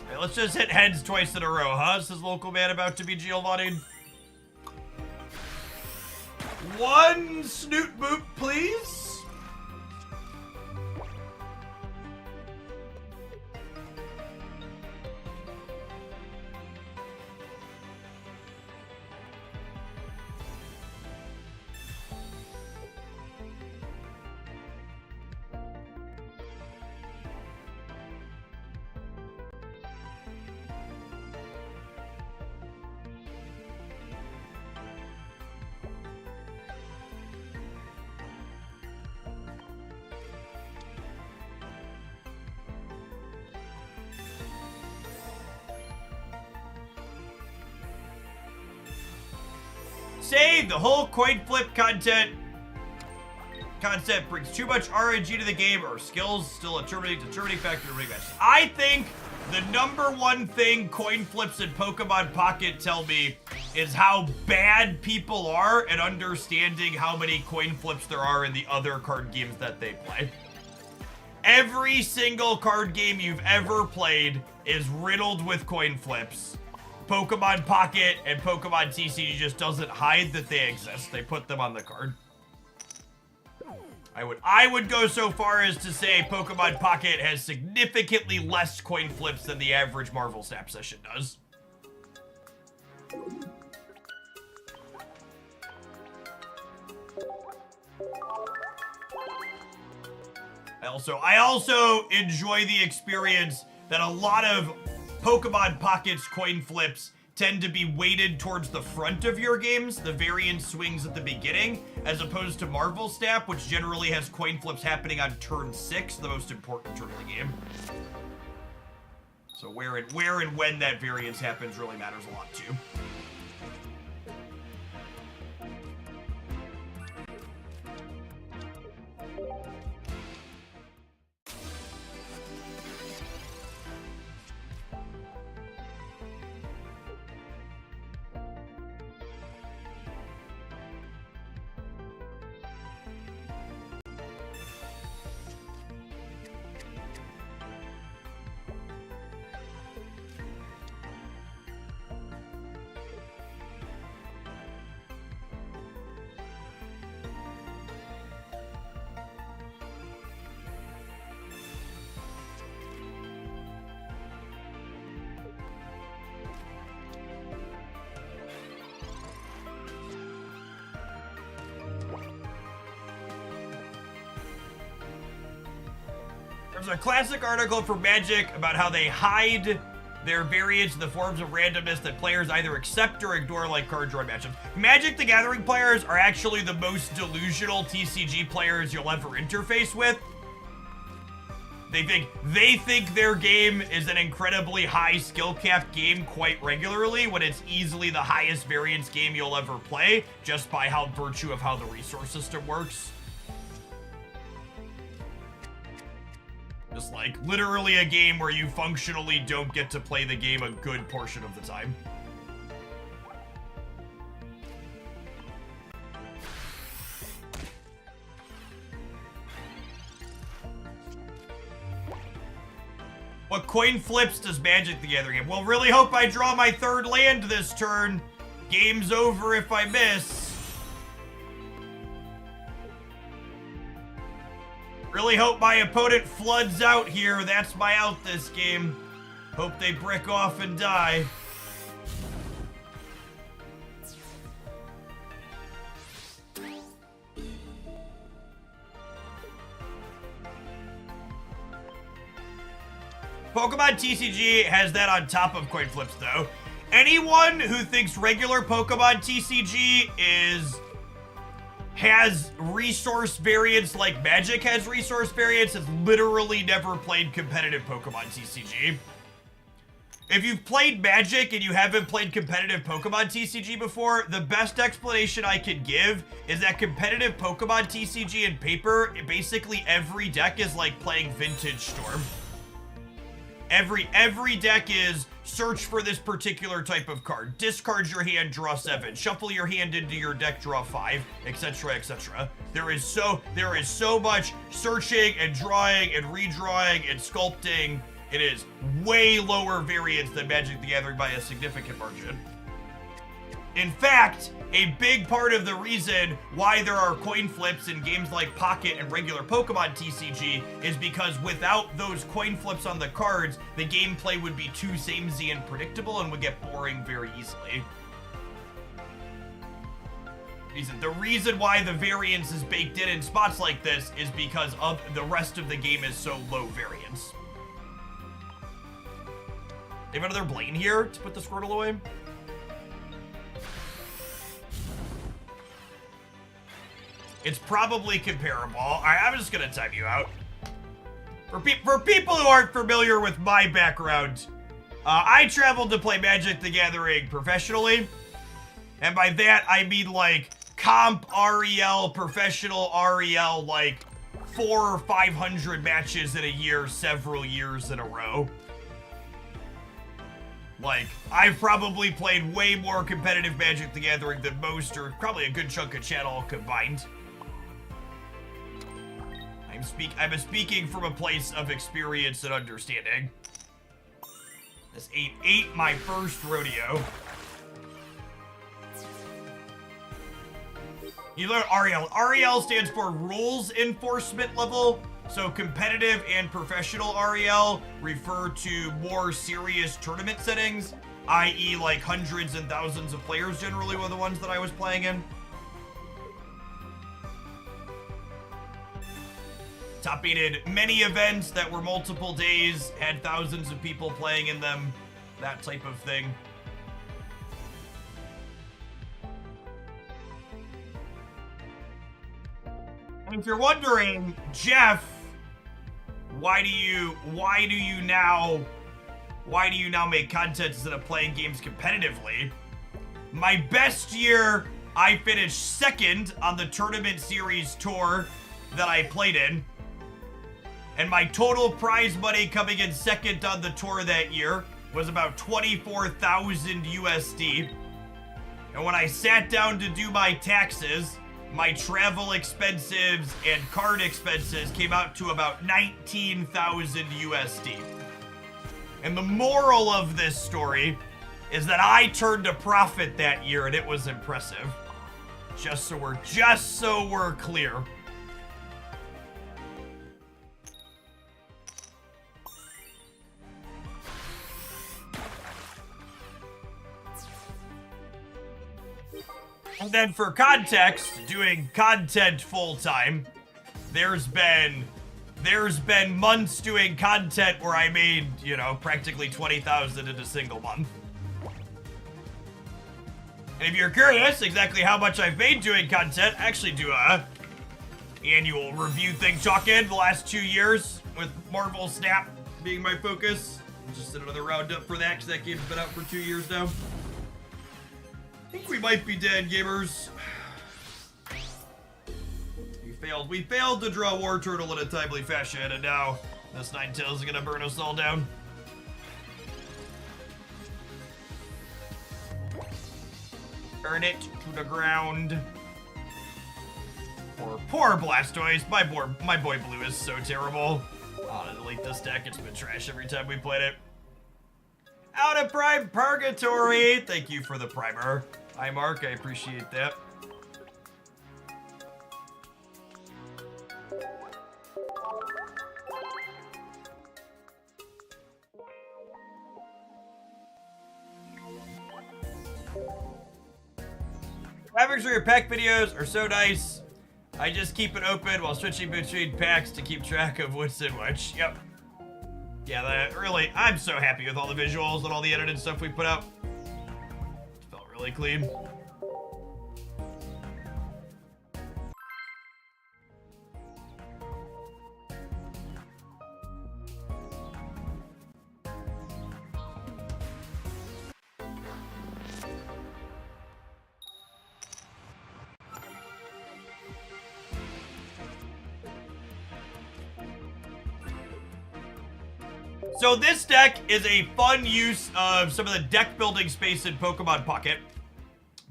Right, let's just hit heads twice in a row, huh? Is this local man about to be Giovanni? 1 Snoot Boop, please. say the whole coin flip concept brings too much RNG to the game, or skills still a determining factor in matches. I think the #1 thing coin flips in Pokemon Pocket tell me is how bad people are at understanding how many coin flips there are in the other card games that they play. Every single card game you've ever played is riddled with coin flips. Pokemon Pocket and Pokemon TCG just doesn't hide that they exist. They put them on the card. I would go so far as to say Pokemon Pocket has significantly less coin flips than the average Marvel Snap session does. I also enjoy the experience that a lot of Pokemon Pocket's coin flips tend to be weighted towards the front of your games, the variance swings at the beginning, as opposed to Marvel Snap, which generally has coin flips happening on turn 6, the most important turn of the game. So where and when that variance happens really matters a lot too. There's a classic article from Magic about how they hide their variance in the forms of randomness that players either accept or ignore, like card draw matchups. Magic the Gathering players are actually the most delusional TCG players you'll ever interface with. They think their game is an incredibly high skill cap game quite regularly, when it's easily the highest variance game you'll ever play, just by virtue of how the resource system works. Just like literally a game where you functionally don't get to play the game a good portion of the time. What coin flips does Magic the Gathering have? Well, really hope I draw my 3rd land this turn. Game's over if I miss. Really hope my opponent floods out here. That's my out this game. Hope they brick off and die. Pokemon TCG has that on top of coin flips, though. Anyone who thinks regular Pokemon TCG has resource variance like Magic has resource variance has literally never played competitive Pokemon TCG. If you've played Magic and you haven't played competitive Pokemon TCG before, the best explanation I could give is that competitive Pokemon TCG in paper, basically every deck is like playing Vintage Storm. Every deck is search for this particular type of card, discard your hand, draw 7, shuffle your hand into your deck, draw 5, etc., etc. There is so much searching and drawing and redrawing and sculpting. It is way lower variance than Magic the Gathering by a significant margin. In fact, a big part of the reason why there are coin flips in games like Pocket and regular Pokemon TCG is because without those coin flips on the cards, the gameplay would be too samey and predictable and would get boring very easily. The reason why the variance is baked in spots like this is because of the rest of the game is so low variance. They have another Blaine here to put the Squirtle away. It's probably comparable. All right, I'm just gonna time you out. For people who aren't familiar with my background, I traveled to play Magic the Gathering professionally. And by that, I mean like comp REL, professional REL, like 400 or 500 matches in a year, several years in a row. Like, I've probably played way more competitive Magic the Gathering than most, or probably a good chunk of chat all combined. I'm speaking from a place of experience and understanding. This ain't my first rodeo. You learn REL. REL stands for Rules Enforcement Level. So competitive and professional REL refer to more serious tournament settings, i.e. like hundreds and thousands of players generally were the ones that I was playing in. Top-aided many events that were multiple days, had thousands of people playing in them, that type of thing. And if you're wondering, Jeff, why do you now make content instead of playing games competitively? My best year, I finished second on the tournament series tour that I played in. And my total prize money coming in second on the tour that year was about 24,000 USD. And when I sat down to do my taxes, my travel expenses and card expenses came out to about 19,000 USD. And the moral of this story is that I turned a profit that year, and it was impressive. Just so we're clear. And then for context, doing content full-time, there's been months doing content where I made, you know, practically 20,000 in a single month. And if you're curious exactly how much I've made doing content, I actually do a annual review thing talking the last 2 years with Marvel Snap being my focus. Just did another roundup for that because that game's been out for 2 years now. I think we might be dead, gamers. We failed to draw War Turtle in a timely fashion, and now this Ninetales is gonna burn us all down. Burn it to the ground. Poor Blastoise. My boy Blue is so terrible. I'll delete this deck. It's been trash every time we played it. Out of Prime Purgatory. Thank you for the primer. Hi, Mark. I appreciate that. Graphics for your pack videos are so nice. I just keep it open while switching between packs to keep track of what's in which. Yep. Yeah, that really, I'm so happy with all the visuals and all the edited stuff we put out. It felt really clean. So this deck is a fun use of some of the deck building space in Pokemon Pocket.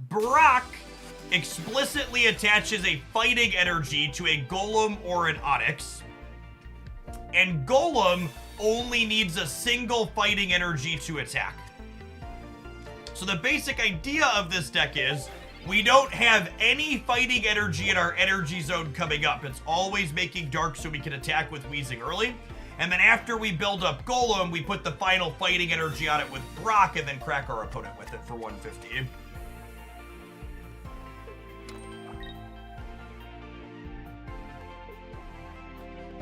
Brock explicitly attaches a fighting energy to a Golem or an Onix. And Golem only needs a single fighting energy to attack. So the basic idea of this deck is we don't have any fighting energy in our energy zone coming up. It's always making dark so we can attack with Weezing early. And then after we build up Golem, we put the final fighting energy on it with Brock and then crack our opponent with it for 150.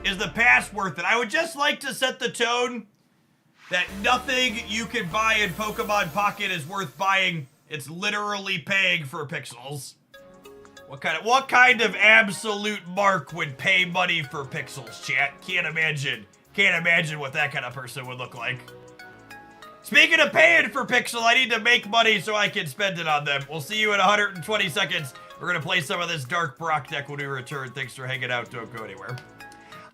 Is the pass worth it? I would just like to set the tone that nothing you can buy in Pokemon Pocket is worth buying. It's literally paying for pixels. What kind of absolute mark would pay money for pixels, chat? Can't imagine what that kind of person would look like. Speaking of paying for Pixel, I need to make money so I can spend it on them. We'll see you in 120 seconds. We're going to play some of this Dark Brock deck when we return. Thanks for hanging out. Don't go anywhere.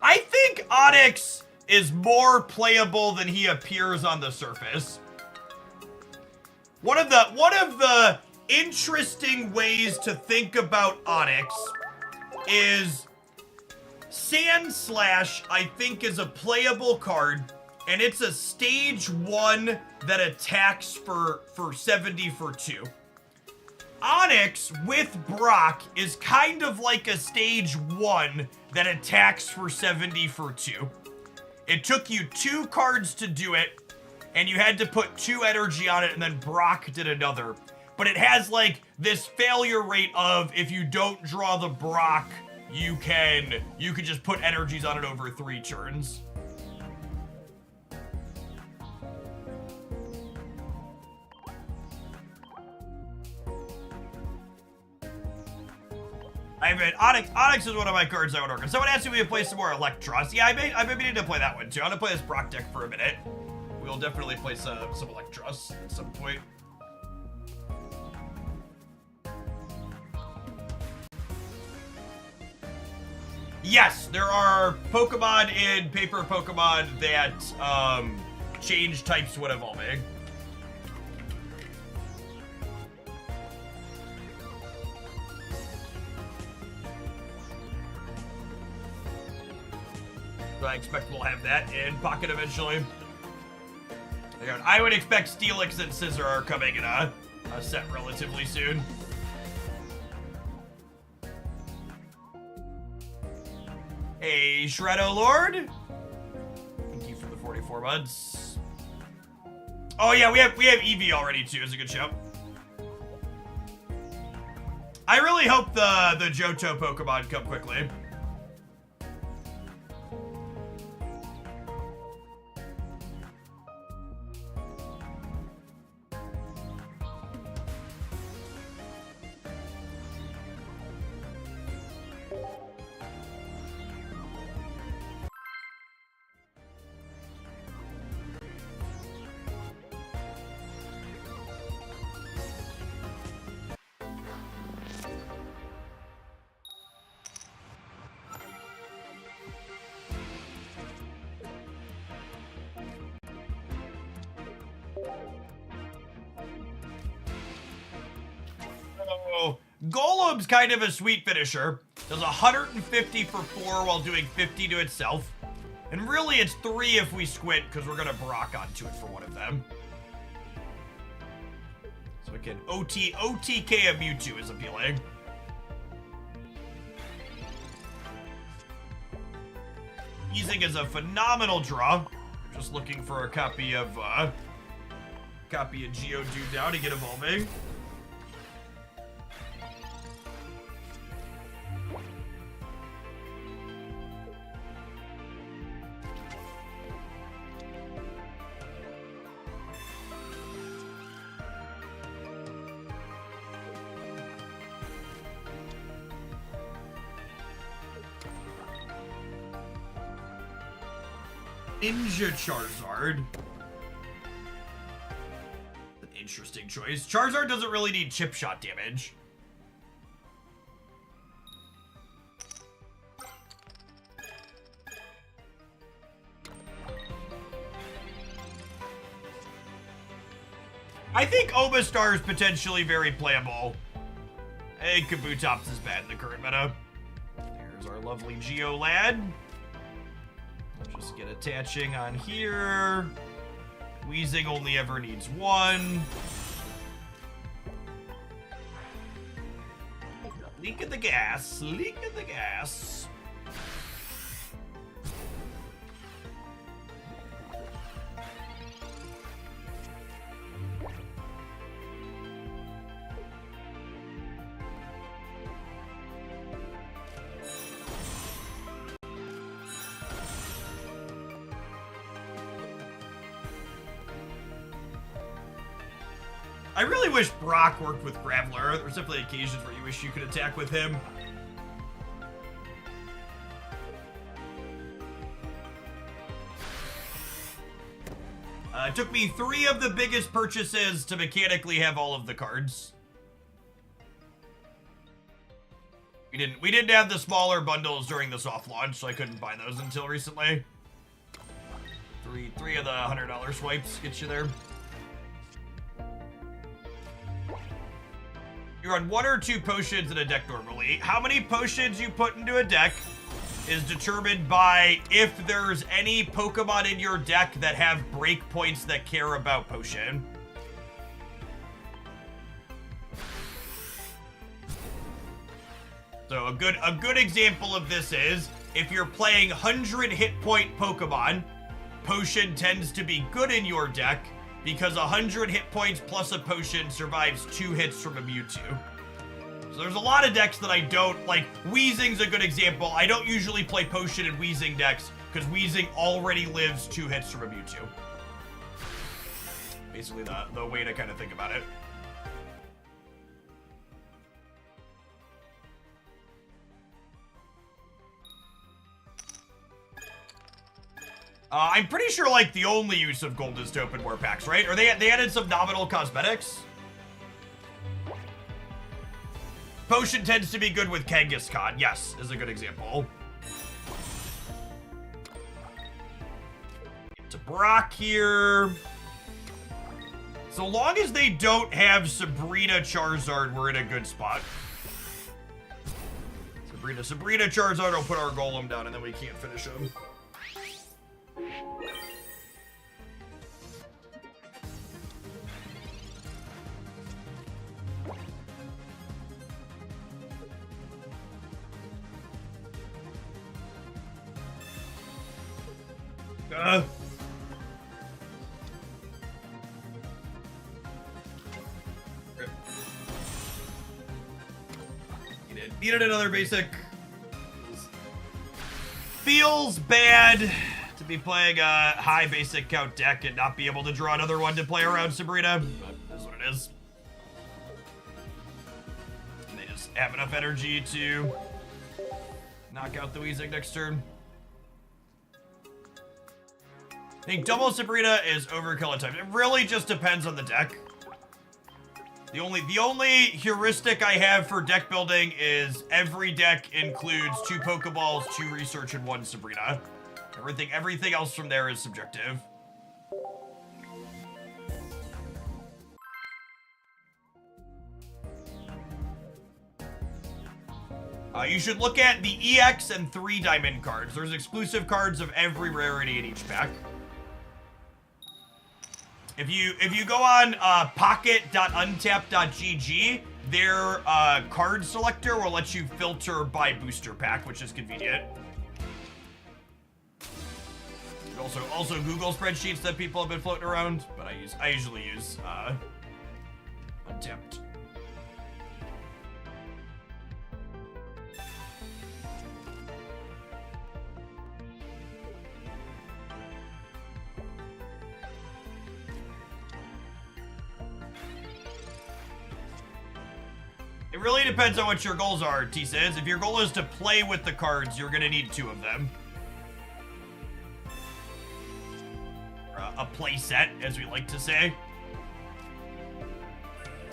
I think Onyx is more playable than he appears on the surface. One of the interesting ways to think about Onyx is Sandslash, I think, is a playable card, and it's a stage 1 that attacks for 70 for 2. Onyx with Brock is kind of like a stage 1 that attacks for 70 for 2. It took you 2 cards to do it, and you had to put 2 energy on it, and then Brock did another. But it has like this failure rate of if you don't draw the Brock, you can just put energies on it over 3 turns. Onyx is one of my cards I would work on. Someone asked if we would play some more Electros. Yeah, I maybe need to play that one too. I'm gonna play this Brock deck for a minute. We'll definitely play some Electros at some point. Yes, there are Pokemon in Paper Pokemon that change types when evolving. I expect we'll have that in Pocket eventually. I would expect Steelix and Scizor are coming in a set relatively soon. Hey, Shreddo Lord. Thank you for the 44 months. Oh yeah, we have Eevee already too. It's a good show. I really hope the Johto Pokemon come quickly. Golem's kind of a sweet finisher. Does 150 for 4 while doing 50 to itself. And really it's 3 if we squint, because we're going to Brock onto it for one of them. So we can OTK a Mewtwo is appealing. Easing is a phenomenal draw. I'm just looking for a copy of Geodude now to get evolving. Ninja Charizard. An interesting choice. Charizard doesn't really need chip shot damage. I think Omastar is potentially very playable. I think Kabutops is bad in the current meta. There's our lovely Geo lad. Just get attaching on here. Weezing only ever needs 1. Leak in the gas. Leak in the gas. I really wish Brock worked with Graveler. There's definitely occasions where you wish you could attack with him. It took me 3 of the biggest purchases to mechanically have all of the cards. We didn't have the smaller bundles during the soft launch, so I couldn't buy those until recently. Three of the $100 swipes get you there. You run 1 or 2 potions in a deck normally. How many potions you put into a deck is determined by if there's any Pokemon in your deck that have breakpoints that care about potion. So a good example of this is if you're playing 100 hit point Pokemon, potion tends to be good in your deck because 100 hit points plus a potion survives 2 hits from a Mewtwo. So there's a lot of decks that I don't like. Weezing's a good example. I don't usually play potion in Weezing decks because Weezing already lives 2 hits from a Mewtwo. Basically the way to kind of think about it. I'm pretty sure, like, the only use of gold is to open more packs, right? Or they added some nominal cosmetics? Potion tends to be good with Kangaskhan. Yes, is a good example. Get to Brock here. So long as they don't have Sabrina Charizard, we're in a good spot. Sabrina Charizard will put our Golem down and then we can't finish him. Needed another basic. Feels bad to be playing a high basic count deck and not be able to draw another one to play around Sabrina, but that's what it is. And they just have enough energy to knock out the Weezing next turn. I think double Sabrina is overkill at times. It really just depends on the deck. The only heuristic I have for deck building is every deck includes 2 Pokeballs, 2 Research, and 1 Sabrina. Everything else from there is subjective. You should look at the EX and 3 Diamond cards. There's exclusive cards of every rarity in each pack. If you go on pocket.untap.gg, their card selector will let you filter by booster pack, which is convenient. Also Google spreadsheets that people have been floating around, but I usually use Untapped. It really depends on what your goals are, T says. If your goal is to play with the cards, you're gonna need 2 of them. Or a play set, as we like to say.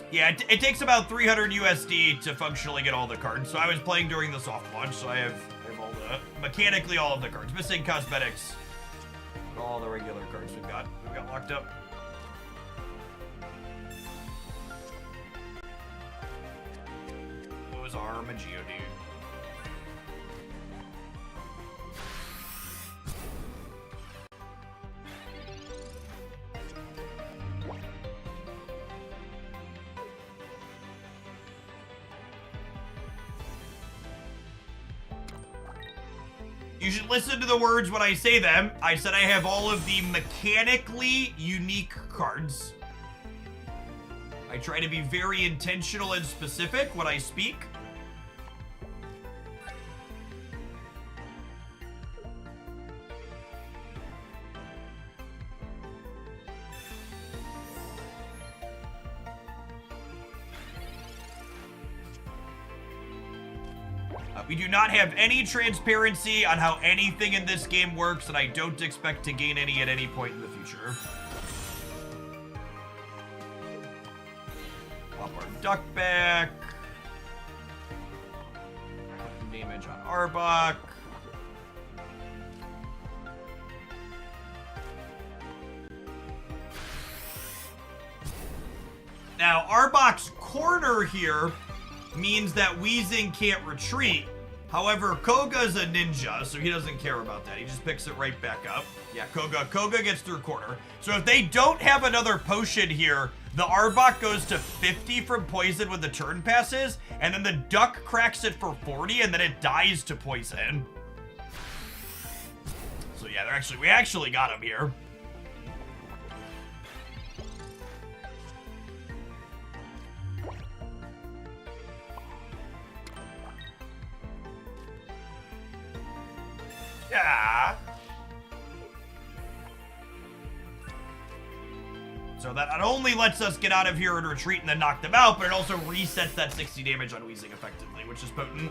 Yeah, it takes about 300 USD to functionally get all the cards. So I was playing during the soft launch, so I have all mechanically all of the cards. Missing cosmetics. All the regular cards we've got locked up. Arm a Geodude. You should listen to the words when I say them. I said I have all of the mechanically unique cards. I try to be very intentional and specific when I speak. We do not have any transparency on how anything in this game works, and I don't expect to gain any at any point in the future. Duck back. Put damage on Arbok. Now, Arbok's corner here means that Weezing can't retreat. However, Koga's a ninja, so he doesn't care about that. He just picks it right back up. Yeah, Koga gets through corner. So if they don't have another potion here, the Arbok goes to 50 from poison when the turn passes, and then the duck cracks it for 40, and then it dies to poison. So yeah, we actually got him here. Yeah. So that not only lets us get out of here and retreat and then knock them out, but it also resets that 60 damage on Weezing effectively, which is potent.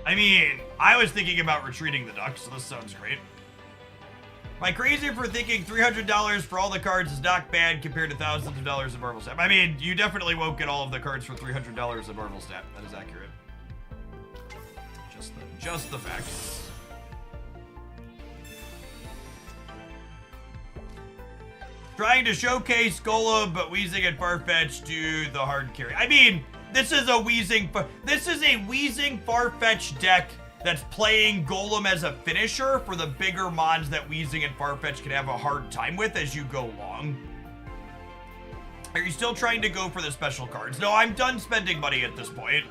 I mean, I was thinking about retreating the duck, so this sounds great. Am I crazy for thinking $300 for all the cards is not bad compared to thousands of dollars in Marvel Snap? I mean, you definitely won't get all of the cards for $300 in Marvel Snap. That is accurate. Just the facts. Trying to showcase Golem, but Weezing and Farfetch do the hard carry. I mean, this is a Weezing Farfetch deck that's playing Golem as a finisher for the bigger mons that Weezing and Farfetch can have a hard time with as you go along. Are you still trying to go for the special cards? No, I'm done spending money at this point.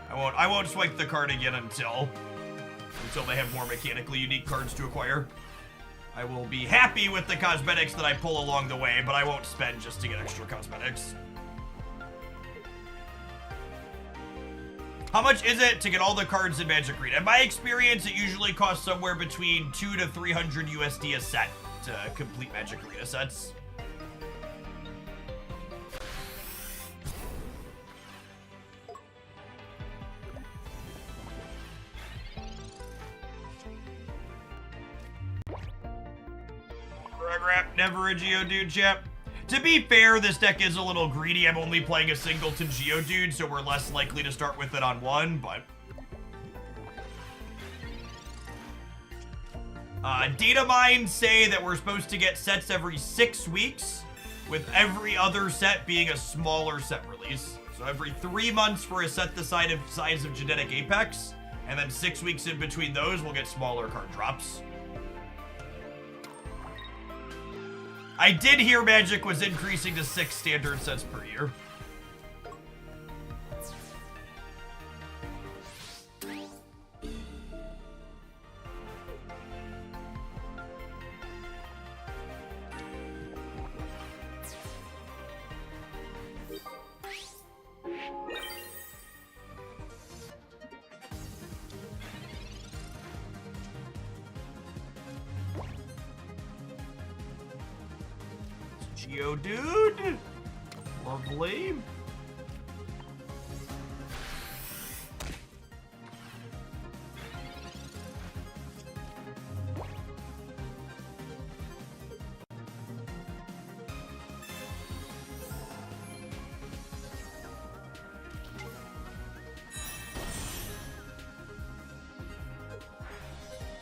I won't swipe the card again until they have more mechanically unique cards to acquire. I will be happy with the cosmetics that I pull along the way, but I won't spend just to get extra cosmetics. How much is it to get all the cards in Magic Arena? In my experience, it usually costs somewhere between 200 to 300 USD a set to complete Magic Arena sets. Rap, never a Geodude, chap. To be fair, this deck is a little greedy. I'm only playing a singleton Geodude, so we're less likely to start with it on one, but... data mines say that we're supposed to get sets every 6 weeks, with every other set being a smaller set release. So every 3 months for a set the size of Genetic Apex, and then 6 weeks in between those, we'll get smaller card drops. I did hear Magic was increasing to 6 standard sets per year. Geodude. Lovely.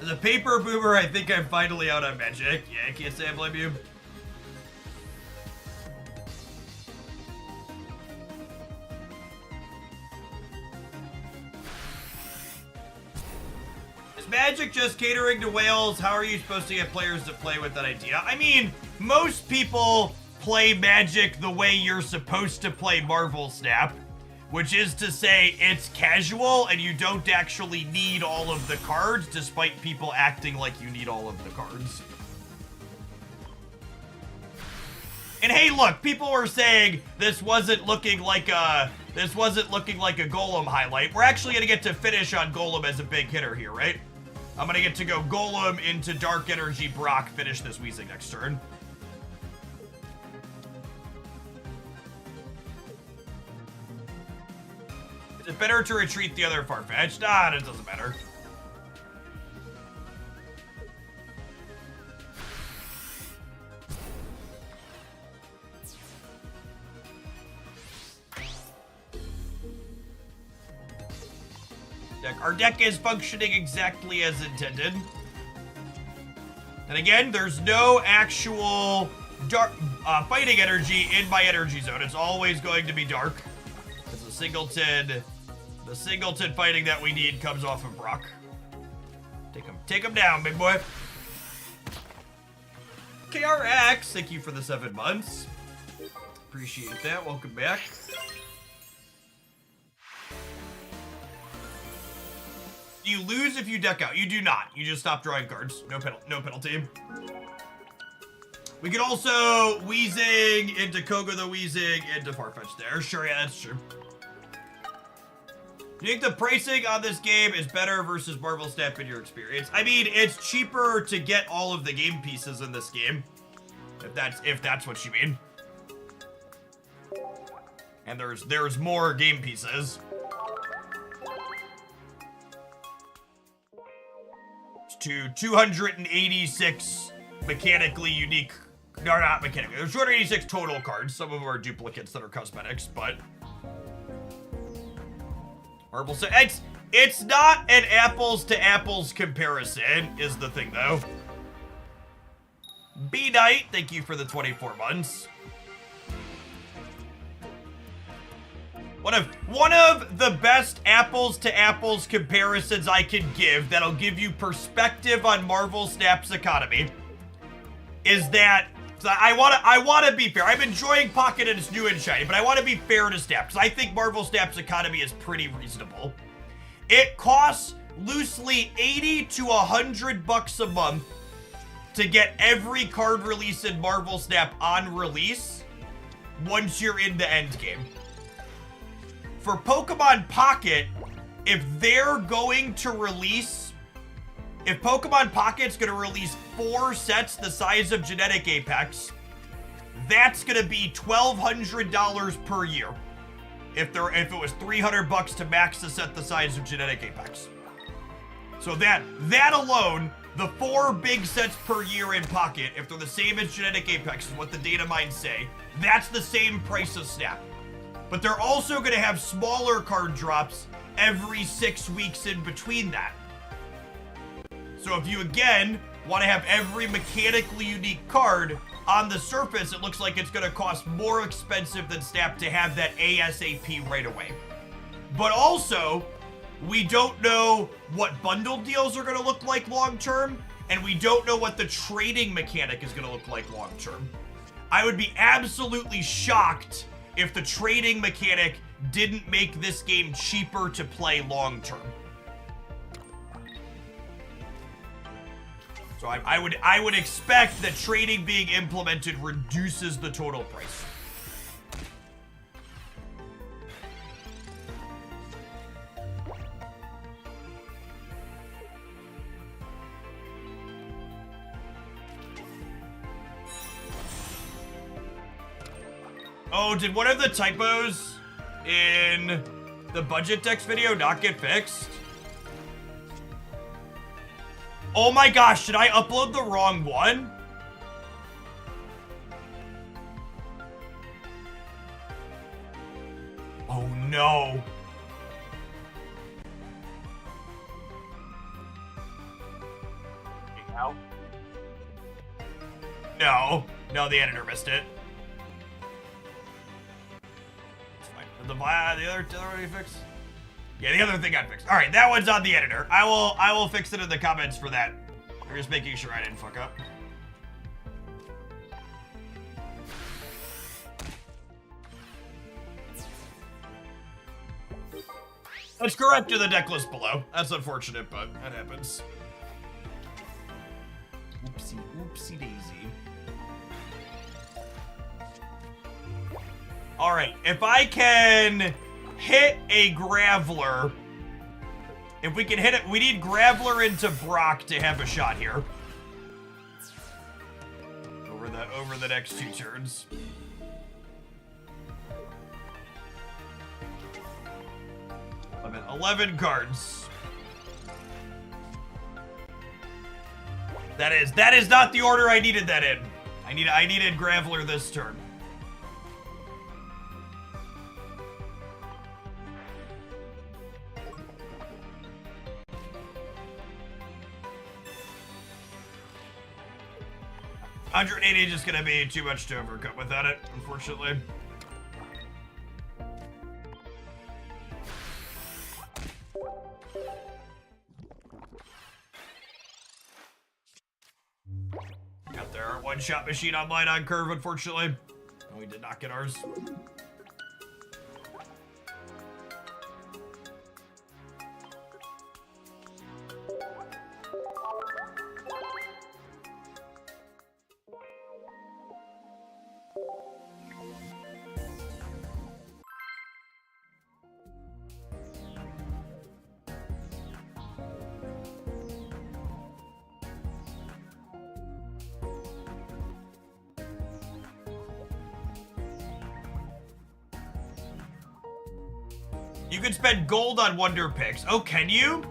As a paper boomer, I think I'm finally out on Magic. Yeah, I can't say I blame you. Magic just catering to whales? How are you supposed to get players to play with that idea? I mean, most people play Magic the way you're supposed to play Marvel Snap, which is to say it's casual and you don't actually need all of the cards, despite people acting like you need all of the cards. And hey, look, people were saying this wasn't looking like a This wasn't looking like a Golem highlight. We're actually going to get to finish on Golem as a big hitter here, right? I'm going to get to go Golem into Dark Energy Brock, finish this Weezing next turn. Is it better to retreat the other Farfetch'd? Nah, it doesn't matter. Our deck is functioning exactly as intended. And again, there's no actual dark fighting energy in my energy zone. It's always going to be dark. Because the singleton fighting that we need comes off of Brock. Take him down, big boy. KRX, thank you for the 7 months. Appreciate that. Welcome back. You lose if you deck out. You do not. You just stop drawing cards. No penalty. We could also Weezing into Koga the Weezing into Farfetch there. Sure, yeah, that's true. Do you think the pricing on this game is better versus Marvel Snap in your experience? I mean, it's cheaper to get all of the game pieces in this game. If that's what you mean. And there's more game pieces. To 286 mechanically unique, no, not mechanically, there's 286 total cards. Some of them are duplicates that are cosmetics, but Marvel said it's not an apples to apples comparison is the thing though. B Knight, thank you for the 24 months. One of the best apples to apples comparisons I can give that'll give you perspective on Marvel Snap's economy is that I want to be fair. I'm enjoying Pocket and it's new and shiny, but I want to be fair to Snap because I think Marvel Snap's economy is pretty reasonable. It costs loosely $80 to $100 a month to get every card release in Marvel Snap on release once you're in the end game. For Pokemon Pocket, if Pokemon Pocket's gonna release 4 sets the size of Genetic Apex, that's gonna be $1,200 per year. If it was $300 to max a set the size of Genetic Apex. So that alone, the 4 big sets per year in Pocket, if they're the same as Genetic Apex, is what the data mines say, that's the same price as Snap. But they're also going to have smaller card drops every 6 weeks in between that. So if you, again, want to have every mechanically unique card, on the surface, it looks like it's going to cost more expensive than Snap to have that ASAP right away. But also, we don't know what bundle deals are going to look like long-term, and we don't know what the trading mechanic is going to look like long-term. I would be absolutely shocked if the trading mechanic didn't make this game cheaper to play long-term. So I would expect that trading being implemented reduces the total price. Oh, did one of the typos in the budget decks video not get fixed? Oh my gosh, did I upload the wrong one? Oh no. No, the editor missed it. The other already fixed? Yeah, the other thing got fixed. All right, that one's on the editor. I will fix it in the comments for that. I'm just making sure I didn't fuck up. Let's correct to the deck list below. That's unfortunate, but that happens. Oopsie daisy. All right, if I can hit a Graveler. If we can hit it, we need Graveler into Brock to have a shot here. Over the next 2 turns. I'm at 11 cards. That is not the order I needed that in. I needed Graveler this turn. $180 is just gonna be too much to overcome without it, unfortunately. Got their one-shot machine online on curve, unfortunately. And we did not get ours. You can spend gold on Wonder Picks. Oh, can you?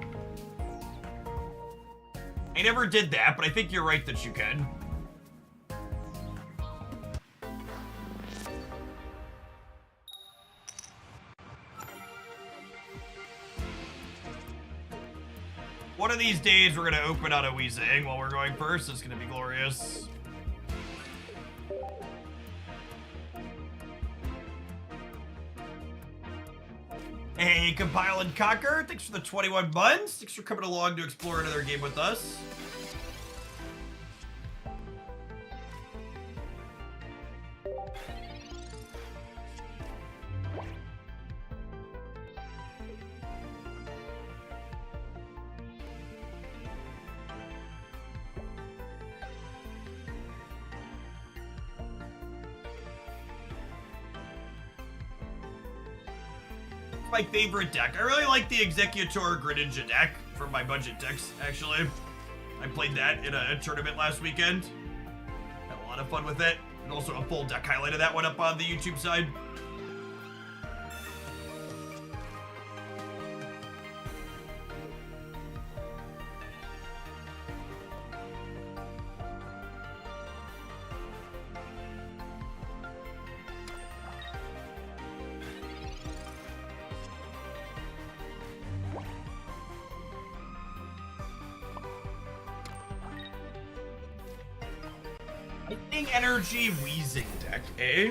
I never did that, but I think you're right that you can. One of these days, we're gonna open on a Weezing while we're going first. It's gonna be glorious. Hey, Compile and Conquer, thanks for the 21 months. Thanks for coming along to explore another game with us. My favorite deck. I really like the Executor Greninja deck from my budget decks, actually. I played that in a tournament last weekend. Had a lot of fun with it. And also a full deck highlight of that one up on the YouTube side. Energy Weezing deck, eh?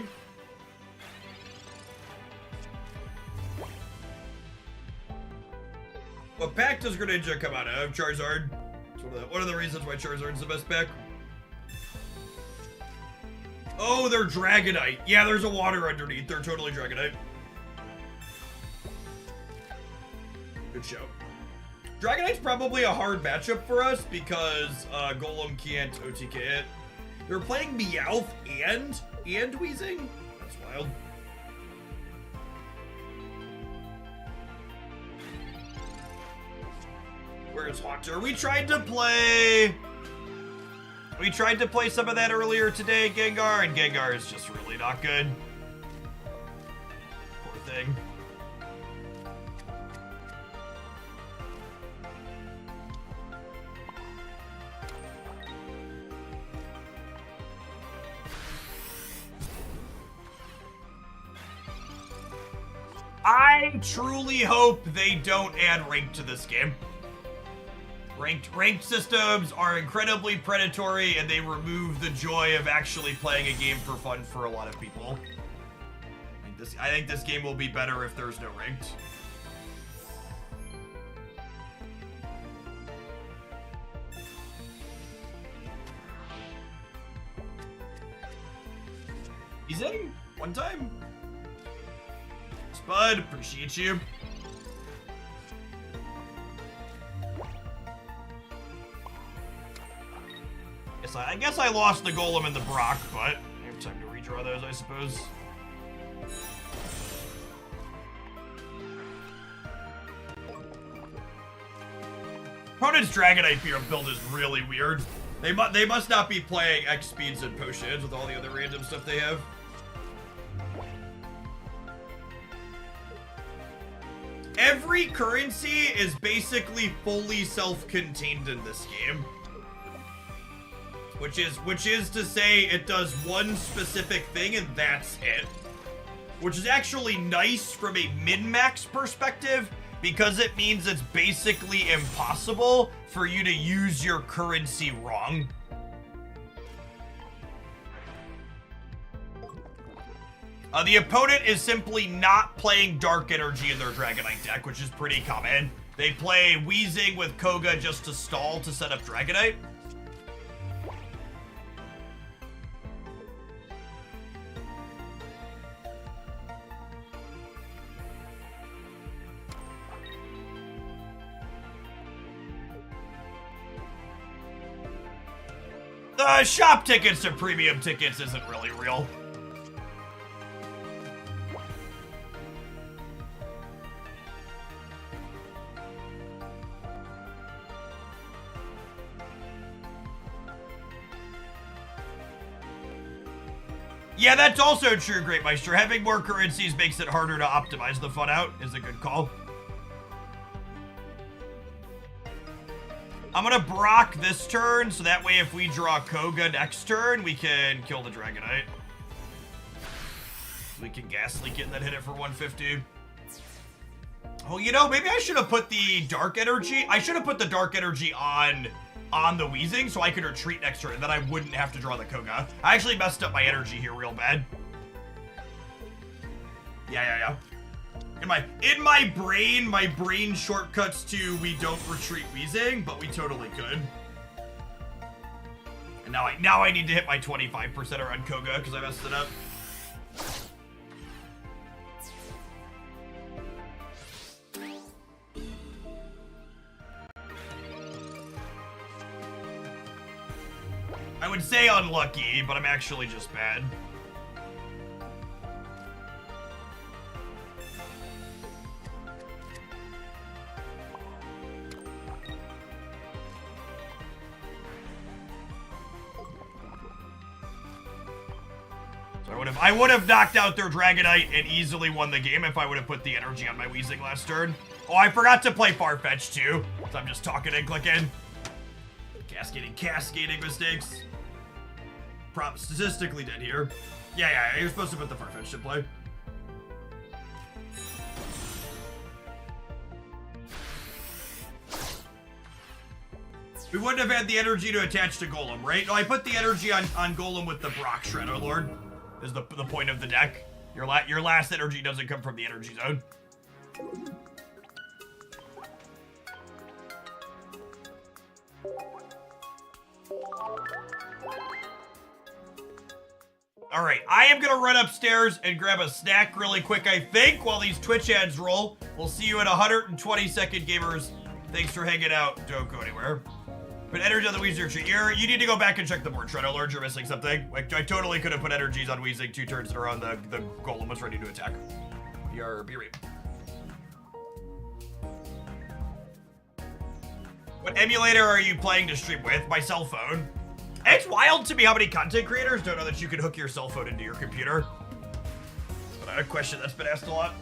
What pack does Greninja come out of? Charizard. It's one of the reasons why Charizard's the best pack. Oh, they're Dragonite. Yeah, there's a water underneath. They're totally Dragonite. Good show. Dragonite's probably a hard matchup for us because Golem can't OTK it. They're playing Meowth and Weezing? That's wild. Where's Haunter? We tried to play some of that earlier today, Gengar, and Gengar is just really not good. Poor thing. I truly hope they don't add rank to this game. Ranked systems are incredibly predatory and they remove the joy of actually playing a game for fun for a lot of people. I think this game will be better if there's no ranked. He's in one time. Spud, appreciate you. I guess I lost the Golem and the Brock, but I have time to redraw those, I suppose. Opponent's Dragonite build is really weird. They must not be playing X speeds and potions with all the other random stuff they have. Every currency is basically fully self-contained in this game. Which is to say it does one specific thing and that's it. Which is actually nice from a min-max perspective, because it means it's basically impossible for you to use your currency wrong. The opponent is simply not playing Dark Energy in their Dragonite deck, which is pretty common. They play Weezing with Koga just to stall to set up Dragonite. The shop tickets to premium tickets isn't really real. Yeah, that's also true, Great Meister. Having more currencies makes it harder to optimize the fun out, is a good call. I'm gonna Brock this turn, so that way if we draw Koga next turn, we can kill the Dragonite. We can Gas Leak it and then hit it for 150. Oh, you know, maybe I should have put the Dark Energy. I should have put the Dark Energy on the Weezing so I could retreat next turn and then I wouldn't have to draw the Koga. I actually messed up my energy here real bad. Yeah. In my brain shortcuts to we don't retreat Weezing, but we totally could. And now I need to hit my 25% on Koga because I messed it up. I would say unlucky, but I'm actually just bad. So I would have knocked out their Dragonite and easily won the game if I would have put the energy on my Weezing last turn. Oh, I forgot to play Farfetch too, so I'm just talking and clicking. Cascading mistakes. Statistically dead here. Yeah, you're supposed to put the Farfetch in play. We wouldn't have had the energy to attach to Golem, right? No, I put the energy on Golem with the Brock Shredder Lord. Is the point of the deck. Your last energy doesn't come from the energy zone. All right, I am gonna run upstairs and grab a snack really quick, I think, while these Twitch ads roll. We'll see you in 120 second, gamers. Thanks for hanging out. Don't go anywhere. Put energy on the Weezer tree. You need to go back and check the board, Shredder Lord. You're missing something. I totally could have put energies on Weezing 2 turns in a row and the Golem was ready to attack. Be right. What emulator are you playing to stream with? My cell phone. It's wild to me how many content creators don't know that you can hook your cell phone into your computer. But a question that's been asked a lot.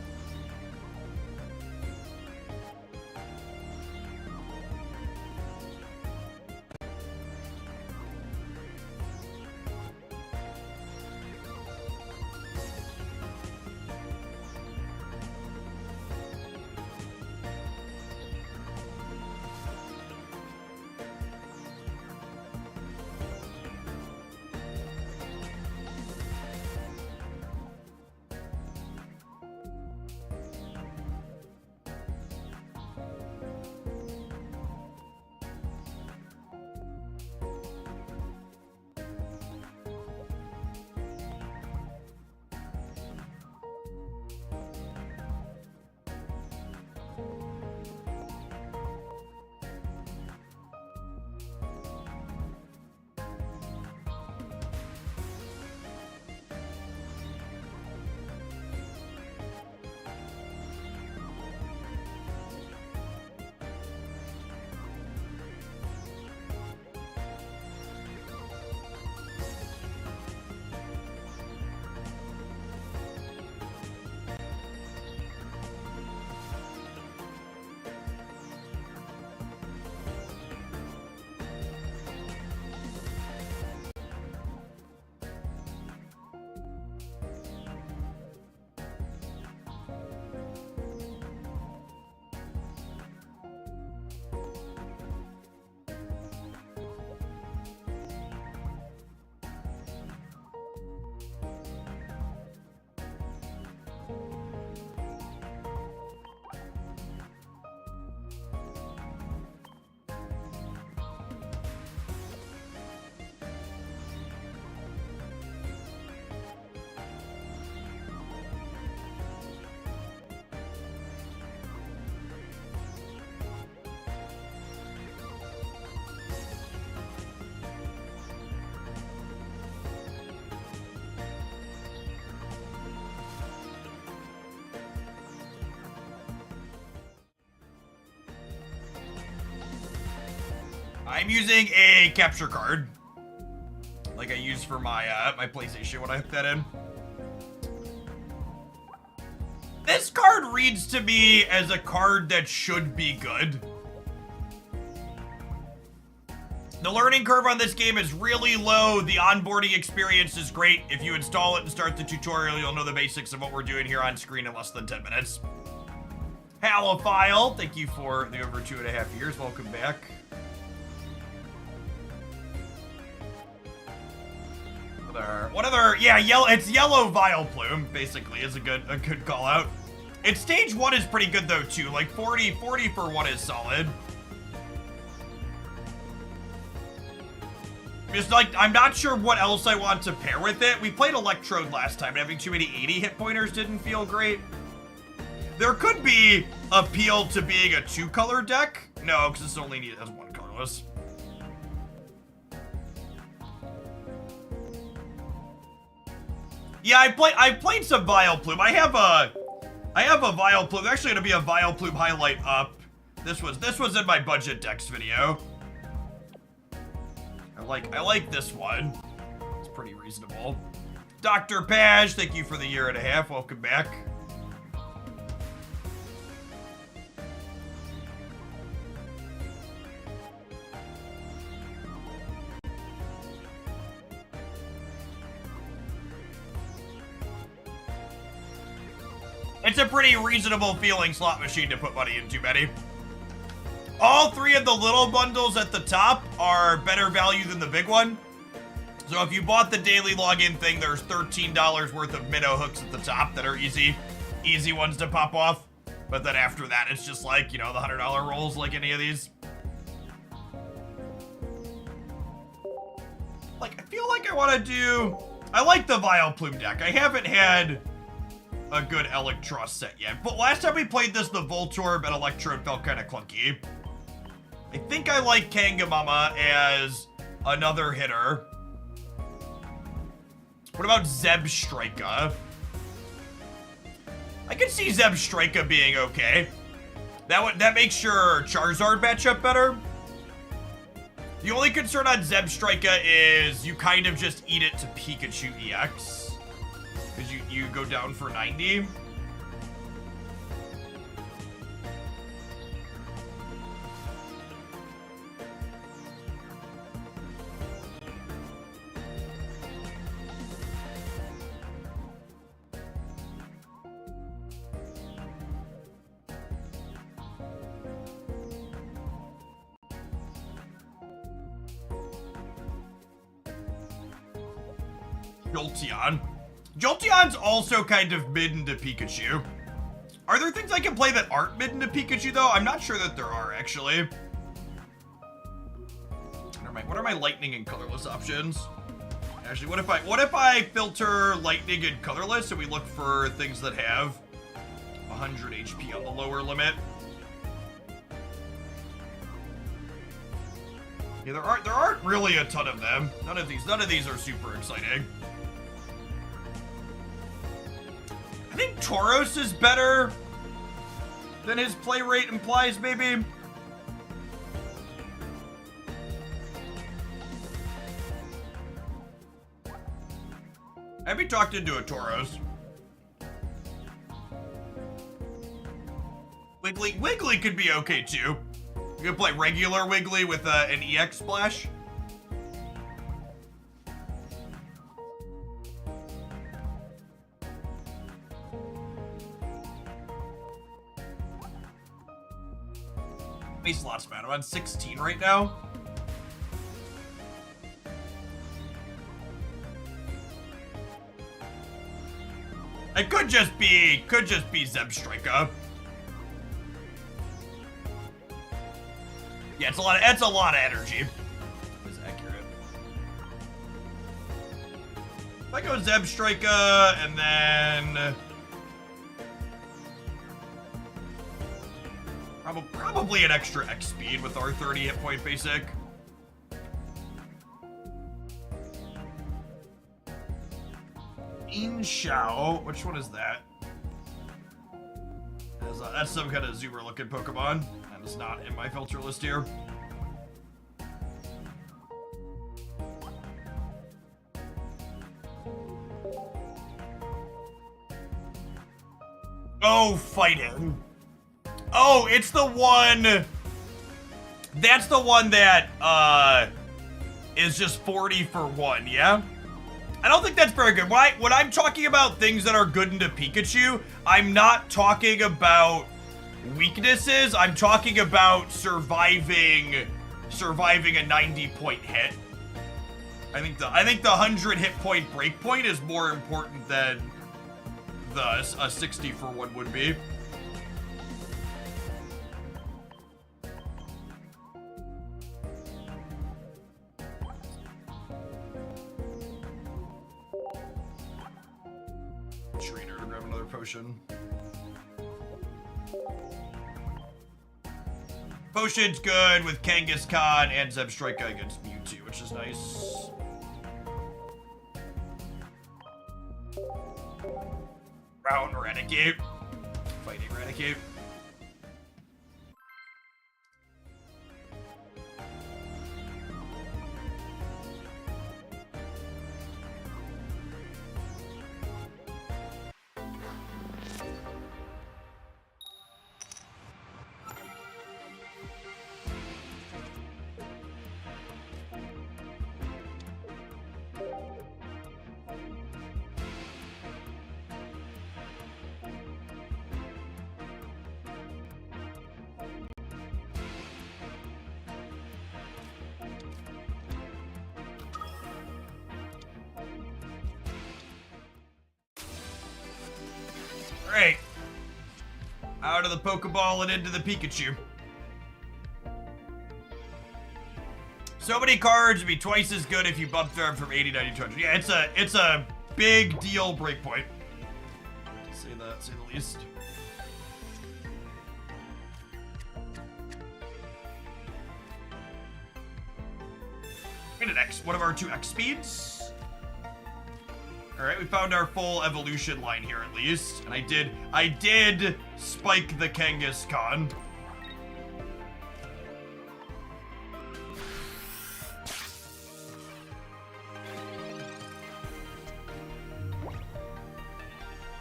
I'm using a capture card, like I use for my my PlayStation when I hook that in. This card reads to me as a card that should be good. The learning curve on this game is really low. The onboarding experience is great. If you install it and start the tutorial, you'll know the basics of what we're doing here on screen in less than 10 minutes. Halophile, thank you for the over 2.5 years. Welcome back. What other? Yeah, yellow. It's yellow Vileplume. Basically, is a good call out. Its stage 1 is pretty good though too. Like 40 for 1 is solid. Just like I'm not sure what else I want to pair with it. We played Electrode last time, and having too many 80 hit pointers didn't feel great. There could be appeal to being a 2-color deck. No, because this only has 1 colorless. Yeah, I played some Vileplume. I have a Vileplume. There's actually gonna be a Vileplume highlight up. This was in my budget decks video. I like this one. It's pretty reasonable. Dr. Paj, thank you for the 1.5 years. Welcome back. It's a pretty reasonable feeling slot machine to put money into, Betty. All 3 of the little bundles at the top are better value than the big one. So if you bought the daily login thing, there's $13 worth of minnow hooks at the top that are easy ones to pop off. But then after that, it's just like, you know, the $100 rolls like any of these. Like, I feel like I want to do... I like the Vileplume deck. I haven't had a good Electros set yet. But last time we played this, the Voltorb and Electrode felt kind of clunky. I think I like Kangamama as another hitter. What about Zebstrika? I could see Zebstrika being okay. That makes your Charizard matchup better. The only concern on Zebstrika is you kind of just eat it to Pikachu EX. Because you go down for 90. Jolteon. Jolteon's also kind of mid into Pikachu. Are there things I can play that aren't mid into Pikachu, though? I'm not sure that there are, actually. What are my lightning and colorless options? Actually, what if I filter lightning and colorless and we look for things that have 100 HP on the lower limit? Yeah, there aren't really a ton of them. None of these are super exciting. I think Tauros is better than his play rate implies, maybe. Have you talked into a Tauros? Wiggly could be okay too. You could play regular Wiggly with an EX splash. How many slots, man? I'm on 16 right now. It could just be Zebstrika. Yeah, it's a lot of energy. That's accurate. If I go Zebstrika and then probably an extra X speed with our 30 hit point basic. Inshao, which one is that? That's some kind of Zoomer looking Pokemon. That is not in my filter list here. Oh, fighting. Oh, it's the one. That's the one that is just 40 for 1, yeah? I don't think that's very good. When I'm talking about things that are good into Pikachu, I'm not talking about weaknesses. I'm talking about surviving a 90-point hit. I think the 100 hit point break point is more important than a 60 for 1 would be. Trainer to grab another potion. Potion's good with Kangaskhan and Zebstrika against Mewtwo, which is nice. Round Raticate. Fighting Raticate. Alright. Out of the Pokeball and into the Pikachu. So many cards would be twice as good if you bumped them from 80, 90, 200. Yeah, it's a big deal breakpoint. Say the least. And an X, one of our 2 X speeds. Alright, we found our full evolution line here at least. And I did spike the Kangaskhan.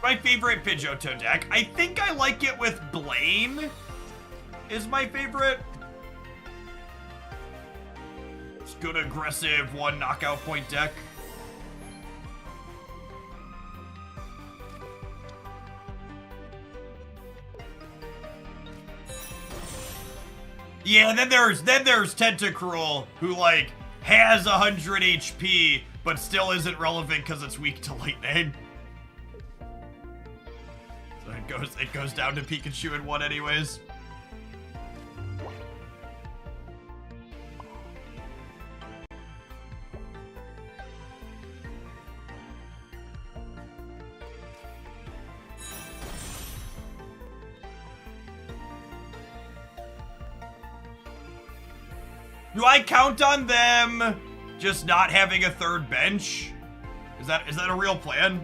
My favorite Pidgeotto deck. I think I like it with Blaine is my favorite. It's good aggressive 1 knockout point deck. Yeah, then there's Tentacruel, who like has 100 HP, but still isn't relevant because it's weak to lightning. So it goes down to Pikachu in 1 anyways. Do I count on them just not having a 3rd bench? Is that a real plan?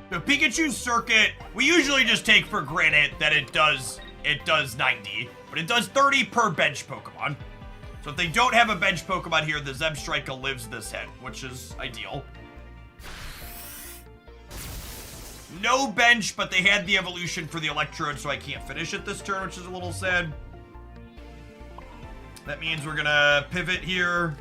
The Pikachu circuit, we usually just take for granted that it does 90, but it does 30 per bench Pokemon. So if they don't have a bench Pokemon here, the Zebstrika lives this hit, which is ideal. No bench, but they had the evolution for the Electrode, so I can't finish it this turn, which is a little sad. That means we're gonna pivot here.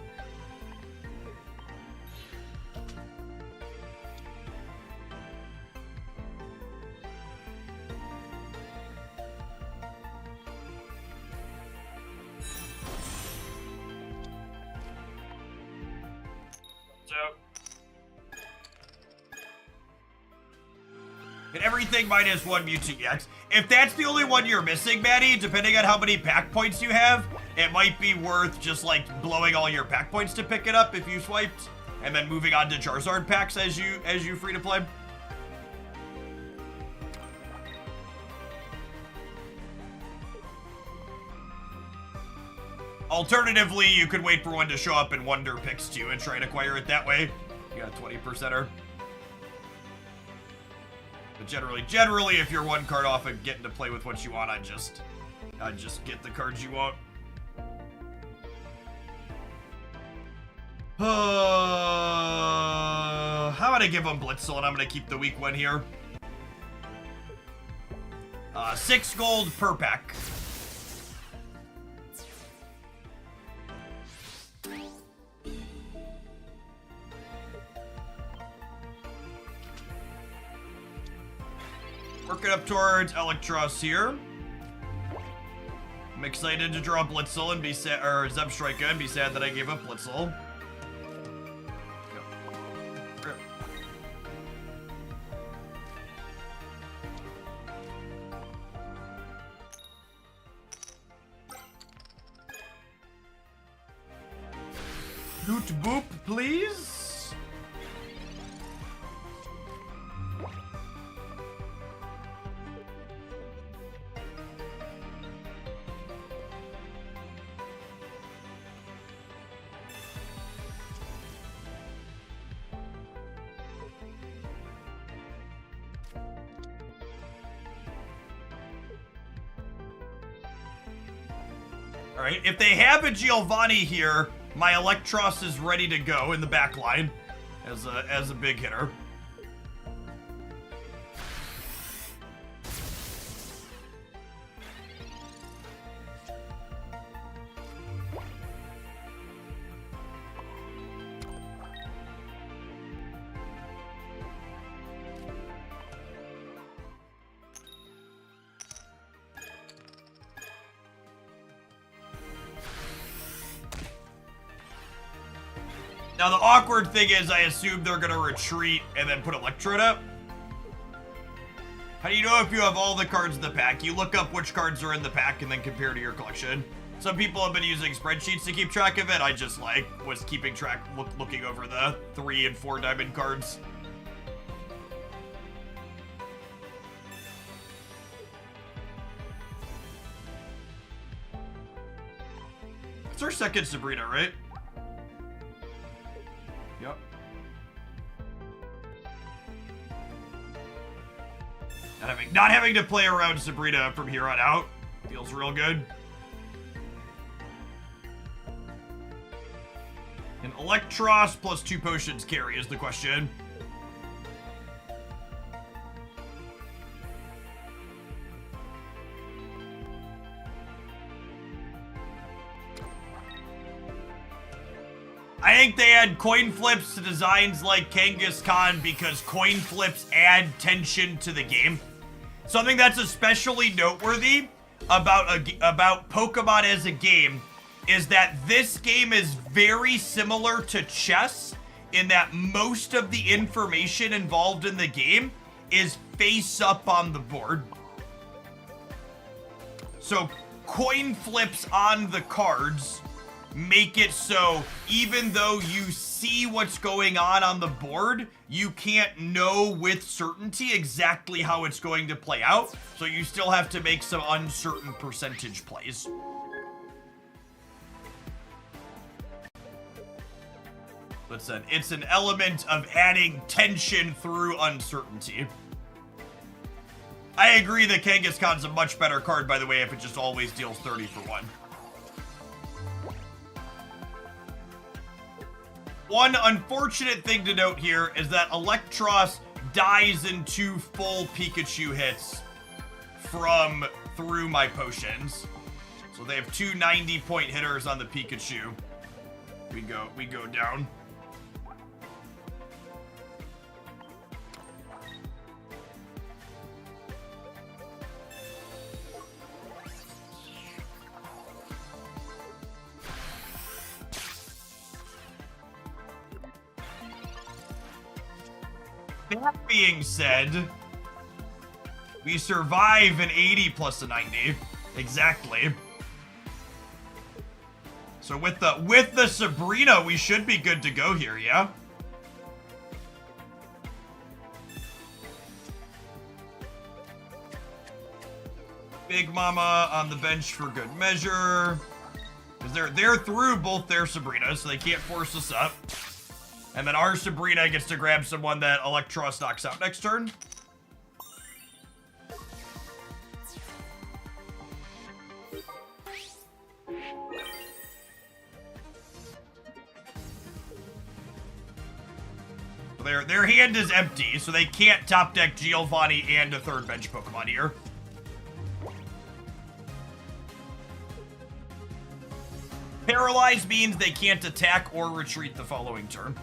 And everything -1 Mewtwo EX. If that's the only one you're missing, Maddie, depending on how many pack points you have, it might be worth just like blowing all your pack points to pick it up if you swiped, and then moving on to Charizard packs as you free to play. Alternatively, you could wait for one to show up in Wonder Picks too and try and acquire it that way. You got a 20%er. But generally, if you're one card off and getting to play with what you want, I'd just get the cards you want. How about I give him Blitzel and I'm gonna keep the weak one here. 6 gold per pack. Working up towards Electros here. I'm excited to draw Blitzel and be sad, or Zebstrika and be sad that I gave up Blitzel. Loot boop, please. All right, if they have a Giovanni here, my Electros is ready to go in the back line as a big hitter. Now, the awkward thing is I assume they're going to retreat and then put Electrode up. How do you know if you have all the cards in the pack? You look up which cards are in the pack and then compare to your collection. Some people have been using spreadsheets to keep track of it. I just, was keeping track, looking over the 3 and 4 diamond cards. It's our second Sabrina, right? Yep. Not having to play around Sabrina from here on out feels real good. An Electros plus 2 potions carry is the question. I think they add coin flips to designs like Kangaskhan because coin flips add tension to the game. Something that's especially noteworthy about Pokemon as a game is that this game is very similar to chess in that most of the information involved in the game is face up on the board. So coin flips on the cards make it so even though you see what's going on the board, you can't know with certainty exactly how it's going to play out. So you still have to make some uncertain percentage plays. Listen, it's an element of adding tension through uncertainty. I agree that Kangaskhan's a much better card, by the way, if it just always deals 30 for 1. One unfortunate thing to note here is that Electros dies in 2 full Pikachu hits through my potions. So they have 2 90-point hitters on the Pikachu. We go down. That being said, we survive an 80 plus a 90. Exactly. So with the Sabrina, we should be good to go here, yeah? Big Mama on the bench for good measure. Because they're through both their Sabrinas, so they can't force us up. And then our Sabrina gets to grab someone that Electros knocks out next turn. Their hand is empty, so they can't top deck Giovanni and a third bench Pokemon here. Paralyzed means they can't attack or retreat the following turn.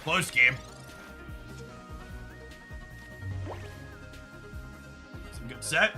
Close game. Some good set.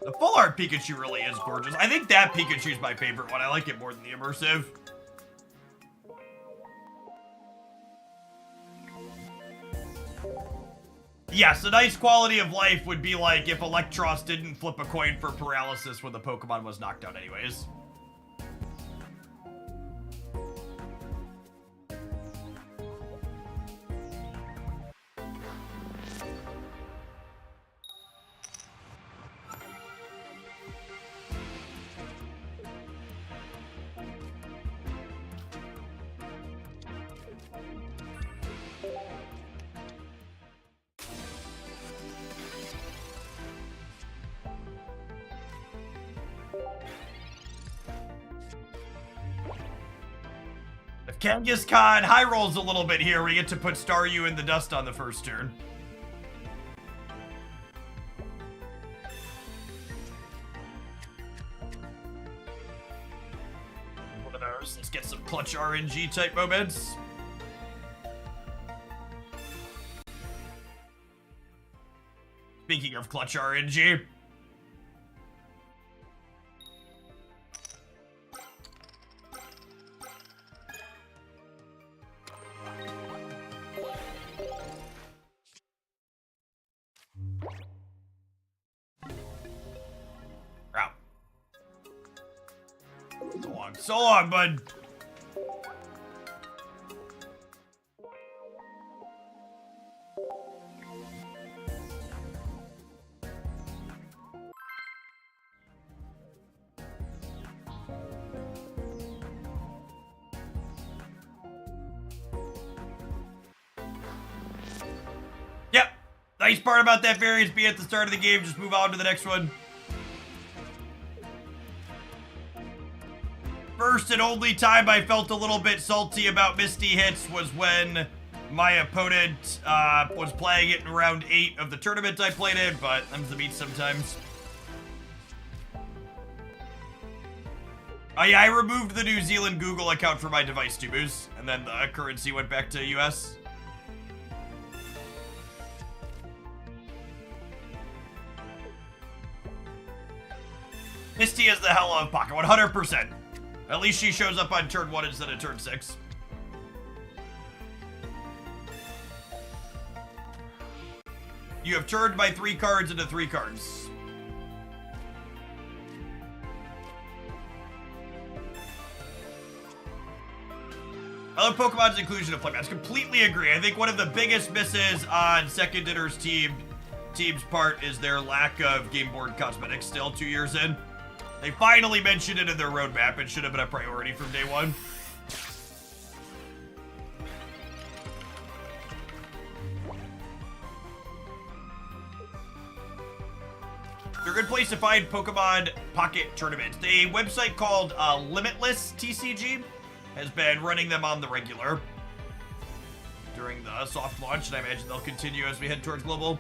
The full art Pikachu really is gorgeous. I think that Pikachu's my favorite one. I like it more than the immersive. Yes, a nice quality of life would be like if Electros didn't flip a coin for paralysis when the Pokemon was knocked out anyways. Kangaskhan high rolls a little bit here. We get to put Staryu in the dust on the first turn. One of those. Let's get some clutch RNG type moments. Speaking of clutch RNG. So long, bud. Yep. Nice part about that variance being at the start of the game. Just move on to the next one. First and only time I felt a little bit salty about Misty hits was when my opponent was playing it in round 8 of the tournament I played in, but I'm the beat sometimes. Oh yeah, I removed the New Zealand Google account for my device, Tubus, and then the currency went back to US. Misty is the hell of Pocket, 100%. At least she shows up on turn 1 instead of turn 6. You have turned my 3 cards into 3 cards. I love Pokemon's inclusion of playmats. Completely agree. I think one of the biggest misses on Second Dinner's team's part is their lack of game board cosmetics still 2 years in. They finally mentioned it in their roadmap. It should have been a priority from day one. They're a good place to find Pokemon Pocket tournaments. A website called Limitless TCG has been running them on the regular during the soft launch, and I imagine they'll continue as we head towards global.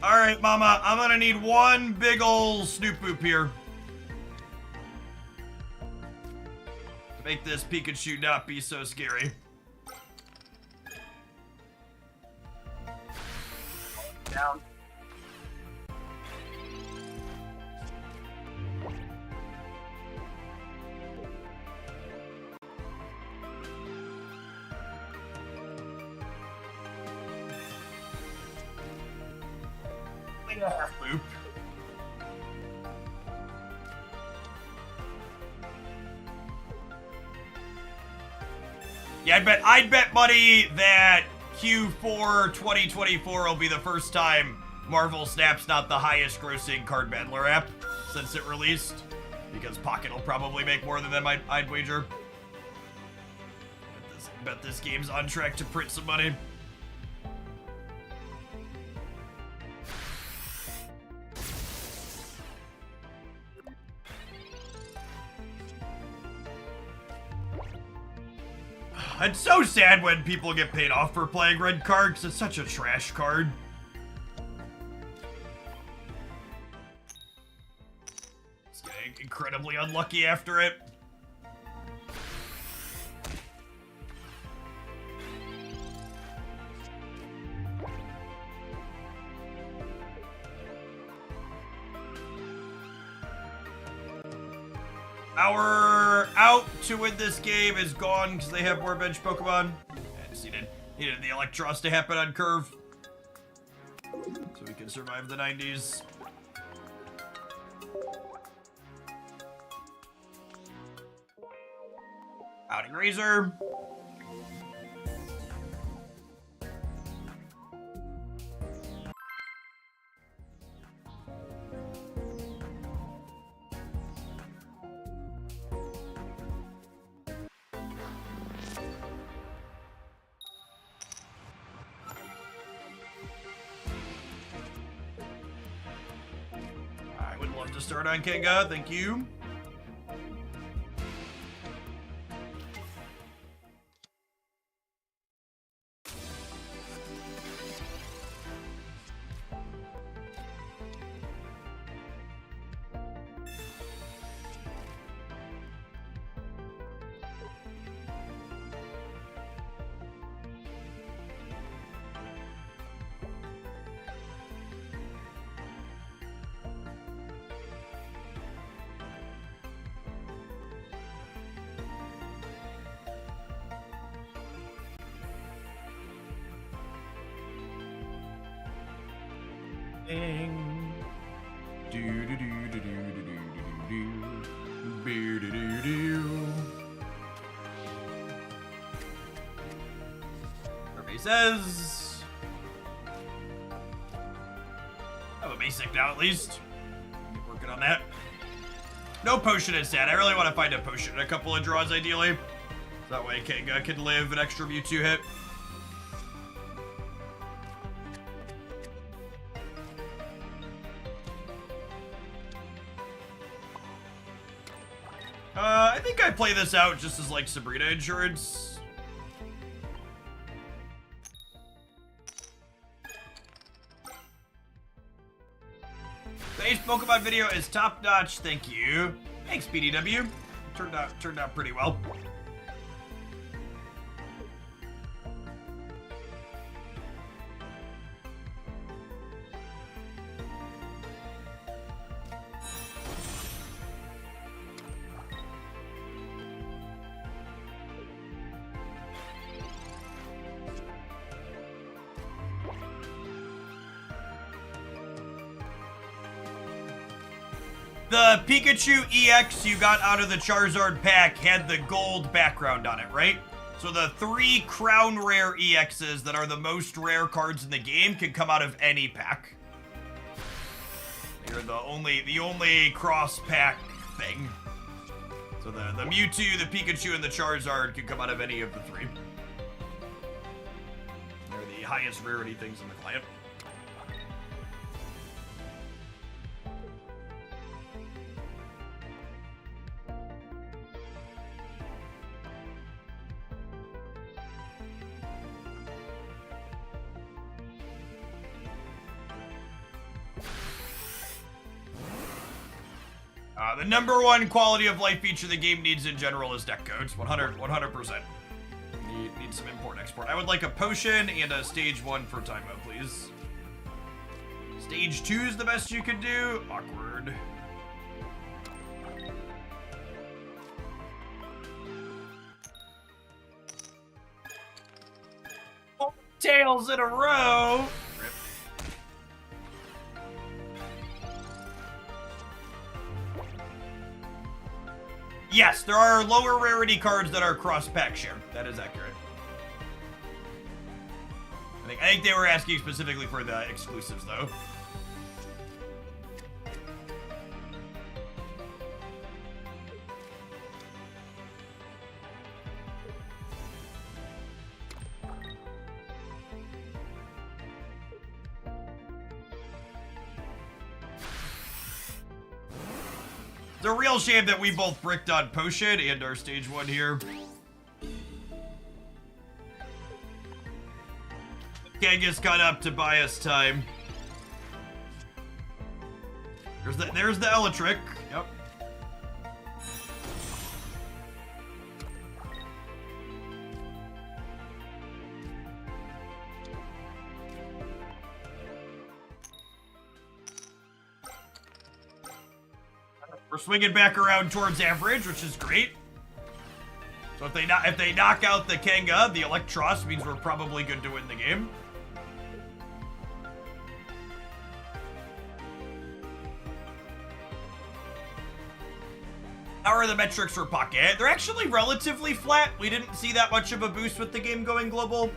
All right, Mama, I'm gonna need one big ol' Snoop Boop here to make this Pikachu not be so scary. Down. Boop. Yeah, I'd bet money that Q4 2024 will be the first time Marvel Snap's not the highest grossing card battler app since it released. Because Pocket will probably make more than them, I'd wager. Bet this game's on track to print some money. It's so sad when people get paid off for playing red card, because it's such a trash card. It's getting incredibly unlucky after it. Our out to win this game is gone because they have more bench Pokemon. I just needed the Electros to happen on curve so we can survive the 90s. Outing Razor. I would love to start on Kenga, thank you. Ding. Do do do do do do do do do do do do. Survey says I have a basic now at least. Keep working on that. No potion is sad. I really want to find a potion in a couple of draws ideally. So that way Kenga can live an extra Mewtwo hit. I think I play this out just as like Sabrina insurance. Base Pokemon video is top notch, thank you. Thanks, BDW. Turned out pretty well. The Pikachu EX you got out of the Charizard pack had the gold background on it, right? So the 3 Crown Rare EXs that are the most rare cards in the game can come out of any pack. They're the only cross pack thing. So the Mewtwo, the Pikachu, and the Charizard can come out of any of the 3. They're the highest rarity things in the client. The number one quality of life feature the game needs in general is deck codes. 100%. Need some import export. I would like a potion and a stage 1 for time mode, please. Stage 2 is the best you could do. Awkward. Four tails in a row. Rip. Yes, there are lower rarity cards that are cross-pack shared. That is accurate. I think they were asking specifically for the exclusives, though. It's a real shame that we both bricked on Potion and our stage 1 here. Genghis got up to buy us time. There's the Electric. Yep. We're swinging back around towards average, which is great. So if they knock out the Kanga, the Electros means we're probably good to win the game. How are the metrics for Pocket? They're actually relatively flat. We didn't see that much of a boost with the game going global,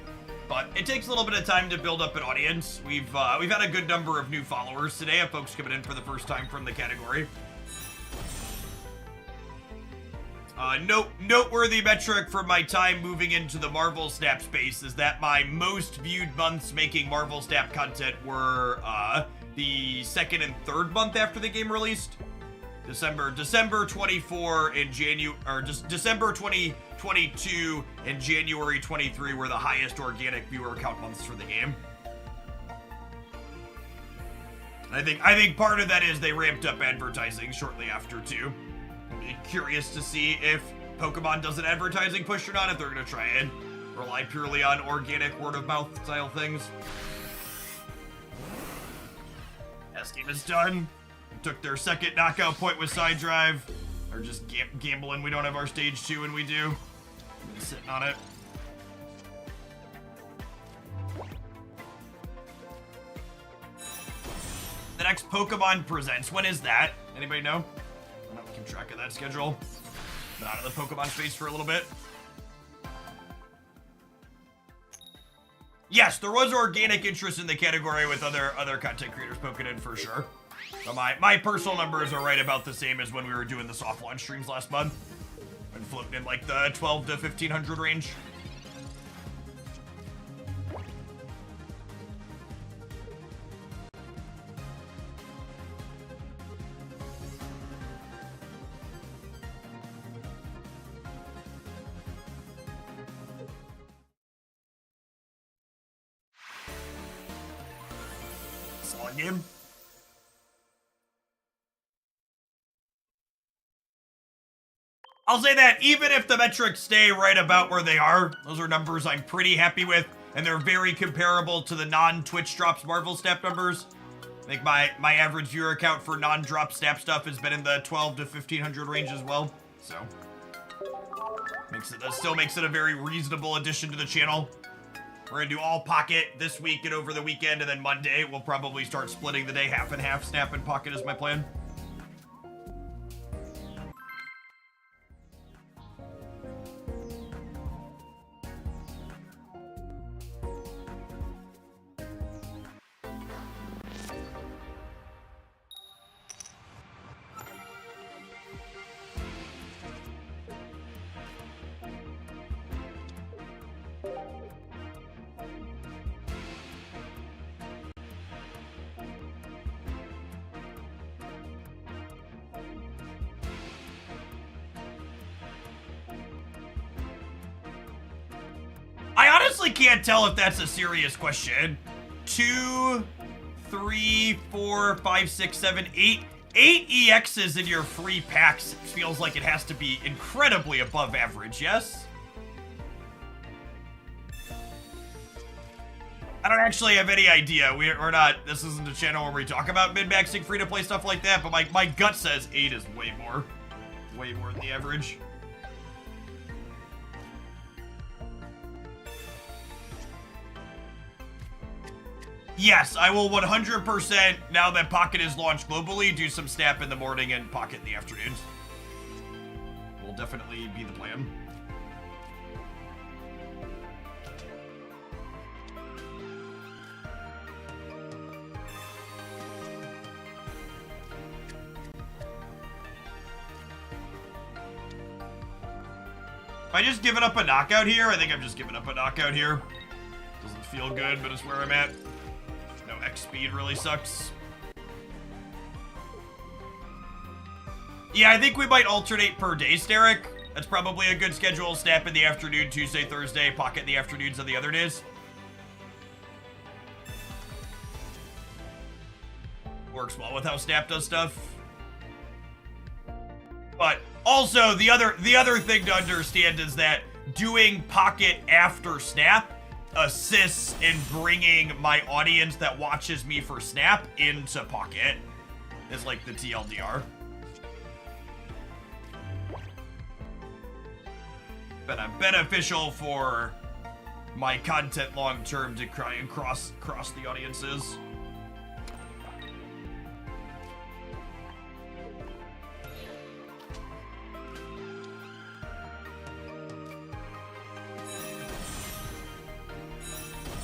but it takes a little bit of time to build up an audience. We've had a good number of new followers today, of folks coming in for the first time from the category. Noteworthy metric from my time moving into the Marvel Snap space is that my most viewed months making Marvel Snap content were the second and third month after the game released. December 24 and December 2022 and January 23 were the highest organic viewer count months for the game. I think part of that is they ramped up advertising shortly after too. Curious to see if Pokemon does an advertising push or not, if they're going to try and rely purely on organic word-of-mouth style things. S team is done. Took their second knockout point with Side Drive. They're just gambling. We don't have our stage 2 and we do. Been sitting on it. The next Pokemon Presents. When is that? Anybody know? I'm not keep track of that schedule. Been out of the Pokemon space for a little bit. Yes, there was organic interest in the category with other content creators poking in for sure. So my personal numbers are right about the same as when we were doing the soft launch streams last month. Been floating in like the 12 to 1500 range. Solid game. I'll say that even if the metrics stay right about where they are, those are numbers I'm pretty happy with, and they're very comparable to the non-Twitch drops Marvel Snap numbers. I think my average viewer count for non-drop Snap stuff has been in the 12 to 1500 range as well, so that still makes it a very reasonable addition to the channel. We're gonna do all Pocket this week and over the weekend, and then Monday we'll probably start splitting the day half and half. Snap and Pocket is my plan. I honestly can't tell if that's a serious question. 2, 3, 4, 5, 6, 7, 8. 8 EXs in your free packs feels like it has to be incredibly above average, yes? I don't actually have any idea. We're not, this isn't a channel where we talk about min-maxing free-to-play stuff like that, but my gut says 8 is way more. Way more than the average. Yes, I will 100%, now that Pocket is launched globally, do some Snap in the morning and Pocket in the afternoons. Will definitely be the plan. Am I just giving up a knockout here? I think I'm just giving up a knockout here. Doesn't feel good, but it's where I'm at. No X speed really sucks. Yeah, I think we might alternate per day, Derek. That's probably a good schedule. Snap in the afternoon, Tuesday, Thursday, Pocket in the afternoons on the other days. Works well with how Snap does stuff. But also, the other thing to understand is that doing Pocket after Snap assists in bringing my audience that watches me for Snap into Pocket. Is like the TLDR. But beneficial for my content long term to try and cross the audiences.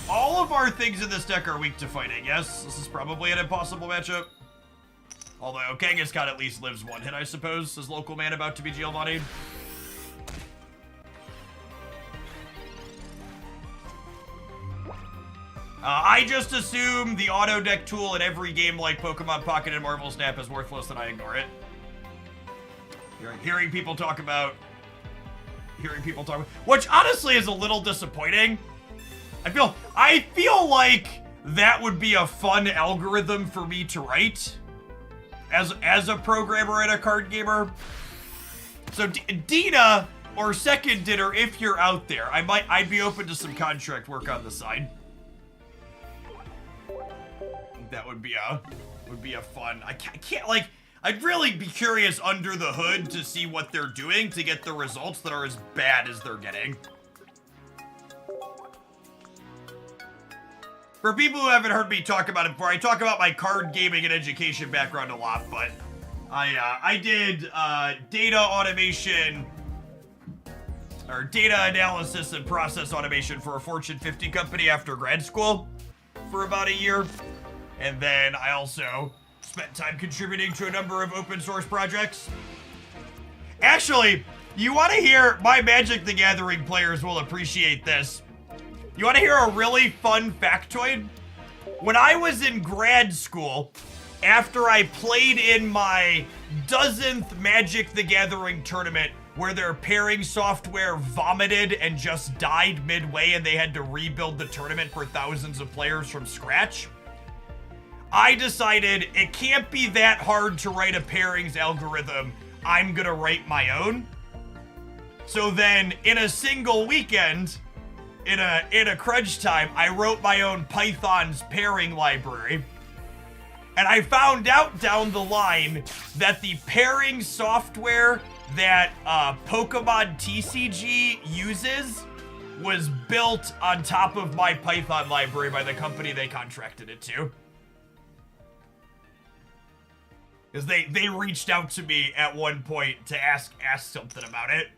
All of our things in this deck are weak to fighting, yes? This is probably an impossible matchup. Although Kangaskhan at least lives one hit, I suppose, his local man about to be Giovanni. I just assume the auto deck tool in every game like Pokemon Pocket and Marvel Snap is worthless and I ignore it. Hearing people talk about... Which honestly is a little disappointing. I feel like that would be a fun algorithm for me to write as a programmer and a card gamer. So Dina or Second Dinner, if you're out there, I'd be open to some contract work on the side. That would be a fun. I can't like. I'd really be curious under the hood to see what they're doing to get the results that are as bad as they're getting. For people who haven't heard me talk about it before, I talk about my card gaming and education background a lot, but I did data automation or data analysis and process automation for a Fortune 50 company after grad school for about a year. And then I also spent time contributing to a number of open source projects. Actually, you want to hear, my Magic the Gathering players will appreciate this. You want to hear a really fun factoid? When I was in grad school, after I played in my dozenth Magic the Gathering tournament where their pairing software vomited and just died midway and they had to rebuild the tournament for thousands of players from scratch, I decided it can't be that hard to write a pairings algorithm. I'm gonna write my own. So then, in a single weekend, in a crunch time, I wrote my own Python's pairing library. And I found out down the line that the pairing software that Pokemon TCG uses was built on top of my Python library by the company they contracted it to. Because they reached out to me at one point to ask something about it.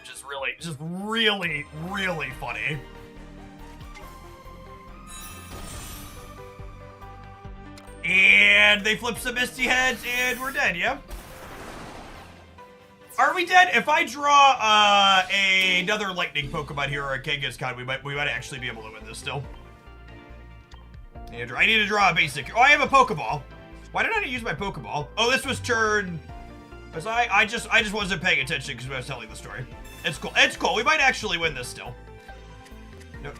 Just really funny. And they flip some Misty Heads and we're dead, yeah? Are we dead? If I draw another lightning Pokemon here or a Kangaskhan, we might actually be able to win this still. I need to draw a basic. Oh, I have a Pokeball. Why did I not use my Pokeball? Oh, this was turn... I just wasn't paying attention because I was telling the story. It's cool. It's cool. We might actually win this still.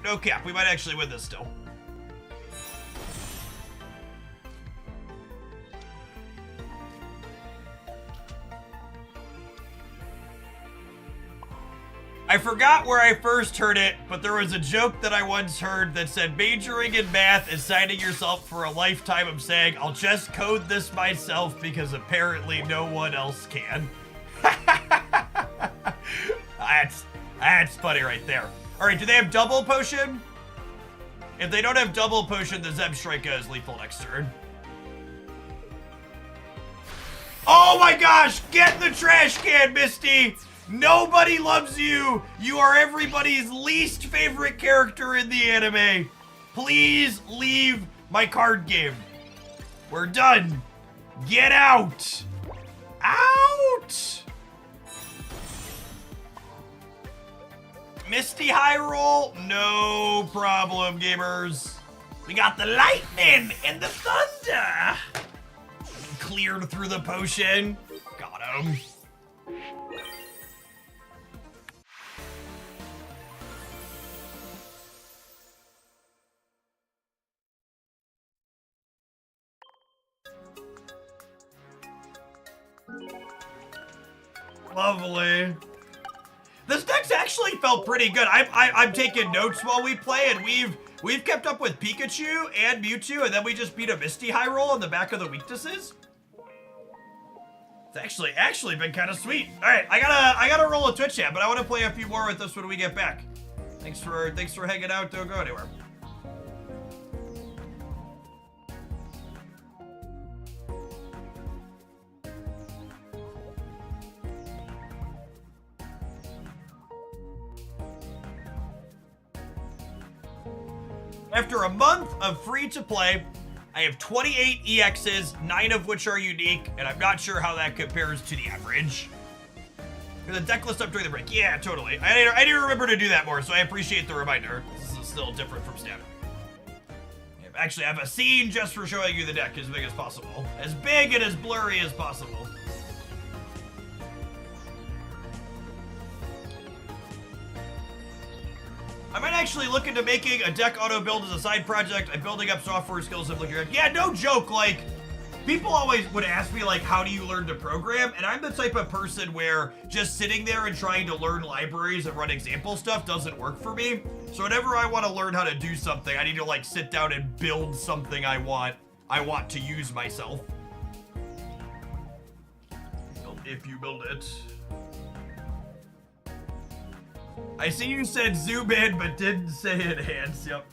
No cap. We might actually win this still. I forgot where I first heard it, but there was a joke that I once heard that said majoring in math is signing yourself for a lifetime of saying, I'll just code this myself because apparently no one else can. That's funny right there. All right, do they have double potion? If they don't have double potion, the Zebstrika is lethal next turn. Oh my gosh, get in the trash can, Misty. Nobody loves you. You are everybody's least favorite character in the anime. Please leave my card game. We're done. Get out. Out. Misty high roll? No problem, gamers. We got the lightning and the thunder. Cleared through the potion. Got him. Lovely. This deck's actually felt pretty good. I'm taking notes while we play, and we've kept up with Pikachu and Mewtwo, and then we just beat a Misty high roll on the back of the weaknesses. It's actually been kind of sweet. All right, I gotta roll a Twitch chat, but I want to play a few more with this when we get back. Thanks for hanging out. Don't go anywhere. After a month of free to play, I have 28 EXs, 9 of which are unique, and I'm not sure how that compares to the average. There's a deck list up during the break. Yeah, totally. I need to remember to do that more, so I appreciate the reminder. This is still different from standard. Actually, I have a scene just for showing you the deck as big as possible. As big and as blurry as possible. I might actually look into making a deck auto build as a side project. I'm building up software skills. I'm looking at, yeah, no joke. Like, people always would ask me, like, how do you learn to program? And I'm the type of person where just sitting there and trying to learn libraries and run example stuff doesn't work for me. So whenever I want to learn how to do something, I need to, like, sit down and build something I want to use myself. If you build it. I see you said zoom in, but didn't say enhance. Yep.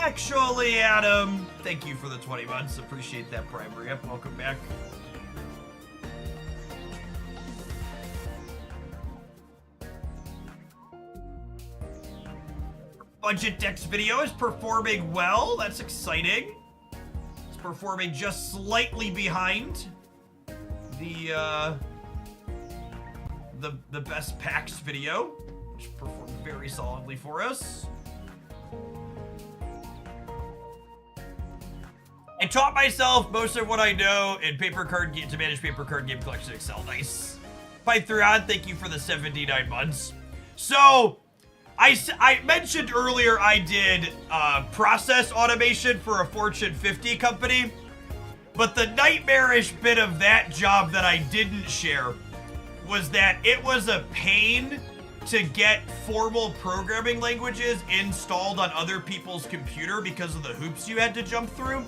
Actually, Adam, thank you for the 20 months. Appreciate that primary up. Welcome back. Budget Decks video is performing well. That's exciting. It's performing just slightly behind the best packs video, which performed very solidly for us. I taught myself most of what I know in to manage paper card game collection Excel. Nice. Python, thank you for the 79 months. So, I mentioned earlier I did process automation for a Fortune 50 company, but the nightmarish bit of that job that I didn't share was that it was a pain to get formal programming languages installed on other people's computer because of the hoops you had to jump through.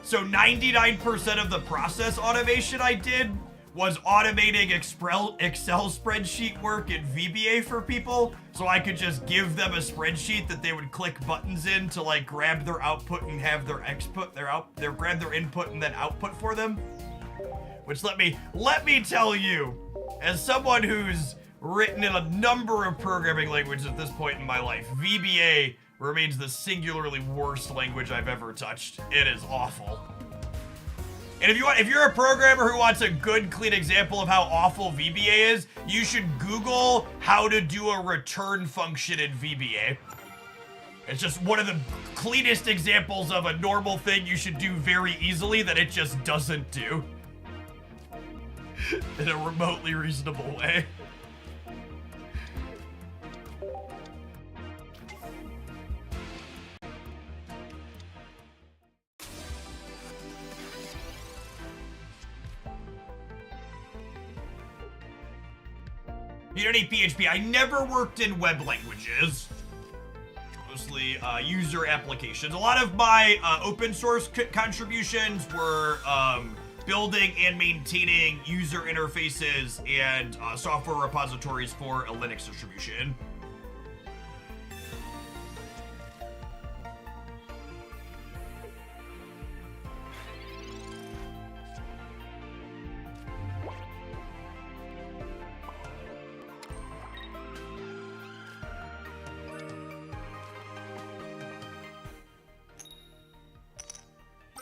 So 99% of the process automation I did was automating Excel spreadsheet work in VBA for people, so I could just give them a spreadsheet that they would click buttons in to like grab their output and have their grab their input and then output for them. Which let me tell you, as someone who's written in a number of programming languages at this point in my life, VBA remains the singularly worst language I've ever touched. It is awful. And if you're a programmer who wants a good, clean example of how awful VBA is, you should Google how to do a return function in VBA. It's just one of the cleanest examples of a normal thing you should do very easily that it just doesn't do. In a remotely reasonable way. You don't need PHP. I never worked in web languages. Mostly user applications. A lot of my open source contributions were building and maintaining user interfaces and software repositories for a Linux distribution.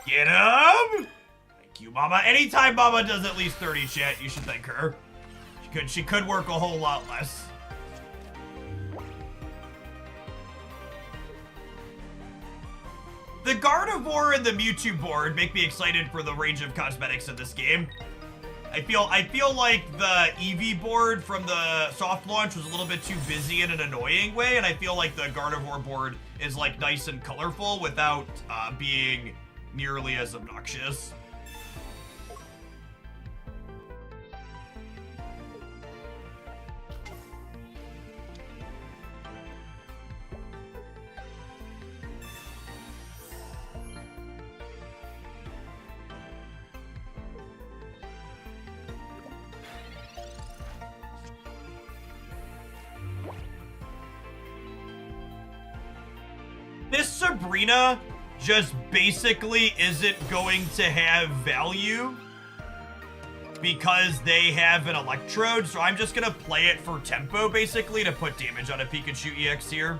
Get him! Thank you, Mama. Anytime Mama does at least 30 chat, you should thank her. She could work a whole lot less. The Gardevoir and the Mewtwo board make me excited for the range of cosmetics in this game. I feel like the Eevee board from the soft launch was a little bit too busy in an annoying way, and I feel like the Gardevoir board is like nice and colorful without being nearly as obnoxious. This Sabrina just basically isn't going to have value because they have an electrode, so I'm just gonna play it for tempo basically to put damage on a Pikachu EX here.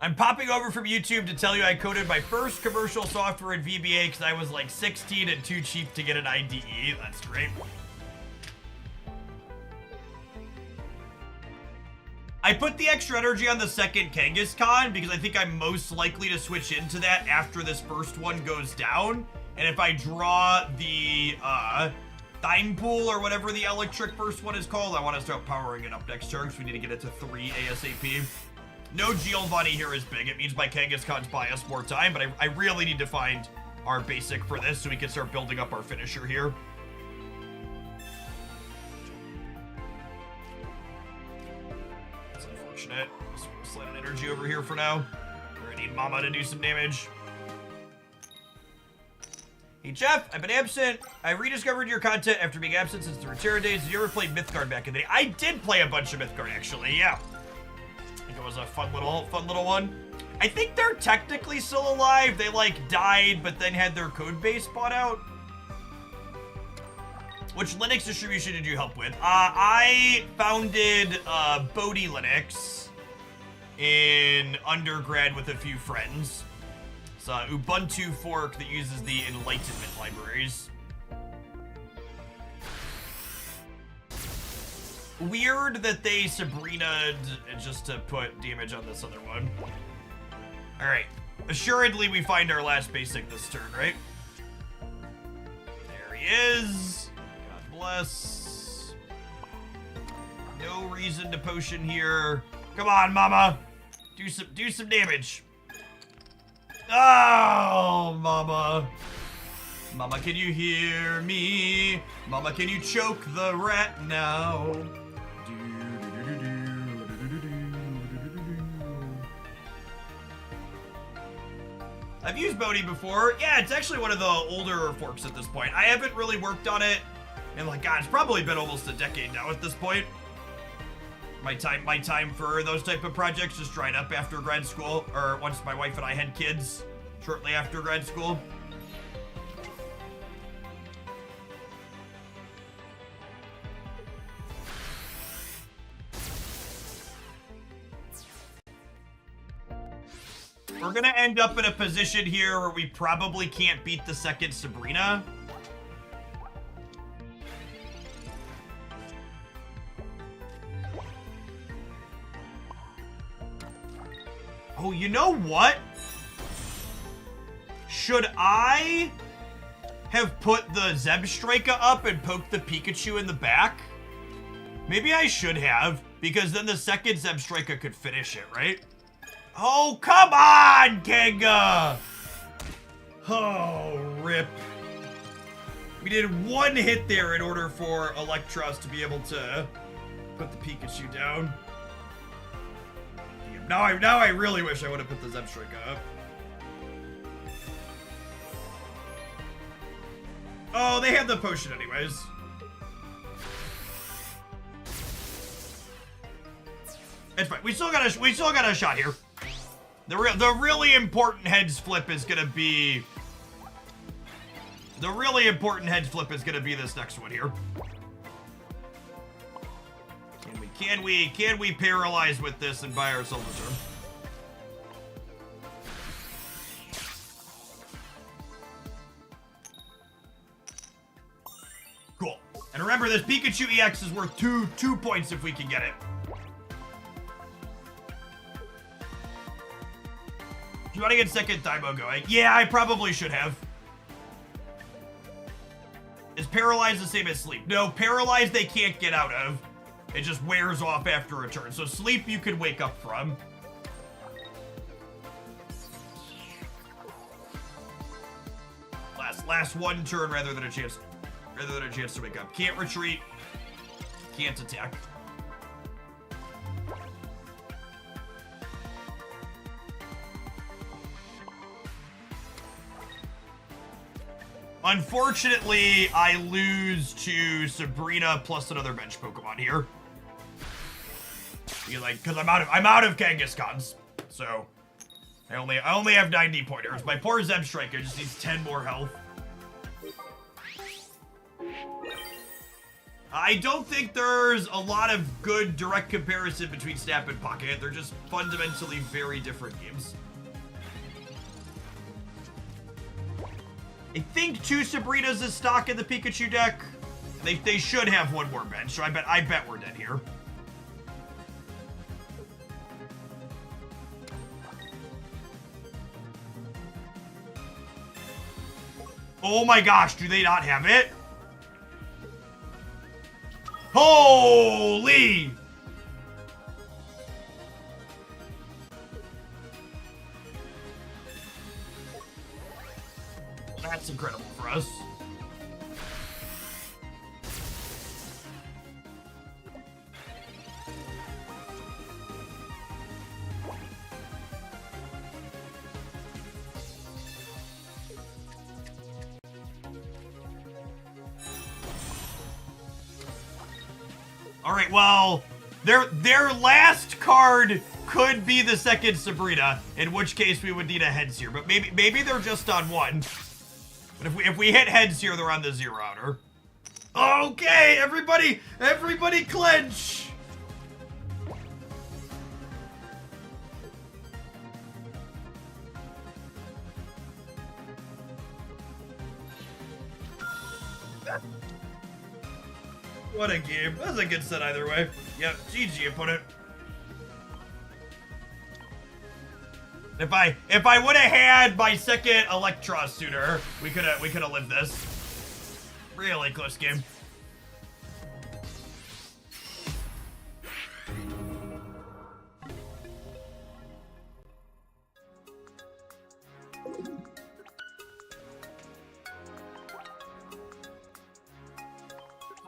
I'm popping over from YouTube to tell you I coded my first commercial software in VBA because I was like 16 and too cheap to get an IDE. That's great. I put the extra energy on the second Kangaskhan because I think I'm most likely to switch into that after this first one goes down. And if I draw the Time Pool or whatever the electric first one is called, I want to start powering it up next turn because we need to get it to 3 ASAP. No Giovanni here is big. It means my Kangaskhan's buy us more time, but I really need to find our basic for this so we can start building up our finisher here. That's unfortunate. Just slide an energy over here for now. We're gonna need Mama to do some damage. Hey Jeff, I've been absent. I rediscovered your content after being absent since the Return days. Did you ever play Mythgard back in the day? I did play a bunch of Mythgard actually, yeah. It was a fun little one. I think they're technically still alive. They like died, but then had their code base bought out. Which Linux distribution did you help with? I founded Bodhi Linux in undergrad with a few friends. It's an Ubuntu fork that uses the Enlightenment libraries. Weird that they Sabrina just to put damage on this other one. Alright. Assuredly, we find our last basic this turn, right? There he is. God bless. No reason to potion here. Come on, Mama. Do some damage. Oh, Mama. Mama, can you hear me? Mama, can you choke the rat now? I've used Bodhi before. Yeah, it's actually one of the older forks at this point. I haven't really worked on it. And like, God, it's probably been almost a decade now at this point. My time for those type of projects just dried up after grad school, or once my wife and I had kids, shortly after grad school. We're gonna end up in a position here where we probably can't beat the second Sabrina. Oh, you know what? Should I have put the Zebstrika up and poked the Pikachu in the back? Maybe I should have, because then the second Zebstrika could finish it, right? Oh, come on, Kenga! Oh, rip. We did one hit there in order for Electros to be able to put the Pikachu down. Now I really wish I would have put the Zebstrika up. Oh, they have the potion anyways. It's fine. We still got a shot here. The really important heads flip is gonna be. The really important heads flip is gonna be this next one here. Can we paralyze with this and buy ourselves a turn? Cool. And remember, this Pikachu EX is worth two points if we can get it. Do you want to get second Thymo going? Yeah, I probably should have. Is Paralyzed the same as Sleep? No, Paralyzed they can't get out of. It just wears off after a turn. So Sleep you can wake up from. Last one turn rather than a chance to wake up. Can't retreat. Can't attack. Unfortunately, I lose to Sabrina plus another bench Pokemon here. Because I'm out of Kangaskhan's, so I only have 90 pointers. My poor Zebstrika just needs 10 more health. I don't think there's a lot of good direct comparison between Snap and Pocket. They're just fundamentally very different games. I think 2 Sabrinas is stock in the Pikachu deck. They should have one more bench, so I bet we're dead here. Oh my gosh, do they not have it? Holy! That's incredible for us. All right, well, their last card could be the second Sabrina, in which case we would need a heads here, but maybe they're just on one. But if we hit heads here, they're on the 0 outer. Okay, everybody clench. What a game. That was a good set either way. Yep, GG opponent. If I would have had my second Electros sooner, we could have lived this. Really close game.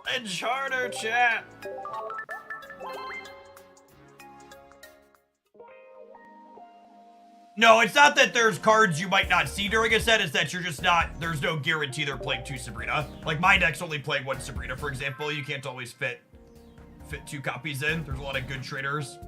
Edge harder, chat. No, it's not that there's cards you might not see during a set, it's that you're just not, there's no guarantee they're playing 2 Sabrina. Like, my deck's only playing 1 Sabrina, for example. You can't always fit 2 copies in. There's a lot of good traders.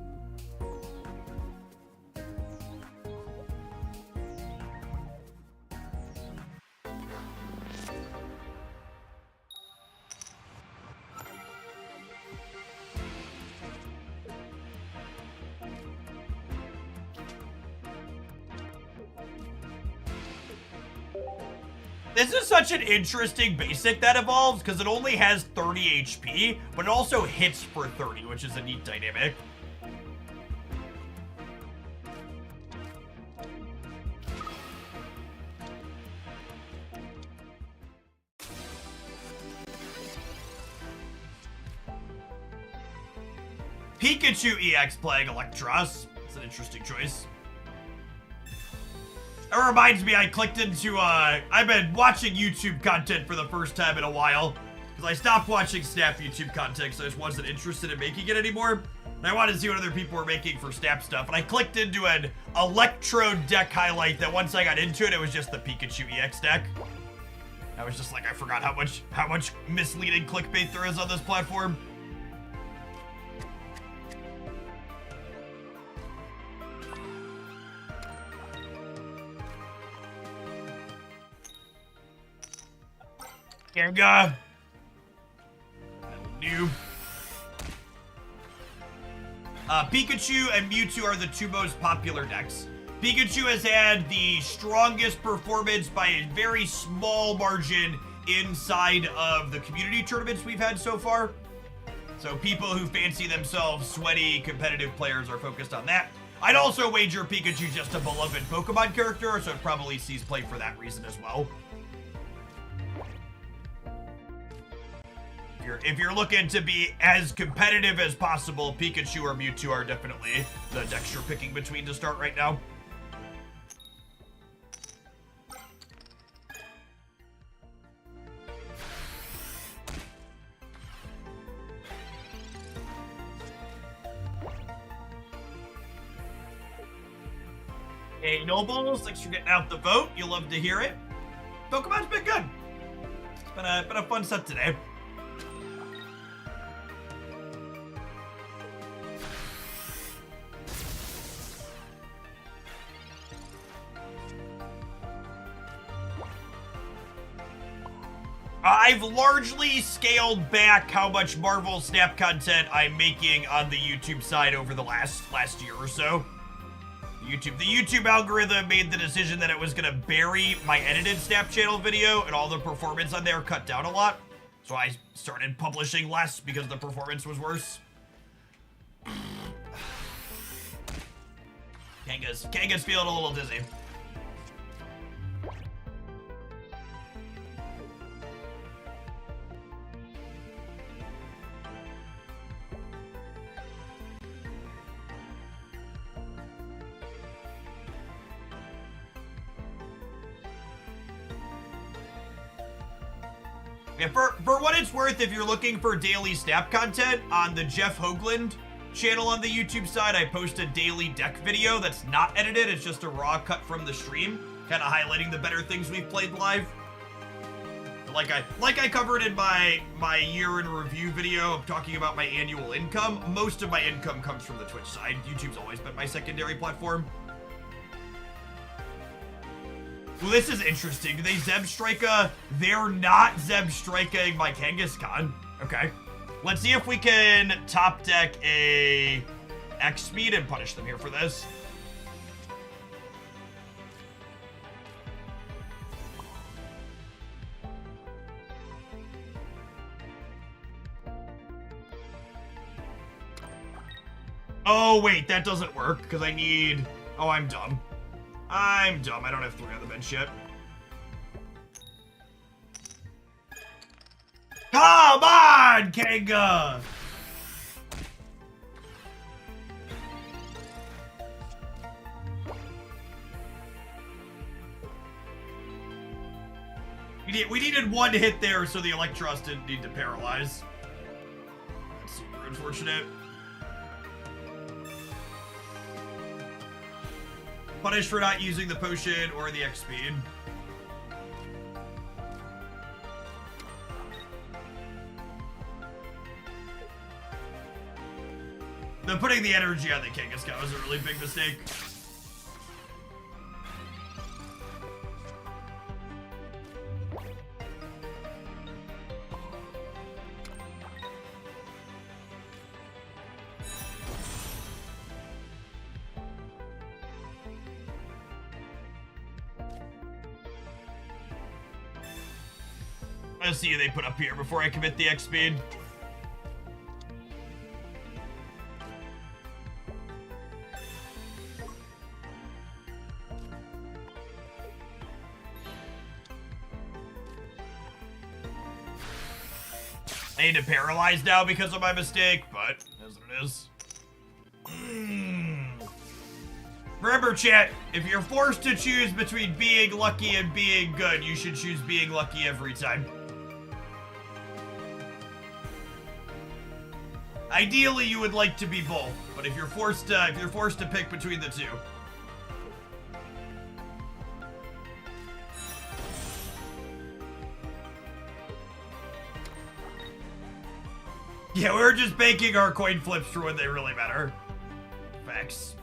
This is such an interesting basic that evolves because it only has 30 HP, but it also hits for 30, which is a neat dynamic. Pikachu EX playing Electros. It's an interesting choice. That reminds me, I clicked into, I've been watching YouTube content for the first time in a while. Because I stopped watching Snap YouTube content, so I just wasn't interested in making it anymore. And I wanted to see what other people were making for Snap stuff. And I clicked into an Electro deck highlight that once I got into it, it was just the Pikachu EX deck. I was just like, I forgot how much misleading clickbait there is on this platform. Gengar. Noob. Pikachu and Mewtwo are the two most popular decks. Pikachu has had the strongest performance by a very small margin inside of the community tournaments we've had so far. So people who fancy themselves sweaty competitive players are focused on that. I'd also wager Pikachu's just a beloved Pokemon character, so it probably sees play for that reason as well. If you're looking to be as competitive as possible, Pikachu or Mewtwo are definitely the decks you're picking between to start right now. Hey, Nobles, thanks for getting out the vote. You'll love to hear it. Pokemon's been good. It's been a fun set today. I've largely scaled back how much Marvel Snap content I'm making on the YouTube side over the last year or so. The YouTube algorithm made the decision that it was gonna bury my edited Snap channel video, and all the performance on there cut down a lot. So I started publishing less because the performance was worse. Kanga's feeling a little dizzy. Yeah, for what it's worth, if you're looking for daily Snap content, on the Jeff Hoagland channel on the YouTube side, I post a daily deck video that's not edited. It's just a raw cut from the stream, kind of highlighting the better things we've played live. Like I covered in my year in review video of talking about my annual income, most of my income comes from the Twitch side. YouTube's always been my secondary platform. Well, this is interesting. Do they Zeb Strika? They're not Zeb Striking my Kangaskhan. Okay. Let's see if we can top deck a X speed and punish them here for this. Oh, wait, that doesn't work because I need... Oh, I'm dumb. I'm dumb. I don't have 3 on the bench yet. Come on, Kanga! We needed 1 hit there so the Electros didn't need to paralyze. That's super unfortunate. Punished for not using the potion or the X speed. Putting the energy on the Kangaskhan was a really big mistake. to see who they put up here before I commit the X speed. I need to paralyze now because of my mistake, but that's what it is. Remember, chat, if you're forced to choose between being lucky and being good, you should choose being lucky every time. Ideally, you would like to be both, but if you're forced to pick between the two. Yeah, we're just banking our coin flips for when they really matter. Facts.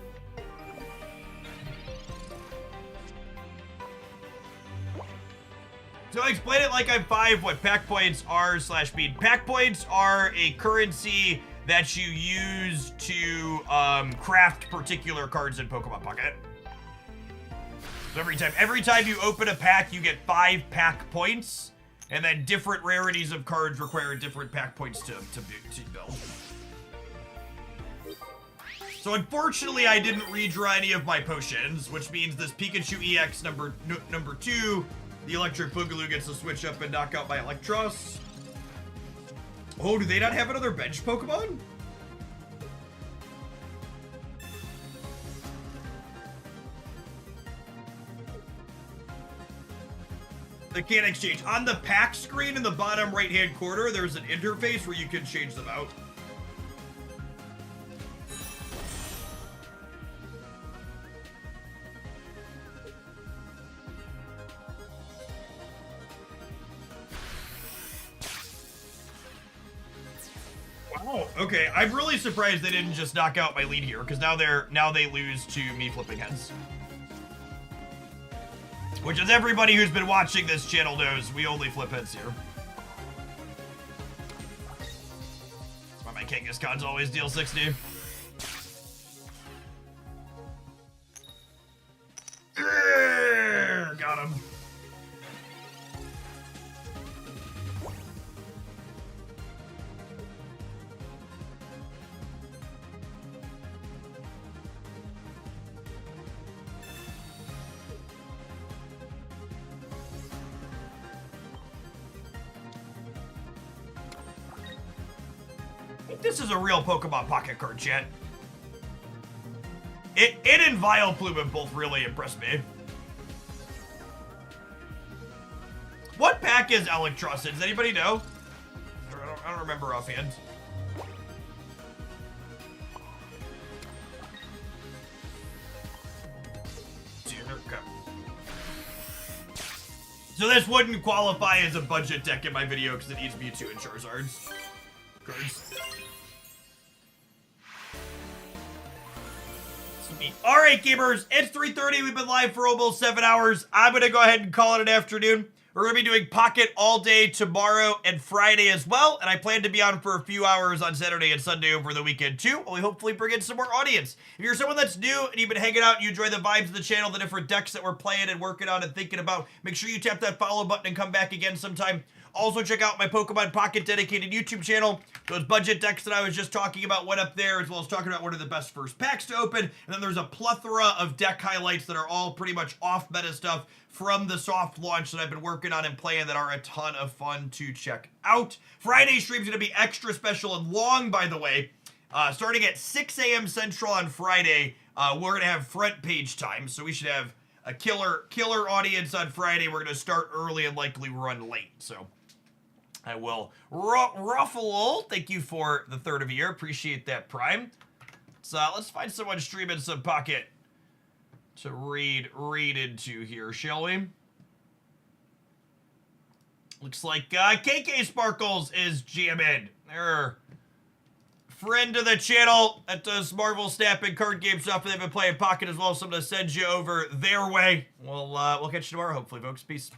So I explain it like I'm 5, what pack points are / bean. Pack points are a currency that you use to craft particular cards in Pokemon Pocket. So every time you open a pack, you get 5 pack points. And then different rarities of cards require different pack points to build. So unfortunately, I didn't redraw any of my potions, which means this Pikachu EX number 2, the Electric Boogaloo gets to switch up and knock out my Electros. Oh, do they not have another bench Pokemon? They can't exchange. On the pack screen in the bottom right-hand corner, there's an interface where you can change them out. Wow. Okay, I'm really surprised they didn't just knock out my lead here, because now they lose to me flipping heads. Which, as everybody who's been watching this channel knows, we only flip heads here. That's why my Kangaskhan's always deal 60. Got him. This is a real Pokemon Pocket card, chat. It and Vileplume have both really impressed me. What pack is Electros in? Does anybody know? I don't remember offhand. So this wouldn't qualify as a budget deck in my video because it needs Mewtwo and Charizards. Cards. All right, gamers, it's 3:30. We've been live for almost 7 hours. I'm going to go ahead and call it an afternoon. We're going to be doing Pocket all day tomorrow and Friday as well, and I plan to be on for a few hours on Saturday and Sunday over the weekend too, while we hopefully bring in some more audience. If you're someone that's new and you've been hanging out and you enjoy the vibes of the channel, the different decks that we're playing and working on and thinking about, make sure you tap that follow button and come back again sometime. Also, check out my Pokemon Pocket dedicated YouTube channel. Those budget decks that I was just talking about went up there, as well as talking about what are the best first packs to open. And then there's a plethora of deck highlights that are all pretty much off-meta stuff from the soft launch that I've been working on and playing that are a ton of fun to check out. Friday stream's going to be extra special and long, by the way. Starting at 6 a.m. Central on Friday, we're going to have front page time, so we should have a killer audience on Friday. We're going to start early and likely run late, so I will ruffle. Thank you for the third of a year. Appreciate that, Prime. So let's find someone streaming some Pocket to read into here, shall we? Looks like KK Sparkles is jamming. They're friend of the channel that does Marvel Snap and card game stuff. They've been playing Pocket as well, so I'm gonna send you over their way. We'll catch you tomorrow, hopefully, folks. Peace.